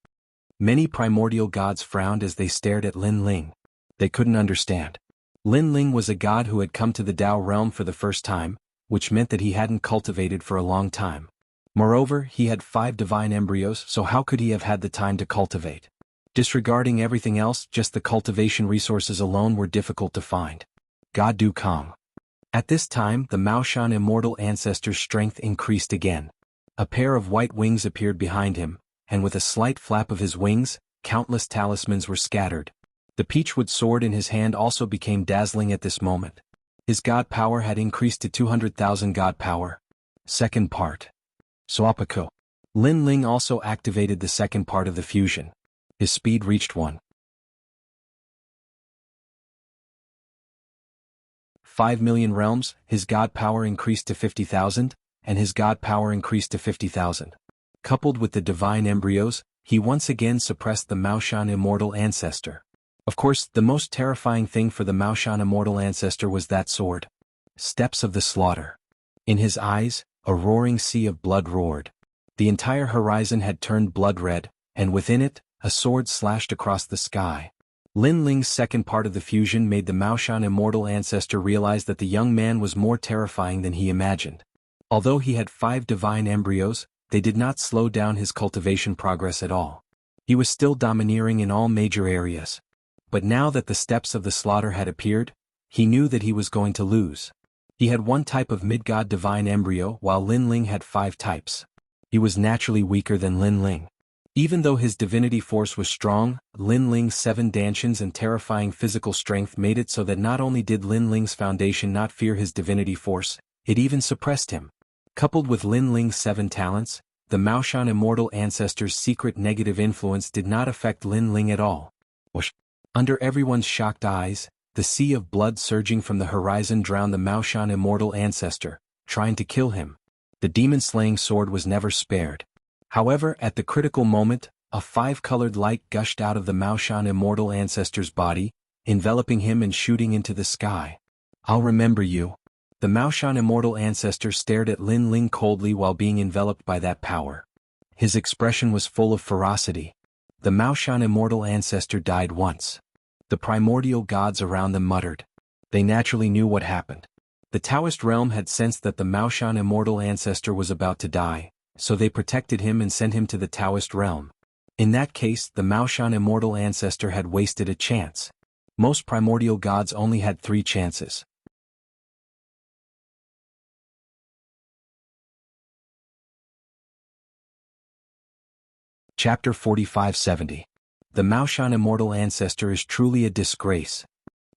A: Many primordial gods frowned as they stared at Lin Ling. They couldn't understand. Lin Ling was a god who had come to the Tao realm for the first time, which meant that he hadn't cultivated for a long time. Moreover, he had 5 divine embryos, so how could he have had the time to cultivate? Disregarding everything else, just the cultivation resources alone were difficult to find. God Du Kong. At this time, the Maoshan immortal ancestor's strength increased again. A pair of white wings appeared behind him, and with a slight flap of his wings, countless talismans were scattered. The peachwood sword in his hand also became dazzling at this moment. His god power had increased to 200,000 god power. Second part. Swapako. Lin Ling also activated the second part of the fusion. His speed reached 1.5 million realms, his god power increased to 50,000, and his god power increased to 50,000. Coupled with the divine embryos, he once again suppressed the Maoshan immortal ancestor. Of course, the most terrifying thing for the Maoshan immortal ancestor was that sword. Steps of the slaughter. In his eyes, a roaring sea of blood roared. The entire horizon had turned blood red, and within it, a sword slashed across the sky. Lin Ling's second part of the fusion made the Maoshan immortal ancestor realize that the young man was more terrifying than he imagined. Although he had 5 divine embryos, they did not slow down his cultivation progress at all. He was still domineering in all major areas. But now that the steps of the slaughter had appeared, he knew that he was going to lose. He had 1 type of mid-god divine embryo while Lin Ling had 5 types. He was naturally weaker than Lin Ling. Even though his divinity force was strong, Lin Ling's 7 dantians and terrifying physical strength made it so that not only did Lin Ling's foundation not fear his divinity force, it even suppressed him. Coupled with Lin Ling's 7 talents, the Maoshan immortal ancestor's secret negative influence did not affect Lin Ling at all. Whoosh. Under everyone's shocked eyes, the sea of blood surging from the horizon drowned the Maoshan immortal ancestor, trying to kill him. The demon-slaying sword was never spared. However, at the critical moment, a 5-colored light gushed out of the Maoshan immortal ancestor's body, enveloping him and shooting into the sky. I'll remember you. The Maoshan immortal ancestor stared at Lin Ling coldly while being enveloped by that power. His expression was full of ferocity. The Maoshan immortal ancestor died once. The primordial gods around them muttered. They naturally knew what happened. The Taoist realm had sensed that the Maoshan immortal ancestor was about to die, so they protected him and sent him to the Taoist realm. In that case, the Maoshan immortal ancestor had wasted a chance. Most primordial gods only had 3 chances. Chapter 4570. The Maoshan immortal ancestor is truly a disgrace.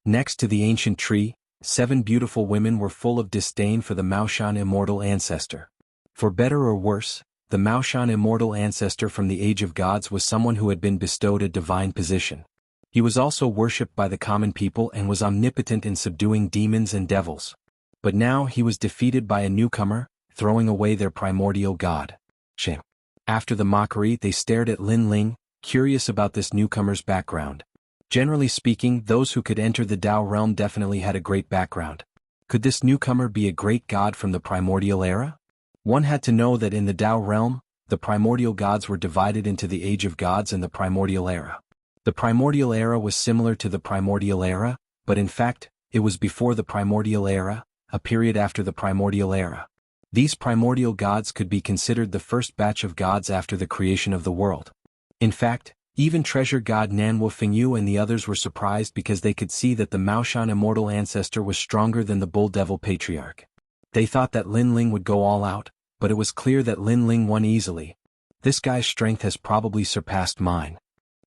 A: Next to the ancient tree, 7 beautiful women were full of disdain for the Maoshan immortal ancestor. For better or worse, the Maoshan immortal ancestor from the age of gods was someone who had been bestowed a divine position. He was also worshipped by the common people and was omnipotent in subduing demons and devils. But now he was defeated by a newcomer, throwing away their primordial god. Shame. After the mockery, they stared at Lin Ling, curious about this newcomer's background. Generally speaking, those who could enter the Tao realm definitely had a great background. Could this newcomer be a great god from the primordial era? One had to know that in the Tao realm, the primordial gods were divided into the Age of Gods and the primordial era. The primordial era was similar to the primordial era, but in fact, it was before the primordial era, a period after the primordial era. These primordial gods could be considered the first batch of gods after the creation of the world. In fact, even treasure god Nanwu Fengyu and the others were surprised because they could see that the Maoshan immortal ancestor was stronger than the bull devil patriarch. They thought that Lin Ling would go all out, but it was clear that Lin Ling won easily. This guy's strength has probably surpassed mine.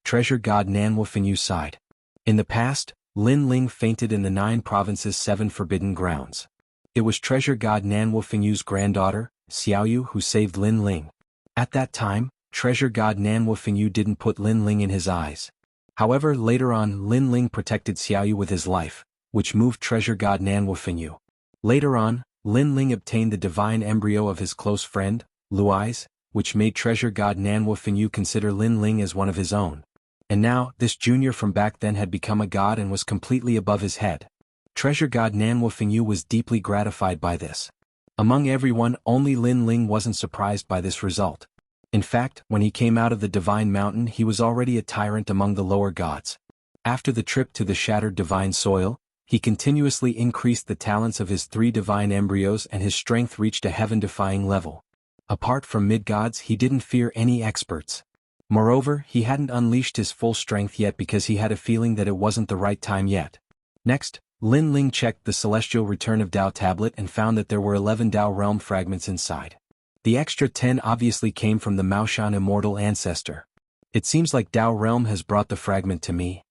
A: Treasure god Nanwu Fengyu sighed. In the past, Lin Ling fainted in the 9 provinces' 7 forbidden grounds. It was treasure god Nanwu Fengyu's granddaughter, Xiaoyu, who saved Lin Ling. At that time, treasure god Nanwu Fengyu didn't put Lin Ling in his eyes. However, later on Lin Ling protected Xiaoyu with his life, which moved treasure god Nanwu Fengyu. Later on, Lin Ling obtained the divine embryo of his close friend, Luai's, which made treasure god Nanwu Fengyu consider Lin Ling as one of his own. And now, this junior from back then had become a god and was completely above his head. Treasure god Nanwu Fengyu was deeply gratified by this. Among everyone, only Lin Ling wasn't surprised by this result. In fact, when he came out of the divine mountain he was already a tyrant among the lower gods. After the trip to the shattered divine soil, he continuously increased the talents of his 3 divine embryos and his strength reached a heaven-defying level. Apart from mid-gods he didn't fear any experts. Moreover, he hadn't unleashed his full strength yet because he had a feeling that it wasn't the right time yet. Next, Lin Ling checked the celestial return of Tao tablet and found that there were 11 Tao realm fragments inside. The extra 10 obviously came from the Maoshan immortal ancestor. It seems like Tao realm has brought the fragment to me.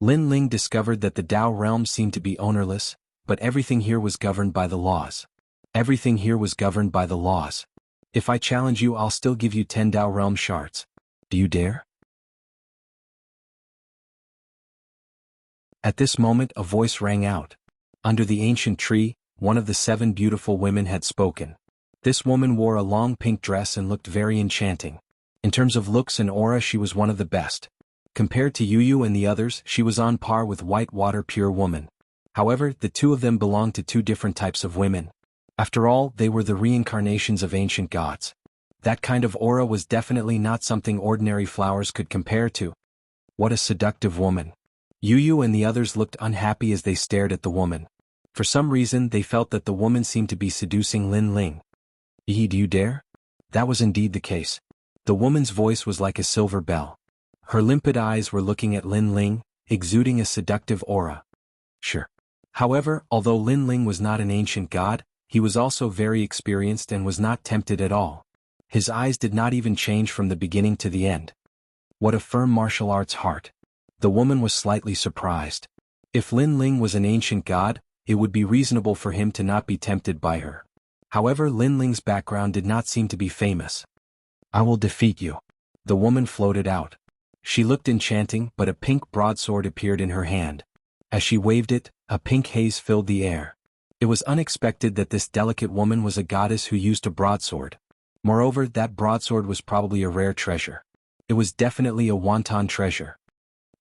A: Lin Ling discovered that the Tao realm seemed to be ownerless, but everything here was governed by the laws. Everything here was governed by the laws. If I challenge you, I'll still give you 10 Tao realm shards. Do you dare? At this moment a voice rang out. Under the ancient tree, one of the 7 beautiful women had spoken. This woman wore a long pink dress and looked very enchanting. In terms of looks and aura she was one of the best. Compared to Yuyu and the others, she was on par with White Water Pure Woman. However, the 2 of them belonged to 2 different types of women. After all, they were the reincarnations of ancient gods. That kind of aura was definitely not something ordinary flowers could compare to. What a seductive woman. Yuyu and the others looked unhappy as they stared at the woman. For some reason they felt that the woman seemed to be seducing Lin Ling. Do you dare? That was indeed the case. The woman's voice was like a silver bell. Her limpid eyes were looking at Lin Ling, exuding a seductive aura. Sure. However, although Lin Ling was not an ancient god, he was also very experienced and was not tempted at all. His eyes did not even change from the beginning to the end. What a firm martial arts heart. The woman was slightly surprised. If Lin Ling was an ancient god, it would be reasonable for him to not be tempted by her. However, Lin Ling's background did not seem to be famous. I will defeat you. The woman floated out. She looked enchanting, but a pink broadsword appeared in her hand. As she waved it, a pink haze filled the air. It was unexpected that this delicate woman was a goddess who used a broadsword. Moreover, that broadsword was probably a rare treasure. It was definitely a wanton treasure.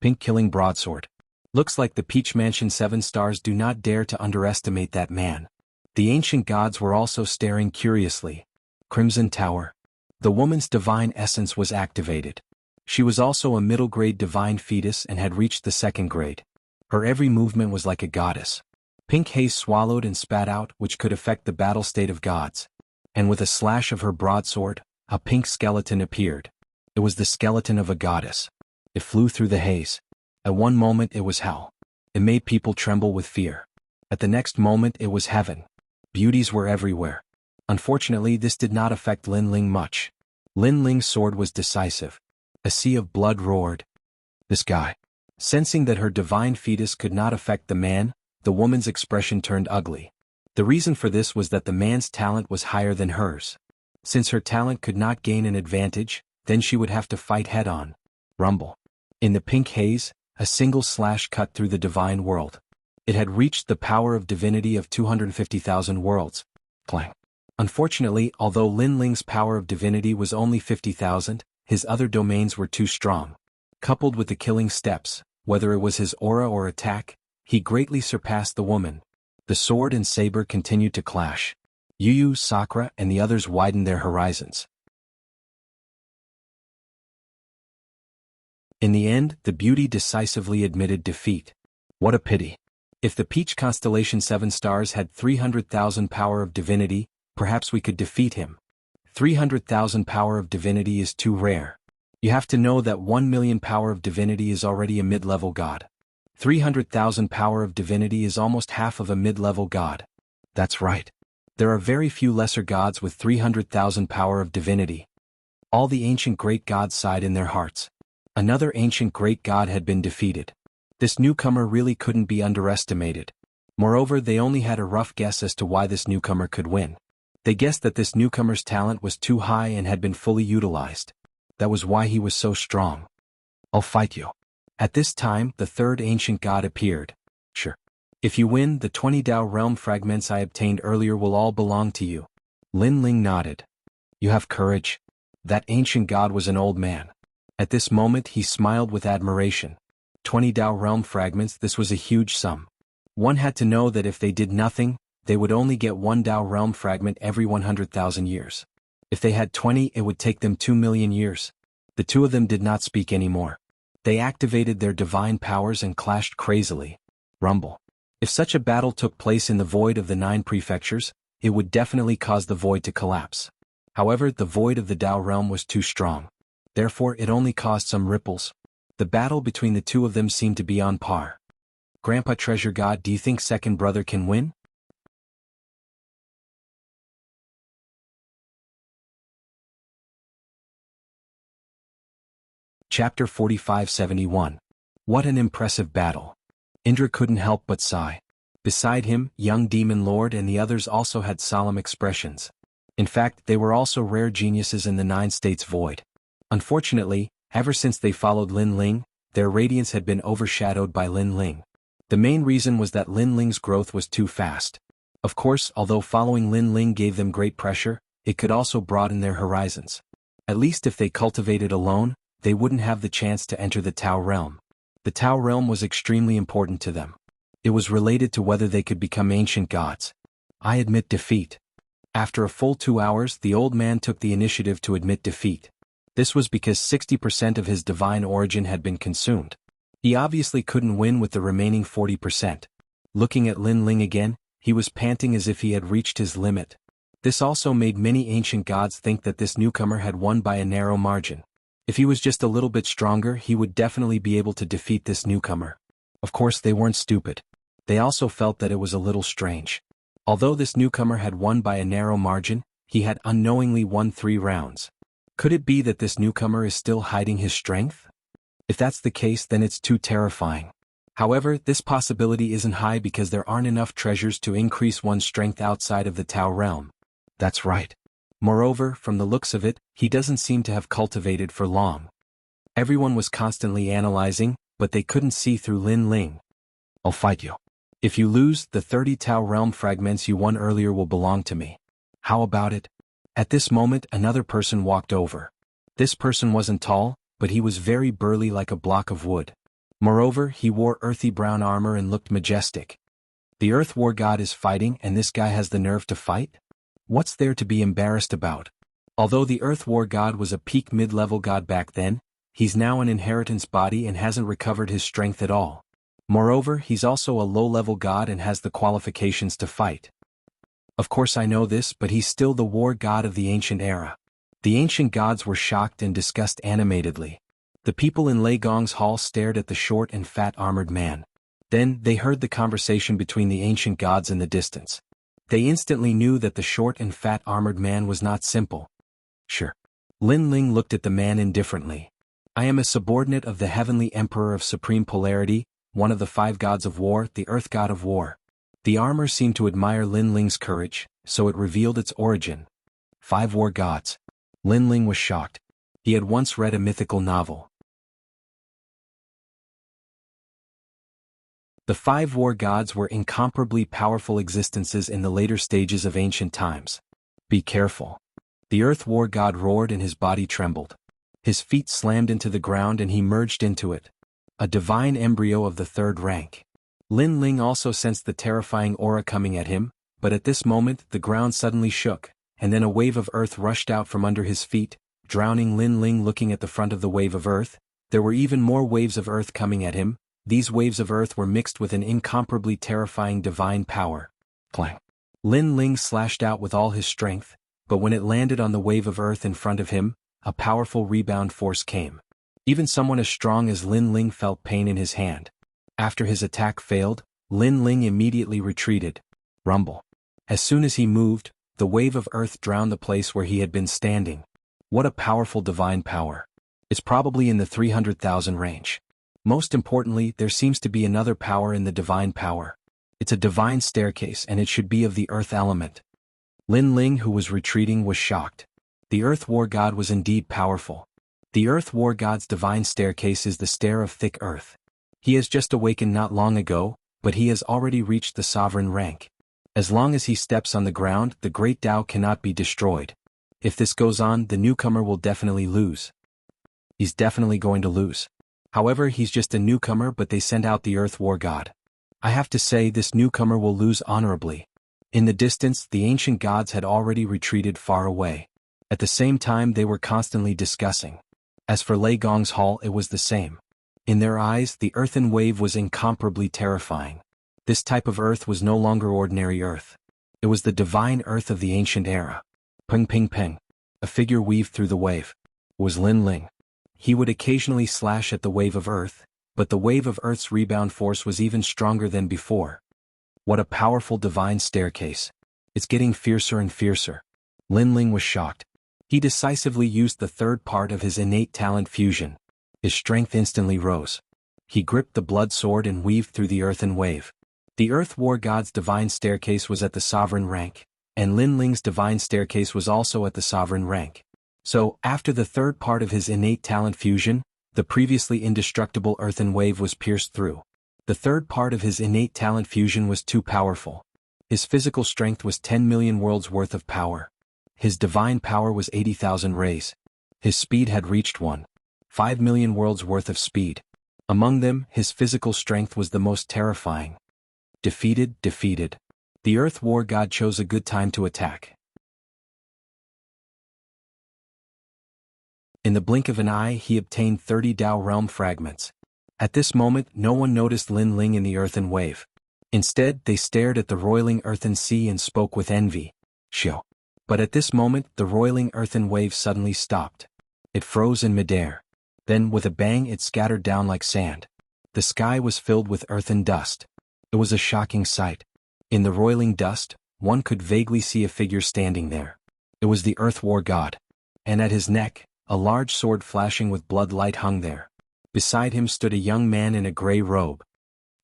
A: Pink killing broadsword. Looks like the Peach Mansion 7 stars do not dare to underestimate that man. The ancient gods were also staring curiously. Crimson Tower. The woman's divine essence was activated. She was also a middle-grade divine fetus and had reached the 2nd grade. Her every movement was like a goddess. Pink haze swallowed and spat out, which could affect the battle state of gods. And with a slash of her broadsword, a pink skeleton appeared. It was the skeleton of a goddess. It flew through the haze. At one moment it was hell. It made people tremble with fear. At the next moment it was heaven. Beauties were everywhere. Unfortunately, this did not affect Lin Ling much. Lin Ling's sword was decisive. A sea of blood roared. This guy. Sensing that her divine fetus could not affect the man, the woman's expression turned ugly. The reason for this was that the man's talent was higher than hers. Since her talent could not gain an advantage, then she would have to fight head-on. Rumble. In the pink haze, a single slash cut through the divine world. It had reached the power of divinity of 250,000 worlds. Clang. Unfortunately, although Lin Ling's power of divinity was only 50,000, his other domains were too strong. Coupled with the killing steps, whether it was his aura or attack, he greatly surpassed the woman. The sword and saber continued to clash. Yu, Sakura, and the others widened their horizons. In the end, the beauty decisively admitted defeat. What a pity. If the Peach Constellation 7 stars had 300,000 power of divinity, perhaps we could defeat him. 300,000 power of divinity is too rare. You have to know that 1 million power of divinity is already a mid-level god. 300,000 power of divinity is almost half of a mid-level god. That's right. There are very few lesser gods with 300,000 power of divinity. All the ancient great gods sighed in their hearts. Another ancient great god had been defeated. This newcomer really couldn't be underestimated. Moreover, they only had a rough guess as to why this newcomer could win. They guessed that this newcomer's talent was too high and had been fully utilized. That was why he was so strong. I'll fight you. At this time, the third ancient god appeared. Sure. If you win, the 20 Dao realm fragments I obtained earlier will all belong to you. Lin Ling nodded. You have courage. That ancient god was an old man. At this moment he smiled with admiration. 20 Dao realm fragments, this was a huge sum. One had to know that if they did nothing, they would only get 1 Dao realm fragment every 100,000 years. If they had 20, it would take them 2 million years. The two of them did not speak anymore. They activated their divine powers and clashed crazily. Rumble. If such a battle took place in the void of the 9 prefectures, it would definitely cause the void to collapse. However, the void of the Dao realm was too strong. Therefore, it only caused some ripples. The battle between the two of them seemed to be on par. Grandpa Treasure God, do you think second brother can win? Chapter 4571. What an impressive battle. Indra couldn't help but sigh. Beside him, young Demon Lord and the others also had solemn expressions. In fact, they were also rare geniuses in the 9 states void. Unfortunately, ever since they followed Lin Ling, their radiance had been overshadowed by Lin Ling. The main reason was that Lin Ling's growth was too fast. Of course, although following Lin Ling gave them great pressure, it could also broaden their horizons. At least if they cultivated alone, they wouldn't have the chance to enter the Tao realm. The Tao realm was extremely important to them. It was related to whether they could become ancient gods. I admit defeat. After a full 2 hours, the old man took the initiative to admit defeat. This was because 60% of his divine origin had been consumed. He obviously couldn't win with the remaining 40%. Looking at Lin Ling again, he was panting as if he had reached his limit. This also made many ancient gods think that this newcomer had won by a narrow margin. If he was just a little bit stronger, he would definitely be able to defeat this newcomer. Of course, they weren't stupid. They also felt that it was a little strange. Although this newcomer had won by a narrow margin, he had unknowingly won 3 rounds. Could it be that this newcomer is still hiding his strength? If that's the case, then it's too terrifying. However, this possibility isn't high because there aren't enough treasures to increase one's strength outside of the Tao realm. That's right. Moreover, from the looks of it, he doesn't seem to have cultivated for long. Everyone was constantly analyzing, but they couldn't see through Lin Ling. I'll fight you. If you lose, the 30 Tao realm fragments you won earlier will belong to me. How about it? At this moment, another person walked over. This person wasn't tall, but he was very burly like a block of wood. Moreover, he wore earthy brown armor and looked majestic. The Earth War God is fighting and this guy has the nerve to fight? What's there to be embarrassed about? Although the Earth War God was a peak mid-level god back then, he's now an inheritance body and hasn't recovered his strength at all. Moreover, he's also a low-level god and has the qualifications to fight. Of course I know this, but he's still the war god of the ancient era. The ancient gods were shocked and discussed animatedly. The people in Lei Gong's hall stared at the short and fat armored man. Then, they heard the conversation between the ancient gods in the distance. They instantly knew that the short and fat armored man was not simple. Sure. Lin Ling looked at the man indifferently. I am a subordinate of the Heavenly Emperor of Supreme Polarity, one of the 5 gods of war, the Earth God of War. The armor seemed to admire Lin Ling's courage, so it revealed its origin. 5 war gods. Lin Ling was shocked. He had once read a mythical novel. The 5 war gods were incomparably powerful existences in the later stages of ancient times. Be careful. The Earth War God roared and his body trembled. His feet slammed into the ground and he merged into it. A divine embryo of the 3rd rank. Lin Ling also sensed the terrifying aura coming at him, but at this moment the ground suddenly shook, and then a wave of earth rushed out from under his feet, drowning Lin Ling. Looking at the front of the wave of earth, there were even more waves of earth coming at him. These waves of earth were mixed with an incomparably terrifying divine power. Clang! Lin Ling slashed out with all his strength, but when it landed on the wave of earth in front of him, a powerful rebound force came. Even someone as strong as Lin Ling felt pain in his hand. After his attack failed, Lin Ling immediately retreated. Rumble. As soon as he moved, the wave of earth drowned the place where he had been standing. What a powerful divine power. It's probably in the 300,000 range. Most importantly, there seems to be another power in the divine power. It's a divine staircase and it should be of the earth element. Lin Ling, who was retreating, was shocked. The Earth War God was indeed powerful. The Earth War God's divine staircase is the stair of thick earth. He has just awakened not long ago, but he has already reached the sovereign rank. As long as he steps on the ground, the great Tao cannot be destroyed. If this goes on, the newcomer will definitely lose. He's definitely going to lose. However, he's just a newcomer, but they sent out the Earth War God. I have to say this newcomer will lose honorably. In the distance, the ancient gods had already retreated far away. At the same time, they were constantly discussing. As for Lei Gong's hall, it was the same. In their eyes, the earthen wave was incomparably terrifying. This type of earth was no longer ordinary earth. It was the divine earth of the ancient era. Ping ping ping. A figure weaved through the wave. It was Lin Ling. He would occasionally slash at the wave of earth, but the wave of earth's rebound force was even stronger than before. What a powerful divine staircase. It's getting fiercer and fiercer. Lin Ling was shocked. He decisively used the third part of his innate talent fusion. His strength instantly rose. He gripped the blood sword and weaved through the earthen wave. The Earth War God's divine staircase was at the sovereign rank, and Lin Ling's divine staircase was also at the sovereign rank. So, after the third part of his innate talent fusion, the previously indestructible earthen wave was pierced through. The third part of his innate talent fusion was too powerful. His physical strength was 10 million worlds worth of power. His divine power was 80,000 rays. His speed had reached 1.5 million worlds worth of speed. Among them, his physical strength was the most terrifying. Defeated. The Earth War God chose a good time to attack. In the blink of an eye, he obtained 30 Tao realm fragments. At this moment, no one noticed Lin Ling in the earthen wave. Instead, they stared at the roiling earthen sea and spoke with envy. Shio. But at this moment, the roiling earthen wave suddenly stopped. It froze in midair. Then, with a bang, it scattered down like sand. The sky was filled with earthen dust. It was a shocking sight. In the roiling dust, one could vaguely see a figure standing there. It was the Earth War God. And at his neck, a large sword flashing with blood light hung there. Beside him stood a young man in a gray robe.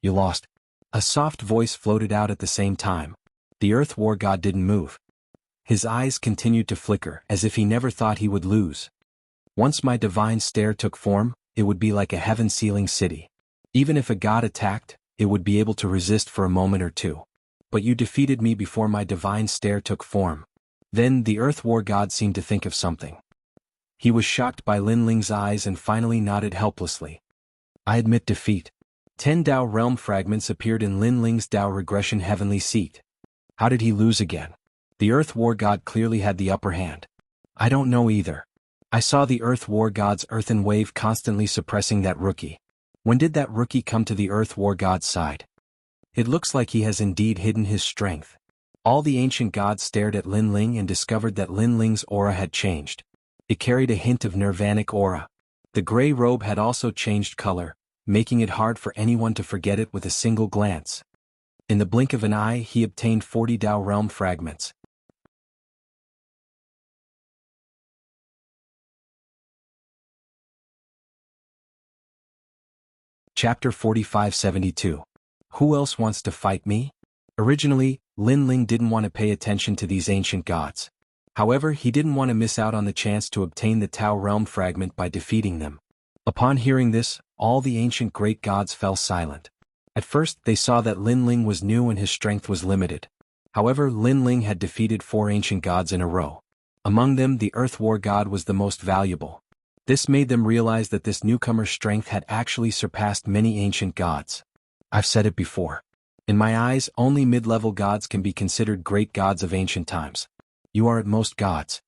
A: You lost. A soft voice floated out at the same time. The Earth War God didn't move. His eyes continued to flicker, as if he never thought he would lose. Once my divine stair took form, it would be like a heaven-sealing city. Even if a god attacked, it would be able to resist for a moment or two. But you defeated me before my divine stair took form. Then the Earth War God seemed to think of something. He was shocked by Lin Ling's eyes and finally nodded helplessly. I admit defeat. 10 Tao realm fragments appeared in Lin Ling's Tao regression heavenly seat. How did he lose again? The Earth War God clearly had the upper hand. I don't know either. I saw the Earth War God's earthen wave constantly suppressing that rookie. When did that rookie come to the Earth War God's side? It looks like he has indeed hidden his strength. All the ancient gods stared at Lin Ling and discovered that Lin Ling's aura had changed. It carried a hint of nirvanic aura. The gray robe had also changed color, making it hard for anyone to forget it with a single glance. In the blink of an eye, he obtained 40 Tao realm fragments. Chapter 4572. Who else wants to fight me? Originally, Lin Ling didn't want to pay attention to these ancient gods. However, he didn't want to miss out on the chance to obtain the Tao realm fragment by defeating them. Upon hearing this, all the ancient great gods fell silent. At first, they saw that Lin Ling was new and his strength was limited. However, Lin Ling had defeated 4 ancient gods in a row. Among them, the Earth War God was the most valuable. This made them realize that this newcomer's strength had actually surpassed many ancient gods. I've said it before. In my eyes, only mid-level gods can be considered great gods of ancient times. You are at most gods.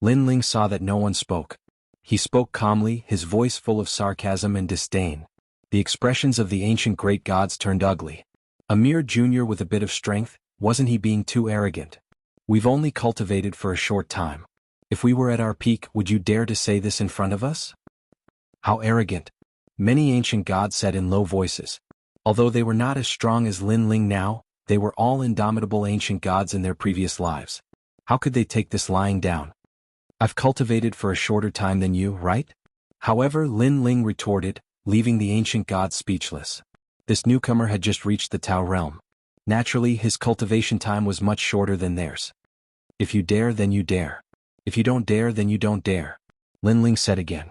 A: Lin Ling saw that no one spoke. He spoke calmly, his voice full of sarcasm and disdain. The expressions of the ancient great gods turned ugly. A mere junior with a bit of strength, wasn't he being too arrogant? We've only cultivated for a short time. If we were at our peak, would you dare to say this in front of us? How arrogant! Many ancient gods said in low voices. Although they were not as strong as Lin Ling now, they were all indomitable ancient gods in their previous lives. How could they take this lying down? I've cultivated for a shorter time than you, right? However, Lin Ling retorted, leaving the ancient gods speechless. This newcomer had just reached the Tao realm. Naturally, his cultivation time was much shorter than theirs. If you dare, then you dare. If you don't dare, then you don't dare. Lin Ling said again.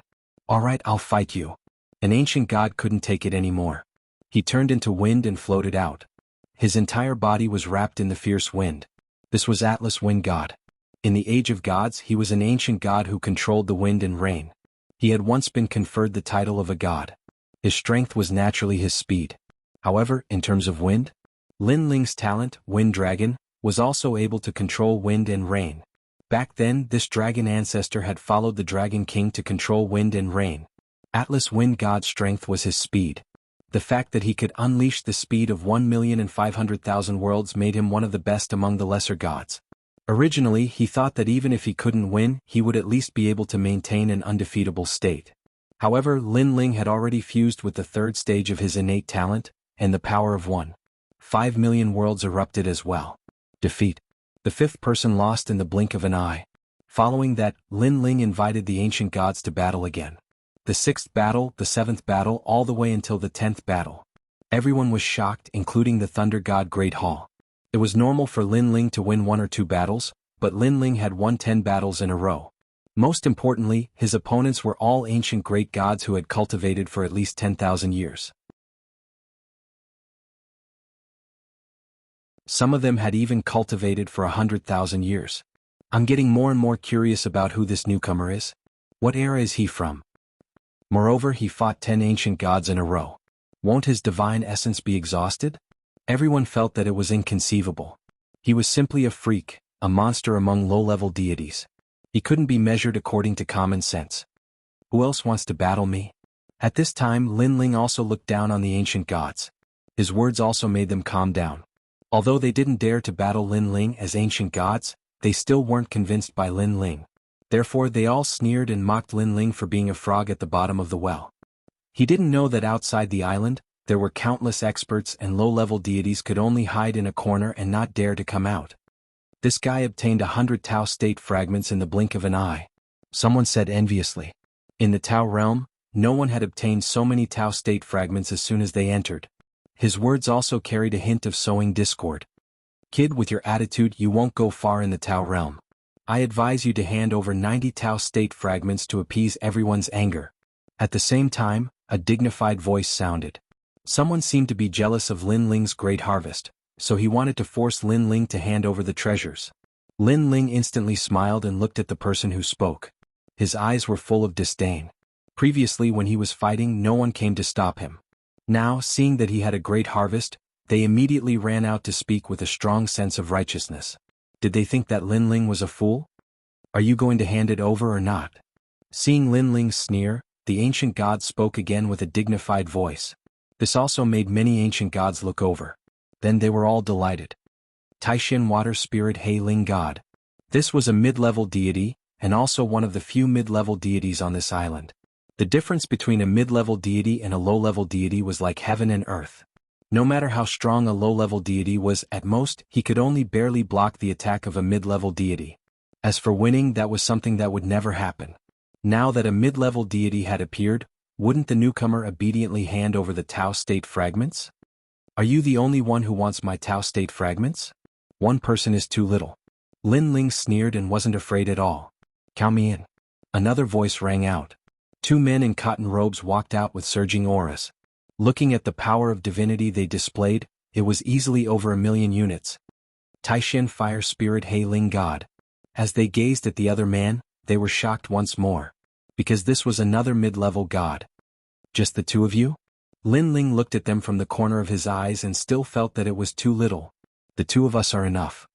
A: All right, I'll fight you. An ancient god couldn't take it anymore. He turned into wind and floated out. His entire body was wrapped in the fierce wind. This was Atlas Wind God. In the Age of Gods, he was an ancient god who controlled the wind and rain. He had once been conferred the title of a god. His strength was naturally his speed. However, in terms of wind, Lin Ling's talent, Wind Dragon, was also able to control wind and rain. Back then, this dragon ancestor had followed the Dragon King to control wind and rain. Atlas Wind God's strength was his speed. The fact that he could unleash the speed of 1,500,000 worlds made him one of the best among the lesser gods. Originally, he thought that even if he couldn't win, he would at least be able to maintain an undefeatable state. However, Lin Ling had already fused with the third stage of his innate talent, and the power of 1.5 million worlds erupted as well. Defeat. The fifth person lost in the blink of an eye. Following that, Lin Ling invited the ancient gods to battle again. The sixth battle, the seventh battle, all the way until the 10th battle. Everyone was shocked, including the Thunder God Great Hall. It was normal for Lin Ling to win 1 or 2 battles, but Lin Ling had won 10 battles in a row. Most importantly, his opponents were all ancient great gods who had cultivated for at least 10,000 years. Some of them had even cultivated for 100,000 years. I'm getting more and more curious about who this newcomer is. What era is he from? Moreover, he fought 10 ancient gods in a row. Won't his divine essence be exhausted? Everyone felt that it was inconceivable. He was simply a freak, a monster among low-level deities. He couldn't be measured according to common sense. Who else wants to battle me? At this time, Lin Ling also looked down on the ancient gods. His words also made them calm down. Although they didn't dare to battle Lin Ling as ancient gods, they still weren't convinced by Lin Ling. Therefore, they all sneered and mocked Lin Ling for being a frog at the bottom of the well. He didn't know that outside the island, there were countless experts and low-level deities could only hide in a corner and not dare to come out. This guy obtained 100 Tao state fragments in the blink of an eye. Someone said enviously. In the Tao realm, no one had obtained so many Tao state fragments as soon as they entered. His words also carried a hint of sowing discord. Kid, with your attitude, you won't go far in the Tao realm. I advise you to hand over 90 Tao state fragments to appease everyone's anger. At the same time, a dignified voice sounded. Someone seemed to be jealous of Lin Ling's great harvest, so he wanted to force Lin Ling to hand over the treasures. Lin Ling instantly smiled and looked at the person who spoke. His eyes were full of disdain. Previously, when he was fighting, no one came to stop him. Now, seeing that he had a great harvest, they immediately ran out to speak with a strong sense of righteousness. Did they think that Lin Ling was a fool? Are you going to hand it over or not? Seeing Lin Ling's sneer, the ancient god spoke again with a dignified voice. This also made many ancient gods look over. Then they were all delighted. Taishin Water Spirit Hei Ling God. This was a mid-level deity, and also one of the few mid-level deities on this island. The difference between a mid-level deity and a low-level deity was like heaven and earth. No matter how strong a low-level deity was, at most, he could only barely block the attack of a mid-level deity. As for winning, that was something that would never happen. Now that a mid-level deity had appeared, wouldn't the newcomer obediently hand over the Tao state fragments? Are you the only one who wants my Tao state fragments? One person is too little. Lin Ling sneered and wasn't afraid at all. Count me in. Another voice rang out. 2 men in cotton robes walked out with surging auras. Looking at the power of divinity they displayed, it was easily over 1 million units. Taishin Fire Spirit Hei Ling God. As they gazed at the other man, they were shocked once more. Because this was another mid-level god. Just the 2 of you? Lin Ling looked at them from the corner of his eyes and still felt that it was too little. The two of us are enough.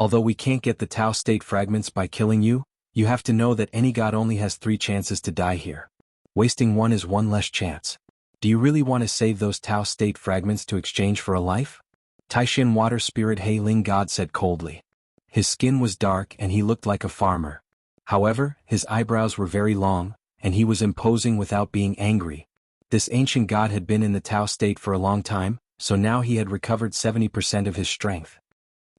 A: Although we can't get the Tao state fragments by killing you, you have to know that any god only has 3 chances to die here. Wasting one is one less chance. Do you really want to save those Tao state fragments to exchange for a life? Taishan water spirit He Ling god said coldly. His skin was dark and he looked like a farmer. However, his eyebrows were very long, and he was imposing without being angry. This ancient god had been in the Tao state for a long time, so now he had recovered 70% of his strength.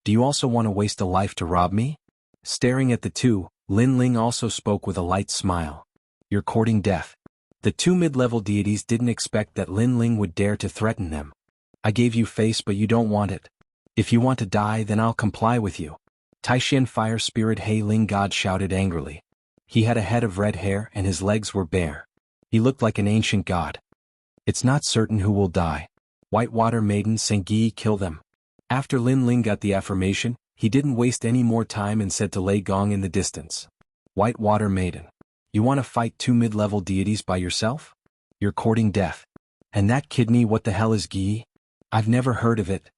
A: Do you also want to waste a life to rob me? Staring at the two, Lin Ling also spoke with a light smile. You're courting death. The 2 mid-level deities didn't expect that Lin Ling would dare to threaten them. I gave you face but you don't want it. If you want to die then I'll comply with you. Taishan fire spirit He Ling god shouted angrily. He had a head of red hair and his legs were bare. He looked like an ancient god. It's not certain who will die. Whitewater maiden Sengi kill them. After Lin Ling got the affirmation, he didn't waste any more time and said to Lei Gong in the distance. Whitewater maiden. You want to fight 2 mid-level deities by yourself? You're courting death. And that kidney, what the hell is Gi? I've never heard of it.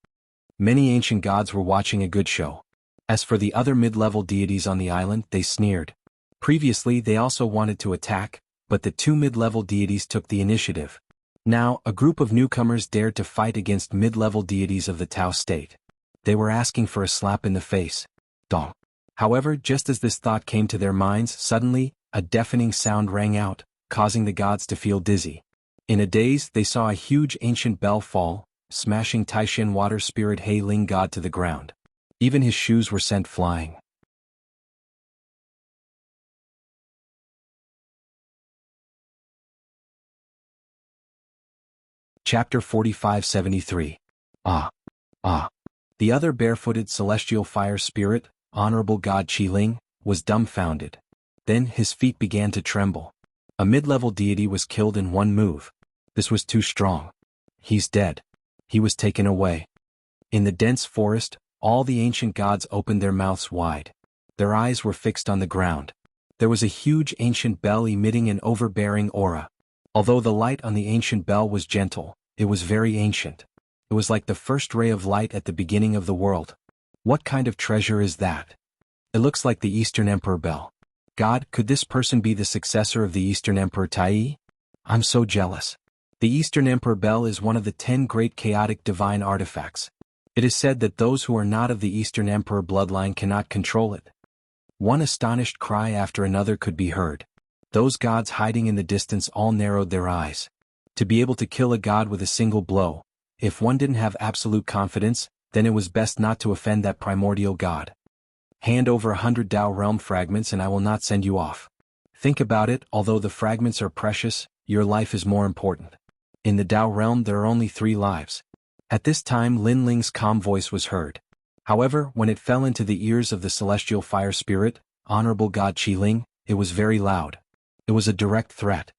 A: Many ancient gods were watching a good show. As for the other mid-level deities on the island, they sneered. Previously they also wanted to attack, but the 2 mid-level deities took the initiative. Now, a group of newcomers dared to fight against mid-level deities of the Tao state. They were asking for a slap in the face. Dong. However, just as this thought came to their minds, suddenly, a deafening sound rang out, causing the gods to feel dizzy. In a daze, they saw a huge ancient bell fall, smashing Taishan water spirit He Ling god to the ground. Even his shoes were sent flying. Chapter 4573. The other barefooted celestial fire spirit, Honorable God Qi Ling, was dumbfounded. Then his feet began to tremble. A mid-level deity was killed in one move. This was too strong. He's dead. He was taken away. In the dense forest, all the ancient gods opened their mouths wide. Their eyes were fixed on the ground. There was a huge ancient bell emitting an overbearing aura. Although the light on the ancient bell was gentle, it was very ancient. It was like the first ray of light at the beginning of the world. What kind of treasure is that? It looks like the Eastern Emperor bell. God, could this person be the successor of the Eastern Emperor Tai? I'm so jealous. The Eastern Emperor bell is one of the 10 great chaotic divine artifacts. It is said that those who are not of the Eastern Emperor bloodline cannot control it. One astonished cry after another could be heard. Those gods hiding in the distance all narrowed their eyes. To be able to kill a god with a single blow, if one didn't have absolute confidence, then it was best not to offend that primordial god. Hand over 100 Tao realm fragments and I will not send you off. Think about it, although the fragments are precious, your life is more important. In the Tao realm there are only 3 lives. At this time Lin Ling's calm voice was heard. However, when it fell into the ears of the celestial fire spirit, Honorable God Qi Ling, it was very loud. It was a direct threat.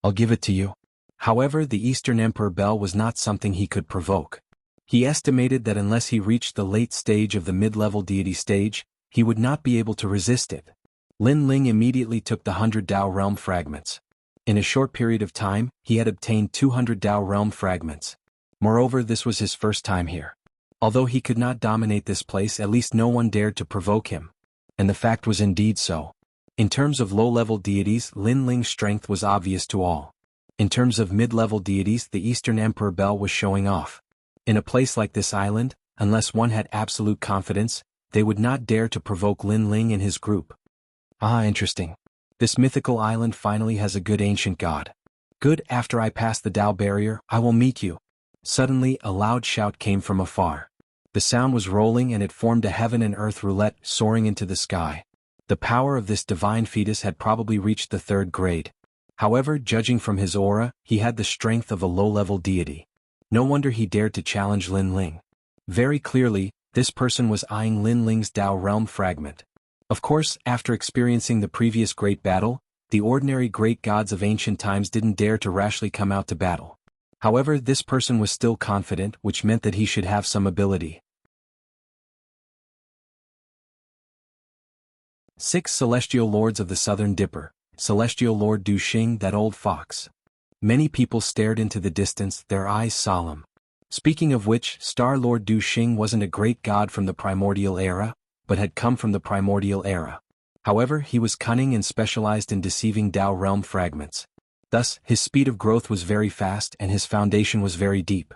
A: I'll give it to you. However, the Eastern Emperor bell was not something he could provoke. He estimated that unless he reached the late stage of the mid-level deity stage, he would not be able to resist it. Lin Ling immediately took the 100 Tao realm fragments. In a short period of time, he had obtained 200 Tao realm fragments. Moreover, this was his first time here. Although he could not dominate this place, at least no one dared to provoke him. And the fact was indeed so. In terms of low-level deities, Lin Ling's strength was obvious to all. In terms of mid-level deities, the Eastern Emperor bell was showing off. In a place like this island, unless one had absolute confidence, they would not dare to provoke Lin Ling and his group. Ah, interesting. This mythical island finally has a good ancient god. Good, after I pass the Tao barrier, I will meet you. Suddenly, a loud shout came from afar. The sound was rolling and it formed a heaven and earth roulette soaring into the sky. The power of this divine fetus had probably reached the 3rd grade. However, judging from his aura, he had the strength of a low-level deity. No wonder he dared to challenge Lin Ling. Very clearly, this person was eyeing Lin Ling's Tao realm fragment. Of course, after experiencing the previous great battle, the ordinary great gods of ancient times didn't dare to rashly come out to battle. However, this person was still confident, which meant that he should have some ability. 6 Celestial Lords of the Southern Dipper, Celestial Lord Du Xing, that old fox. Many people stared into the distance, their eyes solemn. Speaking of which, Star Lord Du Xing wasn't a great god from the primordial era, but had come from the primordial era. However, he was cunning and specialized in deceiving Tao realm fragments. Thus, his speed of growth was very fast and his foundation was very deep.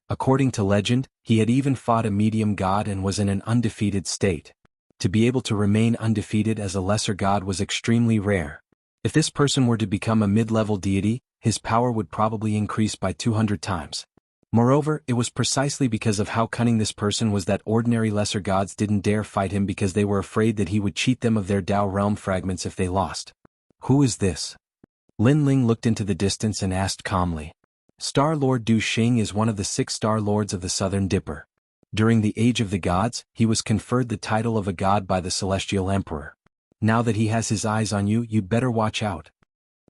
A: According to legend, he had even fought a medium god and was in an undefeated state. To be able to remain undefeated as a lesser god was extremely rare. If this person were to become a mid-level deity, his power would probably increase by 200 times. Moreover, it was precisely because of how cunning this person was that ordinary lesser gods didn't dare fight him because they were afraid that he would cheat them of their Tao realm fragments if they lost. Who is this? Lin Ling looked into the distance and asked calmly. Star Lord Du Xing is one of the 6 Star Lords of the Southern Dipper. During the Age of the Gods, he was conferred the title of a god by the Celestial Emperor. Now that he has his eyes on you, you'd better watch out.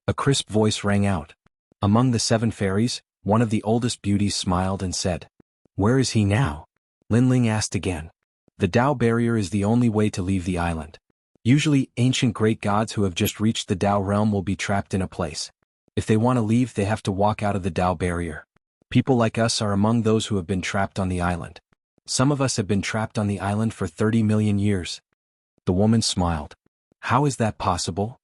A: A crisp voice rang out. Among the 7 fairies, one of the oldest beauties smiled and said, "Where is he now?" Lin Ling asked again. The Tao barrier is the only way to leave the island. Usually, ancient great gods who have just reached the Tao realm will be trapped in a place. If they want to leave, they have to walk out of the Tao barrier. People like us are among those who have been trapped on the island. Some of us have been trapped on the island for 30 million years. The woman smiled. How is that possible?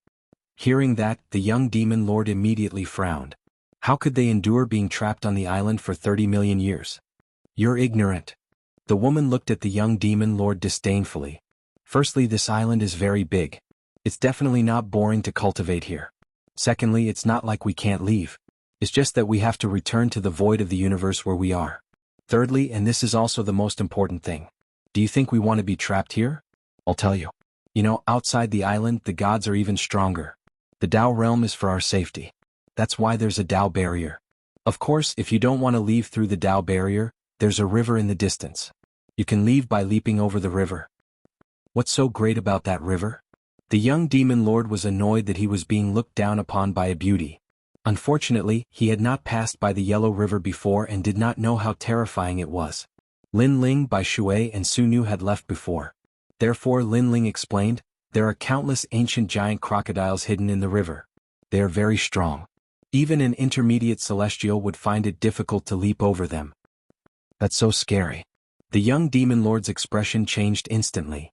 A: Hearing that, the young demon lord immediately frowned. How could they endure being trapped on the island for 30 million years? You're ignorant. The woman looked at the young demon lord disdainfully. Firstly, this island is very big. It's definitely not boring to cultivate here. Secondly, it's not like we can't leave. It's just that we have to return to the void of the universe where we are. Thirdly, and this is also the most important thing. Do you think we want to be trapped here? I'll tell you. Outside the island, the gods are even stronger. The Tao realm is for our safety. That's why there's a Tao barrier. Of course, if you don't want to leave through the Tao barrier, there's a river in the distance. You can leave by leaping over the river. What's so great about that river? The young demon lord was annoyed that he was being looked down upon by a beauty. Unfortunately, he had not passed by the Yellow River before and did not know how terrifying it was. Lin Ling, Bai Shui and Su Nu had left before. Therefore, Lin Ling explained, there are countless ancient giant crocodiles hidden in the river. They are very strong. Even an intermediate celestial would find it difficult to leap over them. That's so scary. The young demon lord's expression changed instantly.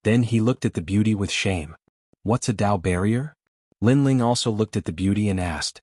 A: Then he looked at the beauty with shame. What's a Tao barrier? Lin Ling also looked at the beauty and asked.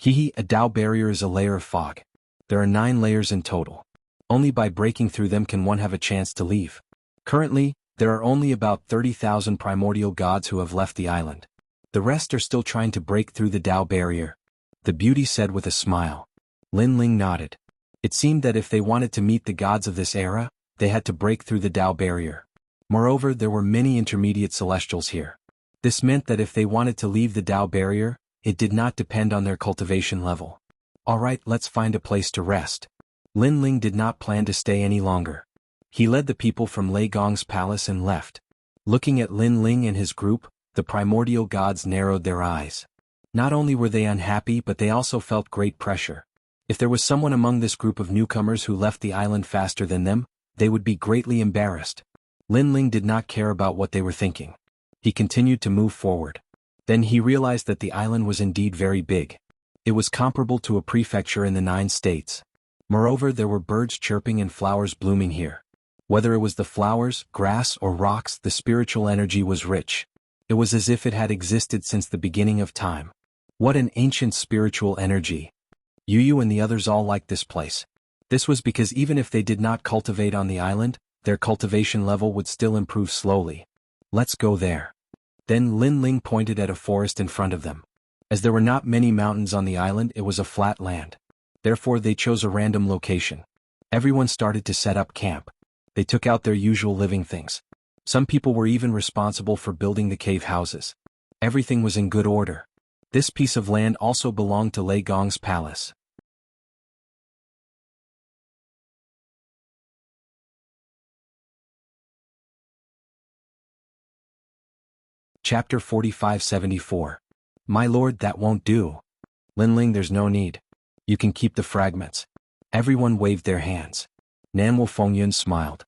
A: A Tao barrier is a layer of fog. There are 9 layers in total. Only by breaking through them can one have a chance to leave. Currently, there are only about 30,000 primordial gods who have left the island. The rest are still trying to break through the Tao barrier. The beauty said with a smile. Lin Ling nodded. It seemed that if they wanted to meet the gods of this era, they had to break through the Tao barrier. Moreover, there were many intermediate celestials here. This meant that if they wanted to leave the Tao barrier, it did not depend on their cultivation level. Alright, let's find a place to rest. Lin Ling did not plan to stay any longer. He led the people from Lei Gong's palace and left. Looking at Lin Ling and his group, the primordial gods narrowed their eyes. Not only were they unhappy but they also felt great pressure. If there was someone among this group of newcomers who left the island faster than them, they would be greatly embarrassed. Lin Ling did not care about what they were thinking. He continued to move forward. Then he realized that the island was indeed very big. It was comparable to a prefecture in the 9 states. Moreover, there were birds chirping and flowers blooming here. Whether it was the flowers, grass, or rocks, the spiritual energy was rich. It was as if it had existed since the beginning of time. What an ancient spiritual energy. Yu and the others all liked this place. This was because even if they did not cultivate on the island, their cultivation level would still improve slowly. Let's go there. Then Lin Ling pointed at a forest in front of them. As there were not many mountains on the island, it was a flat land. Therefore they chose a random location. Everyone started to set up camp. They took out their usual living things. Some people were even responsible for building the cave houses. Everything was in good order. This piece of land also belonged to Lei Gong's palace. Chapter 4574. My lord, that won't do. Lin Ling, there's no need. You can keep the fragments. Everyone waved their hands. Nanwu Fengyun smiled.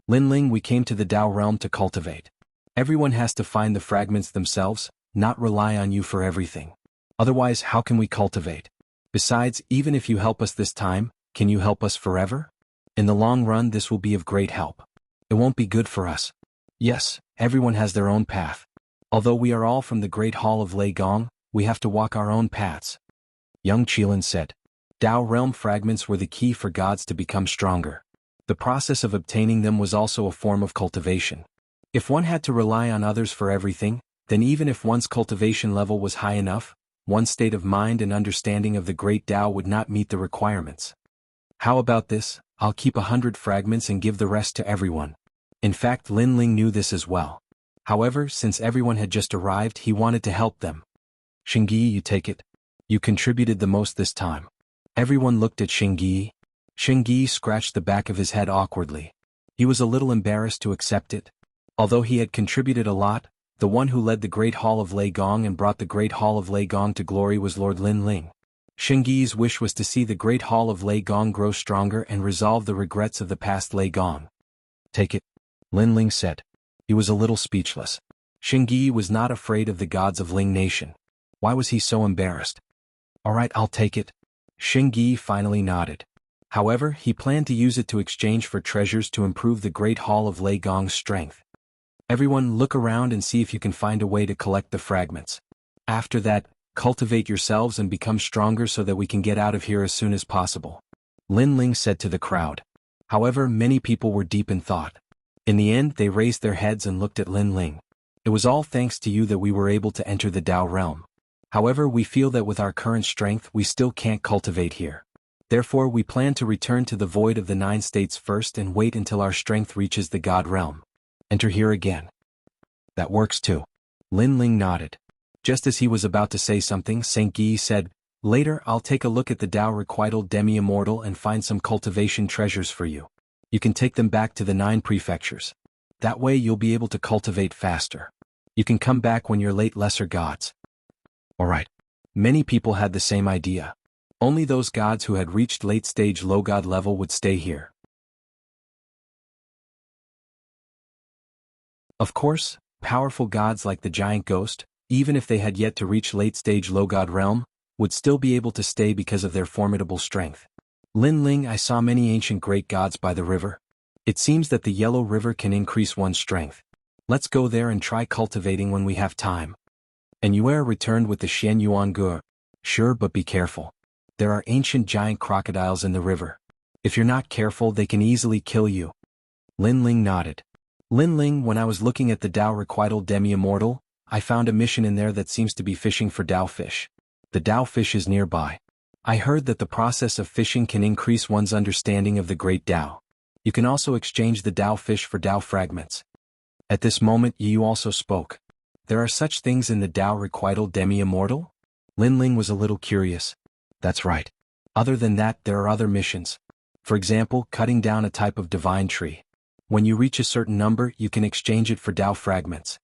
A: Lin Ling, we came to the Tao realm to cultivate. Everyone has to find the fragments themselves, not rely on you for everything. Otherwise, how can we cultivate? Besides, even if you help us this time, can you help us forever? In the long run, this will be of great help. It won't be good for us. Yes, everyone has their own path. Although we are all from the Great Hall of Lei Gong, we have to walk our own paths. Young Qilin said. Tao realm fragments were the key for gods to become stronger. The process of obtaining them was also a form of cultivation. If one had to rely on others for everything, then even if one's cultivation level was high enough, one's state of mind and understanding of the great Tao would not meet the requirements. How about this? I'll keep 100 fragments and give the rest to everyone. In fact, Lin Ling knew this as well. However, since everyone had just arrived, he wanted to help them. Xingyi, you take it. You contributed the most this time. Everyone looked at Xingyi. Xingyi scratched the back of his head awkwardly. He was a little embarrassed to accept it. Although he had contributed a lot, the one who led the Great Hall of Lei Gong and brought the Great Hall of Lei Gong to glory was Lord Lin Ling. Xingyi's wish was to see the Great Hall of Lei Gong grow stronger and resolve the regrets of the past Lei Gong. Take it, Lin Ling said. He was a little speechless. Xingyi was not afraid of the gods of Ling Nation. Why was he so embarrassed? All right, I'll take it. Xingyi finally nodded. However, he planned to use it to exchange for treasures to improve the Great Hall of Lei Gong's strength. Everyone, look around and see if you can find a way to collect the fragments. After that, cultivate yourselves and become stronger so that we can get out of here as soon as possible. Lin Ling said to the crowd. However, many people were deep in thought. In the end, they raised their heads and looked at Lin Ling. It was all thanks to you that we were able to enter the Tao realm. However, we feel that with our current strength we still can't cultivate here. Therefore, we plan to return to the void of the 9 states first and wait until our strength reaches the God realm. Enter here again. That works too. Lin Ling nodded. Just as he was about to say something, Xingyi said, Later I'll take a look at the Tao Requital Demi-Immortal and find some cultivation treasures for you. You can take them back to the 9 prefectures. That way you'll be able to cultivate faster. You can come back when you're late lesser gods. Alright. Many people had the same idea. Only those gods who had reached late-stage low god level would stay here. Of course, powerful gods like the giant ghost, even if they had yet to reach late-stage low god realm, would still be able to stay because of their formidable strength. Lin Ling, I saw many ancient great gods by the river. It seems that the Yellow River can increase one's strength. Let's go there and try cultivating when we have time. And Yue returned with the Xian Yuan Gu. Sure, but be careful. There are ancient giant crocodiles in the river. If you're not careful, they can easily kill you. Lin Ling nodded. Lin Ling, when I was looking at the Tao Requital Demi-Immortal, I found a mission in there that seems to be fishing for Tao fish. The Tao fish is nearby. I heard that the process of fishing can increase one's understanding of the great Tao. You can also exchange the Tao fish for Tao fragments. At this moment, Yu also spoke. There are such things in the Tao Requital Demi-Immortal? Lin Ling was a little curious. That's right. Other than that, there are other missions. For example, cutting down a type of divine tree. When you reach a certain number, you can exchange it for Tao fragments.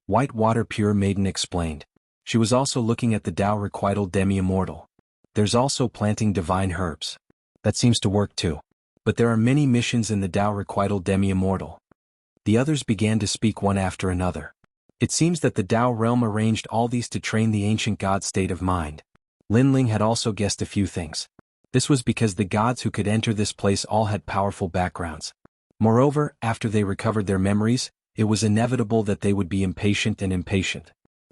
A: White Water Pure Maiden explained. She was also looking at the Tao Requital Demi-Immortal. There's also planting divine herbs. That seems to work too. But there are many missions in the Tao Requital Demi-Immortal. The others began to speak one after another. It seems that the Tao realm arranged all these to train the ancient god's state of mind. Lin Ling had also guessed a few things. This was because the gods who could enter this place all had powerful backgrounds. Moreover, after they recovered their memories, it was inevitable that they would be impatient.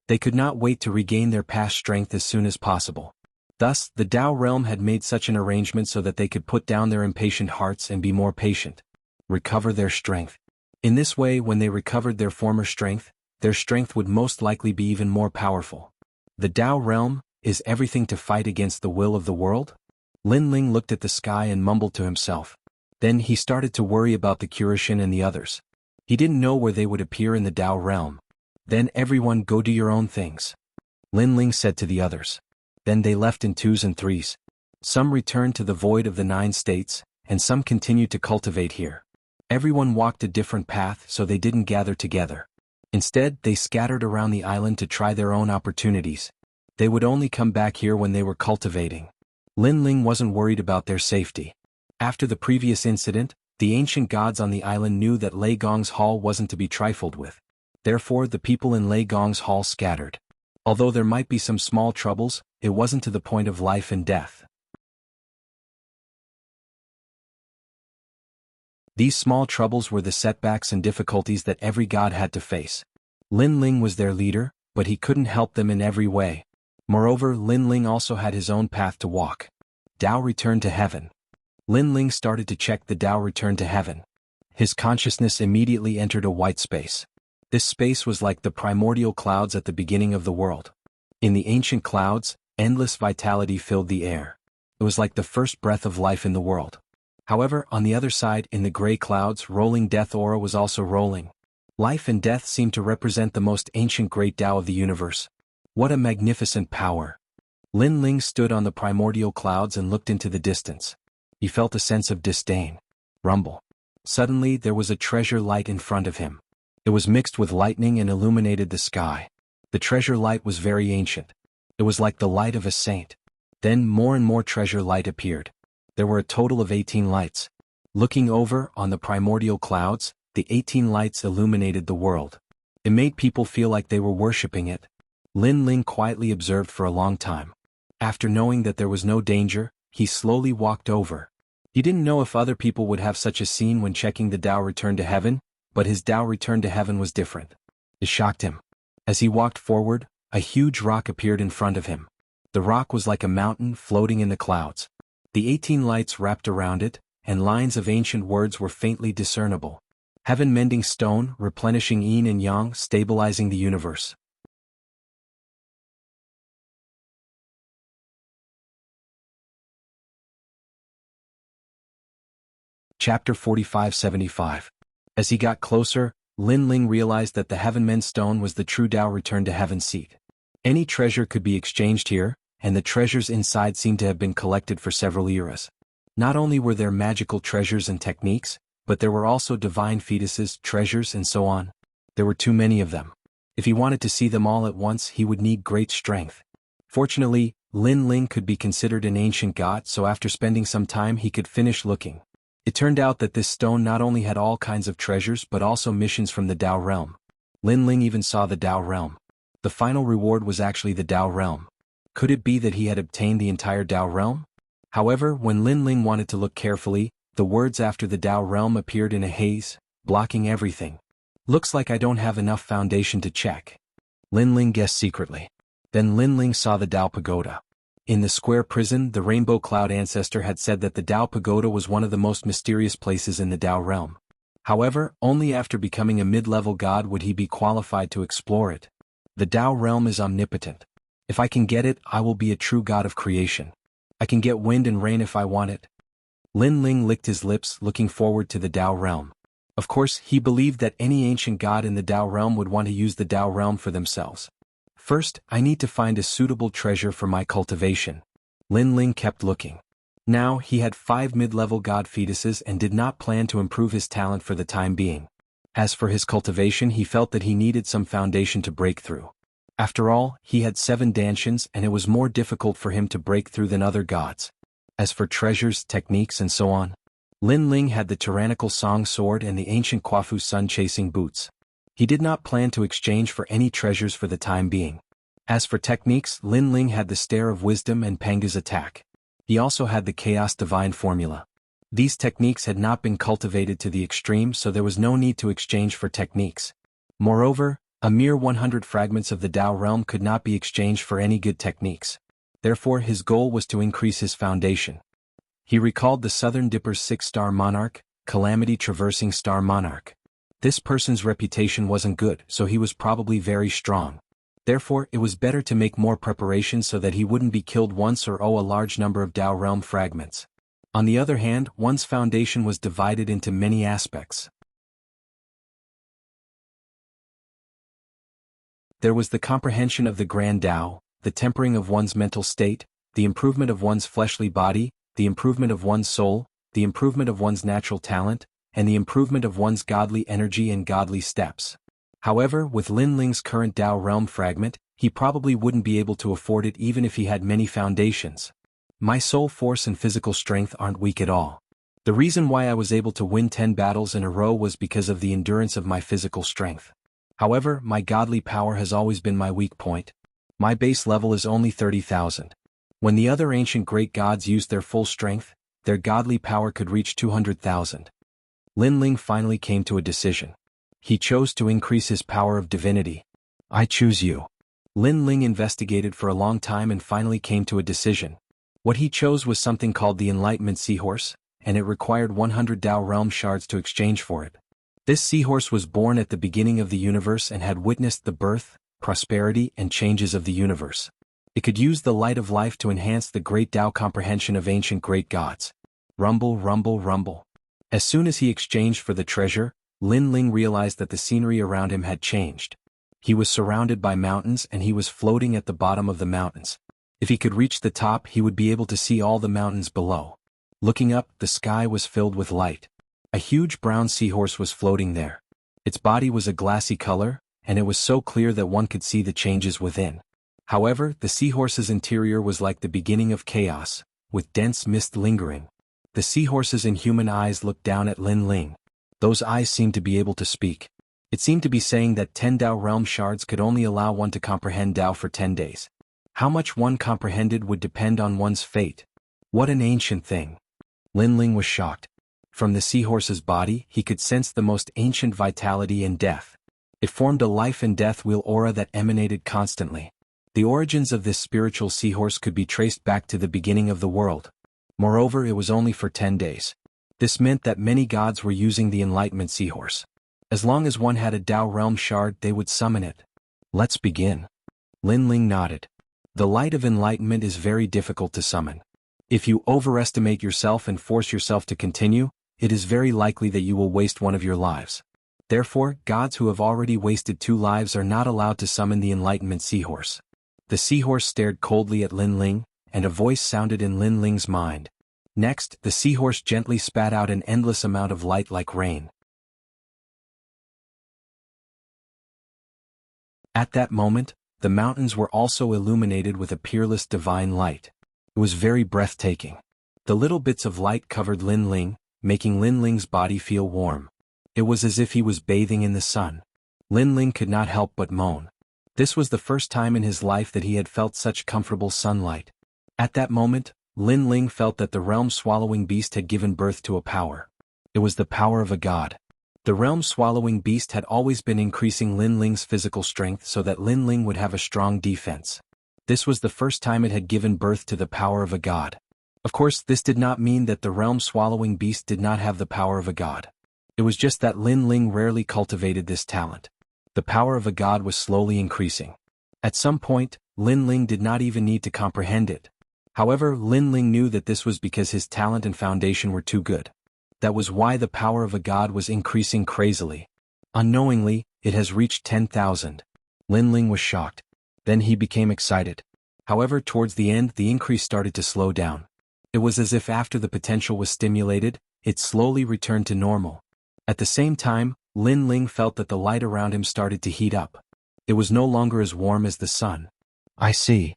A: They could not wait to regain their past strength as soon as possible. Thus, the Tao realm had made such an arrangement so that they could put down their impatient hearts and be more patient. Recover their strength. In this way, when they recovered their former strength, their strength would most likely be even more powerful. The Tao realm, is everything to fight against the will of the world? Lin Ling looked at the sky and mumbled to himself. Then he started to worry about the Kurishin and the others. He didn't know where they would appear in the Tao realm. Then everyone go do your own things. Lin Ling said to the others. Then they left in 2s and 3s. Some returned to the void of the 9 states, and some continued to cultivate here. Everyone walked a different path, so they didn't gather together. Instead, they scattered around the island to try their own opportunities. They would only come back here when they were cultivating. Lin Ling wasn't worried about their safety. After the previous incident, the ancient gods on the island knew that Lei Gong's hall wasn't to be trifled with. Therefore the people in Lei Gong's hall scattered. Although there might be some small troubles, it wasn't to the point of life and death. These small troubles were the setbacks and difficulties that every god had to face. Lin Ling was their leader, but he couldn't help them in every way. Moreover, Lin Ling also had his own path to walk. Tao returned to heaven. Lin Ling started to check the Tao return to heaven. His consciousness immediately entered a white space. This space was like the primordial clouds at the beginning of the world. In the ancient clouds, endless vitality filled the air. It was like the first breath of life in the world. However, on the other side, in the gray clouds, rolling death aura was also rolling. Life and death seemed to represent the most ancient great Tao of the universe. What a magnificent power! Lin Ling stood on the primordial clouds and looked into the distance. He felt a sense of disdain. Rumble. Suddenly there was a treasure light in front of him. It was mixed with lightning and illuminated the sky. The treasure light was very ancient. It was like the light of a saint. Then more and more treasure light appeared. There were a total of 18 lights. Looking over, on the primordial clouds, the 18 lights illuminated the world. It made people feel like they were worshipping it. Lin Ling quietly observed for a long time. After knowing that there was no danger, he slowly walked over. He didn't know if other people would have such a scene when checking the Tao return to heaven, but his Tao return to heaven was different. It shocked him. As he walked forward, a huge rock appeared in front of him. The rock was like a mountain floating in the clouds. The 18 lights wrapped around it, and lines of ancient words were faintly discernible. Heaven-mending stone, replenishing yin and yang, stabilizing the universe. Chapter 45-75. As he got closer, Lin Ling realized that the Heaven-mend stone was the true Tao return to heaven seat. Any treasure could be exchanged here, and the treasures inside seemed to have been collected for several eras. Not only were there magical treasures and techniques, but there were also divine fetuses, treasures, and so on. There were too many of them. If he wanted to see them all at once, he would need great strength. Fortunately, Lin Ling could be considered an ancient god, so after spending some time he could finish looking. It turned out that this stone not only had all kinds of treasures but also missions from the Tao realm. Lin Ling even saw the Tao realm. The final reward was actually the Tao realm. Could it be that he had obtained the entire Tao realm? However, when Lin Ling wanted to look carefully, the words after the Tao realm appeared in a haze, blocking everything. Looks like I don't have enough foundation to check. Lin Ling guessed secretly. Then Lin Ling saw the Tao pagoda. In the square prison, the Rainbow Cloud Ancestor had said that the Tao Pagoda was one of the most mysterious places in the Tao realm. However, only after becoming a mid-level god would he be qualified to explore it. The Tao realm is omnipotent. If I can get it, I will be a true god of creation. I can get wind and rain if I want it. Lin Ling licked his lips, looking forward to the Tao realm. Of course, he believed that any ancient god in the Tao realm would want to use the Tao realm for themselves. First, I need to find a suitable treasure for my cultivation. Lin Ling kept looking. Now, he had 5 mid-level god fetuses and did not plan to improve his talent for the time being. As for his cultivation, he felt that he needed some foundation to break through. After all, he had 7 dantians and it was more difficult for him to break through than other gods. As for treasures, techniques and so on, Lin Ling had the tyrannical song sword and the ancient Kwafu sun-chasing boots. He did not plan to exchange for any treasures for the time being. As for techniques, Lin Ling had the Stare of Wisdom and Panga's attack. He also had the Chaos Divine formula. These techniques had not been cultivated to the extreme, so there was no need to exchange for techniques. Moreover, a mere 100 fragments of the Tao realm could not be exchanged for any good techniques. Therefore his goal was to increase his foundation. He recalled the Southern Dipper's 6-star monarch, Calamity Traversing Star Monarch. This person's reputation wasn't good, so he was probably very strong. Therefore, it was better to make more preparations so that he wouldn't be killed once or owe a large number of Tao realm fragments. On the other hand, one's foundation was divided into many aspects. There was the comprehension of the Grand Tao, the tempering of one's mental state, the improvement of one's fleshly body, the improvement of one's soul, the improvement of one's natural talent, and the improvement of one's godly energy and godly steps. However, with Lin Ling's current Tao realm fragment, he probably wouldn't be able to afford it even if he had many foundations. My soul force and physical strength aren't weak at all. The reason why I was able to win 10 battles in a row was because of the endurance of my physical strength. However, my godly power has always been my weak point. My base level is only 30,000. When the other ancient great gods used their full strength, their godly power could reach 200,000. Lin Ling finally came to a decision. He chose to increase his power of divinity. I choose you. Lin Ling investigated for a long time and finally came to a decision. What he chose was something called the Enlightenment Seahorse, and it required 100 Dao Realm Shards to exchange for it. This seahorse was born at the beginning of the universe and had witnessed the birth, prosperity, and changes of the universe. It could use the light of life to enhance the great Dao comprehension of ancient great gods. Rumble, rumble, rumble. As soon as he exchanged for the treasure, Lin Ling realized that the scenery around him had changed. He was surrounded by mountains and he was floating at the bottom of the mountains. If he could reach the top, he would be able to see all the mountains below. Looking up, the sky was filled with light. A huge brown seahorse was floating there. Its body was a glassy color, and it was so clear that one could see the changes within. However, the seahorse's interior was like the beginning of chaos, with dense mist lingering. The seahorse's inhuman eyes looked down at Lin Ling. Those eyes seemed to be able to speak. It seemed to be saying that 10 Dao realm shards could only allow one to comprehend Dao for 10 days. How much one comprehended would depend on one's fate. What an ancient thing. Lin Ling was shocked. From the seahorse's body, he could sense the most ancient vitality and death. It formed a life and death wheel aura that emanated constantly. The origins of this spiritual seahorse could be traced back to the beginning of the world. Moreover, it was only for 10 days. This meant that many gods were using the Enlightenment Seahorse. As long as one had a Dao Realm Shard, they would summon it. Let's begin. Lin Ling nodded. The light of enlightenment is very difficult to summon. If you overestimate yourself and force yourself to continue, it is very likely that you will waste one of your lives. Therefore, gods who have already wasted 2 lives are not allowed to summon the Enlightenment Seahorse. The seahorse stared coldly at Lin Ling, and a voice sounded in Lin Ling's mind. Next, the seahorse gently spat out an endless amount of light like rain. At that moment, the mountains were also illuminated with a peerless divine light. It was very breathtaking. The little bits of light covered Lin Ling, making Lin Ling's body feel warm. It was as if he was bathing in the sun. Lin Ling could not help but moan. This was the first time in his life that he had felt such comfortable sunlight. At that moment, Lin Ling felt that the realm-swallowing beast had given birth to a power. It was the power of a god. The realm-swallowing beast had always been increasing Lin Ling's physical strength so that Lin Ling would have a strong defense. This was the first time it had given birth to the power of a god. Of course, this did not mean that the realm-swallowing beast did not have the power of a god. It was just that Lin Ling rarely cultivated this talent. The power of a god was slowly increasing. At some point, Lin Ling did not even need to comprehend it. However, Lin Ling knew that this was because his talent and foundation were too good. That was why the power of a god was increasing crazily. Unknowingly, it has reached 10,000. Lin Ling was shocked. Then he became excited. However, towards the end, the increase started to slow down. It was as if after the potential was stimulated, it slowly returned to normal. At the same time, Lin Ling felt that the light around him started to heat up. It was no longer as warm as the sun. I see.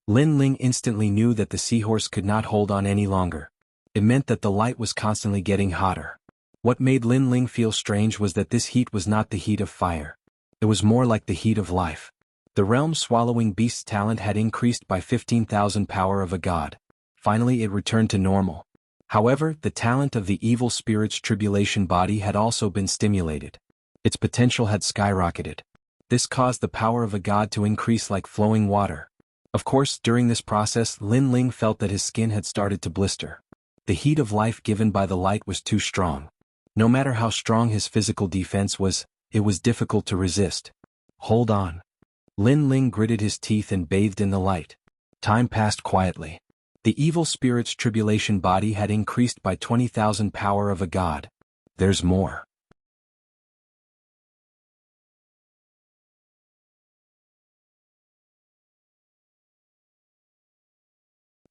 A: Lin Ling instantly knew that the seahorse could not hold on any longer. It meant that the light was constantly getting hotter. What made Lin Ling feel strange was that this heat was not the heat of fire. It was more like the heat of life. The realm-swallowing beast's talent had increased by 15,000 power of a god. Finally, it returned to normal. However, the talent of the evil spirit's tribulation body had also been stimulated. Its potential had skyrocketed. This caused the power of a god to increase like flowing water. Of course, during this process, Lin Ling felt that his skin had started to blister. The heat of life given by the light was too strong. No matter how strong his physical defense was, it was difficult to resist. Hold on. Lin Ling gritted his teeth and bathed in the light. Time passed quietly. The evil spirit's tribulation body had increased by 20,000 power of a god. There's more.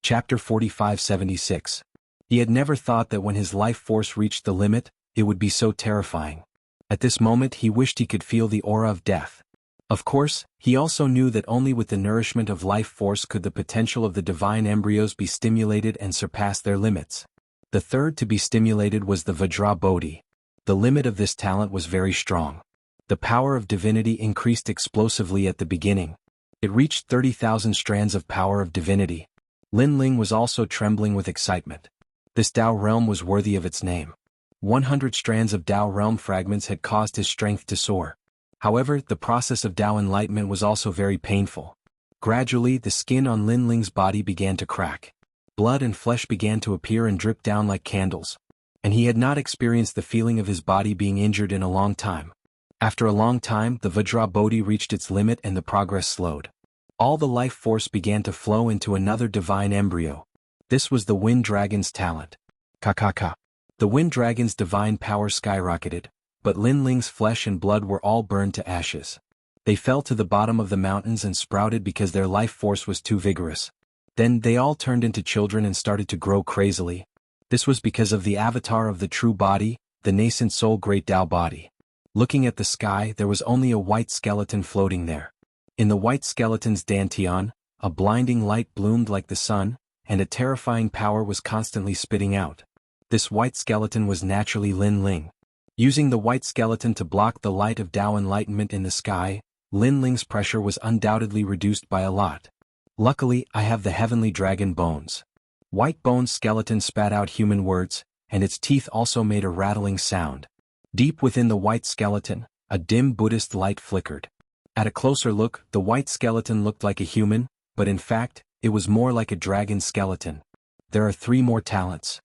A: Chapter 4576. He had never thought that when his life force reached the limit, it would be so terrifying. At this moment he wished he could feel the aura of death. Of course, he also knew that only with the nourishment of life force could the potential of the divine embryos be stimulated and surpass their limits. The third to be stimulated was the Vajra Bodhi. The limit of this talent was very strong. The power of divinity increased explosively at the beginning. It reached 30,000 strands of power of divinity. Lin Ling was also trembling with excitement. This Tao realm was worthy of its name. 100 strands of Tao realm fragments had caused his strength to soar. However, the process of Tao enlightenment was also very painful. Gradually, the skin on Lin Ling's body began to crack. Blood and flesh began to appear and drip down like candles. And he had not experienced the feeling of his body being injured in a long time. After a long time, the Vajra Bodhi reached its limit and the progress slowed. All the life force began to flow into another divine embryo. This was the Wind Dragon's talent. Ka. The Wind Dragon's divine power skyrocketed, but Lin Ling's flesh and blood were all burned to ashes. They fell to the bottom of the mountains and sprouted because their life force was too vigorous. Then they all turned into children and started to grow crazily. This was because of the avatar of the true body, the nascent soul Great Tao body. Looking at the sky, there was only a white skeleton floating there. In the white skeleton's dantian, a blinding light bloomed like the sun, and a terrifying power was constantly spitting out. This white skeleton was naturally Lin Ling. Using the white skeleton to block the light of Tao enlightenment in the sky, Lin Ling's pressure was undoubtedly reduced by a lot. Luckily, I have the heavenly dragon bones. White Bone's skeleton spat out human words, and its teeth also made a rattling sound. Deep within the white skeleton, a dim Buddhist light flickered. At a closer look, the white skeleton looked like a human, but in fact, it was more like a dragon skeleton. There are 3 more talents.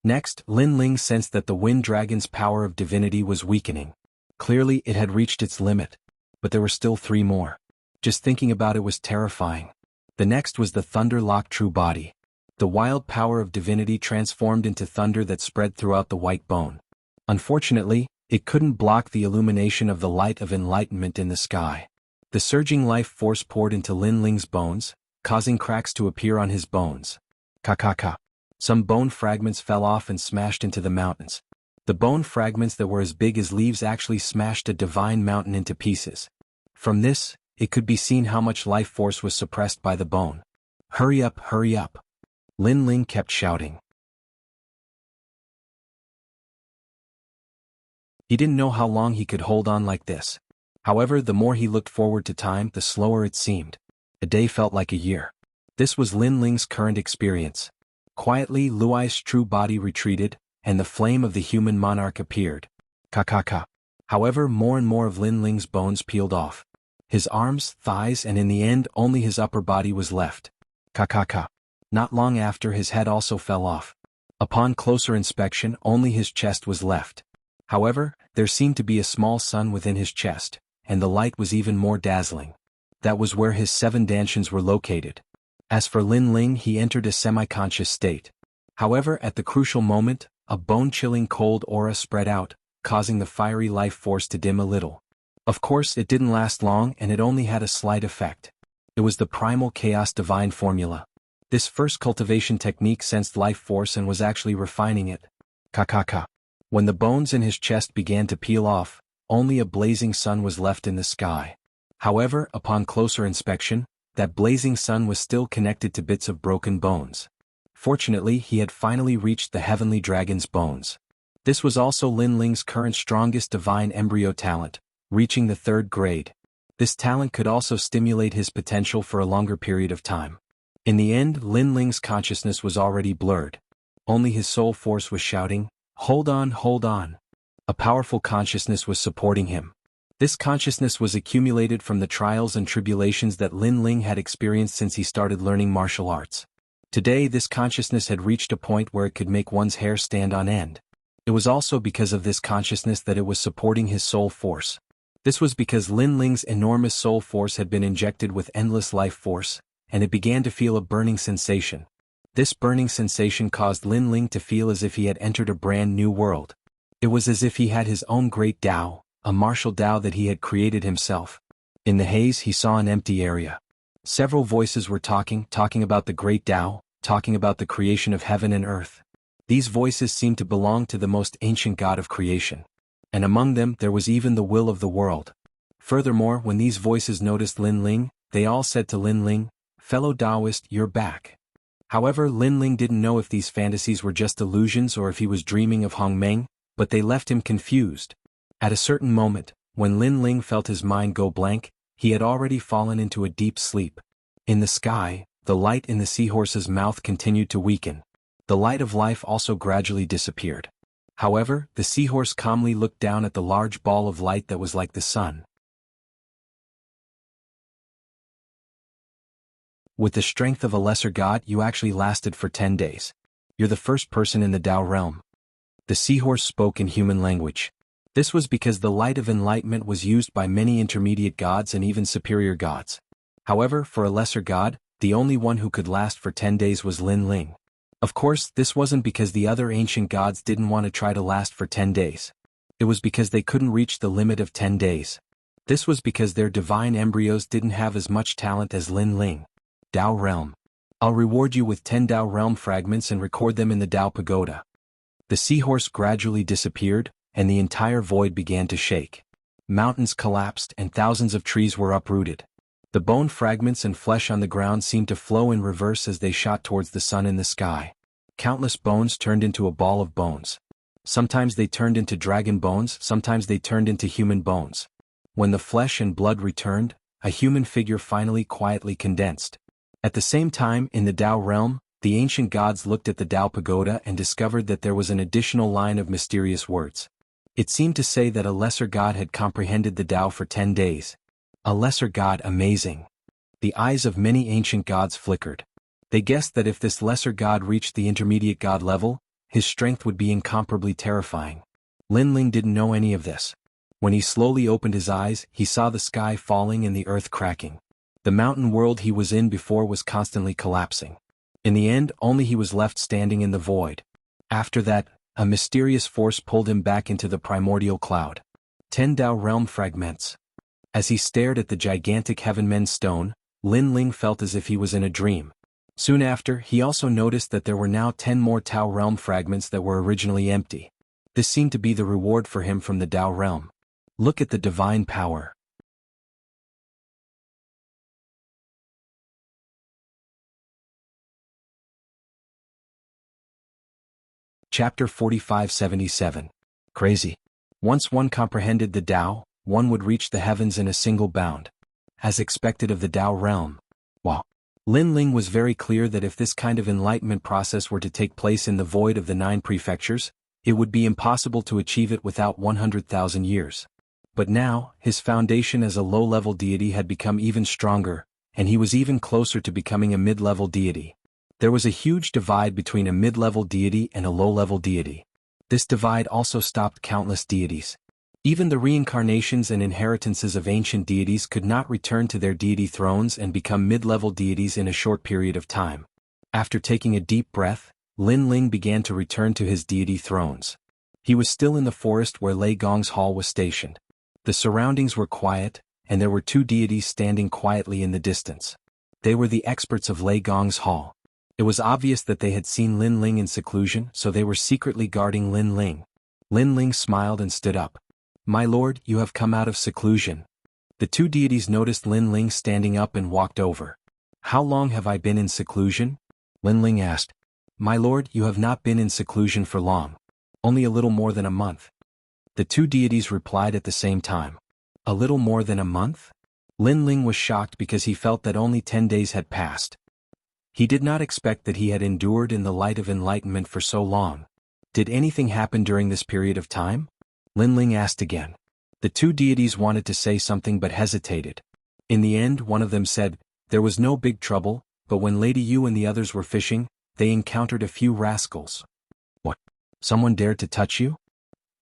A: Next, Lin Ling sensed that the Wind Dragon's power of divinity was weakening. Clearly, it had reached its limit. But there were still 3 more. Just thinking about it was terrifying. The next was the Thunder Lock True Body. The wild power of divinity transformed into thunder that spread throughout the white bone. Unfortunately, it couldn't block the illumination of the light of enlightenment in the sky. The surging life force poured into Lin Ling's bones, causing cracks to appear on his bones. Ka. Some bone fragments fell off and smashed into the mountains. The bone fragments that were as big as leaves actually smashed a divine mountain into pieces. From this, it could be seen how much life force was suppressed by the bone. Hurry up, hurry up. Lin Ling kept shouting. He didn't know how long he could hold on like this. However, the more he looked forward to time, the slower it seemed. A day felt like a year. This was Lin Ling's current experience. Quietly, Luai's true body retreated, and the flame of the human monarch appeared. Ka. However, more and more of Lin Ling's bones peeled off. His arms, thighs, and in the end, only his upper body was left. Ka. Not long after, his head also fell off. Upon closer inspection, only his chest was left. However, there seemed to be a small sun within his chest, and the light was even more dazzling. That was where his 7 dantians were located. As for Lin Ling, he entered a semi-conscious state. However, at the crucial moment, a bone-chilling cold aura spread out, causing the fiery life force to dim a little. Of course, it didn't last long and it only had a slight effect. It was the primal chaos divine formula. This first cultivation technique sensed life force and was actually refining it. Ka. When the bones in his chest began to peel off, only a blazing sun was left in the sky. However, upon closer inspection, that blazing sun was still connected to bits of broken bones. Fortunately, he had finally reached the heavenly dragon's bones. This was also Lin Ling's current strongest divine embryo talent, reaching the 3rd grade. This talent could also stimulate his potential for a longer period of time. In the end, Lin Ling's consciousness was already blurred. Only his soul force was shouting, "Hold on, hold on." A powerful consciousness was supporting him. This consciousness was accumulated from the trials and tribulations that Lin Ling had experienced since he started learning martial arts. Today, this consciousness had reached a point where it could make one's hair stand on end. It was also because of this consciousness that it was supporting his soul force. This was because Lin Ling's enormous soul force had been injected with endless life force, and it began to feel a burning sensation. This burning sensation caused Lin Ling to feel as if he had entered a brand new world. It was as if he had his own great Tao, a martial Tao that he had created himself. In the haze, he saw an empty area. Several voices were talking about the great Tao, talking about the creation of heaven and earth. These voices seemed to belong to the most ancient god of creation. And among them, there was even the will of the world. Furthermore, when these voices noticed Lin Ling, they all said to Lin Ling, "Fellow Taoist, you're back." However, Lin Ling didn't know if these fantasies were just illusions or if he was dreaming of Hong Meng, but they left him confused. At a certain moment, When Lin Ling felt his mind go blank, he had already fallen into a deep sleep. In the sky, the light in the seahorse's mouth continued to weaken. The light of life also gradually disappeared. However, the seahorse calmly looked down at the large ball of light that was like the sun. With the strength of a lesser god, you actually lasted for 10 days. You're the first person in the Tao realm. The seahorse spoke in human language. This was because the light of enlightenment was used by many intermediate gods and even superior gods. However, for a lesser god, the only one who could last for 10 days was Lin Ling. Of course, this wasn't because the other ancient gods didn't want to try to last for 10 days. It was because they couldn't reach the limit of 10 days. This was because their divine embryos didn't have as much talent as Lin Ling. Tao Realm. I'll reward you with 10 Tao Realm fragments and record them in the Tao Pagoda. The seahorse gradually disappeared, and the entire void began to shake. Mountains collapsed and thousands of trees were uprooted. The bone fragments and flesh on the ground seemed to flow in reverse as they shot towards the sun in the sky. Countless bones turned into a ball of bones. Sometimes they turned into dragon bones, sometimes they turned into human bones. When the flesh and blood returned, a human figure finally quietly condensed. At the same time, in the Tao realm, the ancient gods looked at the Tao Pagoda and discovered that there was an additional line of mysterious words. It seemed to say that a lesser god had comprehended the Tao for 10 days. A lesser god, amazing. The eyes of many ancient gods flickered. They guessed that if this lesser god reached the intermediate god level, his strength would be incomparably terrifying. Lin Ling didn't know any of this. When he slowly opened his eyes, he saw the sky falling and the earth cracking. The mountain world he was in before was constantly collapsing. In the end, only he was left standing in the void. After that, a mysterious force pulled him back into the primordial cloud. 10 Tao realm fragments. As he stared at the gigantic Heavenmen's stone, Lin Ling felt as if he was in a dream. Soon after, he also noticed that there were now 10 more Tao realm fragments that were originally empty. This seemed to be the reward for him from the Tao realm. Look at the divine power. Chapter 4577. Crazy. Once one comprehended the Tao, one would reach the heavens in a single bound. As expected of the Tao realm. Wow. Lin Ling was very clear that if this kind of enlightenment process were to take place in the void of the 9 prefectures, it would be impossible to achieve it without 100,000 years. But now, his foundation as a low-level deity had become even stronger, and he was even closer to becoming a mid-level deity. There was a huge divide between a mid-level deity and a low-level deity. This divide also stopped countless deities. Even the reincarnations and inheritances of ancient deities could not return to their deity thrones and become mid-level deities in a short period of time. After taking a deep breath, Lin Ling began to return to his deity thrones. He was still in the forest where Lei Gong's hall was stationed. The surroundings were quiet, and there were 2 deities standing quietly in the distance. They were the experts of Lei Gong's hall. It was obvious that they had seen Lin Ling in seclusion, so they were secretly guarding Lin Ling. Lin Ling smiled and stood up. "My lord, you have come out of seclusion." The 2 deities noticed Lin Ling standing up and walked over. "How long have I been in seclusion?" Lin Ling asked. "My lord, you have not been in seclusion for long. Only a little more than a month." The 2 deities replied at the same time. "A little more than a month?" Lin Ling was shocked because he felt that only 10 days had passed. He did not expect that he had endured in the light of enlightenment for so long. Did anything happen during this period of time? Lin Ling asked again. The 2 deities wanted to say something but hesitated. In the end, one of them said, "There was no big trouble, but when Lady Yu and the others were fishing, they encountered a few rascals." "What? Someone dared to touch you?"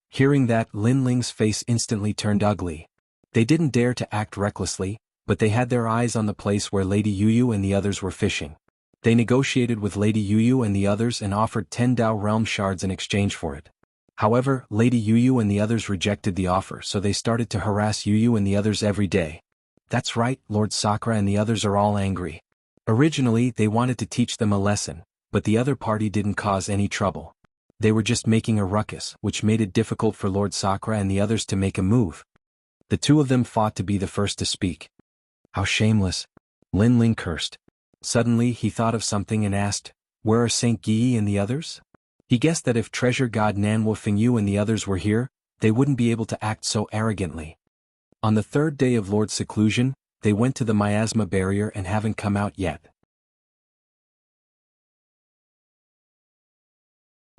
A: Hearing that, Lin Ling's face instantly turned ugly. They didn't dare to act recklessly, but they had their eyes on the place where Lady Yu and the others were fishing. They negotiated with Lady Yu and the others and offered 10 Tao realm shards in exchange for it. However, Lady Yu and the others rejected the offer, so they started to harass Yu and the others every day. That's right, Lord Sakura and the others are all angry. Originally, they wanted to teach them a lesson, but the other party didn't cause any trouble. They were just making a ruckus, which made it difficult for Lord Sakura and the others to make a move. The 2 of them fought to be the first to speak. "How shameless." Lin Ling cursed. Suddenly, he thought of something and asked, "Where are Saint Guyi and the others?" He guessed that if treasure god Nanwo Fingyu and the others were here, they wouldn't be able to act so arrogantly. On the third day of Lord's seclusion, they went to the miasma barrier and haven't come out yet.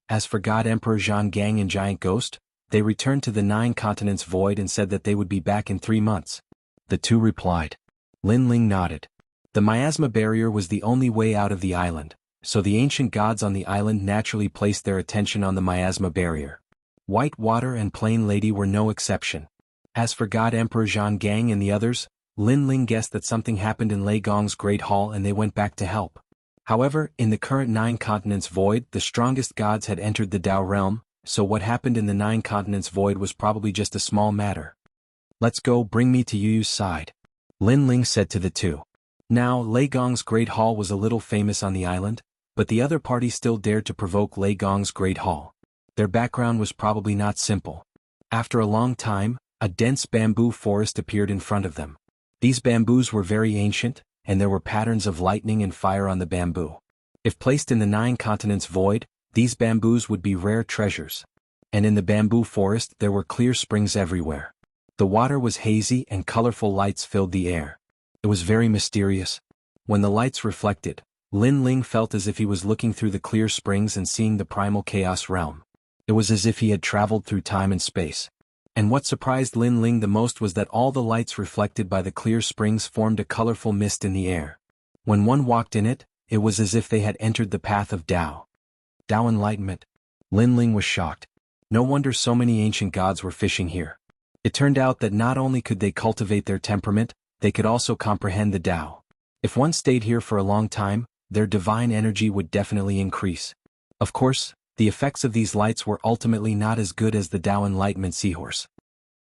A: As for God Emperor Jianghu and Giant Ghost, they returned to the 9 continents void and said that they would be back in 3 months. The two replied. Lin Ling nodded. The miasma barrier was the only way out of the island, so the ancient gods on the island naturally placed their attention on the miasma barrier. White Water and Plain Lady were no exception. As for God Emperor Jianghu and the others, Lin Ling guessed that something happened in Lei Gong's Great Hall and they went back to help. However, in the current 9 continents void, the strongest gods had entered the Tao realm, so what happened in the 9 continents void was probably just a small matter. Let's go, bring me to Yuyu's side, Lin Ling said to the two. Now, Lei Gong's Great Hall was a little famous on the island, but the other party still dared to provoke Lei Gong's Great Hall. Their background was probably not simple. After a long time, a dense bamboo forest appeared in front of them. These bamboos were very ancient, and there were patterns of lightning and fire on the bamboo. If placed in the 9 continents void, these bamboos would be rare treasures. And in the bamboo forest there were clear springs everywhere. The water was hazy and colorful lights filled the air. It was very mysterious. When the lights reflected, Lin Ling felt as if he was looking through the clear springs and seeing the primal chaos realm. It was as if he had traveled through time and space. And what surprised Lin Ling the most was that all the lights reflected by the clear springs formed a colorful mist in the air. When one walked in it, it was as if they had entered the path of Tao. Tao enlightenment. Lin Ling was shocked. No wonder so many ancient gods were fishing here. It turned out that not only could they cultivate their temperament, they could also comprehend the Tao. If one stayed here for a long time, their divine energy would definitely increase. Of course, the effects of these lights were ultimately not as good as the Tao Enlightenment seahorse.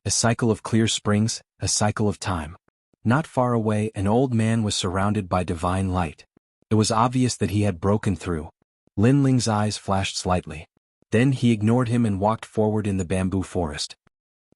A: A cycle of clear springs, a cycle of time. Not far away, an old man was surrounded by divine light. It was obvious that he had broken through. Lin Ling's eyes flashed slightly. Then he ignored him and walked forward in the bamboo forest.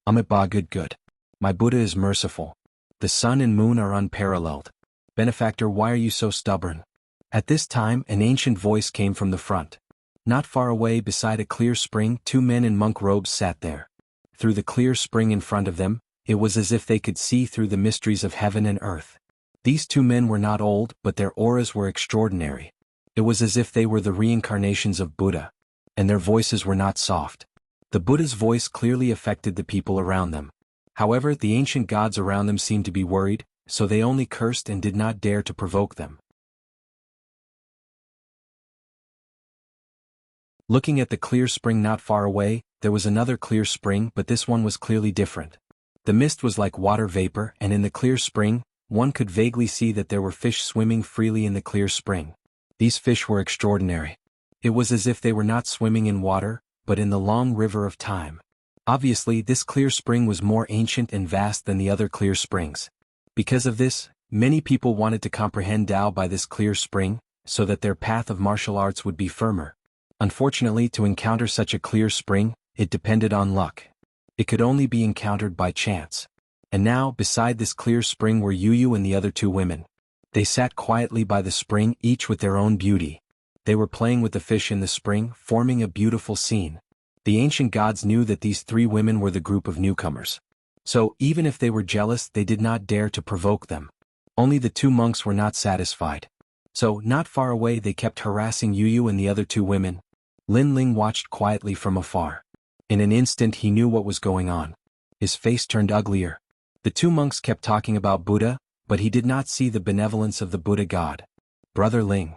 A: Amit good. My Buddha is merciful. The sun and moon are unparalleled. Benefactor, why are you so stubborn? At this time, an ancient voice came from the front. Not far away beside a clear spring, 2 men in monk robes sat there. Through the clear spring in front of them, it was as if they could see through the mysteries of heaven and earth. These 2 men were not old, but their auras were extraordinary. It was as if they were the reincarnations of Buddha. And their voices were not soft. The Buddha's voice clearly affected the people around them. However, the ancient gods around them seemed to be worried, so they only cursed and did not dare to provoke them. Looking at the clear spring not far away, there was another clear spring, but this one was clearly different. The mist was like water vapor, and in the clear spring, one could vaguely see that there were fish swimming freely in the clear spring. These fish were extraordinary. It was as if they were not swimming in water, but in the long river of time. Obviously, this clear spring was more ancient and vast than the other clear springs. Because of this, many people wanted to comprehend Tao by this clear spring, so that their path of martial arts would be firmer. Unfortunately, to encounter such a clear spring, it depended on luck. It could only be encountered by chance. And now, beside this clear spring were Yuyu and the other 2 women. They sat quietly by the spring, each with their own beauty. They were playing with the fish in the spring, forming a beautiful scene. The ancient gods knew that these 3 women were the group of newcomers. So, even if they were jealous, they did not dare to provoke them. Only the 2 monks were not satisfied. So, not far away, they kept harassing Yuyu and the other 2 women. Lin Ling watched quietly from afar. In an instant he knew what was going on. His face turned uglier. The 2 monks kept talking about Buddha, but he did not see the benevolence of the Buddha god. Brother Ling.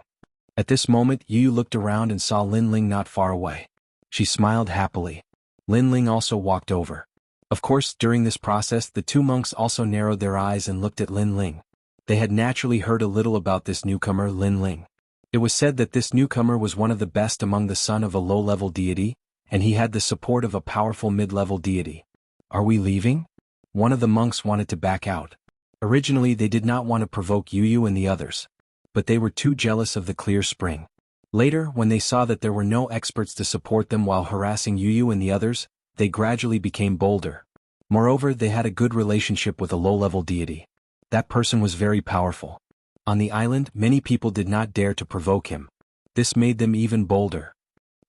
A: At this moment Yuyu looked around and saw Lin Ling not far away. She smiled happily. Lin Ling also walked over. Of course, during this process the 2 monks also narrowed their eyes and looked at Lin Ling. They had naturally heard a little about this newcomer Lin Ling. It was said that this newcomer was one of the best among the son of a low-level deity, and he had the support of a powerful mid-level deity. Are we leaving? One of the monks wanted to back out. Originally they did not want to provoke Yuyu and the others. But they were too jealous of the clear spring. Later, when they saw that there were no experts to support them while harassing Yuyu and the others, they gradually became bolder. Moreover, they had a good relationship with a low-level deity. That person was very powerful. On the island, many people did not dare to provoke him. This made them even bolder.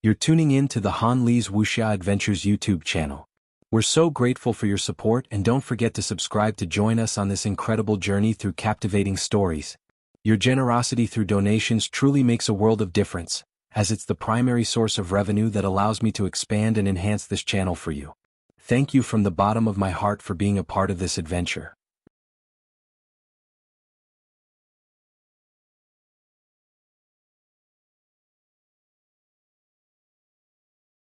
A: You're tuning in to the Han Lee's Wuxia Adventures YouTube channel. We're so grateful for your support, and don't forget to subscribe to join us on this incredible journey through captivating stories. Your generosity through donations truly makes a world of difference, as it's the primary source of revenue that allows me to expand and enhance this channel for you. Thank you from the bottom of my heart for being a part of this adventure.